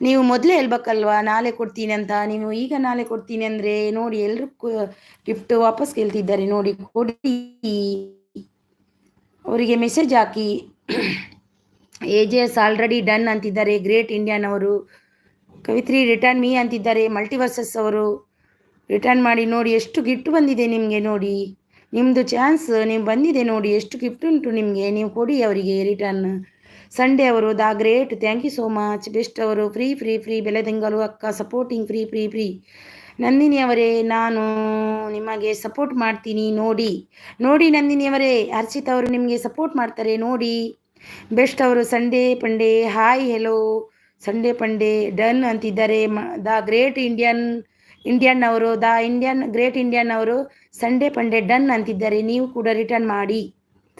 ನೀವು ಮೊದಲೇ ಹೇಳ್ಬೇಕಲ್ವಾ ನಾಳೆ ಕೊಡ್ತೀನಿ ಅಂತ. ನೀವು ಈಗ ನಾಳೆ ಕೊಡ್ತೀನಿ ಅಂದರೆ ನೋಡಿ ಎಲ್ಲರೂ ಗಿಫ್ಟ್ ವಾಪಸ್ ಕೇಳ್ತಿದ್ದಾರೆ ನೋಡಿ. ಕೊಡಿ, ಅವರಿಗೆ ಮೆಸೇಜ್ ಹಾಕಿ. AJS ಆಲ್ರೆಡಿ ಡನ್ ಅಂತಿದ್ದಾರೆ. ಗ್ರೇಟ್ ಇಂಡಿಯನ್ ಅವರು. ಕವಿತ್ರಿ ರಿಟರ್ನ್ ಮೀ ಅಂತಿದ್ದಾರೆ. ಮಲ್ಟಿವರ್ಸಸ್ ಅವರು ರಿಟರ್ನ್ ಮಾಡಿ ನೋಡಿ. ಎಷ್ಟು ಗಿಫ್ಟ್ ಬಂದಿದೆ ನಿಮಗೆ ನೋಡಿ. ನಿಮ್ಮದು ಚಾನ್ಸ್, ನೀವು ಬಂದಿದೆ ನೋಡಿ, ಎಷ್ಟು ಗಿಫ್ಟ್ ಉಂಟು ನಿಮಗೆ. ನೀವು ಕೊಡಿ ಅವರಿಗೆ ರಿಟರ್ನ್. ಸಂಡೇ ಅವರು the great, thank you so much. Best ಅವರು ಫ್ರೀ ಬೆಲೆದಿಂಗಲು ಅಕ್ಕ ಸಪೋರ್ಟಿಂಗ್ ಫ್ರೀ. ನಂದಿನಿ ಅವರೇ, ನಾನು ನಿಮಗೆ ಸಪೋರ್ಟ್ ಮಾಡ್ತೀನಿ ನೋಡಿ ನಂದಿನಿ ಅವರೇ. ಹರ್ಷಿತ್ ಅವರು ನಿಮಗೆ ಸಪೋರ್ಟ್ ಮಾಡ್ತಾರೆ ನೋಡಿ. ಬೆಸ್ಟ್ ಅವರು ಸಂಡೇ ಪಂಡೆ ಹಾಯ್ ಹೆಲೋ. ಸಂಡೇ ಪಂಡೆ ಡನ್ ಅಂತಿದ್ದಾರೆ. ದ ಗ್ರೇಟ್ ಇಂಡಿಯನ್ ಅವರು ಗ್ರೇಟ್ ಇಂಡಿಯನ್ ಅವರು ಸಂಡೇ ಪಂಡೆ ಡನ್ ಅಂತಿದ್ದಾರೆ. ನೀವು ಕೂಡ ರಿಟರ್ನ್ ಮಾಡಿ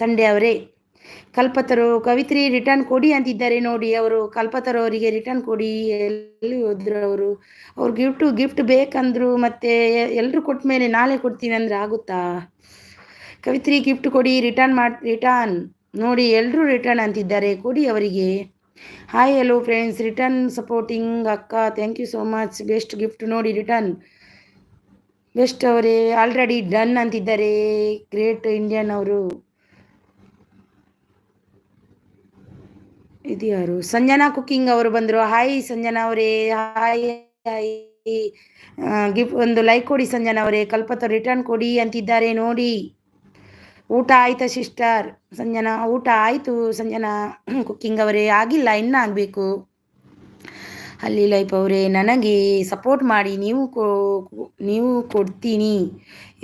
ಸಂಡೇ ಅವರೇ. ಕಲ್ಪತರು ಕವಿತ್ರಿ ರಿಟರ್ನ್ ಕೊಡಿ ಅಂತಿದ್ದಾರೆ ನೋಡಿ. ಅವರು ಕಲ್ಪತರು ಅವರಿಗೆ ರಿಟರ್ನ್ ಕೊಡಿ. ಎಲ್ಲಿ ಹೋದ್ರು ಅವ್ರು ಗಿಫ್ಟ್ ಬೇಕಂದ್ರು, ಮತ್ತೆ ಎಲ್ಲರೂ ಕೊಟ್ಟ ಮೇಲೆ ನಾಳೆ ಕೊಡ್ತೀನಿ ಅಂದ್ರೆ ಆಗುತ್ತಾ? ಕವಿತ್ರಿ ಗಿಫ್ಟ್ ಕೊಡಿ, ರಿಟರ್ನ್ ನೋಡಿ. ಎಲ್ಲರೂ ರಿಟರ್ನ್ ಅಂತಿದ್ದಾರೆ, ಕೊಡಿ ಅವರಿಗೆ. Hi hello friends, return supporting ಅಕ್ಕ, thank you so much. Best gift ನೋಡಿ ರಿಟರ್ನ್. ಬೆಸ್ಟ್ ಅವರೇ ಆಲ್ರೆಡಿ ಡನ್ ಅಂತಿದ್ದಾರೆ. ಗ್ರೇಟ್ ಇಂಡಿಯನ್ ಅವರು. ಇದು ಯಾರು? ಸಂಜನಾ ಕುಕಿಂಗ್ ಅವರು ಬಂದರು. ಹಾಯ್ ಸಂಜನಾ ಅವರೇ, ಹಾಯ್ ಹಾಯ್. ಗಿಫ್ಟ್ ಒಂದು ಲೈಕ್ ಕೊಡಿ ಸಂಜನಾ ಅವರೇ. ಕಲ್ಪತ ರಿಟರ್ನ್ ಕೊಡಿ ಅಂತಿದ್ದಾರೆ ನೋಡಿ. ಊಟ ಆಯ್ತಾ ಸಿಸ್ಟರ್? ಸಂಜನಾ ಊಟ ಆಯಿತು ಸಂಜನಾ ಕುಕ್ಕಿಂಗ್ ಅವರೇ. ಆಗಿಲ್ಲ, ಇನ್ನೂ ಆಗಬೇಕು. ಅಲ್ಲಿ ಲೈಫ್ ಅವರೇ, ನನಗೆ ಸಪೋರ್ಟ್ ಮಾಡಿ, ನೀವು ಕೊಡ್ತೀನಿ.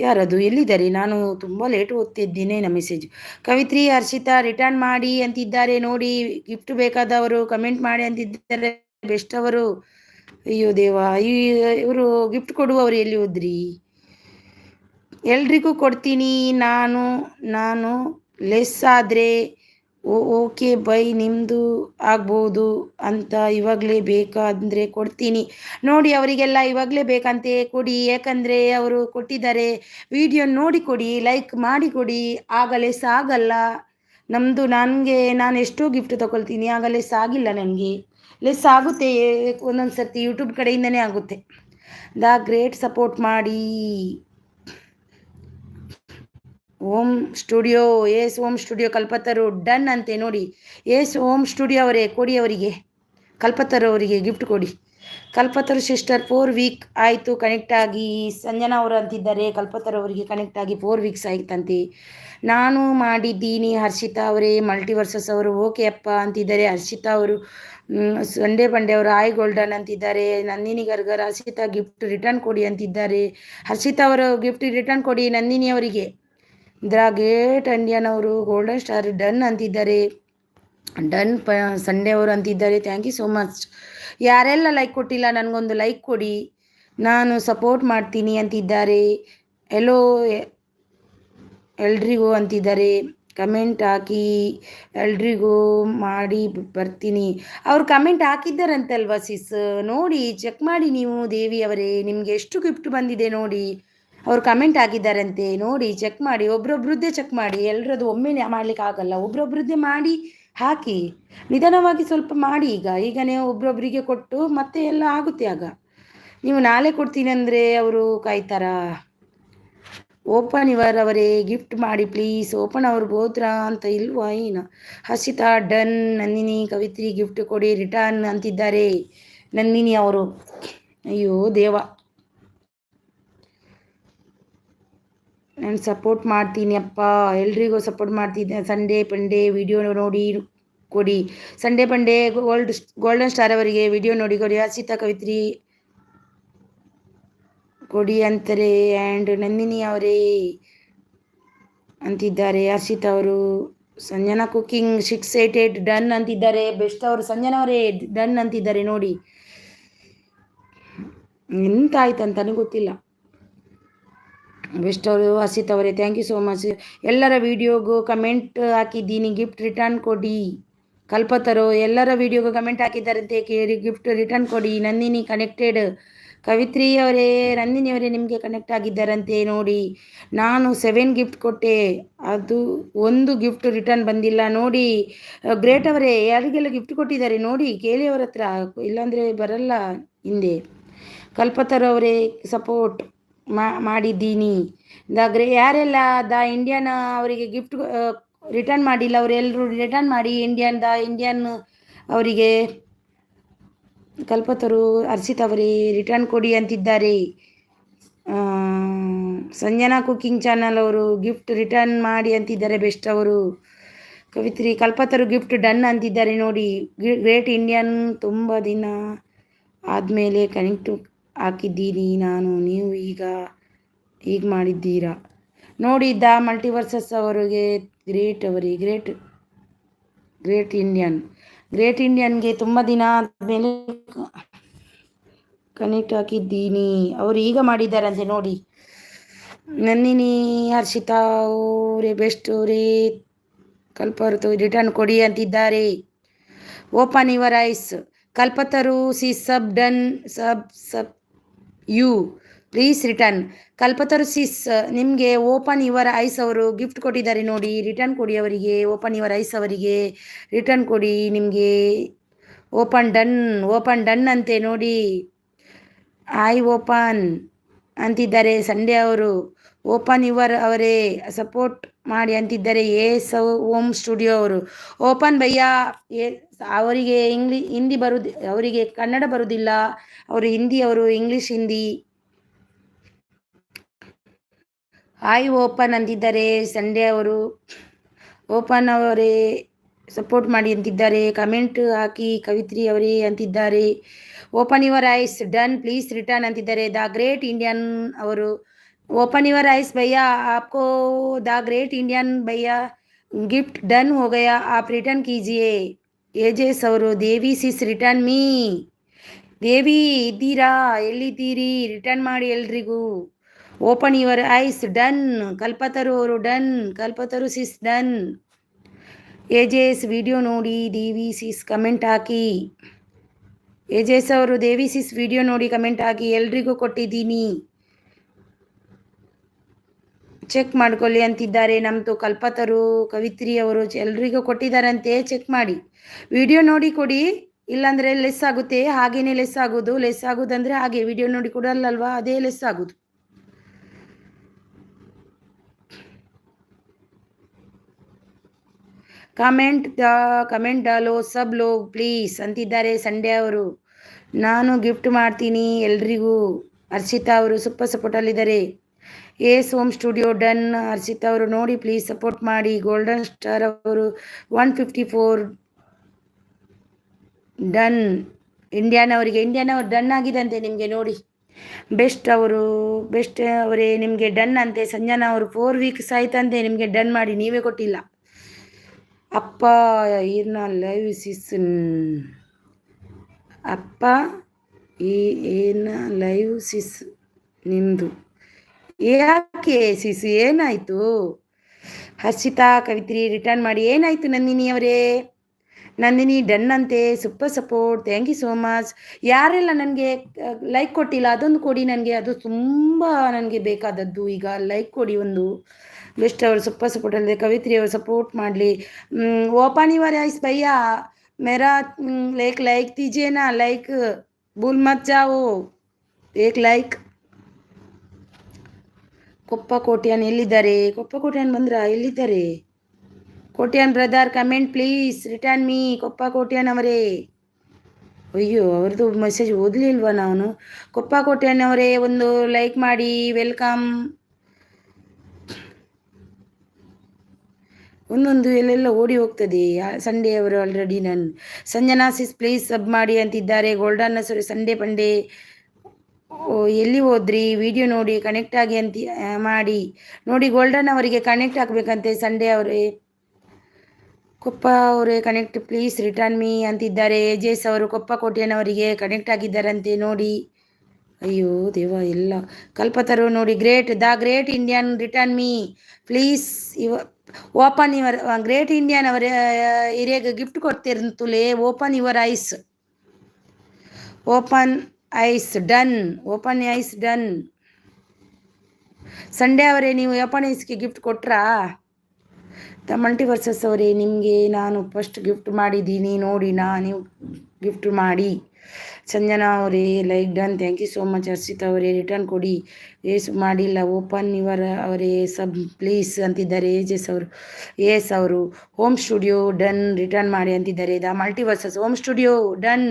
ಯಾರದು? ಎಲ್ಲಿದ್ದಾರೆ? ನಾನು ತುಂಬ ಲೇಟ್ ಓದ್ತಿದ್ದೇನೆ ಮೆಸೇಜ್. ಕವಿತ್ರಿ ಹರ್ಷಿತಾ ರಿಟರ್ನ್ ಮಾಡಿ ಅಂತಿದ್ದಾರೆ ನೋಡಿ. ಗಿಫ್ಟ್ ಬೇಕಾದವರು ಕಮೆಂಟ್ ಮಾಡಿ ಅಂತಿದ್ದಾರೆ ಬೆಸ್ಟ್ ಅವರು. ಅಯ್ಯೋ ದೇವ, ಇವರು ಗಿಫ್ಟ್ ಕೊಡುವವರು ಎಲ್ಲಿ ಹೋದ್ರಿ? ಎಲ್ರಿಗೂ ಕೊಡ್ತೀನಿ ನಾನು ಲೆಸ್ ಆದರೆ ಓಕೆ ಬೈ, ನಿಮ್ಮದು ಆಗ್ಬೋದು ಅಂತ ಇವಾಗಲೇ ಬೇಕಾದರೆ ಕೊಡ್ತೀನಿ ನೋಡಿ. ಅವರಿಗೆಲ್ಲ ಇವಾಗಲೇ ಬೇಕಂತೆ ಕೊಡಿ, ಯಾಕಂದರೆ ಅವರು ಕೊಟ್ಟಿದ್ದಾರೆ. ವಿಡಿಯೋ ನೋಡಿ ಕೊಡಿ, ಲೈಕ್ ಮಾಡಿ ಕೊಡಿ. ಆಗ ಲೆಸ್ ಆಗಲ್ಲ ನಮ್ಮದು. ನಾನು ಎಷ್ಟೋ ಗಿಫ್ಟ್ ತೊಗೊಳ್ತೀನಿ, ಆಗ ಲೆಸ್ ಆಗಿಲ್ಲ ನನಗೆ. ಲೆಸ್ ಆಗುತ್ತೆ ಒಂದೊಂದು ಸರ್ತಿ, ಯೂಟ್ಯೂಬ್ ಕಡೆಯಿಂದನೇ ಆಗುತ್ತೆ. ಗ್ರೇಟ್ ಸಪೋರ್ಟ್ ಮಾಡಿ. ಓಂ ಸ್ಟುಡಿಯೋ, ಓಂ ಸ್ಟುಡಿಯೋ ಕಲ್ಪತರು ಡನ್ ಅಂತೆ ನೋಡಿ. ಓಂ ಸ್ಟುಡಿಯೋ ಅವರೇ, ಕೊಡಿ ಅವರಿಗೆ, ಕಲ್ಪತರು ಅವರಿಗೆ ಗಿಫ್ಟ್ ಕೊಡಿ. ಕಲ್ಪತರು ಸಿಸ್ಟರ್ 4 ವೀಕ್ ಆಯಿತು ಕನೆಕ್ಟ್ ಆಗಿ. ಸಂಜನಾ ಅವರು ಅಂತಿದ್ದಾರೆ ಕಲ್ಪತರು ಅವರಿಗೆ ಕನೆಕ್ಟ್ ಆಗಿ 4 ವೀಕ್ಸ್ ಆಯ್ತಂತೆ. ನಾನು ಮಾಡಿದ್ದೀನಿ ಹರ್ಷಿತಾ ಅವರೇ. ಮಲ್ಟಿವರ್ಸಸ್ ಅವರು ಓಕೆ ಅಪ್ಪ ಅಂತಿದ್ದಾರೆ. ಹರ್ಷಿತಾ ಅವರು ಸಂಡೇ ಬಂಡೆ ಅವರು ಆಯ್ ಗೋಲ್ಡನ್ ಅಂತಿದ್ದಾರೆ. ನಂದಿನಿ ಗರ್ಗರ್ ಹರ್ಷಿತಾ ಗಿಫ್ಟ್ ರಿಟರ್ನ್ ಕೊಡಿ ಅಂತಿದ್ದಾರೆ. ಹರ್ಷಿತಾ ಅವರು ಗಿಫ್ಟ್ ರಿಟರ್ನ್ ಕೊಡಿ ನಂದಿನಿ ಅವರಿಗೆ. ಗ್ರೇಟ್ ಇಂಡಿಯನ್ ಅವರು ಗೋಲ್ಡನ್ ಸ್ಟಾರ್ ಡನ್ ಅಂತಿದ್ದಾರೆ. ಡನ್ ಸಂಡೇ ಅವರು ಅಂತಿದ್ದಾರೆ. Thank you so much. ಯಾರೆಲ್ಲ ಲೈಕ್ ಕೊಟ್ಟಿಲ್ಲ ನನಗೊಂದು ಲೈಕ್ ಕೊಡಿ, ನಾನು ಸಪೋರ್ಟ್ ಮಾಡ್ತೀನಿ ಅಂತಿದ್ದಾರೆ. ಎಲ್ಲೋ ಎಲ್ರಿಗೂ ಅಂತಿದ್ದಾರೆ. ಕಮೆಂಟ್ ಹಾಕಿ, ಎಲ್ರಿಗೂ ಮಾಡಿ ಬರ್ತೀನಿ. ಅವ್ರು ಕಮೆಂಟ್ ಹಾಕಿದ್ದಾರಂತಲ್ವಾ ಸಿಸ್? ನೋಡಿ ಚೆಕ್ ಮಾಡಿ ನೀವು ದೇವಿ ಅವರೇ, ನಿಮಗೆ ಎಷ್ಟು ಗಿಫ್ಟ್ ಬಂದಿದೆ ನೋಡಿ. ಅವ್ರು ಕಮೆಂಟ್ ಹಾಕಿದ್ದಾರಂತೆ ನೋಡಿ, ಚೆಕ್ ಮಾಡಿ. ಒಬ್ರೊಬ್ರದ್ದೇ ಚೆಕ್ ಮಾಡಿ, ಎಲ್ಲರದ್ದು ಒಮ್ಮೆ ಮಾಡ್ಲಿಕ್ಕೆ ಆಗಲ್ಲ. ಒಬ್ರೊಬ್ರದ್ದೇ ಮಾಡಿ ಹಾಕಿ, ನಿಧಾನವಾಗಿ ಸ್ವಲ್ಪ ಮಾಡಿ. ಈಗನೇ ಒಬ್ರೊಬ್ಬರಿಗೆ ಕೊಟ್ಟು ಮತ್ತೆ ಎಲ್ಲ ಆಗುತ್ತೆ. ಆಗ ನೀವು ನಾಳೆ ಕೊಡ್ತೀನಿ ಅಂದರೆ ಅವರು ಕಾಯ್ತಾರಾ? ಓಪನ್ ಇವರ್ ಅವರೇ ಗಿಫ್ಟ್ ಮಾಡಿ ಪ್ಲೀಸ್. ಓಪನ್ ಅವ್ರು ಹೋದ್ರಾ ಅಂತ ಇಲ್ವಾ ಏನು? ಹರ್ಷಿತಾ ಡನ್. ನಂದಿನಿ ಕವಿತ್ರಿ ಗಿಫ್ಟ್ ಕೊಡಿ ರಿಟರ್ನ್ ಅಂತಿದ್ದಾರೆ. ನಂದಿನಿ ಅವರು, ಅಯ್ಯೋ ದೇವ, ನಾನು ಸಪೋರ್ಟ್ ಮಾಡ್ತೀನಿ ಅಪ್ಪ, ಎಲ್ರಿಗೂ ಸಪೋರ್ಟ್ ಮಾಡ್ತಿದ್ದೆ. ಸಂಡೇ ಪಂಡೇ ವಿಡಿಯೋ ನೋಡಿ ಕೊಡಿ. ಸಂಡೇ ಪಂಡೇ ಗೋಲ್ಡನ್ ಸ್ಟಾರ್ ಅವರಿಗೆ ವಿಡಿಯೋ ನೋಡಿ ಕೊಡಿ. ಹರ್ಷಿತಾ ಕವಿತ್ರಿ ಕೊಡಿ ಅಂತಾರೆ. ಆ್ಯಂಡ್ ನಂದಿನಿ ಅವರೇ ಅಂತಿದ್ದಾರೆ. ಹರ್ಷಿತಾ ಅವರು. ಸಂಜನಾ ಕುಕಿಂಗ್ 688 ಡನ್ ಅಂತಿದ್ದಾರೆ. ಬೆಸ್ಟ್ ಅವರು ಸಂಜನಾ ಅವರೇ ಡನ್ ಅಂತಿದ್ದಾರೆ ನೋಡಿ. ಎಂತ ಆಯ್ತಂತಾನೆ ಗೊತ್ತಿಲ್ಲ. ಬೆಸ್ಟ್ ಅವರು ಹರ್ಷಿತಾ ಅವರೇ ಥ್ಯಾಂಕ್ ಯು ಸೋ ಮಚ್. ಎಲ್ಲರ ವಿಡಿಯೋಗೂ ಕಮೆಂಟ್ ಹಾಕಿದ್ದೀನಿ, ಗಿಫ್ಟ್ ರಿಟರ್ನ್ ಕೊಡಿ. ಕಲ್ಪತರು ಎಲ್ಲರ ವಿಡಿಯೋಗೂ ಕಮೆಂಟ್ ಹಾಕಿದ್ದಾರಂತೆ, ಕೇಳಿ ಗಿಫ್ಟ್ ರಿಟರ್ನ್ ಕೊಡಿ. ನಂದಿನಿ ಕನೆಕ್ಟೆಡ್. ಕವಿತ್ರಿ ಅವರೇ, ನಂದಿನಿ ಅವರೇ ನಿಮಗೆ ಕನೆಕ್ಟ್ ಆಗಿದ್ದಾರಂತೆ ನೋಡಿ. ನಾನು 7 ಗಿಫ್ಟ್ ಕೊಟ್ಟೆ, ಅದು ಒಂದು ಗಿಫ್ಟ್ ರಿಟರ್ನ್ ಬಂದಿಲ್ಲ ನೋಡಿ. ಗ್ರೇಟ್ ಅವರೇ, ಯಾರಿಗೆಲ್ಲ ಗಿಫ್ಟ್ ಕೊಟ್ಟಿದ್ದಾರೆ ನೋಡಿ, ಕೇಳಿ ಅವರ ಹತ್ರ, ಇಲ್ಲಾಂದರೆ ಬರಲ್ಲ ಹಿಂದೆ. ಕಲ್ಪತರು ಅವರೇ ಸಪೋರ್ಟ್ ಮಾಡಿದ್ದೀನಿ. ಯಾರೆಲ್ಲ ಇಂಡಿಯನ್ ಅವರಿಗೆ ಗಿಫ್ಟ್ ರಿಟರ್ನ್ ಮಾಡಿಲ್ಲ ಅವರೆಲ್ಲರೂ ರಿಟರ್ನ್ ಮಾಡಿ. ಇಂಡಿಯನ್ ಅವರಿಗೆ ಕಲ್ಪತರು ಹರ್ಷಿತ್ ಅವರೇ ರಿಟರ್ನ್ ಕೊಡಿ ಅಂತಿದ್ದಾರೆ. ಸಂಜನಾ ಕುಕಿಂಗ್ ಚಾನಲ್ ಅವರು ಗಿಫ್ಟ್ ರಿಟರ್ನ್ ಮಾಡಿ ಅಂತಿದ್ದಾರೆ. ಬೆಸ್ಟ್ ಅವರು. ಕವಿತ್ರಿ ಕಲ್ಪತರು ಗಿಫ್ಟ್ ಡನ್ ಅಂತಿದ್ದಾರೆ ನೋಡಿ. ಗ್ರೇಟ್ ಇಂಡಿಯನ್ ತುಂಬ ದಿನ ಆದಮೇಲೆ ಕನೆಕ್ಟ್ ಹಾಕಿದ್ದೀನಿ ನಾನು, ನೀವು ಈಗ ಮಾಡಿದ್ದೀರಾ ನೋಡಿದ್ದ ಮಲ್ಟಿವರ್ಸಸ್ ಅವರಿಗೆ. ಗ್ರೇಟ್ ಅವರಿಗೆ ಗ್ರೇಟ್ ಇಂಡಿಯನ್ಗೆ ತುಂಬ ದಿನ ಆದಮೇಲೆ ಕನೆಕ್ಟ್ ಹಾಕಿದ್ದೀನಿ. ಅವರು ಈಗ ಮಾಡಿದ್ದಾರಂತೆ ನೋಡಿ. ನಂದಿನಿ ಹರ್ಷಿತಾ ಅವರೇ ಬೆಸ್ಟ್ ಅವರೇ ಕಲ್ಪತರು ರಿಟರ್ನ್ ಕೊಡಿ ಅಂತಿದ್ದಾರೆ. ಓಪನ್ ಯುವರ್ ಐಸ್ ಕಲ್ಪತರು ಸಿ sub done sub you please return. Kalpataru sis ನಿಮಗೆ ಓಪನ್ ಯುವರ್ ಐಸ್ ಅವರು ಗಿಫ್ಟ್ ಕೊಟ್ಟಿದ್ದಾರೆ ನೋಡಿ. ರಿಟರ್ನ್ ಕೊಡಿ ಅವರಿಗೆ. ಓಪನ್ ಯುವರ್ ಐಸ್ ಅವರಿಗೆ ರಿಟರ್ನ್ ಕೊಡಿ. ನಿಮಗೆ ಓಪನ್ ಡನ್ ಅಂತೆ ನೋಡಿ. ಓಪನ್ ಅಂತಿದ್ದಾರೆ ಸಂಡೇ ಅವರು. ಓಪನ್ ಯುವರ್ ಅವರೇ ಸಪೋರ್ಟ್ ಮಾಡಿ ಅಂತಿದ್ದಾರೆ. ಓಂ ಸ್ಟುಡಿಯೋ ಅವರು. ಓಪನ್ ಭಯ್ಯ ಅವರಿಗೆ ಹಿಂದಿ ಬರುದು, ಅವರಿಗೆ ಕನ್ನಡ ಬರುವುದಿಲ್ಲ, ಅವರು ಹಿಂದಿ, ಅವರು ಇಂಗ್ಲಿಷ್ ಹಿಂದಿ. ಹಾಯ್ ಓಪನ್ ಅಂತಿದ್ದಾರೆ ಸಂಡೇ ಅವರು. ಓಪನ್ ಅವರೇ ಸಪೋರ್ಟ್ ಮಾಡಿ ಅಂತಿದ್ದಾರೆ, ಕಮೆಂಟ್ ಹಾಕಿ ಕವಿತ್ರಿ ಅವರೇ ಅಂತಿದ್ದಾರೆ. Open your eyes done please return ಅಂತಿದ್ದಾರೆ ದ ಗ್ರೇಟ್ ಇಂಡಿಯನ್ ಅವರು. ओपन यूर आइस भैया, आपको द ग्रेट इंडियन भैया गिफ्ट डन हो गया, आप रिटर्न कीजिए. एजेस ಅವರು ದೇವಿ ಸಿಸ್ ರಿಟರ್ನ್ ಮೀ. ದೇವಿ ಇದ್ದೀರಾ, ಎಲ್ಲಿದ್ದೀರಿ, ರಿಟರ್ನ್ ಮಾಡಿ ಎಲ್ರಿಗೂ. Open your eyes done. Kalpataru ಅವರು done, Kalpataru sis done. A J S video ನೋಡಿ ದೇವಿ ಸಿಸ್ ಕಮೆಂಟ್ ಹಾಕಿ. ಏಜೆಸ್ ಅವರು ದೇವಿ ಸಿಸ್ ವಿಡಿಯೋ ನೋಡಿ ಕಮೆಂಟ್ ಹಾಕಿ, ಎಲ್ರಿಗೂ ಕೊಟ್ಟಿದ್ದೀನಿ ಚೆಕ್ ಮಾಡ್ಕೊಳ್ಳಿ ಅಂತಿದ್ದಾರೆ. ನಮ್ಮದು ಕಲ್ಪತರು ಕವಿತ್ರಿ ಅವರು ಎಲ್ರಿಗೂ ಕೊಟ್ಟಿದ್ದಾರಂತೆ, ಚೆಕ್ ಮಾಡಿ ವಿಡಿಯೋ ನೋಡಿ ಕೊಡಿ, ಇಲ್ಲಾಂದರೆ ಲೆಸ್ ಆಗುತ್ತೆ. ಹಾಗೇನೆ ಲೆಸ್ ಆಗೋದು, ಲೆಸ್ ಆಗೋದಂದರೆ ಹಾಗೆ ವಿಡಿಯೋ ನೋಡಿ ಕೊಡಲ್ಲಲ್ವಾ, ಅದೇ ಲೆಸ್ ಆಗೋದು. ಕಮೆಂಟ್ ಡಾಲೋ ಸಬ್ ಲೋಗ್ ಪ್ಲೀಸ್ ಅಂತಿದ್ದಾರೆ ಸಂಡೇ ಅವರು. ನಾನು ಗಿಫ್ಟ್ ಮಾಡ್ತೀನಿ ಎಲ್ರಿಗೂ. ಹರ್ಷಿತಾ ಅವರು ಸೂಪರ್ ಸಪೋರ್ಟಲ್ಲಿದ್ದಾರೆ. S home studio done. Harshita ಅವರು ನೋಡಿ ಪ್ಲೀಸ್ ಸಪೋರ್ಟ್ ಮಾಡಿ. ಗೋಲ್ಡನ್ ಸ್ಟಾರ್ ಅವರು 154 ಡನ್. ಇಂಡಿಯನ್ ಅವರಿಗೆ ಡನ್ ಆಗಿದಂತೆ ನಿಮಗೆ ನೋಡಿ. ಬೆಸ್ಟ್ ಅವರೇ ನಿಮಗೆ ಡನ್ ಅಂತೆ. ಸಂಜನಾ ಅವರು 4 ವೀಕ್ಸ್ ಆಯ್ತಂತೆ ನಿಮಗೆ ಡನ್ ಮಾಡಿ, ನೀವೇ ಕೊಟ್ಟಿಲ್ಲ. ಅಪ್ಪ ಏನ ಲೈವ್ ಸಿಸ್, ಅಪ್ಪ ಏನ ಲೈವ್ ಸಿಸ್ ನಿಮ್ಮದು ಯಾಕೆ ಸಿಸ್, ಏನಾಯಿತು? ಹರ್ಷಿತಾ ಕವಿತ್ರಿ ರಿಟರ್ನ್ ಮಾಡಿ. ಏನಾಯಿತು ನಂದಿನಿ ಅವರೇ? ನಂದಿನಿ ಡನ್ ಅಂತೆ, super support, thank you so much. ಯಾರೆಲ್ಲ ನನಗೆ ಲೈಕ್ ಕೊಟ್ಟಿಲ್ಲ ಅದೊಂದು ಕೊಡಿ ನನಗೆ, ಅದು ತುಂಬ ನನಗೆ ಬೇಕಾದದ್ದು. ಈಗ ಲೈಕ್ ಕೊಡಿ ಒಂದು. ಬೆಸ್ಟ್ ಅವರು ಸೂಪರ್ ಸಪೋರ್ಟ್ ಅಲ್ಲಿದೆ. ಕವಿತ್ರಿ ಅವರು ಸಪೋರ್ಟ್ ಮಾಡಲಿ. ಓಪನ್ ಯುವರ್ ಐಸ್ ಭಯ್ಯಾ, मेरा लाइक दीजिए ना, लाइक भूल मत जाओ, एक लाइक. ಕೊಪ್ಪ ಕೋಟ್ಯಾನ್ ಎಲ್ಲಿದ್ದಾರೆ? ಕೊಪ್ಪ ಕೋಟ್ಯಾನ್ ಬಂದ್ರ? ಎಲ್ಲಿದ್ದಾರೆ Kotian brother? Comment please return me. Koppa Kotian ಅವರೇ, ಅಯ್ಯೋ ಅವ್ರದ್ದು ಮೆಸೇಜ್ ಓದಲಿಲ್ವಾ ನಾನು? ಕೊಪ್ಪ ಕೋಟ್ಯಾನ್ ಅವರೇ ಒಂದು ಲೈಕ್ ಮಾಡಿ, ವೆಲ್ಕಮ್. ಒಂದೊಂದು ಎಲ್ಲೆಲ್ಲ ಓಡಿ ಹೋಗ್ತದೆ ಸಂಡೇ ಅವರು ಆಲ್ರೆಡಿ. ನಾನು ಸಂಜನಾ ಸಿಸ್ ಪ್ಲೀಸ್ ಸಬ್ ಮಾಡಿ ಅಂತಿದ್ದಾರೆ. ಗೋಲ್ಡನ್ ಸರಿ ಸಂಡೇ ಪಂಡೇ ಎಲ್ಲಿ ಹೋದ್ರಿ? ವಿಡಿಯೋ ನೋಡಿ ಕನೆಕ್ಟ್ ಆಗಿ ಅಂತ ಮಾಡಿ ನೋಡಿ. ಗೋಲ್ಡನ್ ಅವರಿಗೆ ಕನೆಕ್ಟ್ ಆಗಬೇಕಂತೆ ಸಂಡೇ ಅವರೇ. ಕೊಪ್ಪ ಅವರೇ ಕನೆಕ್ಟ್ ಪ್ಲೀಸ್ ರಿಟರ್ನ್ ಮೀ ಅಂತಿದ್ದಾರೆ. ಏಜೆಸ್ ಅವರು ಕೊಪ್ಪ ಕೋಟೆಯನವರಿಗೆ ಕನೆಕ್ಟ್ ಆಗಿದ್ದಾರಂತೆ ನೋಡಿ. ಅಯ್ಯೋ ದೇವ ಎಲ್ಲ. ಕಲ್ಪತರು ನೋಡಿ the great Indian return me please. Open your great Indian ಅವರ ಹಿರಿಯಾಗ ಗಿಫ್ಟ್ ಕೊಡ್ತಿರಂತಲೇ. Open your eyes, open eyes done, open eyes done. Sunday ಅವರೇ ನೀವು ಓಪನ್ ಐಸ್ಗೆ ಗಿಫ್ಟ್ ಕೊಟ್ರಾ? ದ ಮಲ್ಟಿವರ್ಸಸ್ ಅವರೇ ನಿಮಗೆ ನಾನು ಫಸ್ಟ್ ಗಿಫ್ಟ್ ಮಾಡಿದ್ದೀನಿ ನೋಡಿ ನೀವು ಗಿಫ್ಟ್ ಮಾಡಿ. ಸಂಜನಾ ಅವರೇ like done, thank you so much. Harshita ಅವರೇ ರಿಟರ್ನ್ ಕೊಡಿ. ಏಸು ಮಾಡಿಲ್ಲ. ಓಪನ್ ಯುವರ್ ಅವರೇ ಸಬ್ ಪ್ಲೀಸ್ ಅಂತಿದ್ದಾರೆ. ಎಸ್ ಅವರು ಹೋಮ್ ಸ್ಟುಡಿಯೋ ಡನ್ ರಿಟರ್ನ್ ಮಾಡಿ ಅಂತಿದ್ದಾರೆ. The multiverses home studio done.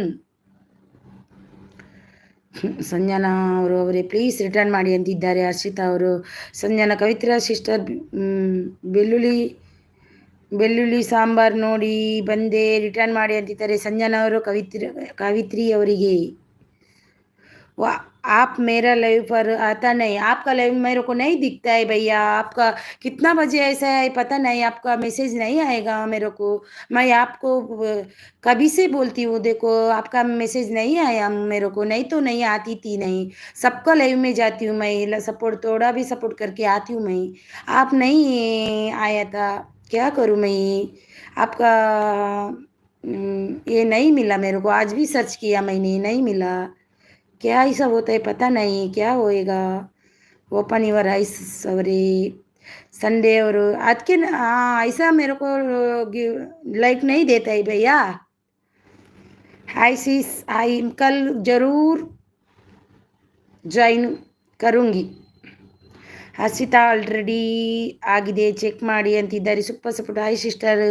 Sanjana ಅವರೇ ಪ್ಲೀಸ್ ರಿಟರ್ನ್ ಮಾಡಿ ಅಂತಿದ್ದಾರೆ. ಹರ್ಷಿತಾ ಅವರು. ಸಂಜನಾ ಕವಿತ್ರಾ ಸಿಸ್ಟರ್ ಬೆಳ್ಳುಳ್ಳಿ ಸಾಂಬಾರ್ ನೋಡಿ ಬಂದೆ ರಿಟರ್ನ್ ಮಾಡಿ ಅಂತಿದ್ದಾರೆ. ಸಂಜನಾ ಅವರು ಕವಿತ್ರಿ ಅವರಿಗೆ. आप मेरा लाइव पर आता नहीं, आपका लाइव मेरे को नहीं दिखता है भैया. आपका कितना बजे ऐसा है पता नहीं, आपका मैसेज नहीं आएगा मेरे को. मैं आपको कभी से बोलती हूँ, देखो आपका मैसेज नहीं आया मेरे को, नहीं तो नहीं आती थी, नहीं सबका लाइव में जाती हूँ मैं, सपोर्ट थोड़ा भी सपोर्ट करके आती हूँ मैं. आप नहीं आया था, क्या करूँ मैं? आपका ये नहीं मिला मेरे को, आज भी सर्च किया मैंने, नहीं मिला. क्या ऐसा होता है पता नहीं, क्या होएगा? ओपन यूर आइस अवरे संडे और आज के ऐसा मेरे को लाइक नहीं देता है भैया. हाय सिस, हाय कल ज़रूर ज्वाइन करूँगी. ಹರ್ಷಿತಾ ಆಲ್ರೆಡಿ ಆಗಿದೆ ಚೆಕ್ ಮಾಡಿ ಅಂತಿದ್ದಾರೆ. Super support. Hi sister,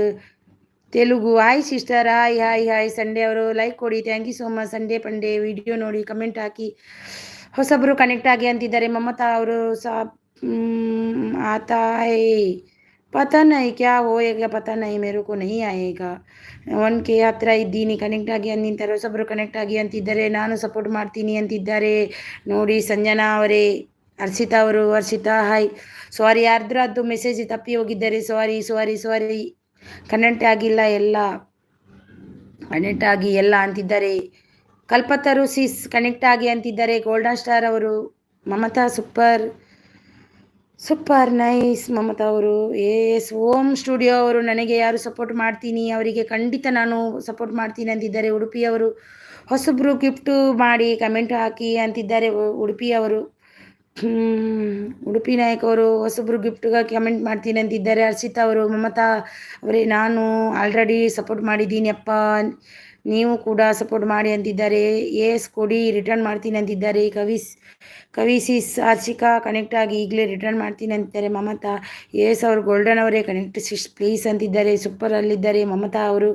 Telugu hi sister, hi hi hi. Sunday ಅವರು ಲೈಕ್ ಕೊಡಿ, thank you so much. Sunday Pande video ನೋಡಿ ಕಮೆಂಟ್ ಹಾಕಿ. ಹೊಸಬ್ರು ಕನೆಕ್ಟ್ ಆಗಿ ಅಂತಿದ್ದಾರೆ. ಮಮತಾ ಅವರು ಸಹ आता है पता नहीं क्या होएगा, पता नहीं मेरे को नहीं आएगा. 1K ಹತ್ರ ಇದ್ದೀನಿ, ಕನೆಕ್ಟ್ ಆಗಿ ಅಂತಾರೆ. ಹೊಸಬ್ರು ಕನೆಕ್ಟ್ ಆಗಿ ಅಂತಿದ್ದಾರೆ. ನಾನು ಸಪೋರ್ಟ್ ಮಾಡ್ತೀನಿ ಅಂತಿದ್ದಾರೆ ನೋಡಿ. ಸಂಜನಾ ಅವರೇ, ಹರ್ಷಿತಾ ಅವರು, ಹರ್ಷಿತಾ ಹಾಯ್. ಸಾರಿ, ಯಾರ್ದ್ರದ್ದು ಮೆಸೇಜ್ ತಪ್ಪಿ ಹೋಗಿದ್ದಾರೆ. ಸಾರಿ ಸಾರಿ ಸಾರಿ. ಕನೆಕ್ಟ್ ಆಗಿಲ್ಲ ಎಲ್ಲ, ಕನೆಕ್ಟ್ ಆಗಿ ಎಲ್ಲ ಅಂತಿದ್ದಾರೆ. ಕಲ್ಪತರು ಸಿಸ್ ಕನೆಕ್ಟ್ ಆಗಿ ಅಂತಿದ್ದಾರೆ. ಗೋಲ್ಡನ್ ಸ್ಟಾರ್ ಅವರು, ಮಮತಾ ಸೂಪರ್ ನೈಸ್ ಮಮತಾ ಅವರು. ಎಸ್ ಓಮ್ ಸ್ಟುಡಿಯೋ ಅವರು, ನನಗೆ ಯಾರು ಸಪೋರ್ಟ್ ಮಾಡ್ತೀನಿ ಅವರಿಗೆ ಖಂಡಿತ ನಾನು ಸಪೋರ್ಟ್ ಮಾಡ್ತೀನಿ ಅಂತಿದ್ದಾರೆ. ಉಡುಪಿಯವರು, ಹೊಸಬ್ರು ಗಿಫ್ಟು ಮಾಡಿ ಕಮೆಂಟ್ ಹಾಕಿ ಅಂತಿದ್ದಾರೆ. ಉಡುಪಿಯವರು, ಉಡುಪಿ ನಾಯಕ್ ಅವರು ಹೊಸಬ್ರು ಗಿಫ್ಟ್ಗೆ ಕಮೆಂಟ್ ಮಾಡ್ತೀನಿ ಅಂತಿದ್ದಾರೆ. ಹರ್ಷಿತಾ ಅವರು, ಮಮತಾ ಅವರೇ ನಾನು ಆಲ್ರೆಡಿ ಸಪೋರ್ಟ್ ಮಾಡಿದ್ದೀನಿ ಅಪ್ಪ, ನೀವು ಕೂಡ ಸಪೋರ್ಟ್ ಮಾಡಿ ಅಂತಿದ್ದಾರೆ. ಎಸ್ ಕೊಡಿ, ರಿಟರ್ನ್ ಮಾಡ್ತೀನಿ ಅಂತಿದ್ದಾರೆ. ಕವಿಸಿಸ್ ಹರ್ಷಿಕಾ ಕನೆಕ್ಟ್ ಆಗಿ ಈಗಲೇ ರಿಟರ್ನ್ ಮಾಡ್ತೀನಿ ಅಂತಿದ್ದಾರೆ. ಮಮತಾ ಎಸ್ ಅವರು, ಗೋಲ್ಡನ್ ಅವರೇ ಕನೆಕ್ಟ್ ಸಿಸ್ ಪ್ಲೀಸ್ ಅಂತಿದ್ದಾರೆ. ಸೂಪರ್ ಅಲ್ಲಿದ್ದಾರೆ ಮಮತಾ ಅವರು.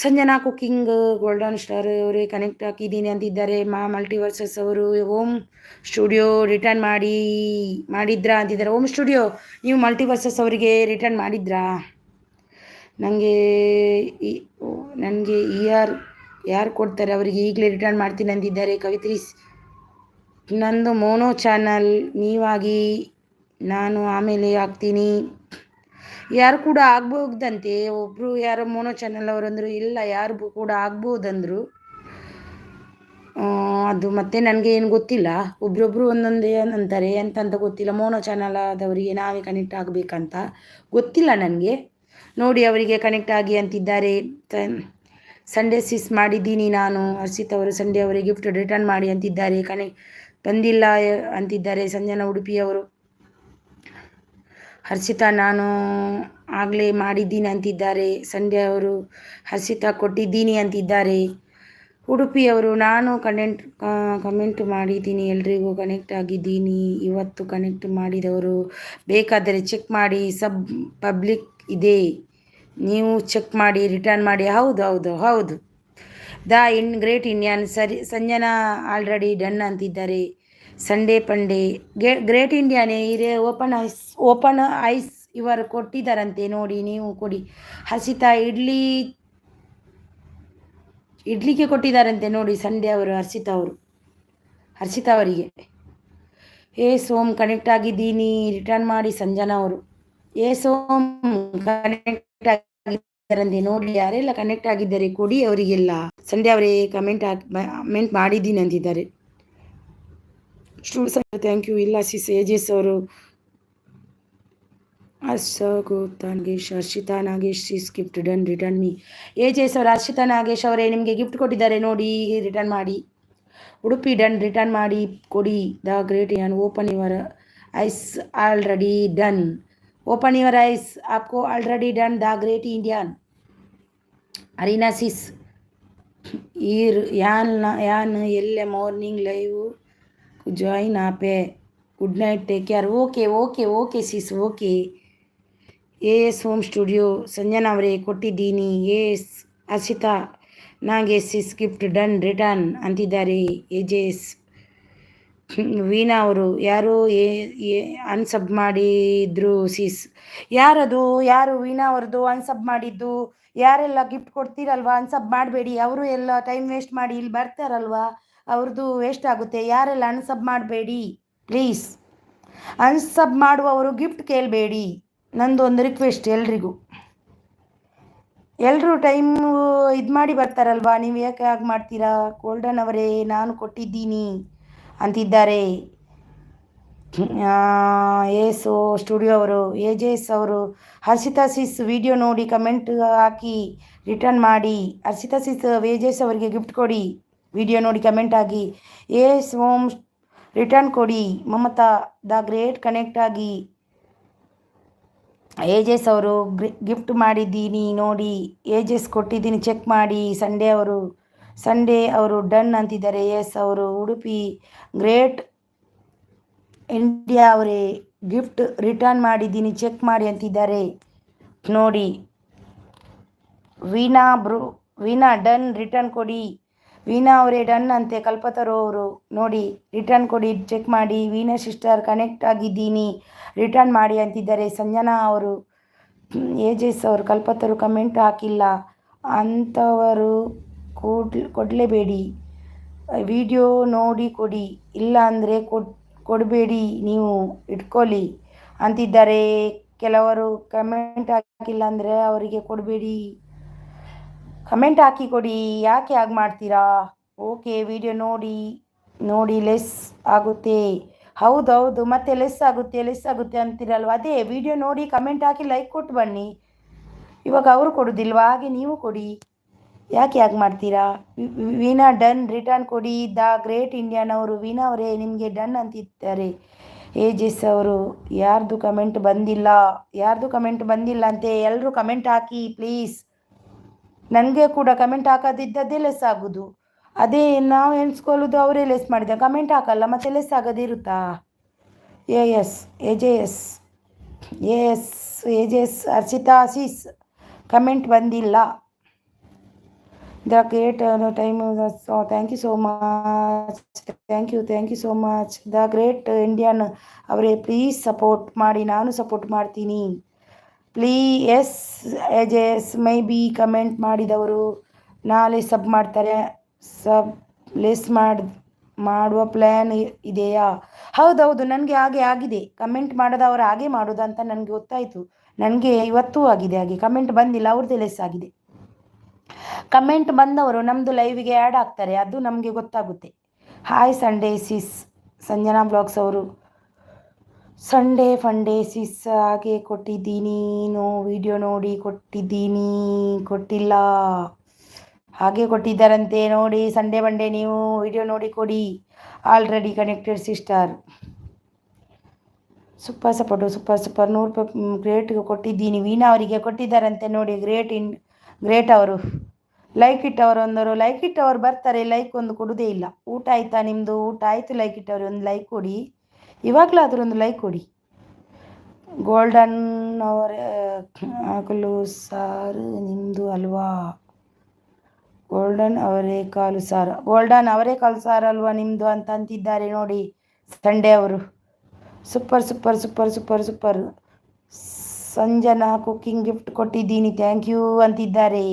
ಸಂಜನಾ ಕುಕಿಂಗ್, ಗೋಲ್ಡನ್ ಸ್ಟಾರ್ ಅವರೇ ಕನೆಕ್ಟ್ ಹಾಕಿದ್ದೀನಿ ಅಂತಿದ್ದಾರೆ. ಮಲ್ಟಿವರ್ಸಸ್ ಅವರು, ಓಮ್ ಸ್ಟುಡಿಯೋ ರಿಟರ್ನ್ ಮಾಡಿದ್ರಾ ಅಂತಿದ್ದಾರೆ. ಓಮ್ ಸ್ಟುಡಿಯೋ, ನೀವು ಮಲ್ಟಿವರ್ಸಸ್ ಅವರಿಗೆ ರಿಟರ್ನ್ ಮಾಡಿದ್ರಾ? ನನಗೆ ಯಾರು ಕೊಡ್ತಾರೆ ಅವರಿಗೆ ಈಗಲೇ ರಿಟರ್ನ್ ಮಾಡ್ತೀನಿ ಅಂತಿದ್ದಾರೆ. ಕವಿತ್ರಿಸ್, ನಂದು ಮೋನೋ ಚಾನಲ್, ನೀವಾಗಿ ನಾನು ಆಮೇಲೆ ಹಾಕ್ತೀನಿ. ಯಾರು ಕೂಡ ಆಗ್ಬೋದಂತೆ. ಒಬ್ಬರು ಯಾರೋ ಮೋನೋ ಚಾನಲ್ ಅವರಂದರು, ಇಲ್ಲ ಯಾರು ಕೂಡ ಆಗ್ಬೋದಂದರು. ಅದು ಮತ್ತೆ ನನಗೆ ಏನು ಗೊತ್ತಿಲ್ಲ, ಒಬ್ರೊಬ್ರು ಒಂದೊಂದೇ ಅಂತಾರೆ ಎಂತಂತ ಗೊತ್ತಿಲ್ಲ. ಮೋನೋ ಚಾನಲ್ ಆದವರಿಗೆ ನಾವೇ ಕನೆಕ್ಟ್ ಆಗಬೇಕಂತ ಗೊತ್ತಿಲ್ಲ ನನಗೆ. ನೋಡಿ ಅವರಿಗೆ ಕನೆಕ್ಟ್ ಆಗಿ ಅಂತಿದ್ದಾರೆ. ಸಂಡೇ ಸಿಸ್ ಮಾಡಿದ್ದೀನಿ ನಾನು. ಹರ್ಷಿತ್ ಅವರು, ಸಂಡೇ ಅವರಿಗೆ ಗಿಫ್ಟ್ ರಿಟರ್ನ್ ಮಾಡಿ ಅಂತಿದ್ದಾರೆ. ಬಂದಿಲ್ಲ ಅಂತಿದ್ದಾರೆ. ಸಂಜನಾ ಉಡುಪಿಯವರು, ಹರ್ಷಿತಾ ನಾನು ಆಗಲೇ ಮಾಡಿದ್ದೀನಿ ಅಂತಿದ್ದಾರೆ. ಸಂಡೇ ಅವರು, ಹರ್ಷಿತಾ ಕೊಟ್ಟಿದ್ದೀನಿ ಅಂತಿದ್ದಾರೆ. ಉಡುಪಿಯವರು, ನಾನು ಕಮೆಂಟ್ ಮಾಡಿದ್ದೀನಿ, ಎಲ್ರಿಗೂ ಕನೆಕ್ಟ್ ಆಗಿದ್ದೀನಿ. ಇವತ್ತು ಕನೆಕ್ಟ್ ಮಾಡಿದವರು ಬೇಕಾದರೆ ಚೆಕ್ ಮಾಡಿ, ಪಬ್ಲಿಕ್ ಇದೆ, ನೀವು ಚೆಕ್ ಮಾಡಿ ರಿಟರ್ನ್ ಮಾಡಿ. ಹೌದು ಗ್ರೇಟ್ ಇಂಡಿಯನ್. ಸರಿ, ಸಂಜನಾ ಆಲ್ರೆಡಿ ಡನ್ ಅಂತಿದ್ದಾರೆ. ಸಂಡೇ ಪಂಡೇ ಗ್ರೇಟ್ ಇಂಡಿಯಾನೇ ಇರೇ ಓಪನ್ ಐಸ್ ಇವರು ಕೊಟ್ಟಿದ್ದಾರಂತೆ ನೋಡಿ, ನೀವು ಕೊಡಿ. ಹರ್ಷಿತಾ ಇಡ್ಲಿಗೆ ಕೊಟ್ಟಿದ್ದಾರಂತೆ ನೋಡಿ ಸಂಡೇ ಅವರು. ಹರ್ಷಿತಾ ಅವರಿಗೆ ಸೋಮ್ ಕನೆಕ್ಟ್ ಆಗಿದ್ದೀನಿ, ರಿಟರ್ನ್ ಮಾಡಿ. ಸಂಜನಾ ಅವರು, ಸೋಮ್ ಕನೆಕ್ಟ್ ಆಗಿದ್ದಾರಂತೆ ನೋಡಿ. ಯಾರೆಲ್ಲ ಕನೆಕ್ಟ್ ಆಗಿದ್ದಾರೆ ಕೊಡಿ ಅವರಿಗೆಲ್ಲ. ಸಂಡೇ ಅವರೇ ಕಮೆಂಟ್ ಮಾಡಿದ್ದೀನಿ ಅಂತಿದ್ದಾರೆ. Thank you. ಇಲ್ಲ ಸಿಸ್ ಏಜಸ್ ಅವರು, Harshita Nagesh sis gift done return me. A J S ಅವರು, ಹರ್ಷಿತಾ ನಾಗೇಶ್ ಅವರೇ ನಿಮಗೆ ಗಿಫ್ಟ್ ಕೊಟ್ಟಿದ್ದಾರೆ ನೋಡಿ, ರಿಟರ್ನ್ ಮಾಡಿ. ಉಡುಪಿ ಡನ್, ರಿಟರ್ನ್ ಮಾಡಿ ಕೊಡಿ. The great Indian, open your eyes already done. Open your eyes, आपको already done. The great Indian. Arina sis, ಯಾನ್ ಎಲ್ಲೆ ಮಾರ್ನಿಂಗ್ ಲೈವ್ ಜಾಯಿನ್ ಆಪೆ. Good night, take care. Okay sis, okay. Home studio, Sanjana ಅವರೇ ಕೊಟ್ಟಿದ್ದೀನಿ. Harshita Nagesh sis gift done return ಅಂತಿದ್ದಾರೆ. ಏಜೆಸ್. ವೀಣಾ ಅವರು, ಯಾರು ಅನ್ಸಬ್ ಮಾಡಿದ್ರು ಸಿಸ್. ಯಾರು ವೀಣಾ ಅವ್ರದ್ದು ಅನ್ಸಬ್ ಮಾಡಿದ್ದು? ಯಾರೆಲ್ಲ ಗಿಫ್ಟ್ ಕೊಡ್ತೀರಲ್ವಾ ಅನ್ಸಬ್ ಮಾಡಬೇಡಿ. ಅವರು ಎಲ್ಲ ಟೈಮ್ ವೇಸ್ಟ್ ಮಾಡಿ ಇಲ್ಲಿ ಬರ್ತಾರಲ್ವಾ, ಅವ್ರದ್ದು ವೇಸ್ಟ್ ಆಗುತ್ತೆ. ಯಾರೆಲ್ಲ ಅನ್ಸಬ್ ಮಾಡಬೇಡಿ ಪ್ಲೀಸ್. ಅನ್ಸಬ್ ಮಾಡುವವರು ಗಿಫ್ಟ್ ಕೇಳಬೇಡಿ. ನಂದು ಒಂದು ರಿಕ್ವೆಸ್ಟ್ ಎಲ್ರಿಗೂ. ಎಲ್ಲರೂ ಟೈಮ್ ಇದು ಮಾಡಿ ಬರ್ತಾರಲ್ವಾ, ನೀವು ಯಾಕೆ ಹಾಗೆ ಮಾಡ್ತೀರಾ? ಗೋಲ್ಡನ್ ಅವರೇ, ನಾನು ಕೊಟ್ಟಿದ್ದೀನಿ ಅಂತಿದ್ದಾರೆ. ಸ್ಟುಡಿಯೋ ಅವರು, ಏಜೆಸ್ ಅವರು, ಹರ್ಷಿತಾ ಸಿಸ್ ವಿಡಿಯೋ ನೋಡಿ ಕಮೆಂಟ್ ಹಾಕಿ ರಿಟರ್ನ್ ಮಾಡಿ. ಹರ್ಷಿತಾ ಸಿಸ್ ಏಜೆಸ್ ಅವರಿಗೆ ಗಿಫ್ಟ್ ಕೊಡಿ, ವಿಡಿಯೋ ನೋಡಿ ಕಮೆಂಟ್ ಆಗಿ. ಓಮ್ ರಿಟರ್ನ್ ಕೊಡಿ. ಮಮತಾ ದ ಗ್ರೇಟ್ ಕನೆಕ್ಟ್ ಆಗಿ. ಏಜೆಸ್ ಅವರು, ಗಿಫ್ಟ್ ಮಾಡಿದ್ದೀನಿ ನೋಡಿ, ಏಜೆಸ್ ಕೊಟ್ಟಿದ್ದೀನಿ ಚೆಕ್ ಮಾಡಿ. ಸಂಡೇ ಅವರು ಡನ್ ಅಂತಿದ್ದಾರೆ. ಅವರು, ಉಡುಪಿ ಗ್ರೇಟ್ ಇಂಡಿಯಾ ಅವರೇ ಗಿಫ್ಟ್ ರಿಟರ್ನ್ ಮಾಡಿದ್ದೀನಿ ಚೆಕ್ ಮಾಡಿ ಅಂತಿದ್ದಾರೆ ನೋಡಿ. ವೀಣಾ ಡನ್ ರಿಟರ್ನ್ ಕೊಡಿ. ವೀಣಾ ಅವರೇ ಡನ್ ಅಂತೆ. ಕಲ್ಪತರು ಅವರು ನೋಡಿ ರಿಟರ್ನ್ ಕೊಡಿ, ಚೆಕ್ ಮಾಡಿ. ವೀಣಾ ಸಿಸ್ಟರ್ ಕನೆಕ್ಟ್ ಆಗಿದ್ದೀನಿ, ರಿಟರ್ನ್ ಮಾಡಿ ಅಂತಿದ್ದಾರೆ. ಸಂಜನಾ ಅವರು, ಏಜಸ್ ಅವರು, ಕಲ್ಪತರು ಕಮೆಂಟ್ ಹಾಕಿಲ್ಲ. ಅಂಥವರು ಕೊಡಲೇಬೇಡಿ, ವಿಡಿಯೋ ನೋಡಿ ಕೊಡಿ, ಇಲ್ಲ ಅಂದರೆ ಕೊಡಬೇಡಿ, ನೀವು ಇಟ್ಕೊಳ್ಳಿ ಅಂತಿದ್ದಾರೆ. ಕೆಲವರು ಕಮೆಂಟ್ ಹಾಕಿಲ್ಲ ಅಂದರೆ ಅವರಿಗೆ ಕೊಡಬೇಡಿ, ಕಮೆಂಟ್ ಹಾಕಿ ಕೊಡಿ. ಯಾಕೆ ಹಾಗೆ ಮಾಡ್ತೀರಾ? ಓಕೆ, ವಿಡಿಯೋ ನೋಡಿ ಲೆಸ್ ಆಗುತ್ತೆ. ಹೌದೌದು, ಮತ್ತೆ ಲೆಸ್ ಆಗುತ್ತೆ ಅಂತೀರಲ್ವ, ಅದೇ ವಿಡಿಯೋ ನೋಡಿ ಕಮೆಂಟ್ ಹಾಕಿ ಲೈಕ್ ಕೊಟ್ಟು ಬನ್ನಿ. ಇವಾಗ ಅವರು ಕೊಡೋದಿಲ್ವಾ? ಹಾಗೆ ನೀವು ಕೊಡಿ, ಯಾಕೆ ಹಾಗೆ ಮಾಡ್ತೀರಾ? ವೀಣಾ ಡನ್ ರಿಟರ್ನ್ ಕೊಡಿ. ದ ಗ್ರೇಟ್ ಇಂಡಿಯನ್ ಅವರು, ವೀಣಾ ಅವರೇ ನಿಮಗೆ ಡನ್ ಅಂತಿದ್ದಾರೆ. ಏಜಸ್ ಅವರು, ಯಾರ್ದು ಕಮೆಂಟ್ ಬಂದಿಲ್ಲ ಅಂತೆ. ಎಲ್ಲರೂ ಕಮೆಂಟ್ ಹಾಕಿ ಪ್ಲೀಸ್. ನನಗೆ ಕೂಡ ಕಮೆಂಟ್ ಹಾಕೋದಿದ್ದದ್ದೇ ಲೆಸ್ ಆಗೋದು, ಅದೇ ನಾವು ಎಣಿಸ್ಕೊಳ್ಳೋದು ಅವರೇ ಲೆಸ್ ಮಾಡಿದ. ಕಮೆಂಟ್ ಹಾಕಲ್ಲ ಮತ್ತೆ ಲೆಸ್ ಆಗೋದಿರುತ್ತಾ? ಏಜಸ್ ಹರ್ಷಿತಾ ಆಸೀಸ್ ಕಮೆಂಟ್ ಬಂದಿಲ್ಲ. The great time, thank you so much. The great Indian ಅವರೇ ಪ್ಲೀಸ್ ಸಪೋರ್ಟ್ ಮಾಡಿ, ನಾನು ಸಪೋರ್ಟ್ ಮಾಡ್ತೀನಿ please. Yes maybe comment ಮಾಡಿದವರು ನಾಳೆ ಸಬ್ ಮಾಡ್ತಾರೆ. ಲೆಸ್ ಮಾಡುವ ಪ್ಲ್ಯಾನ್ ಇದೆಯಾ? ಹೌದೌದು, ನನಗೆ ಹಾಗೆ ಆಗಿದೆ. ಕಮೆಂಟ್ ಮಾಡೋದವರು ಹಾಗೆ ಮಾಡೋದು ಅಂತ ನನಗೆ ಗೊತ್ತಾಯಿತು. ನನಗೆ ಇವತ್ತೂ ಆಗಿದೆ ಹಾಗೆ. ಕಮೆಂಟ್ ಬಂದಿಲ್ಲ, ಅವ್ರದ್ದೇ ಲೆಸ್ ಆಗಿದೆ. ಕಮೆಂಟ್ ಬಂದವರು ನಮ್ಮದು ಲೈವಿಗೆ ಆ್ಯಡ್ ಆಗ್ತಾರೆ, ಅದು ನಮಗೆ ಗೊತ್ತಾಗುತ್ತೆ. ಹಾಯ್ ಸಂಡೇ ಸಿಸ್, ಸಂಜನಾ ಬ್ಲಾಗ್ಸ್ ಅವರು, ಸಂಡೇ ಫಂಡೇ ಸಿಸ್ ಹಾಗೆ ಕೊಟ್ಟಿದ್ದೀನಿ. ವಿಡಿಯೋ ನೋಡಿ ಕೊಟ್ಟಿಲ್ಲ, ಹಾಗೆ ಕೊಟ್ಟಿದ್ದಾರಂತೆ ನೋಡಿ. ಸಂಡೇ ಮಂಡೇ ನೀವು ವಿಡಿಯೋ ನೋಡಿ ಕೊಡಿ. Already connected sister, super support, super 100 ರೂಪಾಯಿ ಗ್ರೇಟ್ ಕೊಟ್ಟಿದ್ದೀನಿ. ವೀಣಾ ಅವರಿಗೆ ಕೊಟ್ಟಿದ್ದಾರಂತೆ ನೋಡಿ. ಗ್ರೇಟ್ ಅವರು ಲೈಕ್ ಇಟ್ಟವರು ಬರ್ತಾರೆ, ಲೈಕ್ ಒಂದು ಕೊಡೋದೇ ಇಲ್ಲ. ಊಟ ಆಯಿತಾ ನಿಮ್ಮದು? ಊಟ ಆಯಿತು. ಲೈಕ್ ಇಟ್ಟವ್ರು ಒಂದು ಲೈಕ್ ಕೊಡಿ, ಇವಾಗಲಾದರೂ ಒಂದು ಲೈಕ್ ಕೊಡಿ. ಗೋಲ್ಡನ್ ಅವರ ಕಾಲು ಸಾರು ನಿಮ್ಮದು ಅಲ್ವಾ? ಗೋಲ್ಡನ್ ಅವರೇಕಾಳು ಸಾರು ಅಲ್ವಾ ನಿಮ್ಮದು ಅಂತಿದ್ದಾರೆ ನೋಡಿ ಸಂಡೇ ಅವರು. ಸೂಪರ್. ಸಂಜನಾ ಕುಕ್ಕಿಂಗ್ ಗಿಫ್ಟ್ ಕೊಟ್ಟಿದ್ದೀನಿ, ಥ್ಯಾಂಕ್ ಯು ಅಂತಿದ್ದಾರೆ.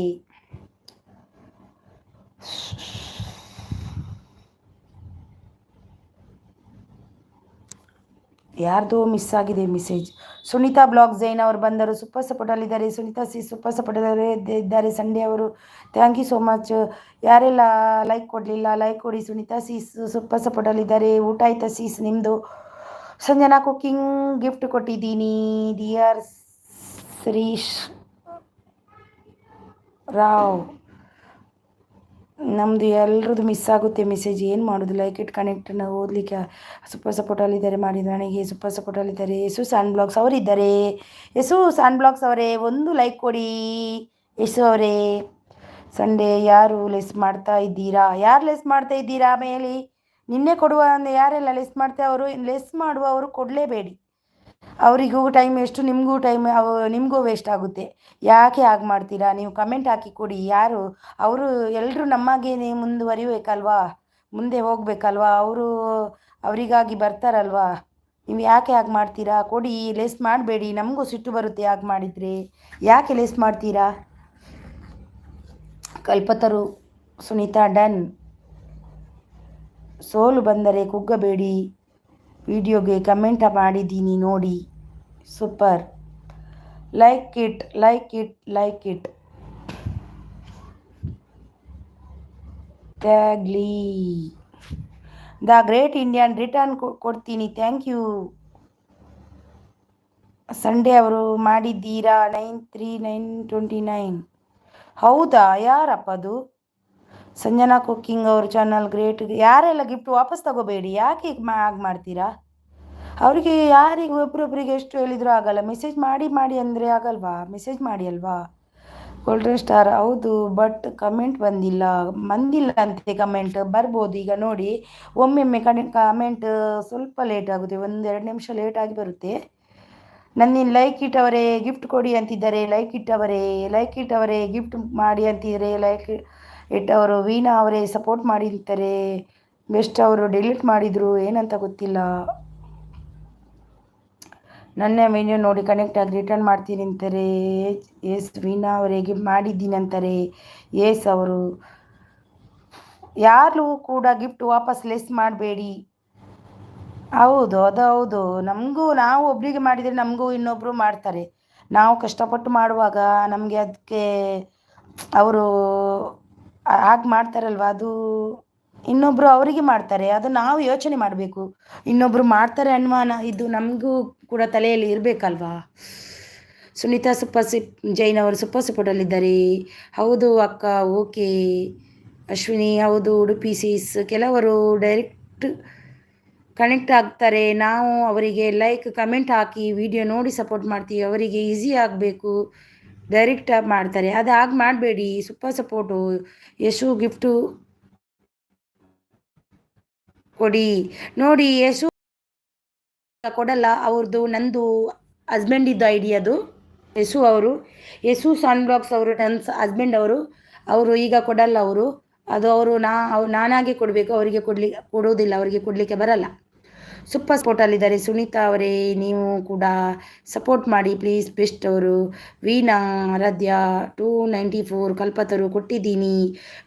ಯಾರ್ದೋ ಮಿಸ್ ಆಗಿದೆ ಮೆಸೇಜ್. ಸುನೀತಾ ಬ್ಲಾಗ್ ಜೈನ್ ಅವರು ಬಂದರು, ಸೂಪರ್ ಸಪೋರ್ಟಲ್ಲಿದ್ದಾರೆ. ಸುನೀತಾ ಸೀಸ್ ಸೂಪರ್ ಸಪೋರ್ಟಲ್ಲೇ ಇದ್ದಾರೆ. ಸಂಡೇ ಅವರು ಥ್ಯಾಂಕ್ ಯು ಸೋ ಮಚ್. ಯಾರೆಲ್ಲ ಲೈಕ್ ಕೊಡಲಿಲ್ಲ ಲೈಕ್ ಕೊಡಿ. ಸುನೀತಾ ಸೀಸ್ ಸೂಪರ್ ಸಪೋರ್ಟಲ್ಲಿದ್ದಾರೆ. ಊಟ ಆಯ್ತಾ ಸೀಸ್ ನಿಮ್ಮದು? ಸಂಜನಾ ಕುಕ್ಕಿಂಗ್ ಗಿಫ್ಟ್ ಕೊಟ್ಟಿದ್ದೀನಿ. ಡಿಯರ್ ಶ್ರೀಶ್ ರಾವ್, ನಮ್ಮದು ಎಲ್ರದ್ದು ಮಿಸ್ ಆಗುತ್ತೆ ಮೆಸೇಜ್, ಏನು ಮಾಡೋದು? ಲೈಕ್ ಇಟ್ ಕನೆಕ್ಟ್ ಓದಲಿಕ್ಕೆ. ಸೂಪರ್ ಸಪೋರ್ಟಲ್ಲಿದ್ದಾರೆ ಮಾಡಿ ನನಗೆ. ಸೂಪರ್ ಸಪೋರ್ಟಲ್ಲಿದ್ದಾರೆ. ಯಶು ಸಾನ್ ಬ್ಲಾಗ್ಸ್ ಅವರಿದ್ದಾರೆ. ಯಶು ಸಾನ್ ಬ್ಲಾಗ್ಸ್ ಅವರೇ ಒಂದು ಲೈಕ್ ಕೊಡಿ. ಯಶು ಅವರೇ, ಸಂಡೇ ಯಾರು ಲೆಸ್ ಮಾಡ್ತಾ ಇದ್ದೀರಾ ಮೇಲೆ? ನಿನ್ನೆ ಕೊಡುವ ಅಂದರೆ ಯಾರೆಲ್ಲ ಲೆಸ್ ಮಾಡ್ತಾರೆ ಅವರು ಲೆಸ್ ಮಾಡುವವರು ಕೊಡಲೇಬೇಡಿ. ಅವರಿಗೂ ಟೈಮ್ ವೇಸ್ಟು, ನಿಮಗೂ ವೇಸ್ಟ್ ಆಗುತ್ತೆ. ಯಾಕೆ ಹಾಗೆ ಮಾಡ್ತೀರಾ? ನೀವು ಕಮೆಂಟ್ ಹಾಕಿ ಕೊಡಿ. ಯಾರು ಅವರು ಎಲ್ಲರೂ ನಮ್ಮಾಗೆ ಮುಂದುವರಿಬೇಕಲ್ವಾ, ಮುಂದೆ ಹೋಗಬೇಕಲ್ವಾ, ಅವರಿಗಾಗಿ ಬರ್ತಾರಲ್ವಾ. ನೀವು ಯಾಕೆ ಹಾಗೆ ಮಾಡ್ತೀರಾ? ಕೊಡಿ, ಲೆಸ್ ಮಾಡಬೇಡಿ. ನಮಗೂ ಸಿಟ್ಟು ಬರುತ್ತೆ ಹಾಗೆ ಮಾಡಿದರೆ. ಯಾಕೆ ಲೆಸ್ ಮಾಡ್ತೀರಾ? ಕಲ್ಪತರು, ಸುನೀತಾ ಡನ್. ಸೋಲು ಬಂದರೆ ಕುಗ್ಗಬೇಡಿ, ವಿಡಿಯೋಗೆ ಕಮೆಂಟ್ ಮಾಡಿದ್ದೀನಿ ನೋಡಿ. ಸೂಪರ್. ಲೈಕ್ ಇಟ್ ಟ್ಯಾಗ್ಲಿ. ದ ಗ್ರೇಟ್ ಇಂಡಿಯನ್ ರಿಟರ್ನ್ ಕೊಡ್ತೀನಿ, ಥ್ಯಾಂಕ್ ಯು. ಸಂಡೇ ಅವರು ಮಾಡಿದ್ದೀರಾ 93,929. ಹೌದಾ, ಯಾರಪ್ಪ ಅದು? ಸಂಜನಾ ಕುಕ್ಕಿಂಗ್ ಅವ್ರ ಚಾನಲ್ ಗ್ರೇಟ್. ಯಾರೆಲ್ಲ ಗಿಫ್ಟ್ ವಾಪಸ್ ತಗೋಬೇಡಿ. ಯಾಕೆ ಹಾಗೆ ಮಾಡ್ತೀರಾ? ಅವರಿಗೆ ಯಾರಿಗೆ ಒಬ್ರೊಬ್ಬರಿಗೆ ಎಷ್ಟು ಹೇಳಿದರೂ ಆಗಲ್ಲ. ಮೆಸೇಜ್ ಮಾಡಿ ಅಂದರೆ ಆಗಲ್ವಾ? ಮೆಸೇಜ್ ಮಾಡಿ ಅಲ್ವಾ? ಗೋಲ್ಡನ್ ಸ್ಟಾರ್, ಹೌದು, ಬಟ್ ಕಮೆಂಟ್ ಬಂದಿಲ್ಲ ಅಂತೆ. ಕಮೆಂಟ್ ಬರ್ಬೋದು ಈಗ ನೋಡಿ. ಒಮ್ಮೊಮ್ಮೆ ಕಮೆಂಟ್ ಸ್ವಲ್ಪ ಲೇಟ್ ಆಗುತ್ತೆ, 1-2 ನಿಮಿಷ ಲೇಟಾಗಿ ಬರುತ್ತೆ. ನನ್ನಿನ್ ಲೈಕ್ ಇಟ್ಟವರೇ ಗಿಫ್ಟ್ ಕೊಡಿ ಅಂತಿದ್ದಾರೆ, ಲೈಕ್ ಇಟ್ಟವರೇ ಗಿಫ್ಟ್ ಮಾಡಿ ಅಂತಿದ್ದಾರೆ, ಲೈಕ್ ಇಟ್ಟವರು ವೀಣಾ ಅವರೇ ಸಪೋರ್ಟ್ ಮಾಡಿ ಅಂತಾರೆ. ಬೆಸ್ಟ್ ಅವರು ಡಿಲೀಟ್ ಮಾಡಿದರು ಏನಂತ ಗೊತ್ತಿಲ್ಲ. ನನ್ನ ವಿಡಿಯೋ ನೋಡಿ ಕನೆಕ್ಟ್ ಆಗಿ ರಿಟರ್ನ್ ಮಾಡ್ತೀನಿ ಅಂತಾರೆ. ಎಸ್ ವೀಣಾ ಅವರೇ ಗಿಫ್ಟ್ ಮಾಡಿದ್ದೀನಿ ಅಂತಾರೆ. ಎಸ್ ಅವರು ಯಾರು ಕೂಡ ಗಿಫ್ಟ್ ವಾಪಸ್ ಲೆಸ್ ಮಾಡಬೇಡಿ. ಹೌದು ಅದು ಹೌದು. ನಾವು ಒಬ್ಬರಿಗೆ ಮಾಡಿದರೆ ನಮಗೂ ಇನ್ನೊಬ್ಬರು ಮಾಡ್ತಾರೆ. ನಾವು ಕಷ್ಟಪಟ್ಟು ಮಾಡುವಾಗ ನಮಗೆ ಅದಕ್ಕೆ ಅವರು ಹಾಗೆ ಮಾಡ್ತಾರಲ್ವ, ಅದು ಇನ್ನೊಬ್ಬರು ಅವರಿಗೆ ಮಾಡ್ತಾರೆ. ಅದು ನಾವು ಯೋಚನೆ ಮಾಡಬೇಕು, ಇನ್ನೊಬ್ಬರು ಮಾಡ್ತಾರೆ ಅನುಮಾನ ಇದು ನಮಗೂ ಕೂಡ ತಲೆಯಲ್ಲಿ ಇರಬೇಕಲ್ವಾ. ಸುನೀತಾ ಜೈನ್ ಅವರು ಸೂಪರ್ ಸಪೋರ್ಟಲ್ಲಿದ್ದಾರೆ. ಹೌದು ಅಕ್ಕ, ಓಕೆ. ಅಶ್ವಿನಿ ಹೌದು. ಉಡುಪಿ ಸೀಸ್ ಕೆಲವರು ಡೈರೆಕ್ಟ್ ಕನೆಕ್ಟ್ ಆಗ್ತಾರೆ, ನಾವು ಅವರಿಗೆ ಲೈಕ್ ಕಮೆಂಟ್ ಹಾಕಿ ವಿಡಿಯೋ ನೋಡಿ ಸಪೋರ್ಟ್ ಮಾಡ್ತೀವಿ, ಅವರಿಗೆ ಈಸಿ ಆಗಬೇಕು ಡೈರೆಕ್ಟ್ ಮಾಡ್ತಾರೆ, ಅದು ಹಾಗೆ ಮಾಡಬೇಡಿ. Super support. ಯಶು ಗಿಫ್ಟು ಕೊಡಿ ನೋಡಿ. ಯಶು ಕೊಡಲ್ಲ, ಅವ್ರದ್ದು ನಂದು ಹಸ್ಬೆಂಡ್ ಇದ್ದು ಐಡಿ ಅದು. ಯಶು ಸಾನ್ ಬ್ಲಾಗ್ಸ್ ಅವರು ನನ್ನ ಹಸ್ಬೆಂಡ್ ಅವರು ಈಗ ಕೊಡಲ್ಲ. ಅವರು ನಾನಾಗೆ ಕೊಡಬೇಕು, ಅವರಿಗೆ ಕೊಡೋದಿಲ್ಲ, ಅವರಿಗೆ ಕೊಡಲಿಕ್ಕೆ ಬರಲ್ಲ. ಸೂಪರ್ ಸಪೋರ್ಟಲ್ಲಿದ್ದಾರೆ. ಸುನೀತಾ ಅವರೇ ನೀವು ಕೂಡ ಸಪೋರ್ಟ್ ಮಾಡಿ ಪ್ಲೀಸ್. ಬೆಸ್ಟ್ ಅವರು. ವೀಣಾ ಆರಾಧ್ಯ 294 ಕಲ್ಪತರು ಕೊಟ್ಟಿದ್ದೀನಿ.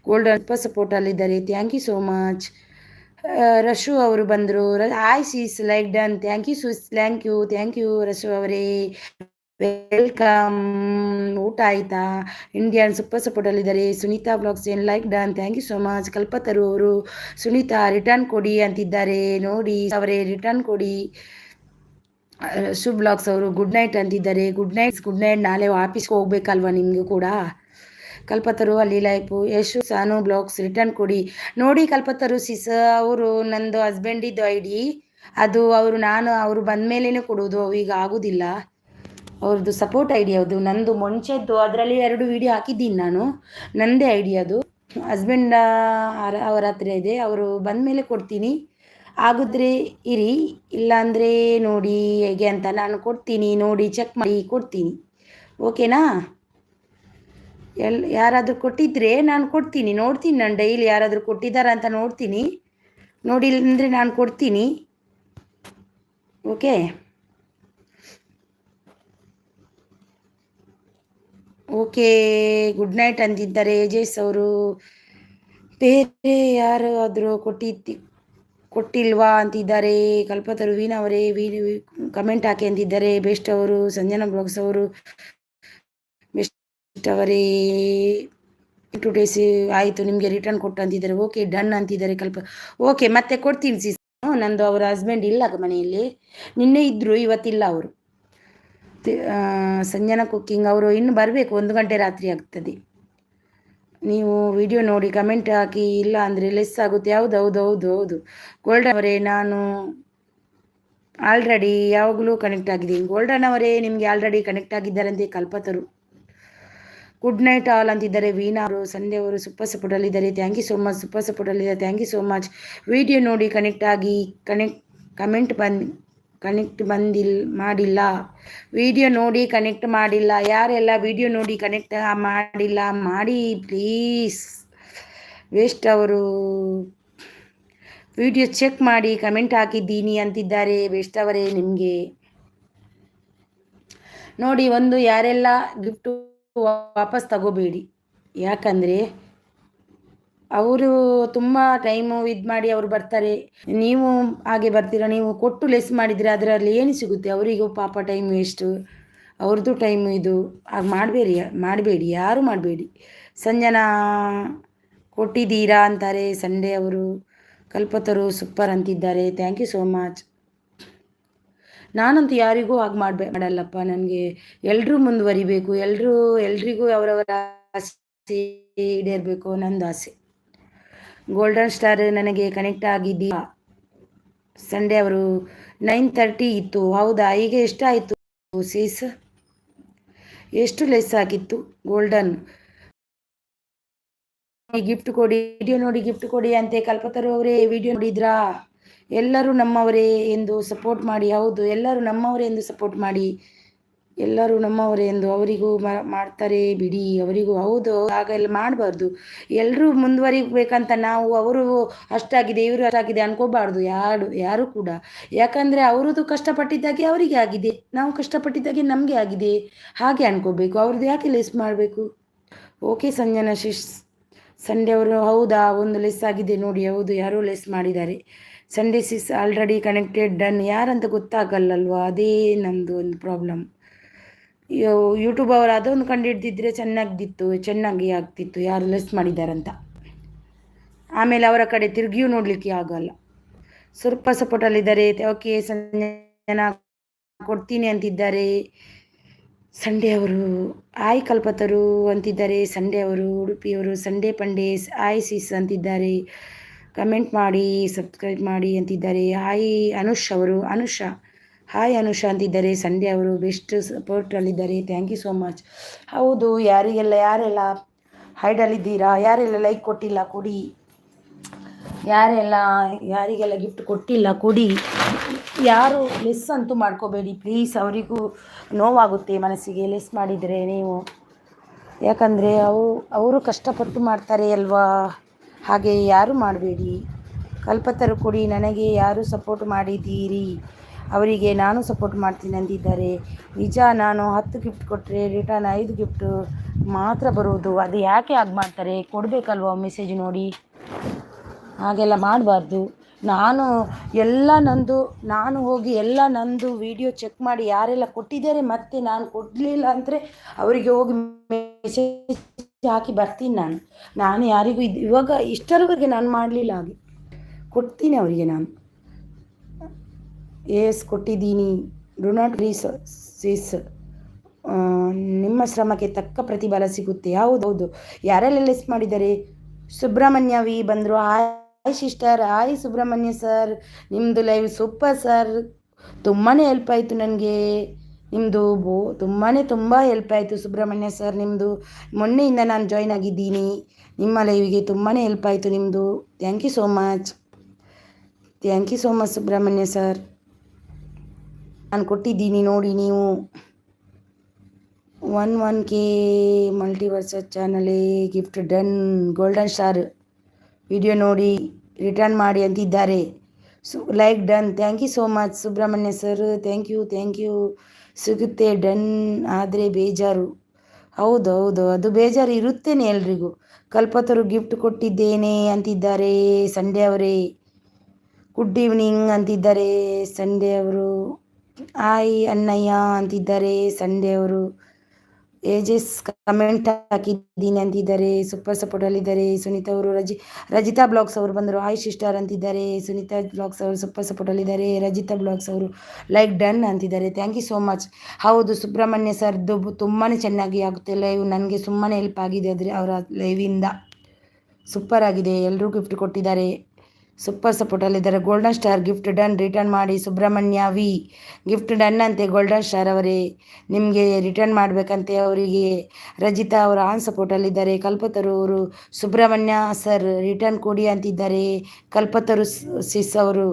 ಗೋಲ್ಡನ್ ಸೂಪರ್ ಸಪೋರ್ಟಲ್ಲಿದ್ದಾರೆ. Thank you so much. Rashu ಅವರು ಬಂದರು. Hi sis like done. Thank you Rashu ಅವರೇ, ವೆಲ್ಕಮ್. ಊಟ ಆಯಿತಾ? ಇಂಡಿಯನ್ ಸೂಪರ್ ಸಪೋರ್ಟಲ್ಲಿದ್ದಾರೆ. ಸುನೀತಾ ಬ್ಲಾಗ್ಸ್ ಏನು like done. Thank you so much. Kalpataru ಅವರು ಸುನೀತಾ ರಿಟರ್ನ್ ಕೊಡಿ ಅಂತಿದ್ದಾರೆ, ನೋಡಿ ಅವರೇ ರಿಟರ್ನ್ ಕೊಡಿ. ಶುಭ್ ಬ್ಲಾಗ್ಸ್ ಅವರು ಗುಡ್ ನೈಟ್ ಅಂತಿದ್ದಾರೆ. Good night. ನಾಳೆ ಆಫೀಸ್ಗೆ ಹೋಗ್ಬೇಕಲ್ವ ನಿಮಗೂ ಕೂಡ. ಕಲ್ಪತರು ಅಲ್ಲಿ ಲೈಫು. ಯಶು ಸಾನು ಬ್ಲಾಗ್ಸ್ ರಿಟರ್ನ್ ಕೊಡಿ ನೋಡಿ. ಕಲ್ಪತರು ಸಿಸ್ ಅವರು ನಂದು ಹಸ್ಬೆಂಡಿದ್ದು ಐಡಿ ಅದು, ಅವರು ಬಂದ ಮೇಲೇ ಕೊಡೋದು, ಈಗ ಆಗೋದಿಲ್ಲ. ಅವ್ರದ್ದು ಸಪೋರ್ಟ್ ಐಡಿ ಅದು. ನಂದು ಮುಂಚೆದ್ದು ಅದರಲ್ಲಿ 2 ವಿಡಿಯೋ ಹಾಕಿದ್ದೀನಿ ನಾನು, ನನ್ನದೇ ಐಡಿ ಅದು. ಹಸ್ಬೆಂಡ್ ಅವರ ಹತ್ರ ಇದೆ, ಅವರು ಬಂದ ಮೇಲೆ ಕೊಡ್ತೀನಿ. ಆಗಿದ್ರೆ ಇರಿ, ಇಲ್ಲಾಂದರೆ ನೋಡಿ ಹೇಗೆ ಅಂತ ನಾನು ಕೊಡ್ತೀನಿ, ನೋಡಿ ಚೆಕ್ ಮಾಡಿ ಕೊಡ್ತೀನಿ. ಓಕೆನಾ? ಯಾರಾದರೂ ಕೊಟ್ಟಿದ್ರೆ ನಾನು ಕೊಡ್ತೀನಿ, ನೋಡ್ತೀನಿ. ನಾನು ಡೈಲಿ ಯಾರಾದರೂ ಕೊಟ್ಟಿದ್ದಾರ ಅಂತ ನೋಡ್ತೀನಿ, ನೋಡಿಲ್ಲ ಅಂದರೆ ನಾನು ಕೊಡ್ತೀನಿ. Okay okay. ಗುಡ್ ನೈಟ್ ಅಂತಿದ್ದಾರೆ ಜೇಸ್ ಅವರು. ಬೇರೆ ಯಾರಾದರೂ ಕೊಟ್ಟಿಲ್ವಾ ಅಂತಿದ್ದಾರೆ. ಕಲ್ಪತರು ವೀಣಾ ಅವರೇ ಕಮೆಂಟ್ ಹಾಕಿ ಅಂತಿದ್ದಾರೆ. ಬೆಸ್ಟ್ ಅವರು. ಸಂಜನಾ ಬ್ಲಾಗ್ಸ್ ಅವರು ಬೆಸ್ಟ್ ಅವರೇ 2 ಡೇಸ್ ಆಯಿತು ನಿಮಗೆ ರಿಟರ್ನ್ ಕೊಟ್ಟು ಅಂತಿದ್ದಾರೆ. ಓಕೆ ಡನ್ ಅಂತಿದ್ದಾರೆ. ಓಕೆ ಮತ್ತೆ ಕೊಡ್ತೀನಿ ಸಿಸ್. ನಂದು ಅವರ ಹಸ್ಬೆಂಡ್ ಇಲ್ಲ ಮನೆಯಲ್ಲಿ, ನಿನ್ನೆ ಇದ್ದರು, ಇವತ್ತಿಲ್ಲ ಅವರು. ಸಂಜನಾ ಕುಕ್ಕಿಂಗ್ ಅವರು ಇನ್ನು ಬರಬೇಕು, 1 ಗಂಟೆ ರಾತ್ರಿ ಆಗ್ತದೆ. ನೀವು ವಿಡಿಯೋ ನೋಡಿ ಕಮೆಂಟ್ ಹಾಕಿ, ಇಲ್ಲ ಅಂದರೆ ಲೆಸ್ ಆಗುತ್ತೆ. ಹೌದು. ಗೋಲ್ಡನ್ ಅವರೇ ನಾನು ಆಲ್ರೆಡಿ ಯಾವಾಗಲೂ ಕನೆಕ್ಟ್ ಆಗಿದ್ದೀನಿ. ಗೋಲ್ಡನ್ ಅವರೇ ನಿಮಗೆ ಆಲ್ರೆಡಿ ಕನೆಕ್ಟ್ ಆಗಿದ್ದಾರಂತೆ. ಕಲ್ಪತರು ಗುಡ್ ನೈಟ್ ಆಲ್ ಅಂತಿದ್ದಾರೆ. ವೀಣಾ ಅವರು ಸಂಡೆ ಅವರು ಸೂಪರ್ ಸಪೋರ್ಟಲ್ಲಿದ್ದಾರೆ. Thank you so much. Super ಸಪೋರ್ಟಲ್ಲಿದ್ದಾರೆ. Thank you so much. Video ನೋಡಿ ಕನೆಕ್ಟ್ ಆಗಿ ಕಮೆಂಟ್ ಮಾಡಿಲ್ಲ. ವಿಡಿಯೋ ನೋಡಿ ಕನೆಕ್ಟ್ ಮಾಡಿಲ್ಲ. ಯಾರೆಲ್ಲ ವಿಡಿಯೋ ನೋಡಿ ಕನೆಕ್ಟ್ ಮಾಡಿಲ್ಲ ಮಾಡಿ ಪ್ಲೀಸ್. ವೇಸ್ಟ್ ಅವರು ವಿಡಿಯೋ ಚೆಕ್ ಮಾಡಿ ಕಮೆಂಟ್ ಹಾಕಿದ್ದೀನಿ ಅಂತಿದ್ದಾರೆ. ವೇಸ್ಟ್ ಅವರೇ ನಿಮಗೆ ನೋಡಿ, ಯಾರೆಲ್ಲ ಗಿಫ್ಟು ವಾಪಸ್ ತಗೋಬೇಡಿ, ಯಾಕಂದರೆ ಅವರು ತುಂಬ ಟೈಮು ಮಾಡಿ ಅವರು ಬರ್ತಾರೆ, ನೀವು ಹಾಗೆ ಬರ್ತೀರ. ನೀವು ಕೊಟ್ಟು ಲೆಸ್ ಮಾಡಿದರೆ ಅದರಲ್ಲಿ ಏನು ಸಿಗುತ್ತೆ? ಅವರಿಗೂ ಪಾಪ ಟೈಮ್ ವೇಸ್ಟು, ಅವ್ರದ್ದು ಟೈಮು ಇದು. ಹಾಗೆ ಮಾಡಬೇಡಿ, ಯಾರು ಮಾಡಬೇಡಿ. ಸಂಜನಾ ಕೊಟ್ಟಿದ್ದೀರಾ ಅಂತಾರೆ ಸಂಡೇ ಅವರು. ಕಲ್ಪತರು ಸೂಪರ್ ಅಂತಿದ್ದಾರೆ. Thank you so much. ನಾನಂತೂ ಯಾರಿಗೂ ಹಾಗೆ ಮಾಡಲ್ಲಪ್ಪ. ನನಗೆ ಎಲ್ಲರೂ ಮುಂದುವರಿಬೇಕು, ಎಲ್ರಿಗೂ ಅವರವರ ಆಸೆ ಈಡೇರಬೇಕು, ನಂದು ಆಸೆ. ಗೋಲ್ಡನ್ ಸ್ಟಾರ್ ನನಗೆ ಕನೆಕ್ಟ್ ಆಗಿದ್ದೀಯಾ? ಸಂಡೇ ಅವರು 9:30 ಇತ್ತು. ಹೌದಾ? ಈಗ ಎಷ್ಟಾಯಿತು ಸೀಸ್? ಎಷ್ಟು ಲೆಸ್ ಆಗಿತ್ತು? ಗೋಲ್ಡನ್ ಗಿಫ್ಟ್ ಕೊಡಿ, ವಿಡಿಯೋ ನೋಡಿ ಗಿಫ್ಟ್ ಕೊಡಿ ಅಂತೆ. ಕಲ್ಪತರು ಅವರೇ ವಿಡಿಯೋ ನೋಡಿದ್ರಾ? ಎಲ್ಲರೂ ನಮ್ಮವರೇ ಎಂದು ಸಪೋರ್ಟ್ ಮಾಡಿ. ಹೌದು, ಎಲ್ಲರೂ ನಮ್ಮವರೇ ಎಂದು ಸಪೋರ್ಟ್ ಮಾಡಿ. ಎಲ್ಲರೂ ನಮ್ಮವರೇ ಎಂದು ಅವರಿಗೂ ಮಾಡ್ತಾರೆ ಬಿಡಿ, ಅವರಿಗೂ ಹೌದು, ಹಾಗೆಲ್ಲ ಮಾಡಬಾರ್ದು. ಎಲ್ಲರೂ ಮುಂದುವರಿಬೇಕಂತ ನಾವು ಅವರು ಅಷ್ಟಾಗಿದೆ ಇವರು ಅಷ್ಟಾಗಿದೆ ಅನ್ಕೋಬಾರ್ದು ಯಾರು ಕೂಡ. ಯಾಕಂದರೆ ಅವರದ್ದು ಕಷ್ಟಪಟ್ಟಿದ್ದಾಗೆ ಅವರಿಗೆ ಆಗಿದೆ, ನಾವು ಕಷ್ಟಪಟ್ಟಿದ್ದಾಗೆ ನಮಗೆ ಆಗಿದೆ, ಹಾಗೆ ಅನ್ಕೋಬೇಕು. ಅವ್ರದ್ದು ಯಾಕೆ ಲೆಸ್ ಮಾಡಬೇಕು? ಓಕೆ ಸಂಜನಾ ಸಂಡೇ ಅವರು, ಹೌದಾ, ಒಂದು ಲೆಸ್ ಆಗಿದೆ ನೋಡಿ. ಹೌದು, ಯಾರೋ ಲೆಸ್ ಮಾಡಿದ್ದಾರೆ. Sunday sis already connected done. ಯಾರಂತ ಗೊತ್ತಾಗಲ್ಲಲ್ವಾ, ಅದೇ ನಮ್ಮದು ಒಂದು ಪ್ರಾಬ್ಲಮ್. ಯೂಟ್ಯೂಬ್ ಅವರು ಅದೊಂದು ಕಂಡುಹಿಡ್ದಿದ್ರೆ ಚೆನ್ನಾಗಿ ಆಗ್ತಿತ್ತು, ಯಾರು ಲೆಸ್ ಮಾಡಿದ್ದಾರಂತ. ಆಮೇಲೆ ಅವರ ಕಡೆ ತಿರುಗಿಯೂ ನೋಡಲಿಕ್ಕೆ ಆಗಲ್ಲ. ಸ್ವಲ್ಪ ಸಪೋರ್ಟಲ್ಲಿದ್ದಾರೆ. ಓಕೆ ಸಂಜನಾ ಕೊಡ್ತೀನಿ ಅಂತಿದ್ದಾರೆ. ಸಂಡೇ ಅವರು ಆಯ್ ಕಲ್ಪತರು ಅಂತಿದ್ದಾರೆ. ಸಂಡೇ ಅವರು ಉಡುಪಿಯವರು. ಸಂಡೇ ಪಂಡೇಸ್ ಆಯ್ ಸಿಸ್ ಅಂತಿದ್ದಾರೆ. ಕಮೆಂಟ್ ಮಾಡಿ, ಸಬ್ಸ್ಕ್ರೈಬ್ ಮಾಡಿ ಅಂತಿದ್ದಾರೆ. ಹಾಯ್ ಅನುಷಾ ಹಾಯ್ ಅನುಷಾ ಅಂತಿದ್ದಾರೆ. ಸಂಡೇ ಅವರು ಬೆಸ್ಟ್ ಸಪೋರ್ಟಲ್ಲಿದ್ದಾರೆ. Thank you so much. ಹೌದು, ಯಾರೆಲ್ಲ ಹೈಡಲ್ಲಿದ್ದೀರಾ, ಯಾರೆಲ್ಲ ಲೈಕ್ ಕೊಟ್ಟಿಲ್ಲ ಕೊಡಿ, ಯಾರಿಗೆಲ್ಲ ಗಿಫ್ಟ್ ಕೊಟ್ಟಿಲ್ಲ ಕೊಡಿ. ಯಾರು ಲೆಸ್ ಅಂತೂ ಮಾಡ್ಕೋಬೇಡಿ ಪ್ಲೀಸ್, ಅವರಿಗೂ ನೋವಾಗುತ್ತೆ ಮನಸ್ಸಿಗೆ ಲೆಸ್ ಮಾಡಿದರೆ ನೀವು. ಯಾಕಂದರೆ ಅವರು ಕಷ್ಟಪಟ್ಟು ಮಾಡ್ತಾರೆ ಅಲ್ವಾ, ಹಾಗೆ ಯಾರು ಮಾಡಬೇಡಿ. ಕಲ್ಪತರು ಕೊಡಿ, ನನಗೆ ಯಾರು ಸಪೋರ್ಟ್ ಮಾಡಿದ್ದೀರಿ ಅವರಿಗೆ ನಾನು ಸಪೋರ್ಟ್ ಮಾಡ್ತೀನಿ ಅಂದಿದ್ದಾರೆ. ನಿಜ, ನಾನು 10 ಗಿಫ್ಟ್ ಕೊಟ್ಟರೆ ರಿಟರ್ನ್ 5 ಗಿಫ್ಟ್ ಮಾತ್ರ ಬರುವುದು. ಅದು ಯಾಕೆ ಹಾಗೆ ಮಾಡ್ತಾರೆ? ಕೊಡಬೇಕಲ್ವ ಮೆಸೇಜ್ ನೋಡಿ, ಹಾಗೆಲ್ಲ ಮಾಡಬಾರ್ದು. ನಾನು ಹೋಗಿ ಎಲ್ಲ ನಂದು ವಿಡಿಯೋ ಚೆಕ್ ಮಾಡಿ ಯಾರೆಲ್ಲ ಕೊಟ್ಟಿದ್ದಾರೆ, ಮತ್ತು ನಾನು ಕೊಡಲಿಲ್ಲ ಅಂದರೆ ಅವರಿಗೆ ಹೋಗಿ ಮೆಸೇಜ್ ಹಾಕಿ ಬರ್ತೀನಿ. ನಾನು ಯಾರಿಗೂ ಇವಾಗ ಇಷ್ಟರವರೆಗೆ ನಾನು ಮಾಡಲಿಲ್ಲ, ಹಾಗೆ ಕೊಡ್ತೀನಿ ಅವರಿಗೆ ನಾನು. ಕೊಟ್ಟಿದ್ದೀನಿ. ಡು ನಾಟ್ ರೀಸ್ ನಿಮ್ಮ ಶ್ರಮಕ್ಕೆ ತಕ್ಕ ಪ್ರತಿಫಲ ಸಿಗುತ್ತೆ. ಹೌದೌದು, ಯಾರೆಲ್ಲ ಲೆಸ್ ಮಾಡಿದ್ದಾರೆ? ಸುಬ್ರಹ್ಮಣ್ಯ ವಿ ಬಂದರು. Hi sister. Hi Subrahmanya sir, ನಿಮ್ಮದು ಲೈವ್ ಸೂಪರ್ ಸರ್, ತುಂಬಾ ಹೆಲ್ಪ್ ಆಯಿತು ನನಗೆ. ನಿಮ್ಮದು ತುಂಬ ಹೆಲ್ಪ್ ಆಯಿತು ಸುಬ್ರಹ್ಮಣ್ಯ ಸರ್. ನಿಮ್ಮದು ಮೊನ್ನೆಯಿಂದ ನಾನು ಜಾಯ್ನ್ ಆಗಿದ್ದೀನಿ, ನಿಮ್ಮ ಲೈವಿಗೆ ತುಂಬಾ ಹೆಲ್ಪ್ ಆಯಿತು ನಿಮ್ಮದು. Thank you so much Subramanya sir. ನಾನು ಕೊಟ್ಟಿದ್ದೀನಿ ನೋಡಿ ನೀವು. 1K ಮಲ್ಟಿವರ್ಸ್ ಚಾನಲೇ gift done. Golden star video ನೋಡಿ ರಿಟರ್ನ್ ಮಾಡಿ ಅಂತಿದ್ದಾರೆ. Like done. Thank you so much Subramanya sir. Thank you. ಸಿಗುತ್ತೆ ಡನ್ ಆದರೆ ಬೇಜಾರು. ಹೌದು, ಅದು ಬೇಜಾರು ಇರುತ್ತೇನೆ ಎಲ್ರಿಗೂ. ಕಲ್ಪತರು ಗಿಫ್ಟ್ ಕೊಟ್ಟಿದ್ದೇನೆ ಅಂತಿದ್ದಾರೆ ಸಂಡೇ ಅವರೇ. ಗುಡ್ ಈವ್ನಿಂಗ್ ಅಂತಿದ್ದಾರೆ ಸಂಡೇ ಅವರು. ಆಯ್ ಅಣ್ಣಯ್ಯ ಅಂತಿದ್ದಾರೆ ಸಂಡೇ ಅವರು. ಏಜಸ್ ಕಮೆಂಟ್ ಹಾಕಿದ್ದೀನಿ ಅಂತಿದ್ದಾರೆ. ಸೂಪರ್ ಸಪೋರ್ಟಲ್ಲಿದ್ದಾರೆ ಸುನೀತಾ ಅವರು. ರಜಿತಾ ಬ್ಲಾಗ್ಸ್ ಅವರು ಬಂದರು. ಹಾಯ್ ಸಿಸ್ಟರ್ ಅಂತಿದ್ದಾರೆ. ಸುನೀತಾ ಬ್ಲಾಗ್ಸ್ ಅವರು ಸೂಪರ್ ಸಪೋರ್ಟಲ್ಲಿದ್ದಾರೆ. ರಜಿತಾ ಬ್ಲಾಗ್ಸ್ ಅವರು ಲೈಕ್ ಡನ್ ಅಂತಿದ್ದಾರೆ. Thank you so much. ಹೌದು ಸುಬ್ರಹ್ಮಣ್ಯ ಸರ್ದು ತುಂಬಾ ಚೆನ್ನಾಗಿ ಆಗುತ್ತೆ ಲೈವ್. ನನಗೆ ಸುಮ್ಮನೆ ಹೆಲ್ಪ್ ಆಗಿದೆ ಅವರ ಲೈವಿಂದ. ಸೂಪರ್ ಆಗಿದೆ. ಎಲ್ಲರೂ ಗಿಫ್ಟ್ ಕೊಟ್ಟಿದ್ದಾರೆ, ಸೂಪರ್ ಸಪೋರ್ಟಲ್ಲಿದ್ದಾರೆ. Golden star gift done. Return ಮಾಡಿ. ಸುಬ್ರಹ್ಮಣ್ಯ ವಿ ಗಿಫ್ಟ್ ಡನ್ ಅಂತೆ. ಗೋಲ್ಡನ್ ಸ್ಟಾರ್ ಅವರೇ ನಿಮಗೆ ರಿಟರ್ನ್ ಮಾಡಬೇಕಂತೆ ಅವರಿಗೆ. ರಜಿತಾ ಅವರು ಆನ್ ಸಪೋರ್ಟಲ್ಲಿದ್ದಾರೆ. ಕಲ್ಪತರು ಅವರು ಸುಬ್ರಹ್ಮಣ್ಯ ಸರ್ ರಿಟರ್ನ್ ಕೊಡಿ ಅಂತಿದ್ದಾರೆ. ಕಲ್ಪತರು ಸಿಸ್ ಅವರು.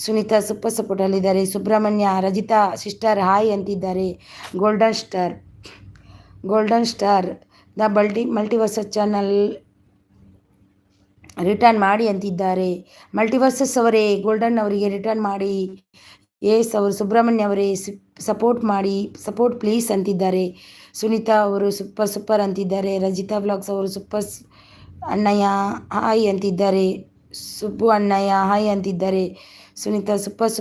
ಸುನೀತಾ ಸೂಪರ್ ಸಪೋರ್ಟಲ್ಲಿದ್ದಾರೆ. ಸುಬ್ರಹ್ಮಣ್ಯ ರಜಿತಾ ಸಿಸ್ಟರ್ ಹಾಯ್ ಅಂತಿದ್ದಾರೆ. Golden star the multiverse channel return ಮಾಡಿ ಅಂತಿದ್ದಾರೆ. ಮಲ್ಟಿವರ್ಸಸ್ ಅವರೇ ಗೋಲ್ಡನ್ ಅವರಿಗೆ ರಿಟರ್ನ್ ಮಾಡಿ. ಅವರು ಸುಬ್ರಹ್ಮಣ್ಯ ಅವರೇ ಸಪೋರ್ಟ್ ಪ್ಲೀಸ್ ಅಂತಿದ್ದಾರೆ. ಸುನೀತಾ ಅವರು ಸೂಪರ್ ಅಂತಿದ್ದಾರೆ. ರಜಿತಾ ವ್ಲಾಗ್ಸ್ ಅವರು ಸೂಪರ್ ಅಣ್ಣಯ್ಯ ಹಾಯ್ ಅಂತಿದ್ದಾರೆ. ಸುಬ್ಬು ಅಣ್ಣಯ್ಯ ಹಾಯ್ ಅಂತಿದ್ದಾರೆ. ಸುನೀತಾ ಸೂಪರ್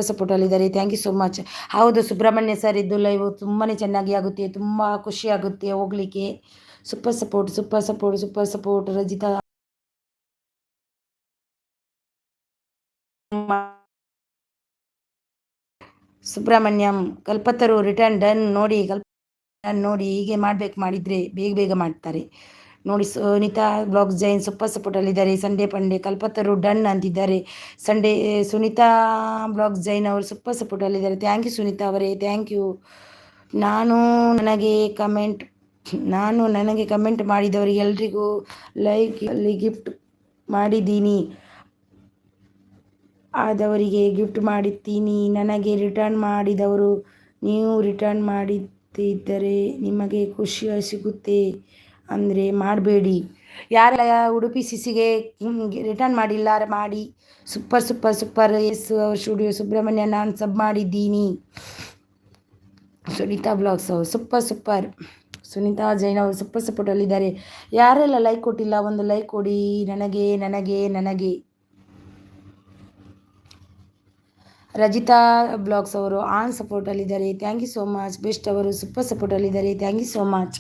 ಸಪೋರ್ಟಲ್ಲಿದ್ದಾರೆ. Thank you so much. ಹೌದು ಸುಬ್ರಹ್ಮಣ್ಯ ಸರ್ ಇದ್ದು ಲೈವ್ ತುಂಬಾ ಚೆನ್ನಾಗಿ ಆಗುತ್ತೆ, ತುಂಬ ಖುಷಿ ಆಗುತ್ತೆ ಹೋಗಲಿಕ್ಕೆ. Super support Rajitha Subramanyam. Kalpataru return done ನೋಡಿ. ಹೀಗೆ ಮಾಡಿದರೆ ಬೇಗ ಮಾಡ್ತಾರೆ ನೋಡಿ. ಸುನೀತಾ ಬ್ಲಾಗ್ಸ್ ಜೈನ್ ಸೂಪರ್ ಸಪೋರ್ಟಲ್ಲಿದ್ದಾರೆ. ಸಂಡೇ ಪಂಡೆ ಕಲ್ಪತರು ಡನ್ ಅಂತಿದ್ದಾರೆ. ಸುನೀತಾ ಬ್ಲಾಗ್ಸ್ ಜೈನ್ ಅವರು ಸೂಪರ್ ಸಪೋರ್ಟಲ್ಲಿದ್ದಾರೆ. ಥ್ಯಾಂಕ್ ಯು ಸುನೀತಾ ಅವರೇ, ಥ್ಯಾಂಕ್ ಯು. ನನಗೆ ಕಮೆಂಟ್ ಮಾಡಿದವರಿಗೆ ಎಲ್ರಿಗೂ ಅಲ್ಲಿ ಗಿಫ್ಟ್ ಮಾಡಿದ್ದೀನಿ. ಆದವರಿಗೆ ಗಿಫ್ಟ್ ಮಾಡುತ್ತೀನಿ. ನನಗೆ ರಿಟರ್ನ್ ಮಾಡಿದವರು ನೀವು ರಿಟರ್ನ್ ಮಾಡಿದ್ದರೆ ನಿಮಗೆ ಖುಷಿ ಸಿಗುತ್ತೆ ಅಂದರೆ ಮಾಡಬೇಡಿ. ಯಾರೆಲ್ಲ ಉಡುಪಿ ಸಿಸಿಗೆ ರಿಟರ್ನ್ ಮಾಡಿಲ್ಲ ಮಾಡಿ. Super super super. S studio Subrahmanya ನಾನು ಸಬ್ ಮಾಡಿದ್ದೀನಿ. ಸುನೀತಾ ಬ್ಲಾಗ್ಸ್ ಅವರು ಸೂಪರ್ ಸೂಪರ್. ಸುನೀತಾ ಜೈನ್ ಅವರು ಸೂಪರ್ ಸಪೋರ್ಟಲ್ಲಿದ್ದಾರೆ. ಯಾರೆಲ್ಲ ಲೈಕ್ ಕೊಟ್ಟಿಲ್ಲ ಒಂದು ಲೈಕ್ ಕೊಡಿ ನನಗೆ ನನಗೆ ನನಗೆ. ರಜಿತಾ ಬ್ಲಾಗ್ಸ್ ಅವರು ಆನ್ ಸಪೋರ್ಟಲ್ಲಿದ್ದಾರೆ. Thank you so much. Best ಅವರು ಸೂಪರ್ ಸಪೋರ್ಟಲ್ಲಿದ್ದಾರೆ. Thank you so much.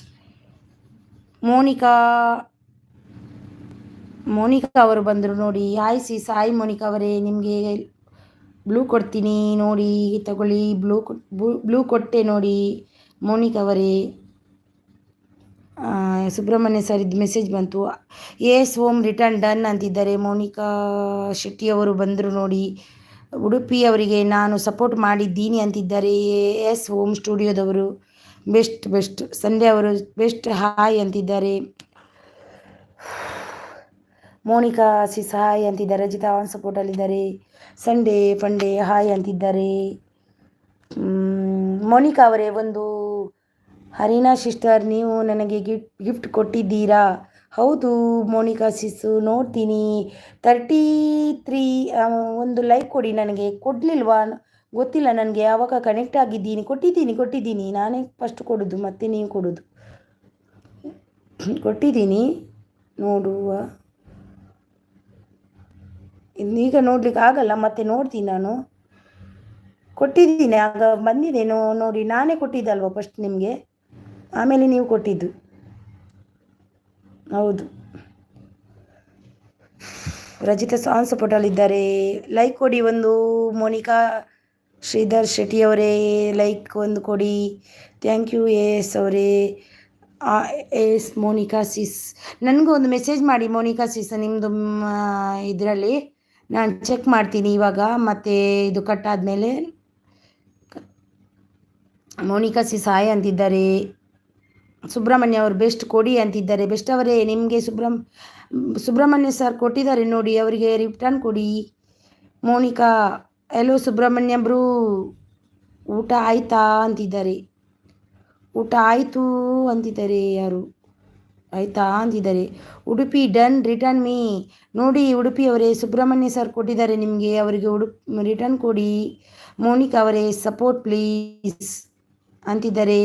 Monica ಅವರು ಬಂದರು ನೋಡಿ. Hi sis. ಹಾಯ್ ಮೋನಿಕಾ ಅವರೇ, ನಿಮಗೆ ಬ್ಲೂ ಕೊಡ್ತೀನಿ ನೋಡಿ, ತಗೊಳ್ಳಿ. ಬ್ಲೂ ಕೊಟ್ಟೆ ನೋಡಿ ಮೋನಿಕಾ ಅವರೇ. ಸುಬ್ರಹ್ಮಣ್ಯ ಸರ್ ಇದು ಮೆಸೇಜ್ ಬಂತು. ಎಸ್ ಹೋಮ್ ರಿಟರ್ನ್ ಡನ್ ಅಂತಿದ್ದಾರೆ. ಮೋನಿಕಾ ಶೆಟ್ಟಿಯವರು ಬಂದರು ನೋಡಿ. ಉಡುಪಿ ಅವರಿಗೆ ನಾನು ಸಪೋರ್ಟ್ ಮಾಡಿದ್ದೀನಿ ಅಂತಿದ್ದಾರೆ. ಎಸ್ ಹೋಮ್ ಸ್ಟುಡಿಯೋದವರು ಬೆಸ್ಟ್ ಬೆಸ್ಟ್. ಸಂಡೇ ಅವರು ಬೆಸ್ಟ್ ಹಾಯ್ ಅಂತಿದ್ದಾರೆ. ಮೋನಿಕಾ ಸಿಸ್ ಹಾಯ್ ಅಂತಿದ್ದಾರೆ. ರಜಿತಾ ಆನ್ ಸಪೋರ್ಟಲ್ಲಿದ್ದಾರೆ. ಸಂಡೇ ಫಂಡೇ ಹಾಯ್ ಅಂತಿದ್ದಾರೆ. ಮೋನಿಕಾ ಅವರೇ, ಒಂದು ಹರಿನಾ ಸಿಸ್ಟರ್ ನೀವು ನನಗೆ ಗಿಫ್ಟ್ ಕೊಟ್ಟಿದ್ದೀರಾ? ಹೌದು ಮೋನಿಕಾ ಸಿಸ್ಸು, ನೋಡ್ತೀನಿ. 33 ಒಂದು ಲೈಕ್ ಕೊಡಿ. ನನಗೆ ಕೊಡಲಿಲ್ವಾ ಗೊತ್ತಿಲ್ಲ, ನನಗೆ ಯಾವಾಗ ಕನೆಕ್ಟ್ ಆಗಿದ್ದೀನಿ. ಕೊಟ್ಟಿದ್ದೀನಿ ನಾನೇ ಫಸ್ಟ್ ಕೊಡೋದು, ಮತ್ತೆ ನೀವು ಕೊಡೋದು. ಕೊಟ್ಟಿದ್ದೀನಿ, ನೋಡುವ. ಈಗ ನೋಡ್ಲಿಕ್ಕೆ ಆಗಲ್ಲ, ಮತ್ತೆ ನೋಡ್ತೀನಿ ನಾನು. ಕೊಟ್ಟಿದ್ದೀನಿ, ಆಗ ಬಂದಿದ್ದೇನೋ ನೋಡಿ. ನಾನೇ ಕೊಟ್ಟಿದ್ದಲ್ವ ಫಸ್ಟ್ ನಿಮಗೆ, ಆಮೇಲೆ ನೀವು ಕೊಟ್ಟಿದ್ದು. ಹೌದು. ರಜಿತಾ ಆನ್ ಸಪೋರ್ಟಲ್ಲಿದ್ದಾರೆ. ಲೈಕ್ ಕೊಡಿ ಒಂದು. ಮೋನಿಕಾ ಶ್ರೀಧರ್ ಶೆಟ್ಟಿಯವರೇ ಲೈಕ್ ಒಂದು ಕೊಡಿ. Thank you. ಎಸ್ ಅವರೇ. ಎಸ್ ಮೋನಿಕಾ ಸಿಸ್, ನನಗೂ ಒಂದು ಮೆಸೇಜ್ ಮಾಡಿ ಮೋನಿಕಾ ಸಿಸ್. ನಿಮ್ಮದು ಇದರಲ್ಲಿ ನಾನು ಚೆಕ್ ಮಾಡ್ತೀನಿ ಇವಾಗ, ಮತ್ತು ಇದು ಕಟ್ ಆದಮೇಲೆ. ಮೋನಿಕಾ ಸಿಸ್ ಹಾಯ್ ಅಂತಿದ್ದಾರೆ. ಸುಬ್ರಹ್ಮಣ್ಯ ಅವರು ಬೆಸ್ಟ್ ಕೊಡಿ ಅಂತಿದ್ದಾರೆ. ಬೆಸ್ಟ್ ಅವರೇ, ನಿಮಗೆ ಸುಬ್ರಹ್ಮಣ್ಯ ಸರ್ ಕೊಟ್ಟಿದ್ದಾರೆ ನೋಡಿ, ಅವರಿಗೆ ರಿಟರ್ನ್ ಕೊಡಿ. ಮೋನಿಕಾ ಹಲೋ ಸುಬ್ರಹ್ಮಣ್ಯ ಬ್ರೂ, ಊಟ ಆಯ್ತಾ ಅಂತಿದ್ದಾರೆ. ಊಟ ಆಯಿತು ಅಂತಿದ್ದಾರೆ. ಯಾರು ಆಯಿತಾ ಅಂತಿದ್ದಾರೆ. ಉಡುಪಿ ಡನ್ ರಿಟರ್ನ್ ಮೀ ನೋಡಿ. ಉಡುಪಿ ಅವರೇ, ಸುಬ್ರಹ್ಮಣ್ಯ ಸರ್ ಕೊಟ್ಟಿದ್ದಾರೆ ನಿಮಗೆ, ಅವರಿಗೆ ರಿಟರ್ನ್ ಕೊಡಿ. ಮೋನಿಕಾ ಅವರೇ ಸಪೋರ್ಟ್ ಪ್ಲೀಸ್ ಅಂತಿದ್ದಾರೆ.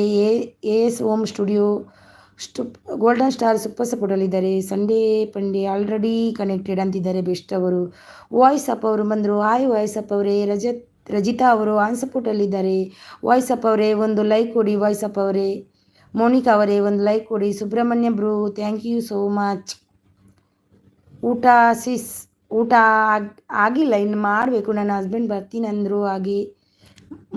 S home studio golden star super ಸಪೋರ್ಟಲ್ಲಿದ್ದಾರೆ. ಸಂಡೇ ಪಂಡೇ ಆಲ್ರೆಡಿ ಕನೆಕ್ಟೆಡ್ ಅಂತಿದ್ದಾರೆ. ಬೆಸ್ಟ್ ಅವರು. ವಾಯ್ಸ್ ಅಪ್ ಅವರು ಬಂದರು. ಹಾಯ್ ವಾಯ್ಸ್ ಅಪ್ ಅವರೇ. ರಜಿತಾ ಅವರು ಆನ್ ಸಪೋರ್ಟಲ್ಲಿದ್ದಾರೆ. ವಾಯ್ಸ್ ಅಪ್ ಅವರೇ ಒಂದು ಲೈಕ್ ಕೊಡಿ. ವಾಯ್ಸ್ ಅಪ್ ಅವರೇ. ಮೋನಿಕಾ ಅವರೇ ಒಂದು ಲೈಕ್ ಕೊಡಿ. ಸುಬ್ರಹ್ಮಣ್ಯ ಬ್ರೂ ಥ್ಯಾಂಕ್ ಯು ಸೋ ಮಚ್. ಊಟ ಸಿಸ್, ಊಟ ಆಗಿಲ್ಲ, ಇನ್ನು ಮಾಡಬೇಕು. ನನ್ನ ಹಸ್ಬೆಂಡ್ ಬರ್ತೀನಿ ಅಂದರು, ಹಾಗೆ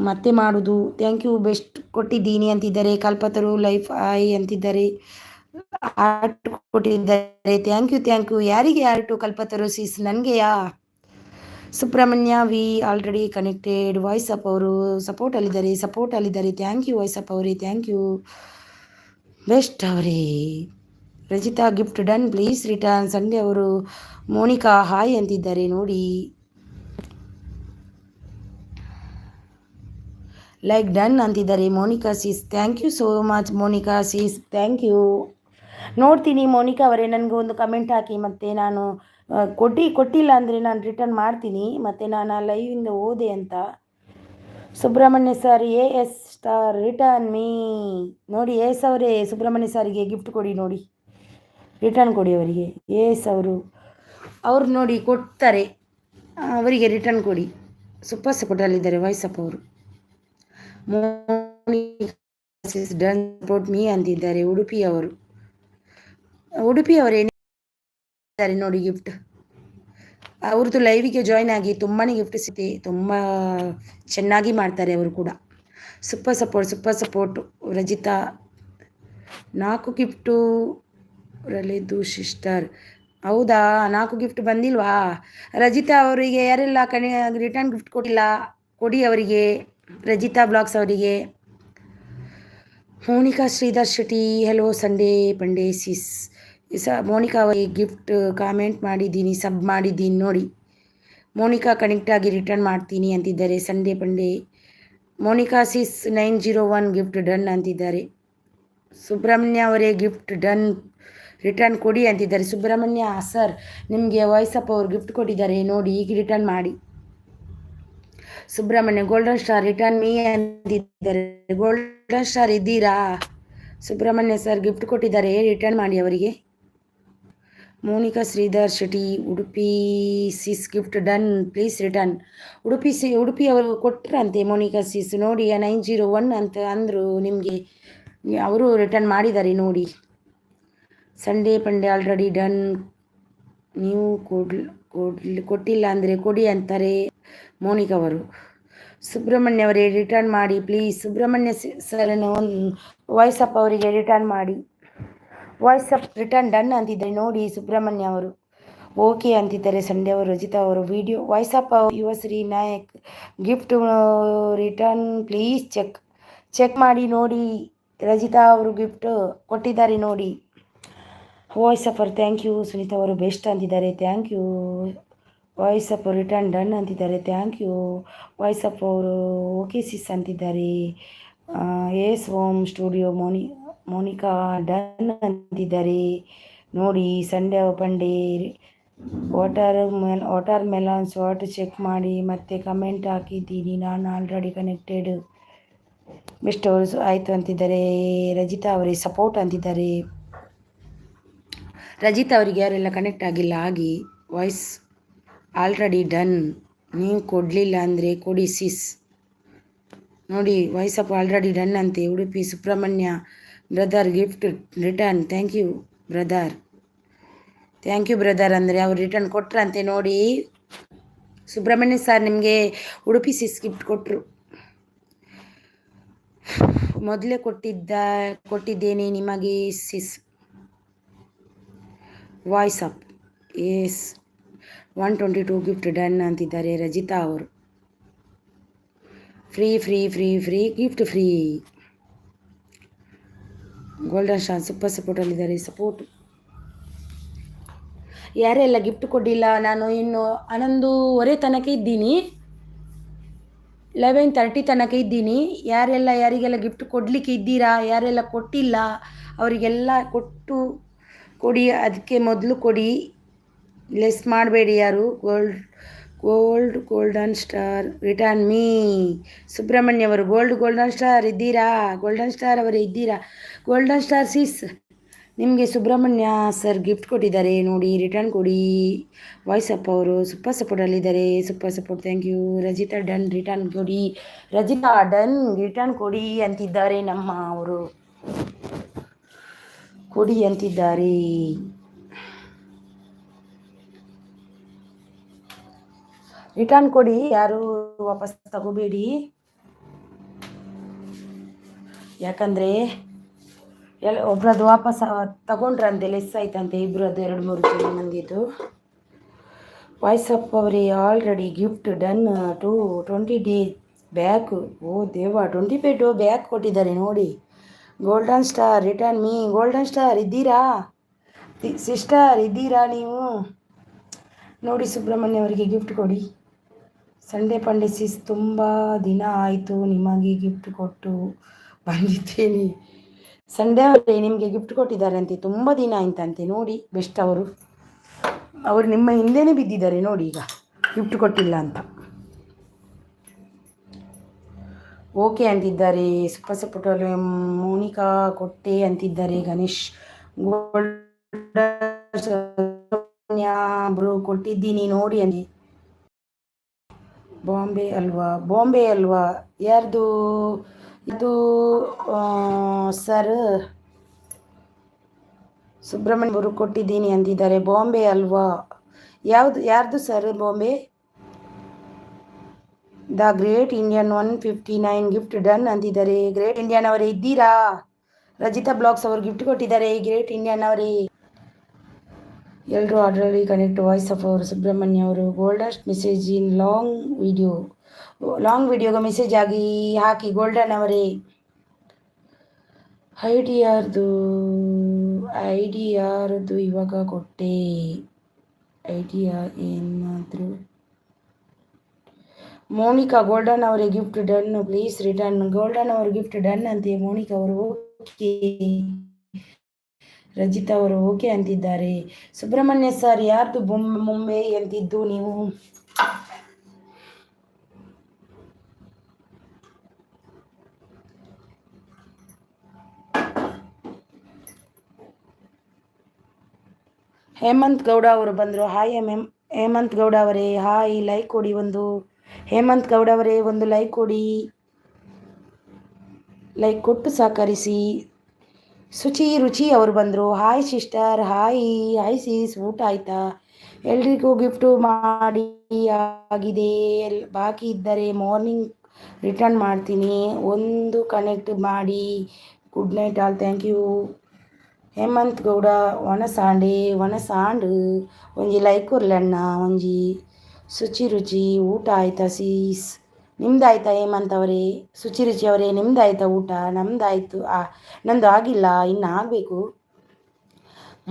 ಮತ್ತೆ ಮಾಡೋದು. Thank you. ಬೆಸ್ಟ್ ಕೊಟ್ಟಿದ್ದೀನಿ ಅಂತಿದ್ದಾರೆ. ಕಲ್ಪತರು ಲೈಫ್ ಆಯ್ ಅಂತಿದ್ದಾರೆ. ಆರ್ಟ್ ಕೊಟ್ಟಿದ್ದಾರೆ. Thank you. ಯಾರಿಗೆ ಆರ್ಟು ಕಲ್ಪತರು ಸಿಸ್? ನನಗೆಯಾ? Subramanya V already connected. Voice up ಅವರು ಸಪೋರ್ಟಲ್ಲಿದ್ದಾರೆ. ಥ್ಯಾಂಕ್ ಯು ವಾಯ್ಸ್ ಅಪ್ ಅವರೇ. Thank you. ಬೆಸ್ಟ್ ಅವರೇ. Rajitha gift done please return. Sunday ಅವರು ಮೋನಿಕಾ ಹಾಯ್ ಅಂತಿದ್ದಾರೆ ನೋಡಿ. ಲೈಕ್ ಡನ್ ಅಂತಿದ್ದಾರೆ. Monica sis thank you so much. Monica sis thank you. ನೋಡ್ತೀನಿ ಮೋನಿಕಾ ಅವರೇ, ನನಗೆ ಒಂದು ಕಮೆಂಟ್ ಹಾಕಿ, ಮತ್ತು ನಾನು ಕೊಟ್ಟಿಲ್ಲ ಅಂದರೆ ನಾನು ರಿಟರ್ನ್ ಮಾಡ್ತೀನಿ. ಮತ್ತು ನಾನು ಆ ಲೈವಿಂದ ಓದೆ ಅಂತ. Subrahmanya sir S star return me ನೋಡಿ. ಎಸ್ ಅವರೇ, ಸುಬ್ರಹ್ಮಣ್ಯ ಸಾರಿಗೆ ಗಿಫ್ಟ್ ಕೊಡಿ ನೋಡಿ, ರಿಟರ್ನ್ ಕೊಡಿ ಅವರಿಗೆ. ಎಸ್ ಅವರು ನೋಡಿ ಕೊಡ್ತಾರೆ, ಅವರಿಗೆ ರಿಟರ್ನ್ ಕೊಡಿ. ಸೂಪರ್ ಸಪೋರ್ಟಲ್ಲಿದ್ದಾರೆ ವಾಯ್ಸ್ ಅಪ್ ಅವರು. ಡನ್ ಸಪೋರ್ಟ್ ಮೀ ಅಂತಿದ್ದಾರೆ. ಉಡುಪಿ ಅವರೇನಿದ್ದಾರೆ ನೋಡಿ ಗಿಫ್ಟ್. ಅವ್ರದ್ದು ಲೈವಿಗೆ ಜಾಯ್ನ್ ಆಗಿ ತುಂಬಾ ಗಿಫ್ಟ್ ಸಿಗುತ್ತೆ. ತುಂಬ ಚೆನ್ನಾಗಿ ಮಾಡ್ತಾರೆ ಅವರು ಕೂಡ. Super support. ರಜಿತಾ 4 ಗಿಫ್ಟು ರಲಿದು ಸಿಸ್ಟರ್. ಹೌದಾ, 4 ಗಿಫ್ಟ್ ಬಂದಿಲ್ವಾ? ರಜಿತಾ ಅವರಿಗೆ ಯಾರೆಲ್ಲ ರಿಟರ್ನ್ ಗಿಫ್ಟ್ ಕೊಟ್ಟಿಲ್ಲ ಕೊಡಿ ಅವರಿಗೆ. ರಜಿತಾ ಬ್ಲಾಗ್ಸ್ ಅವರಿಗೆ. Monica Shridhar Shetty hello Sunday funday sis. Monica ಅವರಿಗೆ ಗಿಫ್ಟ್ ಕಾಮೆಂಟ್ ಮಾಡಿದ್ದೀನಿ, ಸಬ್ ಮಾಡಿದ್ದೀನಿ ನೋಡಿ. ಮೋನಿಕಾ ಕನೆಕ್ಟ್ ಆಗಿ ರಿಟರ್ನ್ ಮಾಡ್ತೀನಿ ಅಂತಿದ್ದಾರೆ. ಸಂಡೇ ಪಂಡೇ ಮೋನಿಕಾ ಸಿಸ್ 901 ಗಿಫ್ಟ್ ಡನ್ ಅಂತಿದ್ದಾರೆ. ಸುಬ್ರಹ್ಮಣ್ಯ ಅವರೇ ಗಿಫ್ಟ್ ಡನ್ ರಿಟರ್ನ್ ಕೊಡಿ ಅಂತಿದ್ದಾರೆ. ಸುಬ್ರಹ್ಮಣ್ಯ ಸರ್ ನಿಮಗೆ ವಾಯ್ಸಪ್ ಅವರು ಗಿಫ್ಟ್ ಕೊಟ್ಟಿದ್ದಾರೆ ನೋಡಿ, ಈಗ ರಿಟರ್ನ್ ಮಾಡಿ. Subramanya golden star return me ಅಂತಿದ್ದಾರೆ. ಗೋಲ್ಡನ್ ಸ್ಟಾರ್ ಇದ್ದೀರಾ? ಸುಬ್ರಹ್ಮಣ್ಯ ಸರ್ ಗಿಫ್ಟ್ ಕೊಟ್ಟಿದ್ದಾರೆ, ರಿಟರ್ನ್ ಮಾಡಿ ಅವರಿಗೆ. Monica Shridhar Shetty Udupi sis gift done please return. Udupi ಅವರು ಕೊಟ್ಟರಂತೆ ಮೋನಿಕಾ ಸಿಸ್ ನೋಡಿ 901 ಅಂತ ಅಂದರು ನಿಮಗೆ, ಅವರು ರಿಟರ್ನ್ ಮಾಡಿದ್ದಾರೆ ನೋಡಿ. ಸಂಡೇ ಪಂಡೆ ಆಲ್ರೆಡಿ ಡನ್, ನೀವು ಕೊಟ್ಟಿಲ್ಲ ಅಂದರೆ ಕೊಡಿ ಅಂತಾರೆ ಮೋನಿಕಾ ಅವರು. ಸುಬ್ರಹ್ಮಣ್ಯ ಅವರೇ ರಿಟರ್ನ್ ಮಾಡಿ ಪ್ಲೀಸ್. ಸುಬ್ರಹ್ಮಣ್ಯ ಸರ್ ವಾಯ್ಸಪ್ ಅವರಿಗೆ ರಿಟರ್ನ್ ಮಾಡಿ. ವಾಯ್ಸಪ್ ರಿಟರ್ನ್ ಡನ್ ಅಂತಿದ್ದಾರೆ ನೋಡಿ ಸುಬ್ರಹ್ಮಣ್ಯ ಅವರು. ಓಕೆ ಅಂತಿದ್ದಾರೆ ಸಂಡೇ ಅವರು. ರಜಿತಾ ಅವರು video voice up Yuvashree Nayak gift return please check ಮಾಡಿ ನೋಡಿ. ರಜಿತಾ ಅವರು ಗಿಫ್ಟ್ ಕೊಟ್ಟಿದ್ದಾರೆ ನೋಡಿ. ವಾಯ್ಸಪ್ ಅವರು ಥ್ಯಾಂಕ್ ಯು. ಸುನೀತಾ ಅವರು ಬೆಸ್ಟ್ ಅಂತಿದ್ದಾರೆ, thank you. Voice up return done ಅಂತಿದ್ದಾರೆ, ಥ್ಯಾಂಕ್ ಯು. ವಾಯ್ಸಪ್ ಅವರು ಓಕೆ ಸಿಸ್ ಅಂತಿದ್ದಾರೆ. S home studio Monica done ಅಂತಿದ್ದಾರೆ ನೋಡಿ. ಸಂಡೇ ಪಂಡೆ ವಾಟರ್ ಮೆಲನ್ ಶಾರ್ಟ್ ಚೆಕ್ ಮಾಡಿ ಮತ್ತೆ ಕಮೆಂಟ್ ಹಾಕಿದ್ದೀನಿ, ನಾನು ಆಲ್ರೆಡಿ ಕನೆಕ್ಟೆಡ್ ಬೆಸ್ಟ್ ಅವರು ಆಯಿತು ಅಂತಿದ್ದಾರೆ. ರಜಿತಾ ಅವರೇ ಸಪೋರ್ಟ್ ಅಂತಿದ್ದಾರೆ. ರಜಿತಾ ಅವರಿಗೆ ಯಾರೆಲ್ಲ ಕನೆಕ್ಟ್ ಆಗಿಲ್ಲ ಆಗಿ. ವಾಯ್ಸ್ ಆಲ್ರೆಡಿ ಡನ್, ನೀವು ಕೊಡಲಿಲ್ಲ ಅಂದರೆ ಕೊಡಿ ಸಿಸ್ ನೋಡಿ. ವಾಯ್ಸಪ್ ಆಲ್ರೆಡಿ ಡನ್ ಅಂತೆ. Udupi Subrahmanya brother gift return thank you brother. Thank you brother ಅಂದರೆ ಅವ್ರು ರಿಟರ್ನ್ ಕೊಟ್ರಂತೆ ನೋಡಿ. ಸುಬ್ರಹ್ಮಣ್ಯ ಸರ್ ನಿಮಗೆ ಉಡುಪಿ ಸಿಸ್ ಗಿಫ್ಟ್ ಕೊಟ್ಟರು. ಮೊದಲೇ ಕೊಟ್ಟಿದ್ದೇನೆ ನಿಮಗೆ sis. Voice up S 122 gift done ಅಂತಿದ್ದಾರೆ ರಜಿತಾ ಅವರು. Free gift free. Golden star super ಸಪೋರ್ಟಲ್ಲಿದ್ದಾರೆ. ಸಪೋರ್ಟ್ ಯಾರೆಲ್ಲ ಗಿಫ್ಟ್ ಕೊಟ್ಟಿಲ್ಲ, ನಾನು ಇನ್ನು 11:30 ತನಕ ಇದ್ದೀನಿ, 11:30 ತನಕ ಇದ್ದೀನಿ. ಯಾರಿಗೆಲ್ಲ ಗಿಫ್ಟ್ ಕೊಡಲಿಕ್ಕೆ ಇದ್ದೀರಾ, ಯಾರೆಲ್ಲ ಕೊಟ್ಟಿಲ್ಲ ಅವರಿಗೆಲ್ಲ ಕೊಡಿ. ಅದಕ್ಕೆ ಮೊದಲು ಕೊಡಿ, ಲೆಸ್ ಮಾಡಬೇಡಿ ಯಾರು. Golden star return me. Subrahmanya ಅವರು ಗೋಲ್ಡನ್ ಸ್ಟಾರ್ ಇದ್ದೀರಾ? ಗೋಲ್ಡನ್ ಸ್ಟಾರ್ ಅವರೇ ಇದ್ದೀರಾ? ಗೋಲ್ಡನ್ ಸ್ಟಾರ್ ಸಿಸ್ ನಿಮಗೆ ಸುಬ್ರಹ್ಮಣ್ಯ ಸರ್ ಗಿಫ್ಟ್ ಕೊಟ್ಟಿದ್ದಾರೆ ನೋಡಿ, ರಿಟರ್ನ್ ಕೊಡಿ. ವಾಯ್ಸಪ್ ಅವರು ಸೂಪರ್ ಸಪೋರ್ಟಲ್ಲಿದ್ದಾರೆ. Super support thank you. Rajitha done return ಕೊಡಿ. ರಜಿತಾ ಡನ್ ರಿಟರ್ನ್ ಕೊಡಿ ಅಂತಿದ್ದಾರೆ ನಮ್ಮ ಅವರು, ಕೊಡಿ ಅಂತಿದ್ದಾರೆ. ರಿಟರ್ನ್ ಕೊಡಿ, ಯಾರು ವಾಪಸ್ ತಗೋಬೇಡಿ. ಯಾಕಂದರೆ ಒಬ್ರದ್ದು ವಾಪಸ್ ತಗೊಂಡ್ರಂತೆ, ಲೆಸ್ ಆಯ್ತಂತೆ ಇಬ್ಬರದ್ದು 2-3 ಮಂದಿದ್ದು. ವಾಯ್ಸಪ್ ಅವರೇ already gift done 20 days back. ಓ ದೇವ 25 ಡೇ ಬ್ಯಾಕ್ ಕೊಟ್ಟಿದ್ದಾರೆ ನೋಡಿ. Golden star return me. Golden star ಇದ್ದೀರಾ ಸಿಸ್ಟರ್? ಇದ್ದೀರಾ ನೀವು ನೋಡಿ. ಸುಬ್ರಹ್ಮಣ್ಯ ಅವರಿಗೆ ಗಿಫ್ಟ್ ಕೊಡಿ. ಸಂಡೇ ಪಂಡೆ ಸಿಸ್ ತುಂಬ ದಿನ ಆಯಿತು ನಿಮಗೆ ಗಿಫ್ಟ್ ಕೊಟ್ಟು ಬಂದಿದ್ದೇನೆ. ಸಂಡೇ ಅವರೇ ನಿಮಗೆ ಗಿಫ್ಟ್ ಕೊಟ್ಟಿದ್ದಾರಂತೆ, ತುಂಬ ದಿನ ಆಯ್ತಂತೆ ನೋಡಿ. ಬೆಸ್ಟ್ ಅವರು ನಿಮ್ಮ ಹಿಂದೆನೇ ಬಿದ್ದಿದ್ದಾರೆ ನೋಡಿ, ಈಗ ಗಿಫ್ಟ್ ಕೊಟ್ಟಿಲ್ಲ ಅಂತ. ಓಕೆ ಅಂತಿದ್ದಾರೆ. ಸೂಪರ್ ಸಪೋರ್ಟ್ ಮೋನಿಕಾ ಕೊಟ್ಟೆ ಅಂತಿದ್ದಾರೆ. ಗಣೇಶ್ ಬ್ರೋ ಕೊಟ್ಟಿದ್ದೀನಿ ನೋಡಿ ಅಂದಿ. ಬಾಂಬೆ ಅಲ್ವಾ ಯಾರ್ದು ಇದು ಸರ್? ಸುಬ್ರಹ್ಮಣ್ಯ ಅವರು ಕೊಟ್ಟಿದ್ದೀನಿ ಅಂತಿದ್ದಾರೆ. ಬಾಂಬೆ ಅಲ್ವಾ? ಯಾರ್ದು sir Bombay? The great Indian 159 gift done ಅಂತಿದ್ದಾರೆ. ಗ್ರೇಟ್ ಇಂಡಿಯನ್ ಅವರೇ ಇದ್ದೀರಾ? ರಜಿತಾ ಬ್ಲಾಗ್ಸ್ ಅವರು ಗಿಫ್ಟ್ ಕೊಟ್ಟಿದ್ದಾರೆ. ಗ್ರೇಟ್ ಇಂಡಿಯನ್ ಅವರೇ ಎಲ್ಲರೂ ಆರ್ಡ್ರಲ್ಲಿ ಕನೆಕ್ಟ್. ವಾಯ್ಸ್ ಆಫ್ ಅವರು ಸುಬ್ರಹ್ಮಣ್ಯ ಅವರು ಗೋಲ್ಡನ್ ಮೆಸೇಜ್ ಇನ್ ಲಾಂಗ್ ವಿಡಿಯೋಗೆ ಮೆಸೇಜ್ ಆಗಿ ಹಾಕಿ. ಗೋಲ್ಡನ್ ಅವರೇ ಐಡಿಯಾರದು ಇವಾಗ ಕೊಟ್ಟೆ. ಐಡಿಯಾ ಏನಾದರೂ ಮೋನಿಕಾ ಗೋಲ್ಡನ್ ಅವರಿಗೆ gift done please return. Golden ಅವ್ರ ಗಿಫ್ಟ್ ಡನ್ ಅಂತೆ. ಮೋನಿಕಾ ಅವರು ಓಕೆ. ರಜಿತಾ ಅವರು ಓಕೆ ಅಂತಿದ್ದಾರೆ. ಸುಬ್ರಹ್ಮಣ್ಯ ಸರ್ ಯಾರ್ದು ಮುಂಬೈ ಅಂತಿದ್ದು ನೀವು? ಹೇಮಂತ್ ಗೌಡ ಅವರು ಬಂದರು. ಹಾಯ್ ಹೇಮಂತ್ ಗೌಡ ಅವರೇ ಹಾಯ್, ಲೈಕ್ ಕೊಡಿ ಒಂದು. ಹೇಮಂತ್ ಗೌಡ ಅವರೇ ಒಂದು ಲೈಕ್ ಕೊಡಿ, ಲೈಕ್ ಕೊಟ್ಟು ಸಹಕರಿಸಿ. ಶುಚಿ ರುಚಿ ಅವರು ಬಂದರು. Hi sister, hi hi sis, ಊಟ ಆಯ್ತಾ? ಎಲ್ರಿಗೂ ಗಿಫ್ಟು ಮಾಡಿ ಆಗಿದೆ, ಬಾಕಿ ಇದ್ದರೆ ಮಾರ್ನಿಂಗ್ ರಿಟರ್ನ್ ಮಾಡ್ತೀನಿ. ಒಂದು ಕನೆಕ್ಟ್ ಮಾಡಿ. Good night all, thank you. Hemanth Gowda ಒಣಸಾಂಡು ಒಂಜಿ ಲೈಕ್ ಕೊರ್ಲಣ್ಣ ಒಂಜಿ. ಶುಚಿ ರುಚಿ ಊಟ ಆಯ್ತಾ ಸೀಸ್? ನಿಮ್ದಾಯ್ತಾ ಹೇಮಂತ್ ಅವರೇ? ಶುಚಿ ರುಚಿ ಅವರೇ ನಿಮ್ದಾಯ್ತಾ ಊಟ? ನಮ್ದಾಯ್ತು. ನಂದು ಆಗಿಲ್ಲ, ಇನ್ನು ಆಗಬೇಕು.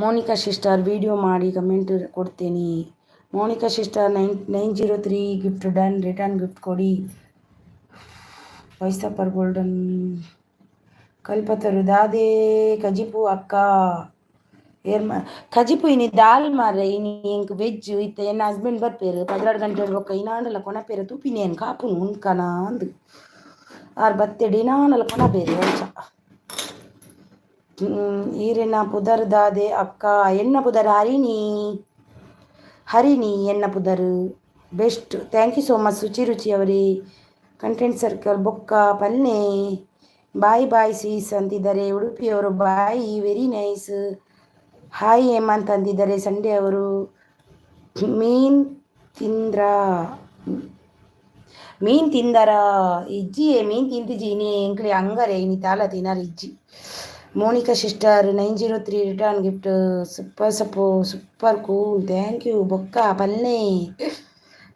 ಮೋನಿಕಾ ಸಿಸ್ಟರ್ ವಿಡಿಯೋ ಮಾಡಿ ಕಮೆಂಟ್ ಕೊಡ್ತೀನಿ. Monica sister 903 gift done, return gift ಕೊಡಿ. ವೈಸಪರ್ ಗೋಲ್ಡನ್ ಕಲ್ಪತರು ದಾದೆ ಕಜಿಪು ಅಕ್ಕ ಖಜಿಪು ಇನಿ ದಾಲ್ ಮಾರ್ರೆ ಇನಿ ಇಂಕ್ ವೆಜ್ ಇತ್ತೆ ಎನ್ನ ಹಸ್ಬೆಂಡ್ ಬರ್ಪೇರು 12 ಗಂಟೆ ಬೊಕ್ಕ ಇನಾಂಡಲ ಕೊನಪೇರು ತೂಪಿನೇನು ಕಾಪುನು ಉಂಡ್ಕನ ಅಂದು ಆರ್ ಬತ್ತೆಡು ಇನಾಂಡಲ ಕೊನಪೇರು ಅಂಚ. ಈರೆನ ಪುದರ್ ದಾದೆ ಅಕ್ಕ ಎನ್ನ ಪುದರ್ ಹರಿಣಿ ಎನ್ನ ಪುದರ್ best. Thank you so much Shuchi Ruchi ಅವರೇ. ಕಂಟೆಂಟ್ ಸರ್ಕಲ್ ಬೊಕ್ಕ ಪಲ್ಲೆ ಬಾಯ್ ಬಾಯ್ ಸೀಸ್ ಅಂತಿದ್ದಾರೆ. ಉಡುಪಿಯವರು ಬಾಯ್ ವೆರಿ ನೈಸ್. ಹಾಯ್ ಹೇಮಂತ್ ಅಂತಿದ್ದಾರೆ. ಸಂಡೇ ಅವರು ಮೀನ್ ತಿಂದರ ಇಜ್ಜಿಯೇ ಮೀನ್ ತಿಂತಿಜಿ ಇನಿ ಎಂಕ್ಲೆ ಅಂಗರೆ ಇನಿ ತಾಲ ತಿನ್ನರ್ ಇಜ್ಜಿ. Monica sister 903 return gift super cool, thank you. ಬೊಕ್ಕ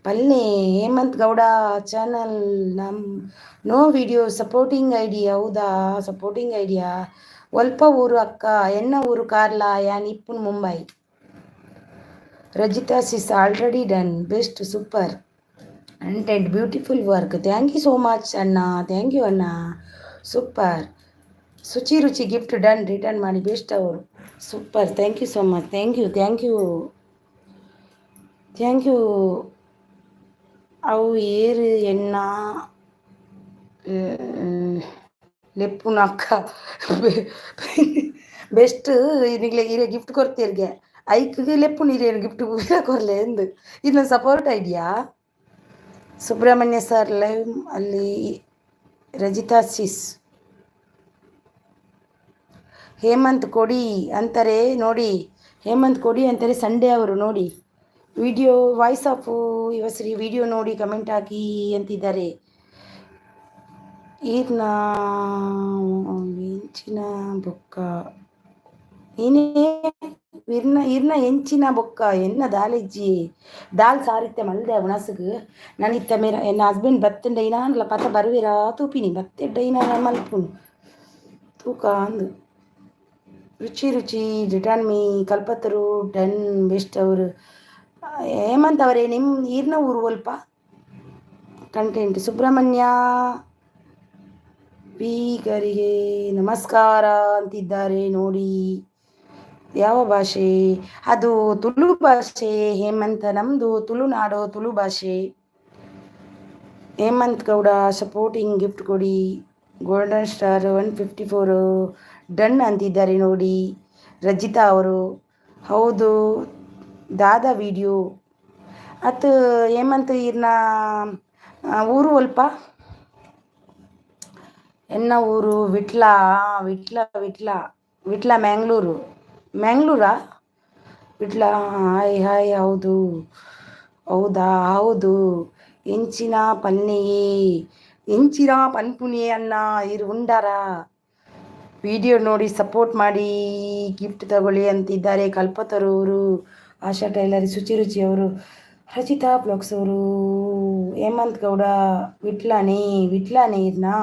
ಪಲ್ಲೆ Hemanth Gowda channel no video supporting idea. ಹೌದಾ, ಸಪೋರ್ಟಿಂಗ್ ಐಡಿಯಾ ಒಲ್ಪ ಊರು ಅಕ್ಕ ಎನ್ನ ಊರು ಕಾರ್ಲಾ ಯಾನ್ ಇಪ್ಪುನ್ Mumbai. Rajitha sis already done, best super content beautiful work. Thank you so much ಅಣ್ಣ, ಥ್ಯಾಂಕ್ ಯು ಅಣ್ಣ, super. Shuchi Ruchi gift done, return ಮಾಡಿ ಬೆಸ್ಟ್ ಅವರು super. Thank you so much, thank you. ಅವು ಏರು ಎನ್ನ ಲೆಪ್ಪುನ ಅಕ್ಕ ಬೆಸ್ಟ್ ನಿಗ್ಲೆ ಇರೇ ಗಿಫ್ಟ್ ಕೊಡ್ತೀರ್ಗೆ ಐಕ್ಗೆ ಲೆಪ್ಪು ನೀರೇನು ಗಿಫ್ಟ್ ಕೊರ್ಲೆ ಎಂದು ಇದನ್ನ ಸಪೋರ್ಟ್ ಐಡಿಯಾ. ಸುಬ್ರಹ್ಮಣ್ಯ ಸರ್ ಲೈವ್ ಅಲ್ಲಿ ರಜಿತಾ ಸಿಸ್ ಹೇಮಂತ್ ಕೊಡಿ ಅಂತಾರೆ ನೋಡಿ. ಹೇಮಂತ್ ಕೊಡಿ ಅಂತಾರೆ ಸಂಡೇ ಅವರು ನೋಡಿ. Video voice of Yuvashree video ನೋಡಿ ಕಮೆಂಟ್ ಹಾಕಿ ಅಂತಿದ್ದಾರೆ. ಈರ್ನ ಎಂಚಿನ ಬೊಕ್ಕ ಇರ್ನ ಎಂಚಿನ ಬೊಕ್ಕ ಎನ್ನ ದಾಲಿಜ್ಜಿ ದಾಲ್ ಸಾರಿತ್ತೆ ಮಲ್ದೆ ಉಣಸುಗು ನಾನು ಇತ್ತ ಮೇರ ಎನ್ನ ಹಸ್ಬೆಂಡ್ ಬತ್ತೆಂಡ ಇನಾನ್ಲ ಪತ ಬರುವೆರಾ ತೂಪಿನಿ ಬತ್ತೆಡ್ಡ ಇನಾನ ಮಲ್ಪುನು ತೂಕ ಅಂದು. ರುಚಿ ರಿಟರ್ನ್ ಮೀ ಕಲ್ಪತರು ಡನ್ ಬೆಸ್ಟ್ ಅವರು. ಹೇಮಂತ್ ಅವರೇ ನಿಮ್ಮ ಈರ್ನ ಊರು ಸ್ವಲ್ಪ ಕಂಟೆಂಟ್. ಸುಬ್ರಹ್ಮಣ್ಯ ಬೀಗರಿಗೆ ನಮಸ್ಕಾರ ಅಂತಿದ್ದಾರೆ ನೋಡಿ. ಯಾವ ಭಾಷೆ ಅದು? ತುಳು ಭಾಷೆ ಹೇಮಂತ್, ನಮ್ಮದು ತುಳುನಾಡು, ತುಳು ಭಾಷೆ. ಹೇಮಂತ್ ಗೌಡ ಸಪೋರ್ಟಿಂಗ್ ಗಿಫ್ಟ್ ಕೊಡಿ. ಗೋಲ್ಡನ್ ಸ್ಟಾರ್ 154 ಡನ್ ಅಂತಿದ್ದಾರೆ ನೋಡಿ. ರಜಿತಾ ಅವರು ಹೌದು ದಾದಾ ವಿಡಿಯೋ ಅತ್ ಹೇಮಂತ್ ಇರ್ನ ಊರು ಅಲ್ಪ ಎನ್ನ ಊರು ವಿಟ್ಲ ಮ್ಯಾಂಗ್ಳೂರಾ ವಿಟ್ಲ. ಹಾಯ್ ಹೌದಾ ಹೌದು. ಎಂಚಿನ ಪನ್ಪುನಿಯೇ ಅನ್ನ ಇರು ಉಂಡಾರ. ವಿಡಿಯೋ ನೋಡಿ ಸಪೋರ್ಟ್ ಮಾಡಿ ಗಿಫ್ಟ್ ತಗೊಳ್ಳಿ ಅಂತಿದ್ದಾರೆ. ಕಲ್ಪತರೂರು ಆಶಾ ಟೈಲರ್, ಶುಚಿ ರುಚಿ ಅವರು, ರಚಿತಾ ಬ್ಲಾಗ್ಸ್ ಅವರು, ಹೇಮಂತ್ ಗೌಡ ವಿಟ್ಲಾನೇ ಇರ್ನಾ.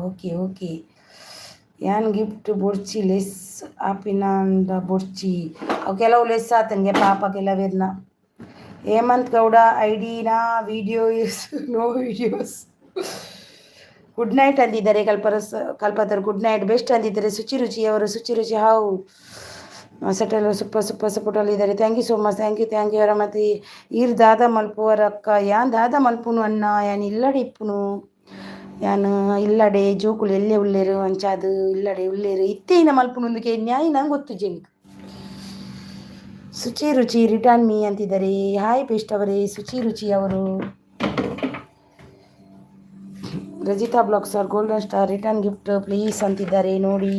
ಓಕೆ ಯಾನ್ ಗಿಫ್ಟ್ ಬೊಡ್ಚಿ ಲೆಸ್ ಆಪಿನಂದ ಬೊಡ್ಚಿ ಅವು ಕೆಲವು ಲೆಸ್ ಆತನಿಗೆ ಪಾಪ ಕೆಲವಿರ್ನ ಹೇಮಂತ್ ಗೌಡ ಐಡಿನ video is no videos. Good night ಅಂದಿದ್ದಾರೆ ಕಲ್ಪತರು ಗುಡ್ ನೈಟ್. ಬೆಸ್ಟ್ ಅಂದಿದ್ದಾರೆ ಶುಚಿ ಅವರು. ಶುಚಿ ಹಾವು ಸೆಟಲ್ ಸೂಪರ್ ಸಪೋರ್ಟಲ್ಲಿದ್ದಾರೆ. Thank you so much. Thank you ಅವರ. ಮತ್ತು ಈರ್ ದಾದ ಮಲ್ಪುವರ ಅಕ್ಕ ಯಾನ್ ದಾದ ಮಲ್ಪುನು ಅನ್ನ ಯಾನ್ ಇಲ್ಲಡೆ ಇಪ್ಪುನು ಯಾನ್ ಇಲ್ಲಡೆ ಜೋಕುಲು ಎಲ್ಲೇ ಉಳ್ಳೇರು ಅಂಚಾದು ಇಲ್ಲಡೆ ಉಳ್ಳೇರು ಇತ್ತೇನ ಮಲ್ಪುನು ಒಂದಕ್ಕೆ ನ್ಯಾಯ ನಂಗೆ ಗೊತ್ತು ಜಂಕ್. ರುಚಿ ರಿಟರ್ನ್ ಮೀ ಅಂತಿದ್ದಾರೆ. ಹಾಯ್ ಬೆಸ್ಟ್ ಅವರೇ ರುಚಿ ಅವರು. Rajitha blog sir golden star return gift please ಅಂತಿದ್ದಾರೆ ನೋಡಿ.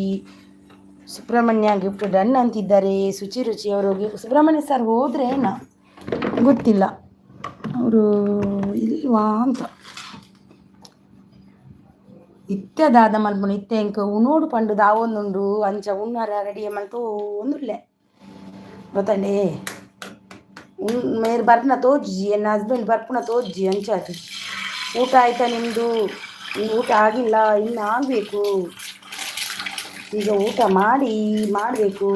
ಸುಬ್ರಹ್ಮಣ್ಯ ಗಿಫ್ಟ್ ಡನ್ ಅಂತಿದ್ದಾರೆ. ರುಚಿ ಅವರು. ಸುಬ್ರಹ್ಮಣ್ಯ ಸರ್ ಹೋದ್ರೆ ಗೊತ್ತಿಲ್ಲ ಅವರು ಇಲ್ವಾ ಅಂತ. ಇತ್ಯದಾದ ಮಲ್ಪುಣ ಇತ್ತೆ ಇಂಕ ಉನೋಡು ಪಂಡು ದಾವೊಂದುಂಡು ಅಂಚ ಉನ್ನಾರ ರೆಡಿ ಮಲ್ತು ಒಂದುಲ್ಲೆ ಗೊತ್ತಂಡೆ ಮೇರ್ ಬರ್ಪುನ ತೋಜ್ಜಿ ಎನ್ನ ಹಸ್ಬೆಂಡ್ ಬರ್ಪುನ ತೋಜ್ಜಿ ಅಂಚಾದು. ಊಟ ಆಯ್ತಾ ನಿಮ್ಮದು? ಊಟ ಆಗಿಲ್ಲ, ಇನ್ನು ಆಗಬೇಕು. ಈಗ ಊಟ ಮಾಡಬೇಕು.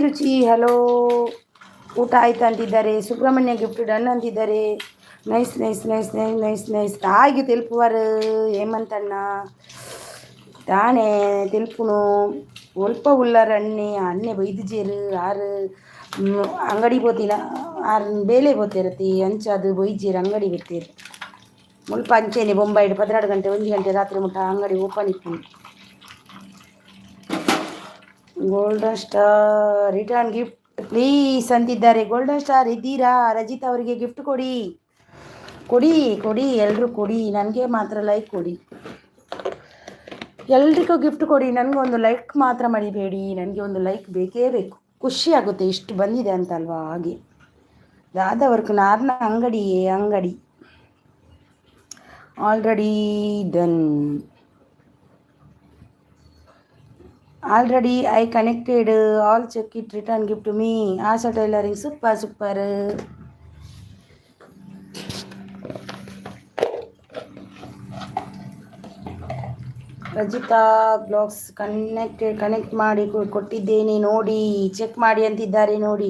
ರುಚಿ ಹಲೋ ಊಟ ಆಯ್ತಾ ಅಂತಿದ್ದಾರೆ. ಸುಬ್ರಹ್ಮಣ್ಯ ಗಿಫ್ಟ್ ಡನ್ ಅಂತಿದ್ದಾರೆ. ನೈಸ್ ತಾಯಿಗೆ ತೆಲುಪುವರು ಹೇಮಂತಣ್ಣ ತಾನೇ ತೆಲುಪುನು ಒಲ್ಪ ಉಳ್ಳಾರ ಅಣ್ಣೆ ಬೈದು ಜೇರು ಆರು ಅಂಗಡಿ పోతిನ ಆರು ಬೇಲೆ పోತಿರತಿ ಅಂಚಾದು ಬೊಯ್ಜೇರು ಅಂಗಡಿ ಬರ್ತೀರು ಮುಲ್ಪ ಅಂಚೇನೆ ಬೊಂಬಾಯಿಡು 12 ಗಂಟೆ 1 ಗಂಟೆ ರಾತ್ರಿ ಮುಟ್ಟ ಅಂಗಡಿ ಓಪನ್ ಇಪ್ಪುನು. Golden star return gift please ಅಂತಿದ್ದಾರೆ. ಗೋಲ್ಡನ್ ಸ್ಟಾರ್ ಇದ್ದೀರಾ? ರಜಿತ್ ಅವರಿಗೆ ಗಿಫ್ಟ್ ಕೊಡಿ ಎಲ್ಲರೂ ಕೊಡಿ. ನನಗೆ ಮಾತ್ರ ಲೈಕ್ ಕೊಡಿ. ಎಲ್ರಿಗೂ ಗಿಫ್ಟ್ ಕೊಡಿ. ನನಗೊಂದು ಲೈಕ್ ಮಾತ್ರ ಮರಿಬೇಡಿ. ನನಗೆ ಒಂದು ಲೈಕ್ ಬೇಕೇ ಬೇಕು. ಖುಷಿ ಆಗುತ್ತೆ ಇಷ್ಟು ಬಂದಿದೆ ಅಂತಲ್ವಾ. ಹಾಗೆ ದಾದವರ್ಕು ನಾರ್ನ ಅಂಗಡಿ already done. Already I connected all check it return gift me. Asha tailoring super. Rajitha blogs connect ಮಾಡಿ ಕೊಟ್ಟಿದ್ದೇನೆ ನೋಡಿ, ಚೆಕ್ ಮಾಡಿ ಅಂತಿದ್ದಾರೆ ನೋಡಿ.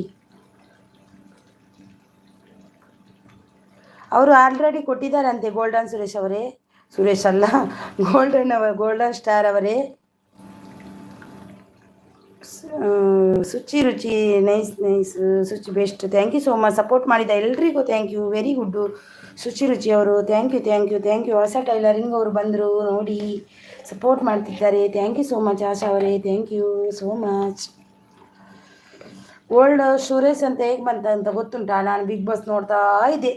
ಅವರು ಆಲ್ರೆಡಿ ಕೊಟ್ಟಿದ್ದಾರಂತೆ ಗೋಲ್ಡನ್ ಸುರೇಶ್ ಅಲ್ಲ ಗೋಲ್ಡನ್ ಸ್ಟಾರ್ ಅವರೇ. Ruchi nice Suchi best. Thank you so much. Support ಮಾಡಿದ ಎಲ್ರಿಗೂ ಥ್ಯಾಂಕ್ ಯು. ವೆರಿ ಗುಡ್ ರುಚಿ ಅವರು. Thank you. ಹೊಸ ಟೈಲರಿಂಗ್ ಅವರು ಬಂದರು ನೋಡಿ, ಸಪೋರ್ಟ್ ಮಾಡ್ತಿದ್ದಾರೆ. Thank you so much Asha ಅವರೇ. Thank you so much. Old Suresh ಅಂತ ಹೇಗೆ ಬಂತ ಗೊತ್ತುಂಟಾ? ನಾನು ಬಿಗ್ ಬಾಸ್ ನೋಡ್ತಾ ಇದ್ದೆ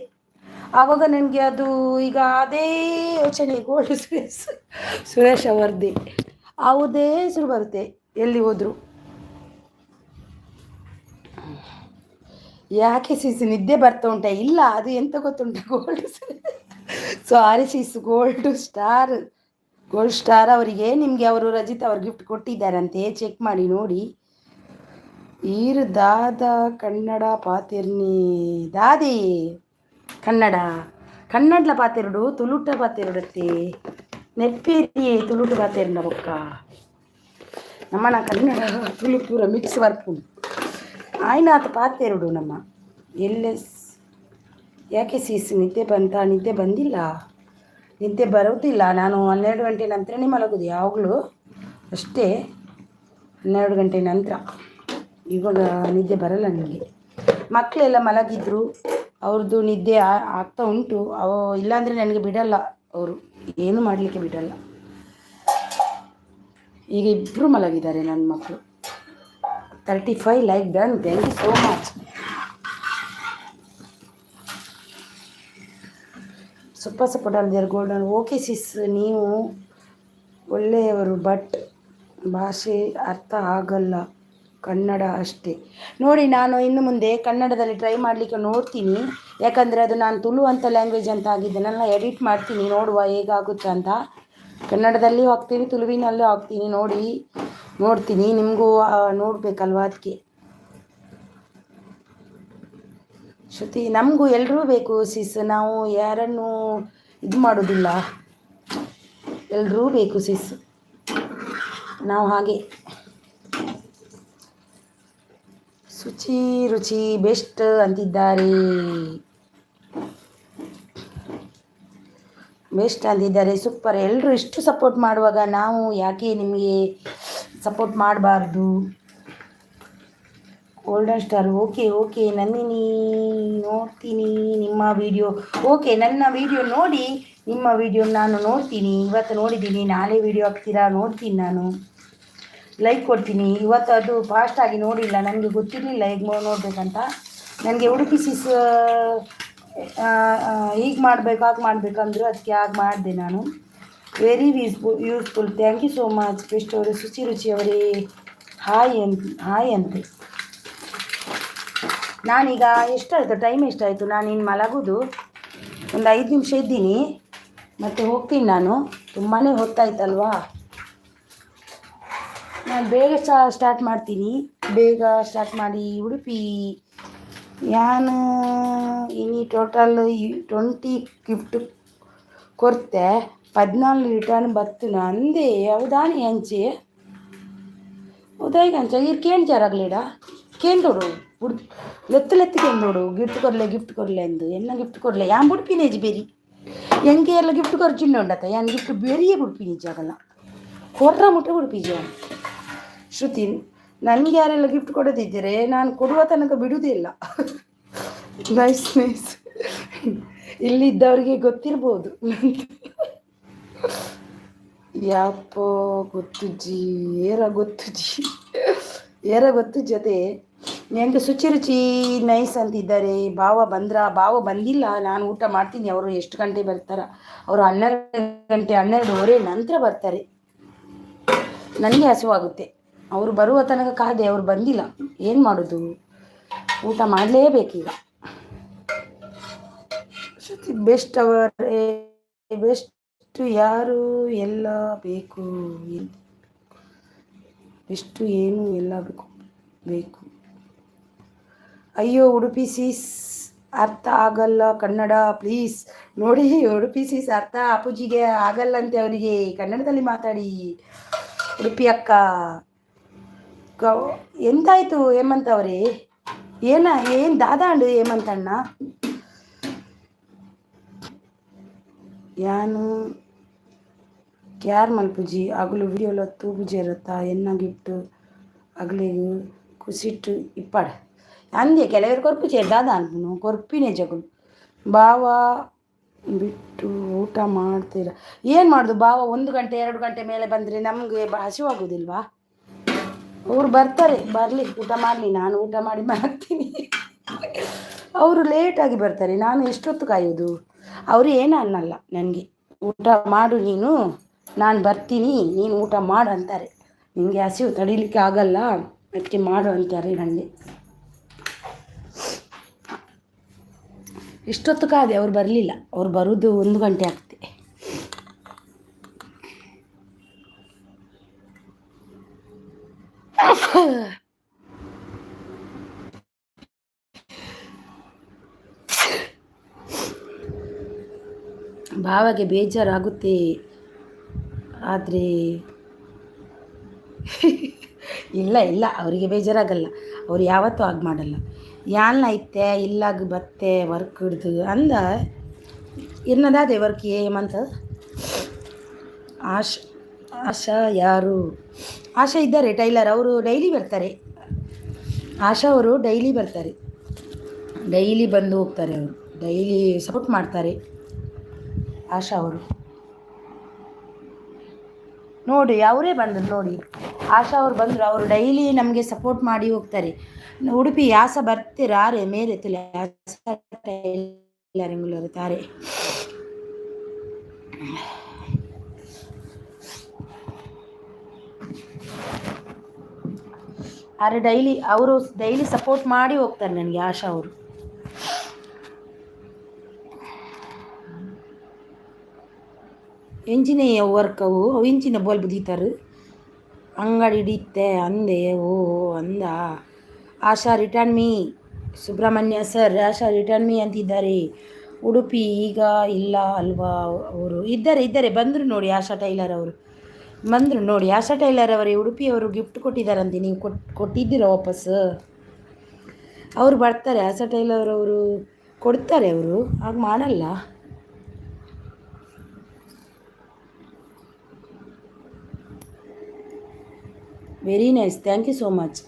ಆವಾಗ ನನಗೆ ಅದು ಈಗ ಅದೇ ಯೋಚನೆ. ಗೋಲ್ಡ್ ಸುರೇಶ್ ಅವರದ್ದೇ ಯಾವುದೇ ಹೆಸರು ಬರುತ್ತೆ ಎಲ್ಲಿ ಹೋದ್ರು. ಯಾಕೆ ನಿದ್ದೆ ಬರ್ತಾ ಉಂಟಾ? ಇಲ್ಲ, ಅದು ಎಂತ ಗೊತ್ತುಂಟ, ಗೋಲ್ಡ್ ಸ್ಟಾರ್ ಅವರಿಗೆ ನಿಮಗೆ ಅವರು ರಜಿತ್ ಅವರು ಗಿಫ್ಟ್ ಕೊಟ್ಟಿದ್ದಾರಂತೆ. ಚೆಕ್ ಮಾಡಿ ನೋಡಿ. ಈರು ದಾದ ಕನ್ನಡ ಪಾತಿರ್ನಿ ದಾದಿ ಕನ್ನಡ ಪಾತಿರುಡು ತುಳುಟ ಪಾತಿರುಡತ್ತೆ ನೆಪ್ಪೇರಿಯೇ ತುಳುಟು ಪಾತಿರುಂಡ ಬೊಕ್ಕ ನಮ್ಮನ ಕನ್ನಡ ತುಳು ಪೂರ ಮಿಕ್ಸ್ ಬರ್ಪುಂಡು ಆಯ್ನಾತ ಪಾತೆರುಡು ನಮ್ಮ ಎಲ್ಲೆಸ್. ಯಾಕೆ ನಿದ್ದೆ ನಿದ್ದೆ ಬಂದಿಲ್ಲ, ನಿದ್ದೆ ಬರೋದಿಲ್ಲ. ನಾನು 12 ಗಂಟೆ ನಂತರನೇ ಮಲಗೋದು ಯಾವಾಗಲೂ ಅಷ್ಟೇ. 12 ಗಂಟೆ ನಂತರ. ಇವಾಗ ನಿದ್ದೆ ಬರಲ್ಲ ನನಗೆ. ಮಕ್ಕಳೆಲ್ಲ ಮಲಗಿದ್ರು, ಅವ್ರದ್ದು ನಿದ್ದೆ ಆಗ್ತಾ ಉಂಟು. ಇಲ್ಲಾಂದರೆ ನನಗೆ ಬಿಡಲ್ಲ, ಅವರು ಏನು ಮಾಡಲಿಕ್ಕೆ ಬಿಡಲ್ಲ. ಈಗ ಇಬ್ಬರು ಮಲಗಿದ್ದಾರೆ ನನ್ನ ಮಕ್ಕಳು. 35 like done. Thank you so much. Support ಅಲ್ಲಿದ್ದಾರೆ ಗೋಲ್ಡನ್. ಓಕೆ ಸಿಸ್, ನೀವು ಒಳ್ಳೆಯವರು, ಬಟ್ ಭಾಷೆ ಅರ್ಥ ಆಗಲ್ಲ, ಕನ್ನಡ ಅಷ್ಟೇ. ನೋಡಿ, ನಾನು ಇನ್ನು ಮುಂದೆ ಕನ್ನಡದಲ್ಲಿ ಟ್ರೈ ಮಾಡಲಿಕ್ಕೆ ನೋಡ್ತೀನಿ. ಯಾಕಂದರೆ ಅದು ನಾನು ತುಳು ಅಂತ ಲ್ಯಾಂಗ್ವೇಜ್ ಅಂತ ಆಗಿದೆ. ನಾನು ಎಡಿಟ್ ಮಾಡ್ತೀನಿ, ನೋಡುವ ಹೇಗಾಗುತ್ತೆ ಅಂತ. ಕನ್ನಡದಲ್ಲಿಯೂ ಹಾಕ್ತೀನಿ, ತುಳುವಿನಲ್ಲೂ ಹಾಕ್ತೀನಿ. ನೋಡ್ತೀನಿ, ನಿಮಗೂ ನೋಡಬೇಕಲ್ವ, ಅದಕ್ಕೆ. ಶ್ರುತಿ, ನಮಗೂ ಎಲ್ಲರೂ ಬೇಕು ಸಿಸ್. ನಾವು ಯಾರನ್ನು ಇದು ಮಾಡೋದಿಲ್ಲ, ಎಲ್ಲರೂ ಬೇಕು ಸಿಸ್. ನಾವು ಹಾಗೆ ಶುಚಿ ರುಚಿ ಬೆಸ್ಟ್ ಅಂತಿದ್ದಾರೆ. ಬೆಸ್ಟ್ ಅಂದಿದ್ದಾರೆ. ಸೂಪರ್. ಎಲ್ಲರೂ ಇಷ್ಟು ಸಪೋರ್ಟ್ ಮಾಡುವಾಗ ನಾವು ಯಾಕೆ ನಿಮಗೆ ಸಪೋರ್ಟ್ ಮಾಡಬಾರ್ದು? Golden star. ಓಕೆ ನಂದಿನಿ, ನೋಡ್ತೀನಿ ನಿಮ್ಮ ವಿಡಿಯೋ. ಓಕೆ, ನನ್ನ ವಿಡಿಯೋ ನೋಡಿ, ನಿಮ್ಮ ವಿಡಿಯೋ ನಾನು ನೋಡ್ತೀನಿ. ಇವತ್ತು ನೋಡಿದ್ದೀನಿ, ನಾಳೆ ವಿಡಿಯೋ ಹಾಕ್ತೀರಾ? ನೋಡ್ತೀನಿ, ನಾನು ಲೈಕ್ ಕೊಡ್ತೀನಿ. ಇವತ್ತು ಅದು ಫಾಸ್ಟಾಗಿ ನೋಡಿಲ್ಲ, ನನಗೆ ಗೊತ್ತಿರಲಿಲ್ಲ ಹೇಗೆ ನೋಡಬೇಕಂತ. ನನಗೆ ಉಡುಪಿ ಸಿಸ್ ಹೀಗೆ ಮಾಡಬೇಕು ಹಾಗೆ ಮಾಡಬೇಕಂದ್ರು, ಅದಕ್ಕೆ ಹಾಗೆ ಮಾಡಿದೆ ನಾನು. Very useful. Thank you so much best ಅವರು. ಶುಚಿ ರುಚಿ ಅವರೇ ಹಾಯ್ ಅಂತೆ. ನಾನೀಗ ಎಷ್ಟಾಯಿತು, ಟೈಮ್ ಎಷ್ಟಾಯಿತು? ನಾನಿನ್ನು ಮಲಗೋದು ಒಂದು 5 ನಿಮಿಷ ಇದ್ದೀನಿ, ಮತ್ತು ಹೋಗ್ತೀನಿ ನಾನು. ತುಂಬಾ ಹೊತ್ತಾಯ್ತಲ್ವಾ? ನಾನು ಬೇಗ ಸ್ಟಾರ್ಟ್ ಮಾಡ್ತೀನಿ. ಬೇಗ ಸ್ಟಾರ್ಟ್ ಮಾಡಿ ಉಡುಪಿ ಯಾನು ಇನಿ ಟೋಟಲ್ 20 ಗಿಫ್ಟ್ ಕೊಡ್ತೆ, 14 ರಿಟರ್ನ್ ಬರ್ತುನ ಅಂದೆ. ಹೌದಾನಿ ಅಂಚೆ ఉదయ్ కంచ ఇరికేం జరగలేడా కేందోడు ಲೆತ್ತಲೆತ್ತಿಗೆಂದೋಡು ಗಿಫ್ಟ್ ಕೊರ್ಲೆ ಎಂದು ಎನ್ನ ಗಿಫ್ಟ್ ಕೊರ್ಲೆ ಯಾನ್ ಬುಡ್ಪಿನೇಜ್ ಬೇರಿ ಎಂಗೆ ಎಲ್ಲ ಗಿಫ್ಟ್ ಕೊರ್ಚಿಂಡೆ ಉಂಡತ್ತ ಯಾನ್ ಗಿಫ್ಟ್ ಬೇರಿಯೇ ಬುಡ್ಪಿನೇಜ್ ಆಗಲ್ಲ ಕೊರ್ರ ಮುಟ್ಟ ಬುಡ್ಪಿಜ ಶ್ರುತಿ. ನನಗೆ ಯಾರೆಲ್ಲ ಗಿಫ್ಟ್ ಕೊಡೋದಿದ್ದರೆ ನಾನು ಕೊಡುವ ತನಕ ಬಿಡುವುದಿಲ್ಲ. ನೈಸ್ ಇಲ್ಲಿದ್ದವರಿಗೆ ಗೊತ್ತಿರ್ಬೋದು. ಯಾಪೋ ಗೊತ್ತುಜ್ಜಿ ಏರ ಗೊತ್ತು ಜೊತೆ ನನಗೆ ಶುಚಿ ರುಚಿ ನೈಸ್ ಅಂತಿದ್ದಾರೆ. ಭಾವ ಬಂದಿಲ್ಲ, ನಾನು ಊಟ ಮಾಡ್ತೀನಿ. ಅವರು ಎಷ್ಟು ಗಂಟೆ ಬರ್ತಾರ? ಅವರು 12:30 ನಂತರ ಬರ್ತಾರೆ. ನನಗೆ ಹಸುವಾಗುತ್ತೆ. ಅವರು ಬರುವ ತನಕ ಕಾದೆ, ಅವ್ರು ಬಂದಿಲ್ಲ. ಏನು ಮಾಡೋದು? ಊಟ ಮಾಡಲೇಬೇಕೀಗ. ಶ್ರುತಿ ಬೆಸ್ಟ್ ಅವರೇ ಬೆಸ್ಟ್. ಯಾರು ಎಲ್ಲ ಬೇಕು? ಎಷ್ಟು ಏನು ಎಲ್ಲ ಬೇಕು. ಅಯ್ಯೋ ಉಡುಪಿ ಸೀಸ್ ಅರ್ಥ ಆಗಲ್ಲ ಕನ್ನಡ ಪ್ಲೀಸ್ ನೋಡಿ. ಉಡುಪಿ ಸೀಸ್ ಅರ್ಥ ಅಪ್ಪುಜಿಗೆ ಆಗಲ್ಲಂತೆ, ಅವರಿಗೆ ಕನ್ನಡದಲ್ಲಿ ಮಾತಾಡಿ. ಉಡುಪಿ ಅಕ್ಕ ಎಂತಾಯ್ತು ಹೇಮಂತ್ ಅವರೇ? ಏನು ದಾದಾಂಡು ಹೇಮಂತ್ ಅಣ್ಣ? ಯಾನು ಕ್ಯಾರ್ ಮಲ್ಪುಜಿ ಅಗಲು ವಿಡಿಯೋಲ ತೂಬುಜಿ ಇರುತ್ತಾ ಎನ್ನ ಗಿಫ್ಟ್ ಅಗಲಿಗೆ ಕುಸಿಟ್ಟು ಇಪ್ಪಾಡು ಅಂದೆ. ಕೆಲವರು ಕೊರ್ಪುಜಿ ದಾದ ಅನ್ಪುನು ಕೊರ್ಪಿನೇ ಜಗುಲು. ಭಾವ ಬಿಟ್ಟು ಊಟ ಮಾಡ್ತೀರ? ಏನು ಮಾಡೋದು? ಭಾವ 1 ಗಂಟೆ 2 ಗಂಟೆ ಮೇಲೆ ಬಂದರೆ ನಮಗೆ ಹಸಿವಾಗೋದಿಲ್ವಾ? ಅವ್ರು ಬರ್ತಾರೆ, ಬರಲಿ, ಊಟ ಮಾಡಲಿ. ನಾನು ಊಟ ಮಾಡಿ ಮಾಡ್ತೀನಿ. ಅವರು ಲೇಟಾಗಿ ಬರ್ತಾರೆ, ನಾನು ಎಷ್ಟೊತ್ತು ಕಾಯೋದು? ಅವರು ಏನು ಅನ್ನಲ್ಲ ನನಗೆ. ಊಟ ಮಾಡು ನೀನು, ನಾನು ಬರ್ತೀನಿ, ನೀನು ಊಟ ಮಾಡು ಅಂತಾರೆ. ನಿನಗೆ ಹಸಿವು ತಡೀಲಿಕ್ಕೆ ಆಗಲ್ಲ, ಅದಕ್ಕೆ ಮಾಡು ಅಂತಾರೆ ನನಗೆ. ಇಷ್ಟೊತ್ತು ಕಾದೆ, ಅವ್ರು ಬರಲಿಲ್ಲ. ಅವ್ರು ಬರೋದು 1 ಗಂಟೆ ಆಗ್ತದೆ. ಭಾವಗೆ ಬೇಜಾರಾಗುತ್ತೆ, ಆದರೆ ಇಲ್ಲ ಅವರಿಗೆ ಬೇಜಾರಾಗಲ್ಲ. ಅವ್ರು ಯಾವತ್ತೂ ಆಗ ಮಾಡಲ್ಲ. ಯಾನ್ ಐತೆ ಇಲ್ಲಾಗ ಬತ್ತೆ ವರ್ಕ್ ಹಿಡ್ದು ಅಂದ ಎನ್ನದಾದೆ ವರ್ಕ್ ಏಮಂತ. ಆಶಾ ಯಾರು? ಆಶಾ ಇದ್ದಾರೆ ಟೈಲರ್, ಅವರು ಡೈಲಿ ಬರ್ತಾರೆ. ಆಶಾ ಅವರು ಡೈಲಿ ಬರ್ತಾರೆ, ಡೈಲಿ ಬಂದು ಹೋಗ್ತಾರೆ. ಅವರು ಡೈಲಿ ಸಪೋರ್ಟ್ ಮಾಡ್ತಾರೆ. ಆಶಾ ಅವರು ನೋಡಿ, ಅವರೇ ಬಂದರು ನೋಡಿ. ಆಶಾ ಅವ್ರು ಬಂದರು, ಅವರು ಡೈಲಿ ನಮಗೆ ಸಪೋರ್ಟ್ ಮಾಡಿ ಹೋಗ್ತಾರೆ. ಉಡುಪಿ ಯಾಸ ಬರ್ತೀರಾರೆ ಮೇಲೆ ತಾರೆ. ಆದರೆ ಅವರು ಡೈಲಿ ಸಪೋರ್ಟ್ ಮಾಡಿ ಹೋಗ್ತಾರೆ ನನಗೆ. ಆಶಾ ಅವರು ಎಂಚಿನ ವರ್ಕ್ ಅವು ಇಂಚಿನ ಬೋಲ್ ಬುದೀತಾರೆ. ಅಂಗಡಿ ಹಿಡಿಯುತ್ತೆ ಅಂದೆ. ಓ ಅಂದ. ಆಶಾ ರಿಟರ್ನ್ ಮೀ. ಸುಬ್ರಹ್ಮಣ್ಯ ಸರ್ ಆಶಾ ರಿಟರ್ನ್ ಮೀ ಅಂತಿದ್ದಾರೆ. ಉಡುಪಿ ಈಗ ಇಲ್ಲ ಅಲ್ವಾ? ಅವರು ಇದ್ದಾರೆ ಬಂದರು ನೋಡಿ. ಆಶಾ ಟೈಲರ್ ಅವರು ಬಂದರು ನೋಡಿ. ಆಶಾ ಟೈಲರ್ ಅವರೇ, ಉಡುಪಿಯವರು ಗಿಫ್ಟ್ ಕೊಟ್ಟಿದ್ದಾರಂತೆ. ನೀವು ಕೊಟ್ಟಿದ್ದೀರಾ ವಾಪಸ್? ಅವ್ರು ಬರ್ತಾರೆ, ಆಶಾ ಟೈಲರ್ ಅವರು ಕೊಡ್ತಾರೆ, ಅವರು ಹಾಗೆ ಮಾಡಲ್ಲ. Very nice, thank you so much.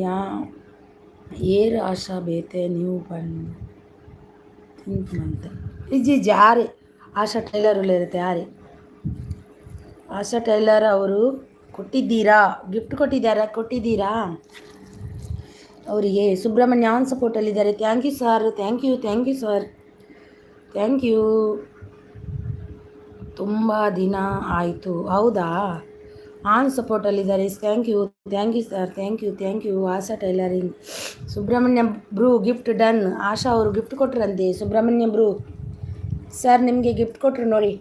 ಯಾ ಏರ್ ಆಶಾ ಬೇತೆ ನೀವು ಬನ್ನಿ ಥಿಂಕ್ ಮಂತೆ ಇಜ್ಜಿ ಯಾರೇ ಆಶಾ ಟೈಲರ್ ಇರುತ್ತೆ ಯಾರೇ ಆಶಾ ಟೈಲರ್ ಅವರು ಕೊಟ್ಟಿದ್ದೀರಾ, ಗಿಫ್ಟ್ ಕೊಟ್ಟಿದ್ದೀರಾ ಅವರಿಗೆ. ಸುಬ್ರಹ್ಮಣ್ಯ ಆನ್ ಸಪೋರ್ಟಲ್ಲಿದ್ದಾರೆ. Thank you sir, thank you sir, thank you. ತುಂಬ ದಿನ ಆಯಿತು, ಹೌದಾ? ಆನ್ ಸಪೋರ್ಟಲ್ಲಿದ್ದಾರೆ. Thank you sir, thank you. Asha tailoring Subramanya bro gift done. Asha ಅವರು ಗಿಫ್ಟ್ ಕೊಟ್ರಂತೆ. ಸುಬ್ರಹ್ಮಣ್ಯ ಬ್ರೂ ಸರ್ ನಿಮಗೆ ಗಿಫ್ಟ್ ಕೊಟ್ಟರು ನೋಡಿ.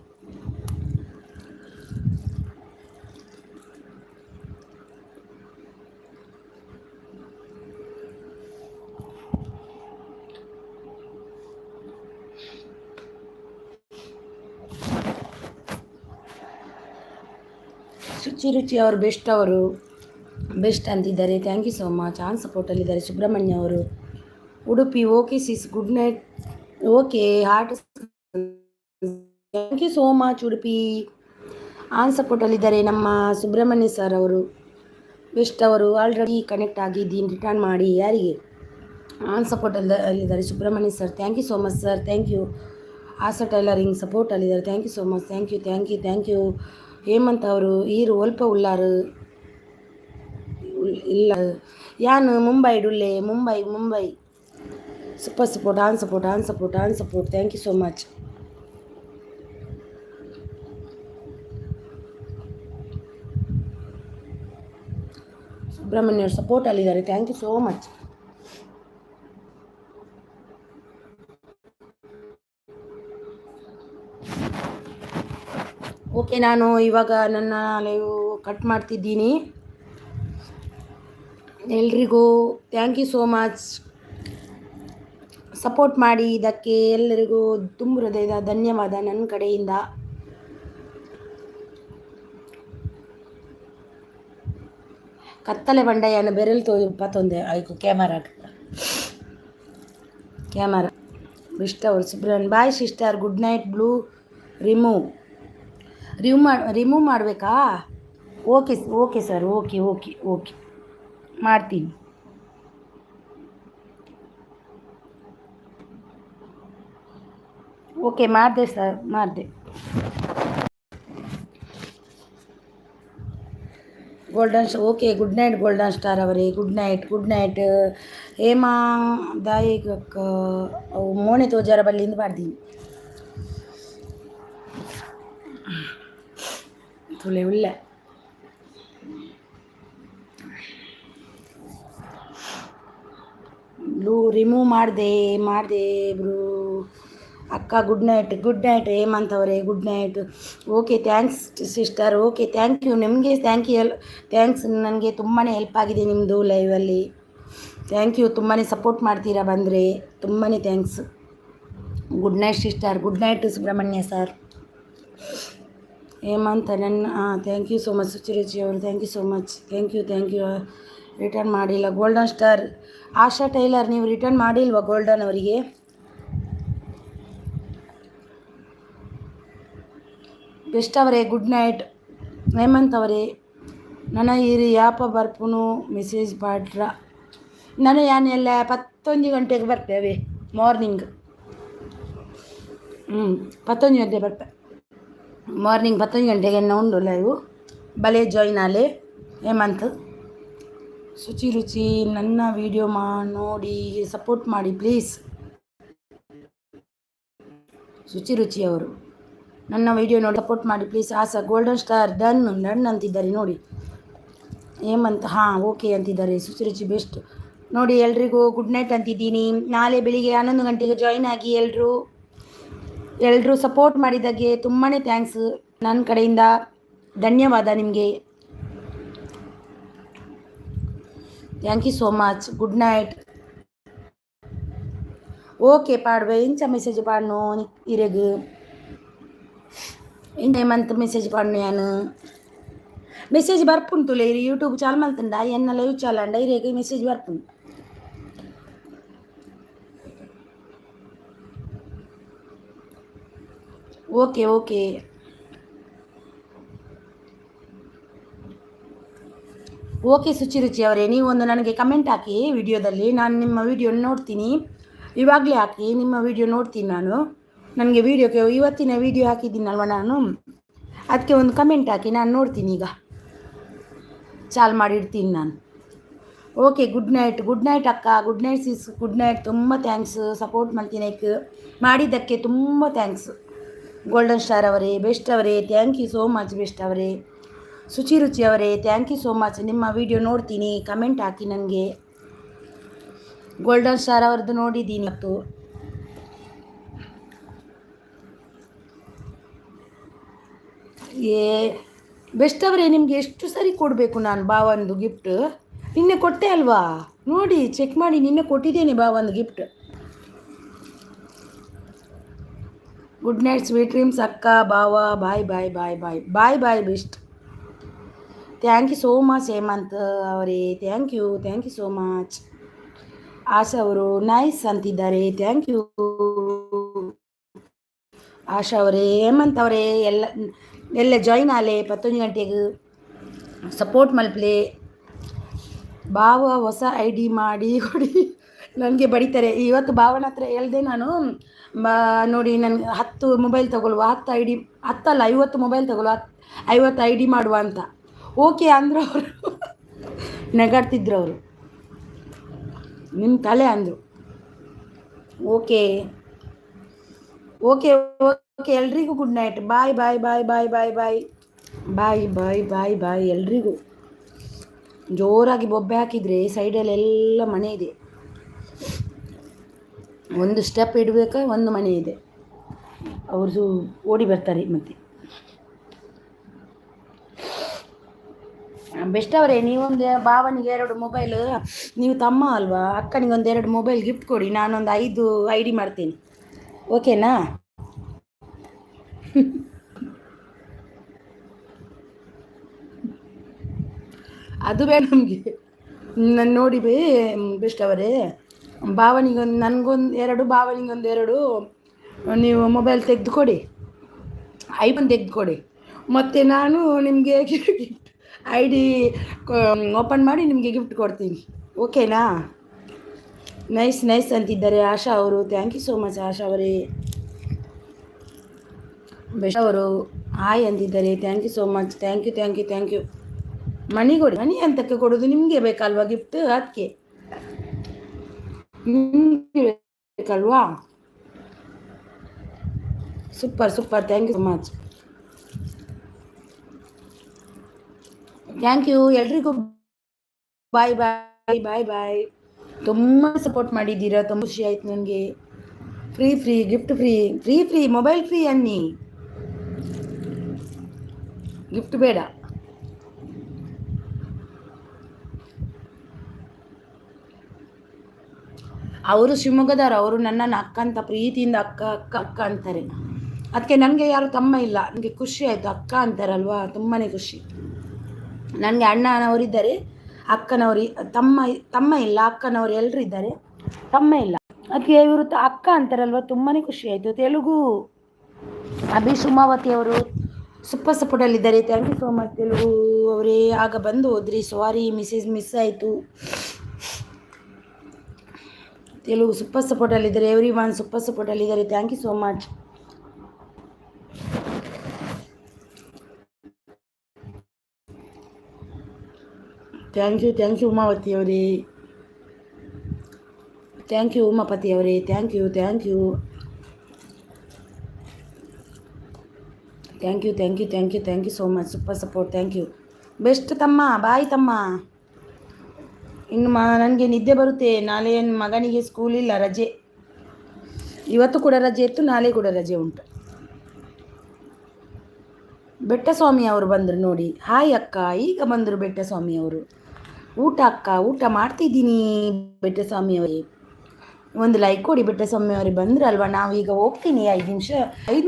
ರುಚಿ ಅವರು ಬೆಸ್ಟ್ ಅಂತಿದ್ದಾರೆ. Thank you so much. On ಸಪೋರ್ಟಲ್ಲಿದ್ದಾರೆ ಸುಬ್ರಹ್ಮಣ್ಯ ಅವರು. Udupi okay sis, good night. Okay heart, thank you so much. Udupi on ಸಪೋರ್ಟಲ್ಲಿದ್ದಾರೆ ನಮ್ಮ ಸುಬ್ರಹ್ಮಣ್ಯ ಸರ್ ಅವರು. ಬೆಸ್ಟ್ ಅವರು ಆಲ್ರೆಡಿ ಕನೆಕ್ಟ್ ಆಗಿದ್ದೀನಿ, ರಿಟರ್ನ್ ಮಾಡಿ. ಯಾರಿಗೆ? ಆನ್ ಸಪೋರ್ಟಲ್ಲಿದ್ದಾರೆ Subramanya sir. Thank you so much sir, thank you. Asha tailoring ಸಪೋರ್ಟಲ್ಲಿದ್ದಾರೆ. Thank you so much, thank you. Hemanth ಅವರು ಈರು ಒಲ್ಪ ಉಳ್ಳಾರು ಇಲ್ಲ ಯಾನು ಮುಂಬೈ ಡುಲ್ಲೆ Mumbai super support. On support. Thank you so much. Subramanya ಸಪೋರ್ಟಲ್ಲಿದ್ದಾರೆ. Thank you so much. Okay, ನಾನು ಇವಾಗ ನನ್ನ ಲೈವ್ ಕಟ್ ಮಾಡ್ತಿದ್ದೀನಿ. ಎಲ್ರಿಗೂ thank you so much. Support ಮಾಡಿ ಇದಕ್ಕೆ ಎಲ್ಲರಿಗೂ ತುಂಬ ಹೃದಯದ ಧನ್ಯವಾದ ನನ್ನ ಕಡೆಯಿಂದ. ಕತ್ತಲೆ ಬಂಡೆಯನ್ನು ಬೆರಳು ಪತ್ತೊಂದೆ ಆಯ್ತು ಕ್ಯಾಮರಾ ಇಷ್ಟ ಅವರು. Subrahmanya bye sister, good night. Blue remove ಮಾಡಬೇಕಾ? ಓಕೆ ಸರ್, ಓಕೆ ಮಾಡ್ತೀನಿ. ಓಕೆ ಮಾಡಿದೆ ಸರ್, ಮಾಡಿದೆ. Okay, good night golden star ಅವರೇ, ಗುಡ್ ನೈಟ್. ಹೇಮಾ ದಾಯಿಗಕ್ಕ ಅವು ಮೋಣೆ ತೋಜಾರ ಬಲ್ಲಿಂದ ಮಾಡ್ತೀನಿ. ತುಳೆ ಉಳ್ಳೆ ಬ್ಲೂ ರಿಮೂವ್ ಮಾಡಿದೆ ಬ್ರೂ. ಅಕ್ಕ ಗುಡ್ ನೈಟ್ ಹೇಮಂತ್ ಅವರೇ, good night. Okay, thanks sister. Okay, thank you. ನಿಮಗೆ ಥ್ಯಾಂಕ್ಸ್. ನನಗೆ ತುಂಬಾ ಹೆಲ್ಪ್ ಆಗಿದೆ ನಿಮ್ಮದು ಲೈವಲ್ಲಿ. Thank you. ತುಂಬಾ ಸಪೋರ್ಟ್ ಮಾಡ್ತೀರಾ ಬಂದರೆ, ತುಂಬಾ thanks. Good night sister, good night Subramanya sir. Hemanth thank you so much. Suchiruchi ಅವರು thank you so much. Thank you. Return ಮಾಡಿಲ್ಲ ಗೋಲ್ಡನ್ ಸ್ಟಾರ್. ಆಶಾ ಟೈಲರ್ ನೀವು ರಿಟರ್ನ್ ಮಾಡಿಲ್ವಾ ಗೋಲ್ಡನ್ ಅವರಿಗೆ? ಬೆಸ್ಟ್ ಅವರೇ, ಗುಡ್ ನೈಟ್. ಹೇಮಂತ್ ಅವರೇ, ನನ್ನ ಇರಿ ಯಾಪ ಬರ್ಪುನು ಮೆಸೇಜ್ ಪಾಡ್ರ. ನಾನು ಎಲ್ಲ 11 ಗಂಟೆಗೆ ಬರ್ತೇವೆ ಮಾರ್ನಿಂಗ್. 11 ಗಂಟೆ ಬರ್ತೆ ಮಾರ್ನಿಂಗ್. 11 ಗಂಟೆಗೆ ಉಂಡು ಲೈವು. ಬಲೆ ಜಾಯಿನ್ ಆಲೆ ಹೇಮಂತ್. ರುಚಿ ನನ್ನ ವಿಡಿಯೋ ನೋಡಿ ಸಪೋರ್ಟ್ ಮಾಡಿ ಪ್ಲೀಸ್. ರುಚಿ ಅವರು ನನ್ನ ವಿಡಿಯೋ ನೋಡಿ ಸಪೋರ್ಟ್ ಮಾಡಿ please. Asa golden star done ಅಂತಿದ್ದಾರೆ ನೋಡಿ. ಹೇಮಂತ್ ಓಕೆ ಅಂತಿದ್ದಾರೆ. ರುಚಿ ಬೆಸ್ಟ್ ನೋಡಿ. ಎಲ್ರಿಗೂ ಗುಡ್ ನೈಟ್ ಅಂತಿದ್ದೀನಿ. ನಾಳೆ ಬೆಳಿಗ್ಗೆ 11 ಗಂಟೆಗೆ ಜಾಯಿನ್ ಆಗಿ. ಎಲ್ಲರೂ ಸಪೋರ್ಟ್ ಮಾಡಿದ್ದಾಗೆ ತುಂಬಾ ಥ್ಯಾಂಕ್ಸ್. ನನ್ನ ಕಡೆಯಿಂದ ಧನ್ಯವಾದ ನಿಮಗೆ. Thank you so much. Good night. Okay ಪಾಡ್ವೆ ಇಂಚ ಮೆಸೇಜ್ ಪಾಡ್ನು ಇರೆಗು ಇಂಚ ಮಂತ್ ಮೆಸೇಜ್ ಪಾಡ್ನು ಯಾನು మెసేజ్ బర్పుంటులే యూట్యూబ్ చాలా మళ్తుండా ఎన్న లైవ్ చాలా డైరేగా మెసేజ్ బర్పుండు ಓಕೆ ಓಕೆ ಓಕೆ ಸುಚಿರುಚಿ ಅವರೇ ನೀವೊಂದು ನನಗೆ ಕಮೆಂಟ್ ಹಾಕಿ ವಿಡಿಯೋದಲ್ಲಿ ನಾನು ನಿಮ್ಮ ವಿಡಿಯೋ ನೋಡ್ತೀನಿ ಇವಾಗಲೇ ಹಾಕಿ ನಿಮ್ಮ ವಿಡಿಯೋ ನೋಡ್ತೀನಿ ನಾನು ನನಗೆ ವೀಡಿಯೋಕ್ಕೆ ಇವತ್ತಿನ ವಿಡಿಯೋ ಹಾಕಿದ್ದೀನಲ್ವ ನಾನು ಅದಕ್ಕೆ ಒಂದು ಕಮೆಂಟ್ ಹಾಕಿ ನಾನು ನೋಡ್ತೀನಿ ಈಗ ಚಾಲು ಮಾಡಿಡ್ತೀನಿ ನಾನು ಓಕೆ ಗುಡ್ ನೈಟ್ ಅಕ್ಕ good night sis good night ತುಂಬ ಥ್ಯಾಂಕ್ಸ್ ಸಪೋರ್ಟ್ ಮಾಡ್ತೀನಿ ಮಾಡಿದ್ದಕ್ಕೆ ತುಂಬ ಥ್ಯಾಂಕ್ಸ್ ಗೋಲ್ಡನ್ ಸ್ಟಾರ್ ಅವರೇ ಬೆಸ್ಟ್ ಅವರೇ thank you so much best ಅವರೇ ಸುಚಿರುಚಿ ಅವರೇ ಥ್ಯಾಂಕ್ ಯು ಸೋ ಮಚ್ ನಿಮ್ಮ ವಿಡಿಯೋ ನೋಡ್ತೀನಿ ಕಮೆಂಟ್ ಹಾಕಿ ನನಗೆ ಗೋಲ್ಡನ್ ಸ್ಟಾರ್ ಅವ್ರದ್ದು ನೋಡಿದ್ದೀನಿ ಮತ್ತು ಏ ಬೆಸ್ಟ್ ಅವರೇ ನಿಮಗೆ ಎಷ್ಟು ಸರಿ ಕೊಡಬೇಕು ನಾನು ಬಾವಂದು ಗಿಫ್ಟ್ ನಿನ್ನೆ ಕೊಟ್ಟೆ ಅಲ್ವಾ ನೋಡಿ ಚೆಕ್ ಮಾಡಿ ನಿನ್ನೆ ಕೊಟ್ಟಿದ್ದೇನೆ ಬಾವಂದು gift good night sweet dreams ಅಕ್ಕ ಬಾವ bye bye bye bye bye bye best thank you so much Hemanth ಅವರೇ thank you so much Asha ಅವರು ನೈಸ್ ಅಂತಿದ್ದಾರೆ ಥ್ಯಾಂಕ್ ಯು ಆಶಾ ಅವರೇ ಹೇಮಂತ್ ಅವರೇ ಎಲ್ಲ ಜಾಯಿನ್ ಆಲೆ 11 ಗಂಟೆಗೆ ಸಪೋರ್ಟ್ ಮಲ್ಪ್ಲೆ ಬಾವ ಹೊಸ ಐ ಡಿ ಮಾಡಿ ಕೊಡಿ ನನಗೆ ಬಡಿತಾರೆ ಇವತ್ತು ಭಾವನ ಹತ್ರ ಹೇಳ್ದೆ ನಾನು ನೋಡಿ ನನಗೆ 10 ಮೊಬೈಲ್ ತಗೊಳ್ಳುವ 10 ಐ ಡಿ 10 ಅಲ್ಲ 50 ಮೊಬೈಲ್ ತಗೊಳ್ಳುವ 50 ಐ ಡಿ ಮಾಡುವ ಅಂತ ಓಕೆ ಅಂದರು ಅವರು ನಗಾಡ್ತಿದ್ರು ಅವರು ನಿಮ್ಮ ತಲೆ ಅಂದರು ಓಕೆ ಓಕೆ ಓಕೆ ಎಲ್ರಿಗೂ good night bye bye bye bye bye bye bye bye bye ಬಾಯ್ ಎಲ್ರಿಗೂ ಜೋರಾಗಿ ಬೊಬ್ಬೆ ಹಾಕಿದರೆ ಸೈಡಲ್ಲೆಲ್ಲ ಮನೆ ಇದೆ ಒಂದು ಸ್ಟೆಪ್ ಇಡಬೇಕಾ ಒಂದು ಮನೆ ಇದೆ ಅವ್ರದ್ದು ಓಡಿ ಬರ್ತಾರೆ ಮತ್ತೆ ಬೆಸ್ಟ್ ಅವರೇ ನೀವೊಂದು ಭಾವನಿಗೆ 2 ಮೊಬೈಲ್ ನೀವು ತಮ್ಮ ಅಲ್ವಾ ಅಕ್ಕನಿಗೆ 2 ಮೊಬೈಲ್ ಗಿಫ್ಟ್ ಕೊಡಿ ನಾನೊಂದು 5 ಐ ಡಿ ಮಾಡ್ತೀನಿ ಓಕೆನಾ ಅದು ಬೇಡ ನಮಗೆ ನಾನು ನೋಡಿ ಬೆಸ್ಟ್ ಅವರೇ ಭಾವನಿಗೊಂದು ನನಗೊಂದು 2 ಭಾವನಿಗೊಂದು 2 ನೀವು ಮೊಬೈಲ್ ತೆಗೆದುಕೊಡಿ ಐಫೋನ್ ತೆಗೆದುಕೊಡಿ ಮತ್ತು ನಾನು ನಿಮಗೆ ಗಿಫ್ಟ್ ಐ ಡಿ ಓಪನ್ ಮಾಡಿ ನಿಮಗೆ ಗಿಫ್ಟ್ ಕೊಡ್ತೀನಿ ಓಕೆನಾ ನೈಸ್ ಅಂತಿದ್ದಾರೆ ಆಶಾ ಅವರು thank you so much Asha ಅವರೇ ಬೆಸ್ಟ್ ಅವರು ಹಾಯ್ ಅಂತಿದ್ದಾರೆ thank you so much thank you money ಕೊಡಿ ಮನಿ ಅಂತಕ್ಕೆ ಕೊಡೋದು ನಿಮಗೆ ಬೇಕಲ್ವಾ ಗಿಫ್ಟ್ ಅದಕ್ಕೆ ನಿಮಗೆ ಬೇಕಲ್ವಾ super thank you so much thank you ಎಲ್ರಿಗೂ ಬಾಯ್ ಬಾಯ್ ಬಾಯ್ ಬಾಯ್ ತುಂಬ ಸಪೋರ್ಟ್ ಮಾಡಿದ್ದೀರಾ ತುಂಬ ಖುಷಿ ಆಯ್ತು ನನಗೆ free gift free mobile free ಅನ್ನಿ ಗಿಫ್ಟ್ ಬೇಡ ಅವರು ಶಿವಮೊಗ್ಗದವರು ಅವರು ನನ್ನನ್ನು ಅಕ್ಕ ಅಂತ ಪ್ರೀತಿಯಿಂದ ಅಕ್ಕ ಅಂತಾರೆ ಅದಕ್ಕೆ ನನಗೆ ಯಾರು ತಮ್ಮ ಇಲ್ಲ ನನಗೆ ಖುಷಿ ಆಯಿತು ಅಕ್ಕ ಅಂತಾರಲ್ವಾ ತುಂಬಾ ಖುಷಿ ನನಗೆ ಅಣ್ಣನವರಿದ್ದಾರೆ ತಮ್ಮ ಇಲ್ಲ ಅಕ್ಕನವರು ಎಲ್ಲರೂ ಇದ್ದಾರೆ ತಮ್ಮ ಇಲ್ಲ ಅದಕ್ಕೆ ಇವರು ಅಕ್ಕ ಅಂತಾರಲ್ವ ತುಂಬಾ ಖುಷಿ ಆಯಿತು ತೆಲುಗು ಅಭಿ ಸುಮಾವತಿ ಅವರು ಸೂಪರ್ ಸಪೋರ್ಟಲ್ಲಿದ್ದಾರೆ thank you so much Telugu ಅವರೇ ಆಗ ಬಂದು ಹೋದ್ರಿ ಸಾರಿ ಮಿಸ್ ಆಯಿತು ತೆಲುಗು ಸೂಪರ್ ಸಪೋರ್ಟಲ್ಲಿದ್ದಾರೆ ಎವ್ರಿ ಒನ್ ಸೂಪರ್ ಸಪೋರ್ಟಲ್ಲಿದ್ದಾರೆ thank you so much thank you Umavati ಅವರೇ ಥ್ಯಾಂಕ್ ಯು ಉಮಾಪತಿ ಅವರೇ thank you so much super support thank you best ತಮ್ಮ ಬಾಯ್ ತಮ್ಮ ಇನ್ನು ನನಗೆ ನಿದ್ದೆ ಬರುತ್ತೆ ನಾಳೆ ಮಗನಿಗೆ ಸ್ಕೂಲ್ ಇಲ್ಲ ರಜೆ ಇವತ್ತು ಕೂಡ ರಜೆ ಇತ್ತು ನಾಳೆ ಕೂಡ ರಜೆ ಉಂಟು ಬೆಟ್ಟಸ್ವಾಮಿ ಅವರು ಬಂದರು ನೋಡಿ ಹಾಯ್ ಅಕ್ಕ ಈಗ ಬಂದರು ಬೆಟ್ಟಸ್ವಾಮಿ ಅವರು ಊಟ ಅಕ್ಕ ಊಟ ಮಾಡ್ತಿದ್ದೀನಿ ಬೆಟ್ಟಸ್ವಾಮಿ ಅವರೇ ಒಂದು ಲೈಕ್ ಕೊಡಿ ಬೆಟ್ಟಸ್ವಾಮಿ ಅವರಿಗೆ ಬಂದ್ರಲ್ವ ನಾವು ಈಗ ಹೋಗ್ತೀನಿ 5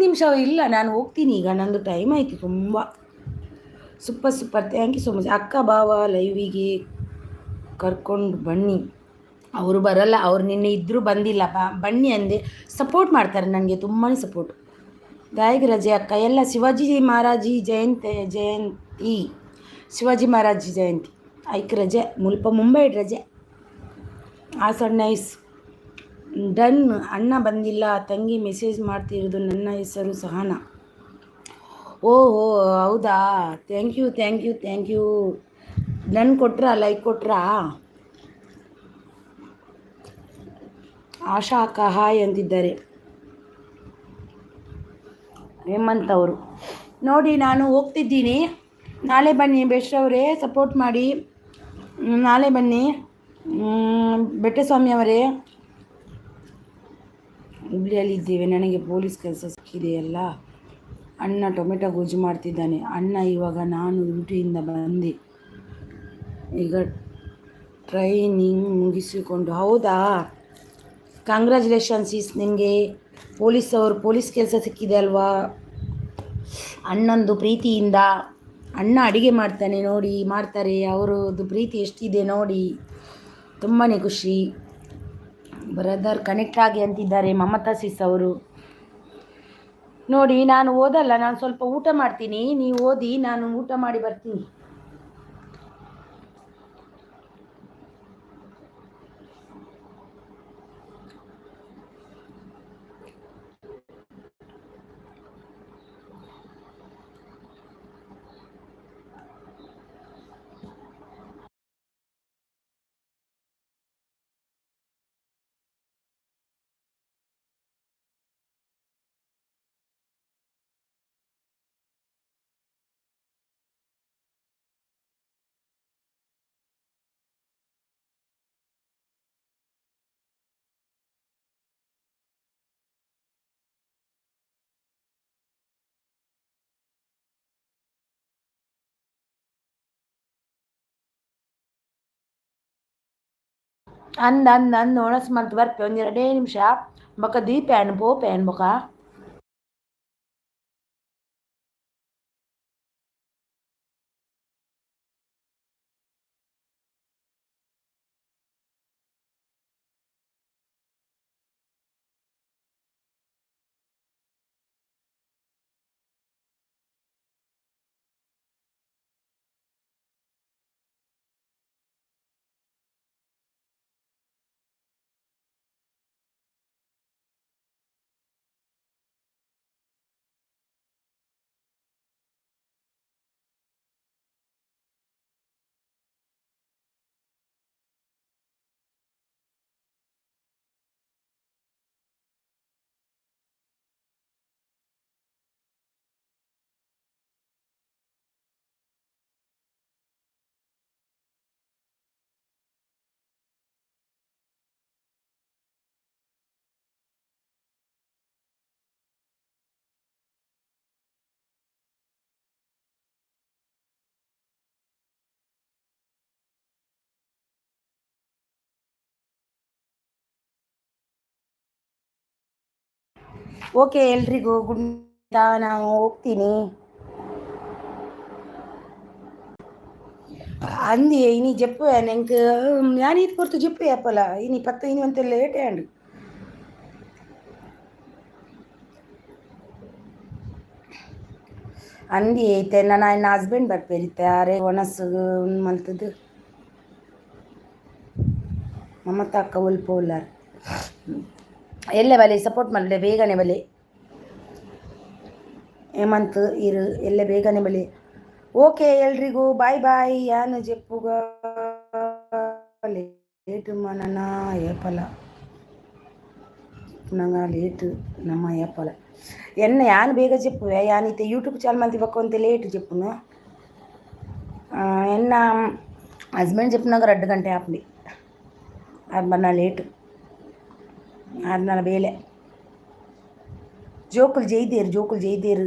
ನಿಮಿಷ ಇಲ್ಲ ನಾನು ಹೋಗ್ತೀನಿ ಈಗ ನಂದು ಟೈಮ್ ಆಯಿತು ತುಂಬ super thank you so much. ಅಕ್ಕ ಬಾವ ಲೈವಿಗೆ ಕರ್ಕೊಂಡು ಬನ್ನಿ. ಅವರು ಬರಲ್ಲ, ಅವ್ರು ನಿನ್ನೆ ಇದ್ದರೂ ಬಂದಿಲ್ಲ. ಬನ್ನಿ ಅಂದೆ, ಸಪೋರ್ಟ್ ಮಾಡ್ತಾರೆ ನನಗೆ, ತುಂಬಾ ಸಪೋರ್ಟ್. ದಾಯಿಗೆ ರಜೆ ಅಕ್ಕ, ಎಲ್ಲ ಶಿವಾಜಿ ಮಹಾರಾಜಿ ಜಯಂತಿ ಶಿವಾಜಿ ಮಹಾರಾಜಿ ಜಯಂತಿ ಐಕ್ ರಜೆ, ಮುಲ್ಪ ಮುಂಬೈ ರಜೆ. ಸಣ್ಣ ನೈಸ್ ಡನ್. ಅಣ್ಣ ಬಂದಿಲ್ಲ, ತಂಗಿ ಮೆಸೇಜ್ ಮಾಡ್ತಿರೋದು. ನನ್ನ ಹೆಸರು ಸಹನಾ. ಓಹೋ ಹೌದಾ, ಥ್ಯಾಂಕ್ ಯು. ನನ್ ಕೊಟ್ರಾ, ಲೈಕ್ ಕೊಟ್ರಾ? ಆಶಾ ಅಕ್ಕ ಹಾಯ್ ಅಂತಿದ್ದಾರೆ. ಹೇಮಂತ್ ಅವರು ನೋಡಿ, ನಾನು ಹೋಗ್ತಿದ್ದೀನಿ. ನಾಳೆ ಬನ್ನಿ ಬೆಸ್ಟ್ ಅವರೇ, ಸಪೋರ್ಟ್ ಮಾಡಿ. ನಾಳೆ ಬನ್ನಿ ಬೆಟ್ಟಸ್ವಾಮಿ ಅವರೇ. ಹುಬ್ಳಿಯಲ್ಲಿದ್ದೇವೆ, ನನಗೆ ಪೊಲೀಸ್ ಕೆಲಸ ಸಿಕ್ಕಿದೆಯಲ್ಲ. ಅಣ್ಣ ಟೊಮೆಟೊ ಗೊಜ್ಜು ಮಾಡ್ತಿದ್ದಾನೆ. ಅಣ್ಣ ಇವಾಗ ನಾನು ಡ್ಯೂಟಿಯಿಂದ ಬಂದೆ, ಈಗ ಟ್ರೈನಿಂಗ್ ಮುಗಿಸಿಕೊಂಡು. ಹೌದಾ, ಕಂಗ್ರ್ಯಾಚುಲೇಷನ್ಸ್ ನಿಮಗೆ. ಪೊಲೀಸ್ ಕೆಲಸ ಸಿಕ್ಕಿದೆ ಅಲ್ವಾ. ಅಣ್ಣಂದು ಪ್ರೀತಿಯಿಂದ. ಅಣ್ಣ ಅಡುಗೆ ಮಾಡ್ತಾನೆ ನೋಡಿ, ಮಾಡ್ತಾರೆ. ಅವರದ್ದು ಪ್ರೀತಿ ಎಷ್ಟಿದೆ ನೋಡಿ, ತುಂಬಾ ಖುಷಿ. ಬ್ರದರ್ ಕನೆಕ್ಟ್ ಆಗಿ ಅಂತಿದ್ದಾರೆ ಮಮತಾ ಸಿಸ್ ಅವರು. ನೋಡಿ, ನಾನು ಓದಲ್ಲ, ನಾನು ಸ್ವಲ್ಪ ಊಟ ಮಾಡ್ತೀನಿ. ನೀವು ಓದಿ, ನಾನು ಊಟ ಮಾಡಿ ಬರ್ತೀನಿ. ಅಂದ್ ಒಣಸ್ ಮಂತ್ ಬರ್ಪೆ ಒಂದು 2 ನಿಮಿಷ ಬೊಕ ದೀಪ್ಯಾನ್ ಪೋಪ್ಯಾನ್ ಬೊಕ. ಓಕೆ ಎಲ್ರಿಗೂ ಗುಡ್. ನಾವು ಹೋಗ್ತೀನಿ. అంది ఇని చెప్పు ఇంక ഞാൻ ഇത് പുറത്ത് చెప్పు చెప్పല ഇനി 10 ഇനി വന്നിട്ട് ലേറ്റ് ആണ്ട്. ಅಂದಿ ಐತೆ ನನ್ನ ಹಸ್ಬೆಂಡ್ ಬರ್ಪೇರಿತಾರೆ ಒಣಸು ಮಲ್ತದ್ದು ಮಮತ ಅಕ್ಕ ಉಲ್ಪೋಲಾರ್ ಎಲ್ಲೇ ಬಲೆ ಸಪೋರ್ಟ್ ಮಾಡಲೆ ಬೇಗನೆ ಬಲೆ ಹೇಮಂತ್ ಇರು ಎಲ್ಲೇ ಬೇಗನೆ ಬಲೆ. ಓಕೆ ಎಲ್ರಿಗೂ ಬಾಯ್ ಬಾಯ್. ಯಾನು చెప్పుಗ ಲೇಟು ನನ್ನ ಏಪಲ ನಂಗೆ ಲೇಟು ನಮ್ಮ ಏಪಲ ఎన్న యాన్ బేగ చెప్పు యానైతే యూట్యూబ్ ఛానల్ మళ్ళీ కొంత లేట్ చెప్పును ఎన్న హస్బెండ్ చెప్పినాక 2 ಗಂಟೆ ಆಪಲಿ ಅದು ಬನ್ನ ಲೇಟು ಅದು ನನ್ನ ಬೇಲೆ ಜೋಕುಲು ಜೈದೇರು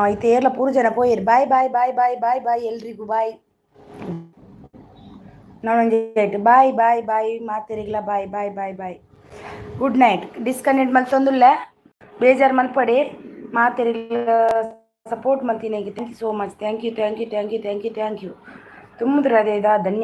అయితే ఏర్ల పూరు జన పోయేరు. ಬಾಯ್ ಬಾಯ್ ಬಾಯ್ ಬಾಯ್ ಬಾಯ್ ಬಾಯ್ ಎಲ್ರಿಗೂ ಬಾಯ್. ನಾನು ಬಾಯ್ ಬಾಯ್ ಬಾಯ್ ಮಾತಿರಿಗ್ಲ bye bye bye bye. Good night. Disconnect ಮಲ್ತೊಂದುಲ್ಲ, ಬೇಜಾರು ಮಲ್ಪಡಿ, ಮಾತೆಲ್ಲ ಸಪೋರ್ಟ್ ಮಲ್ತೀನಿ. Thank you so much. Thank you ತುಂಬ ಅದೇ ಧನ್ಯ.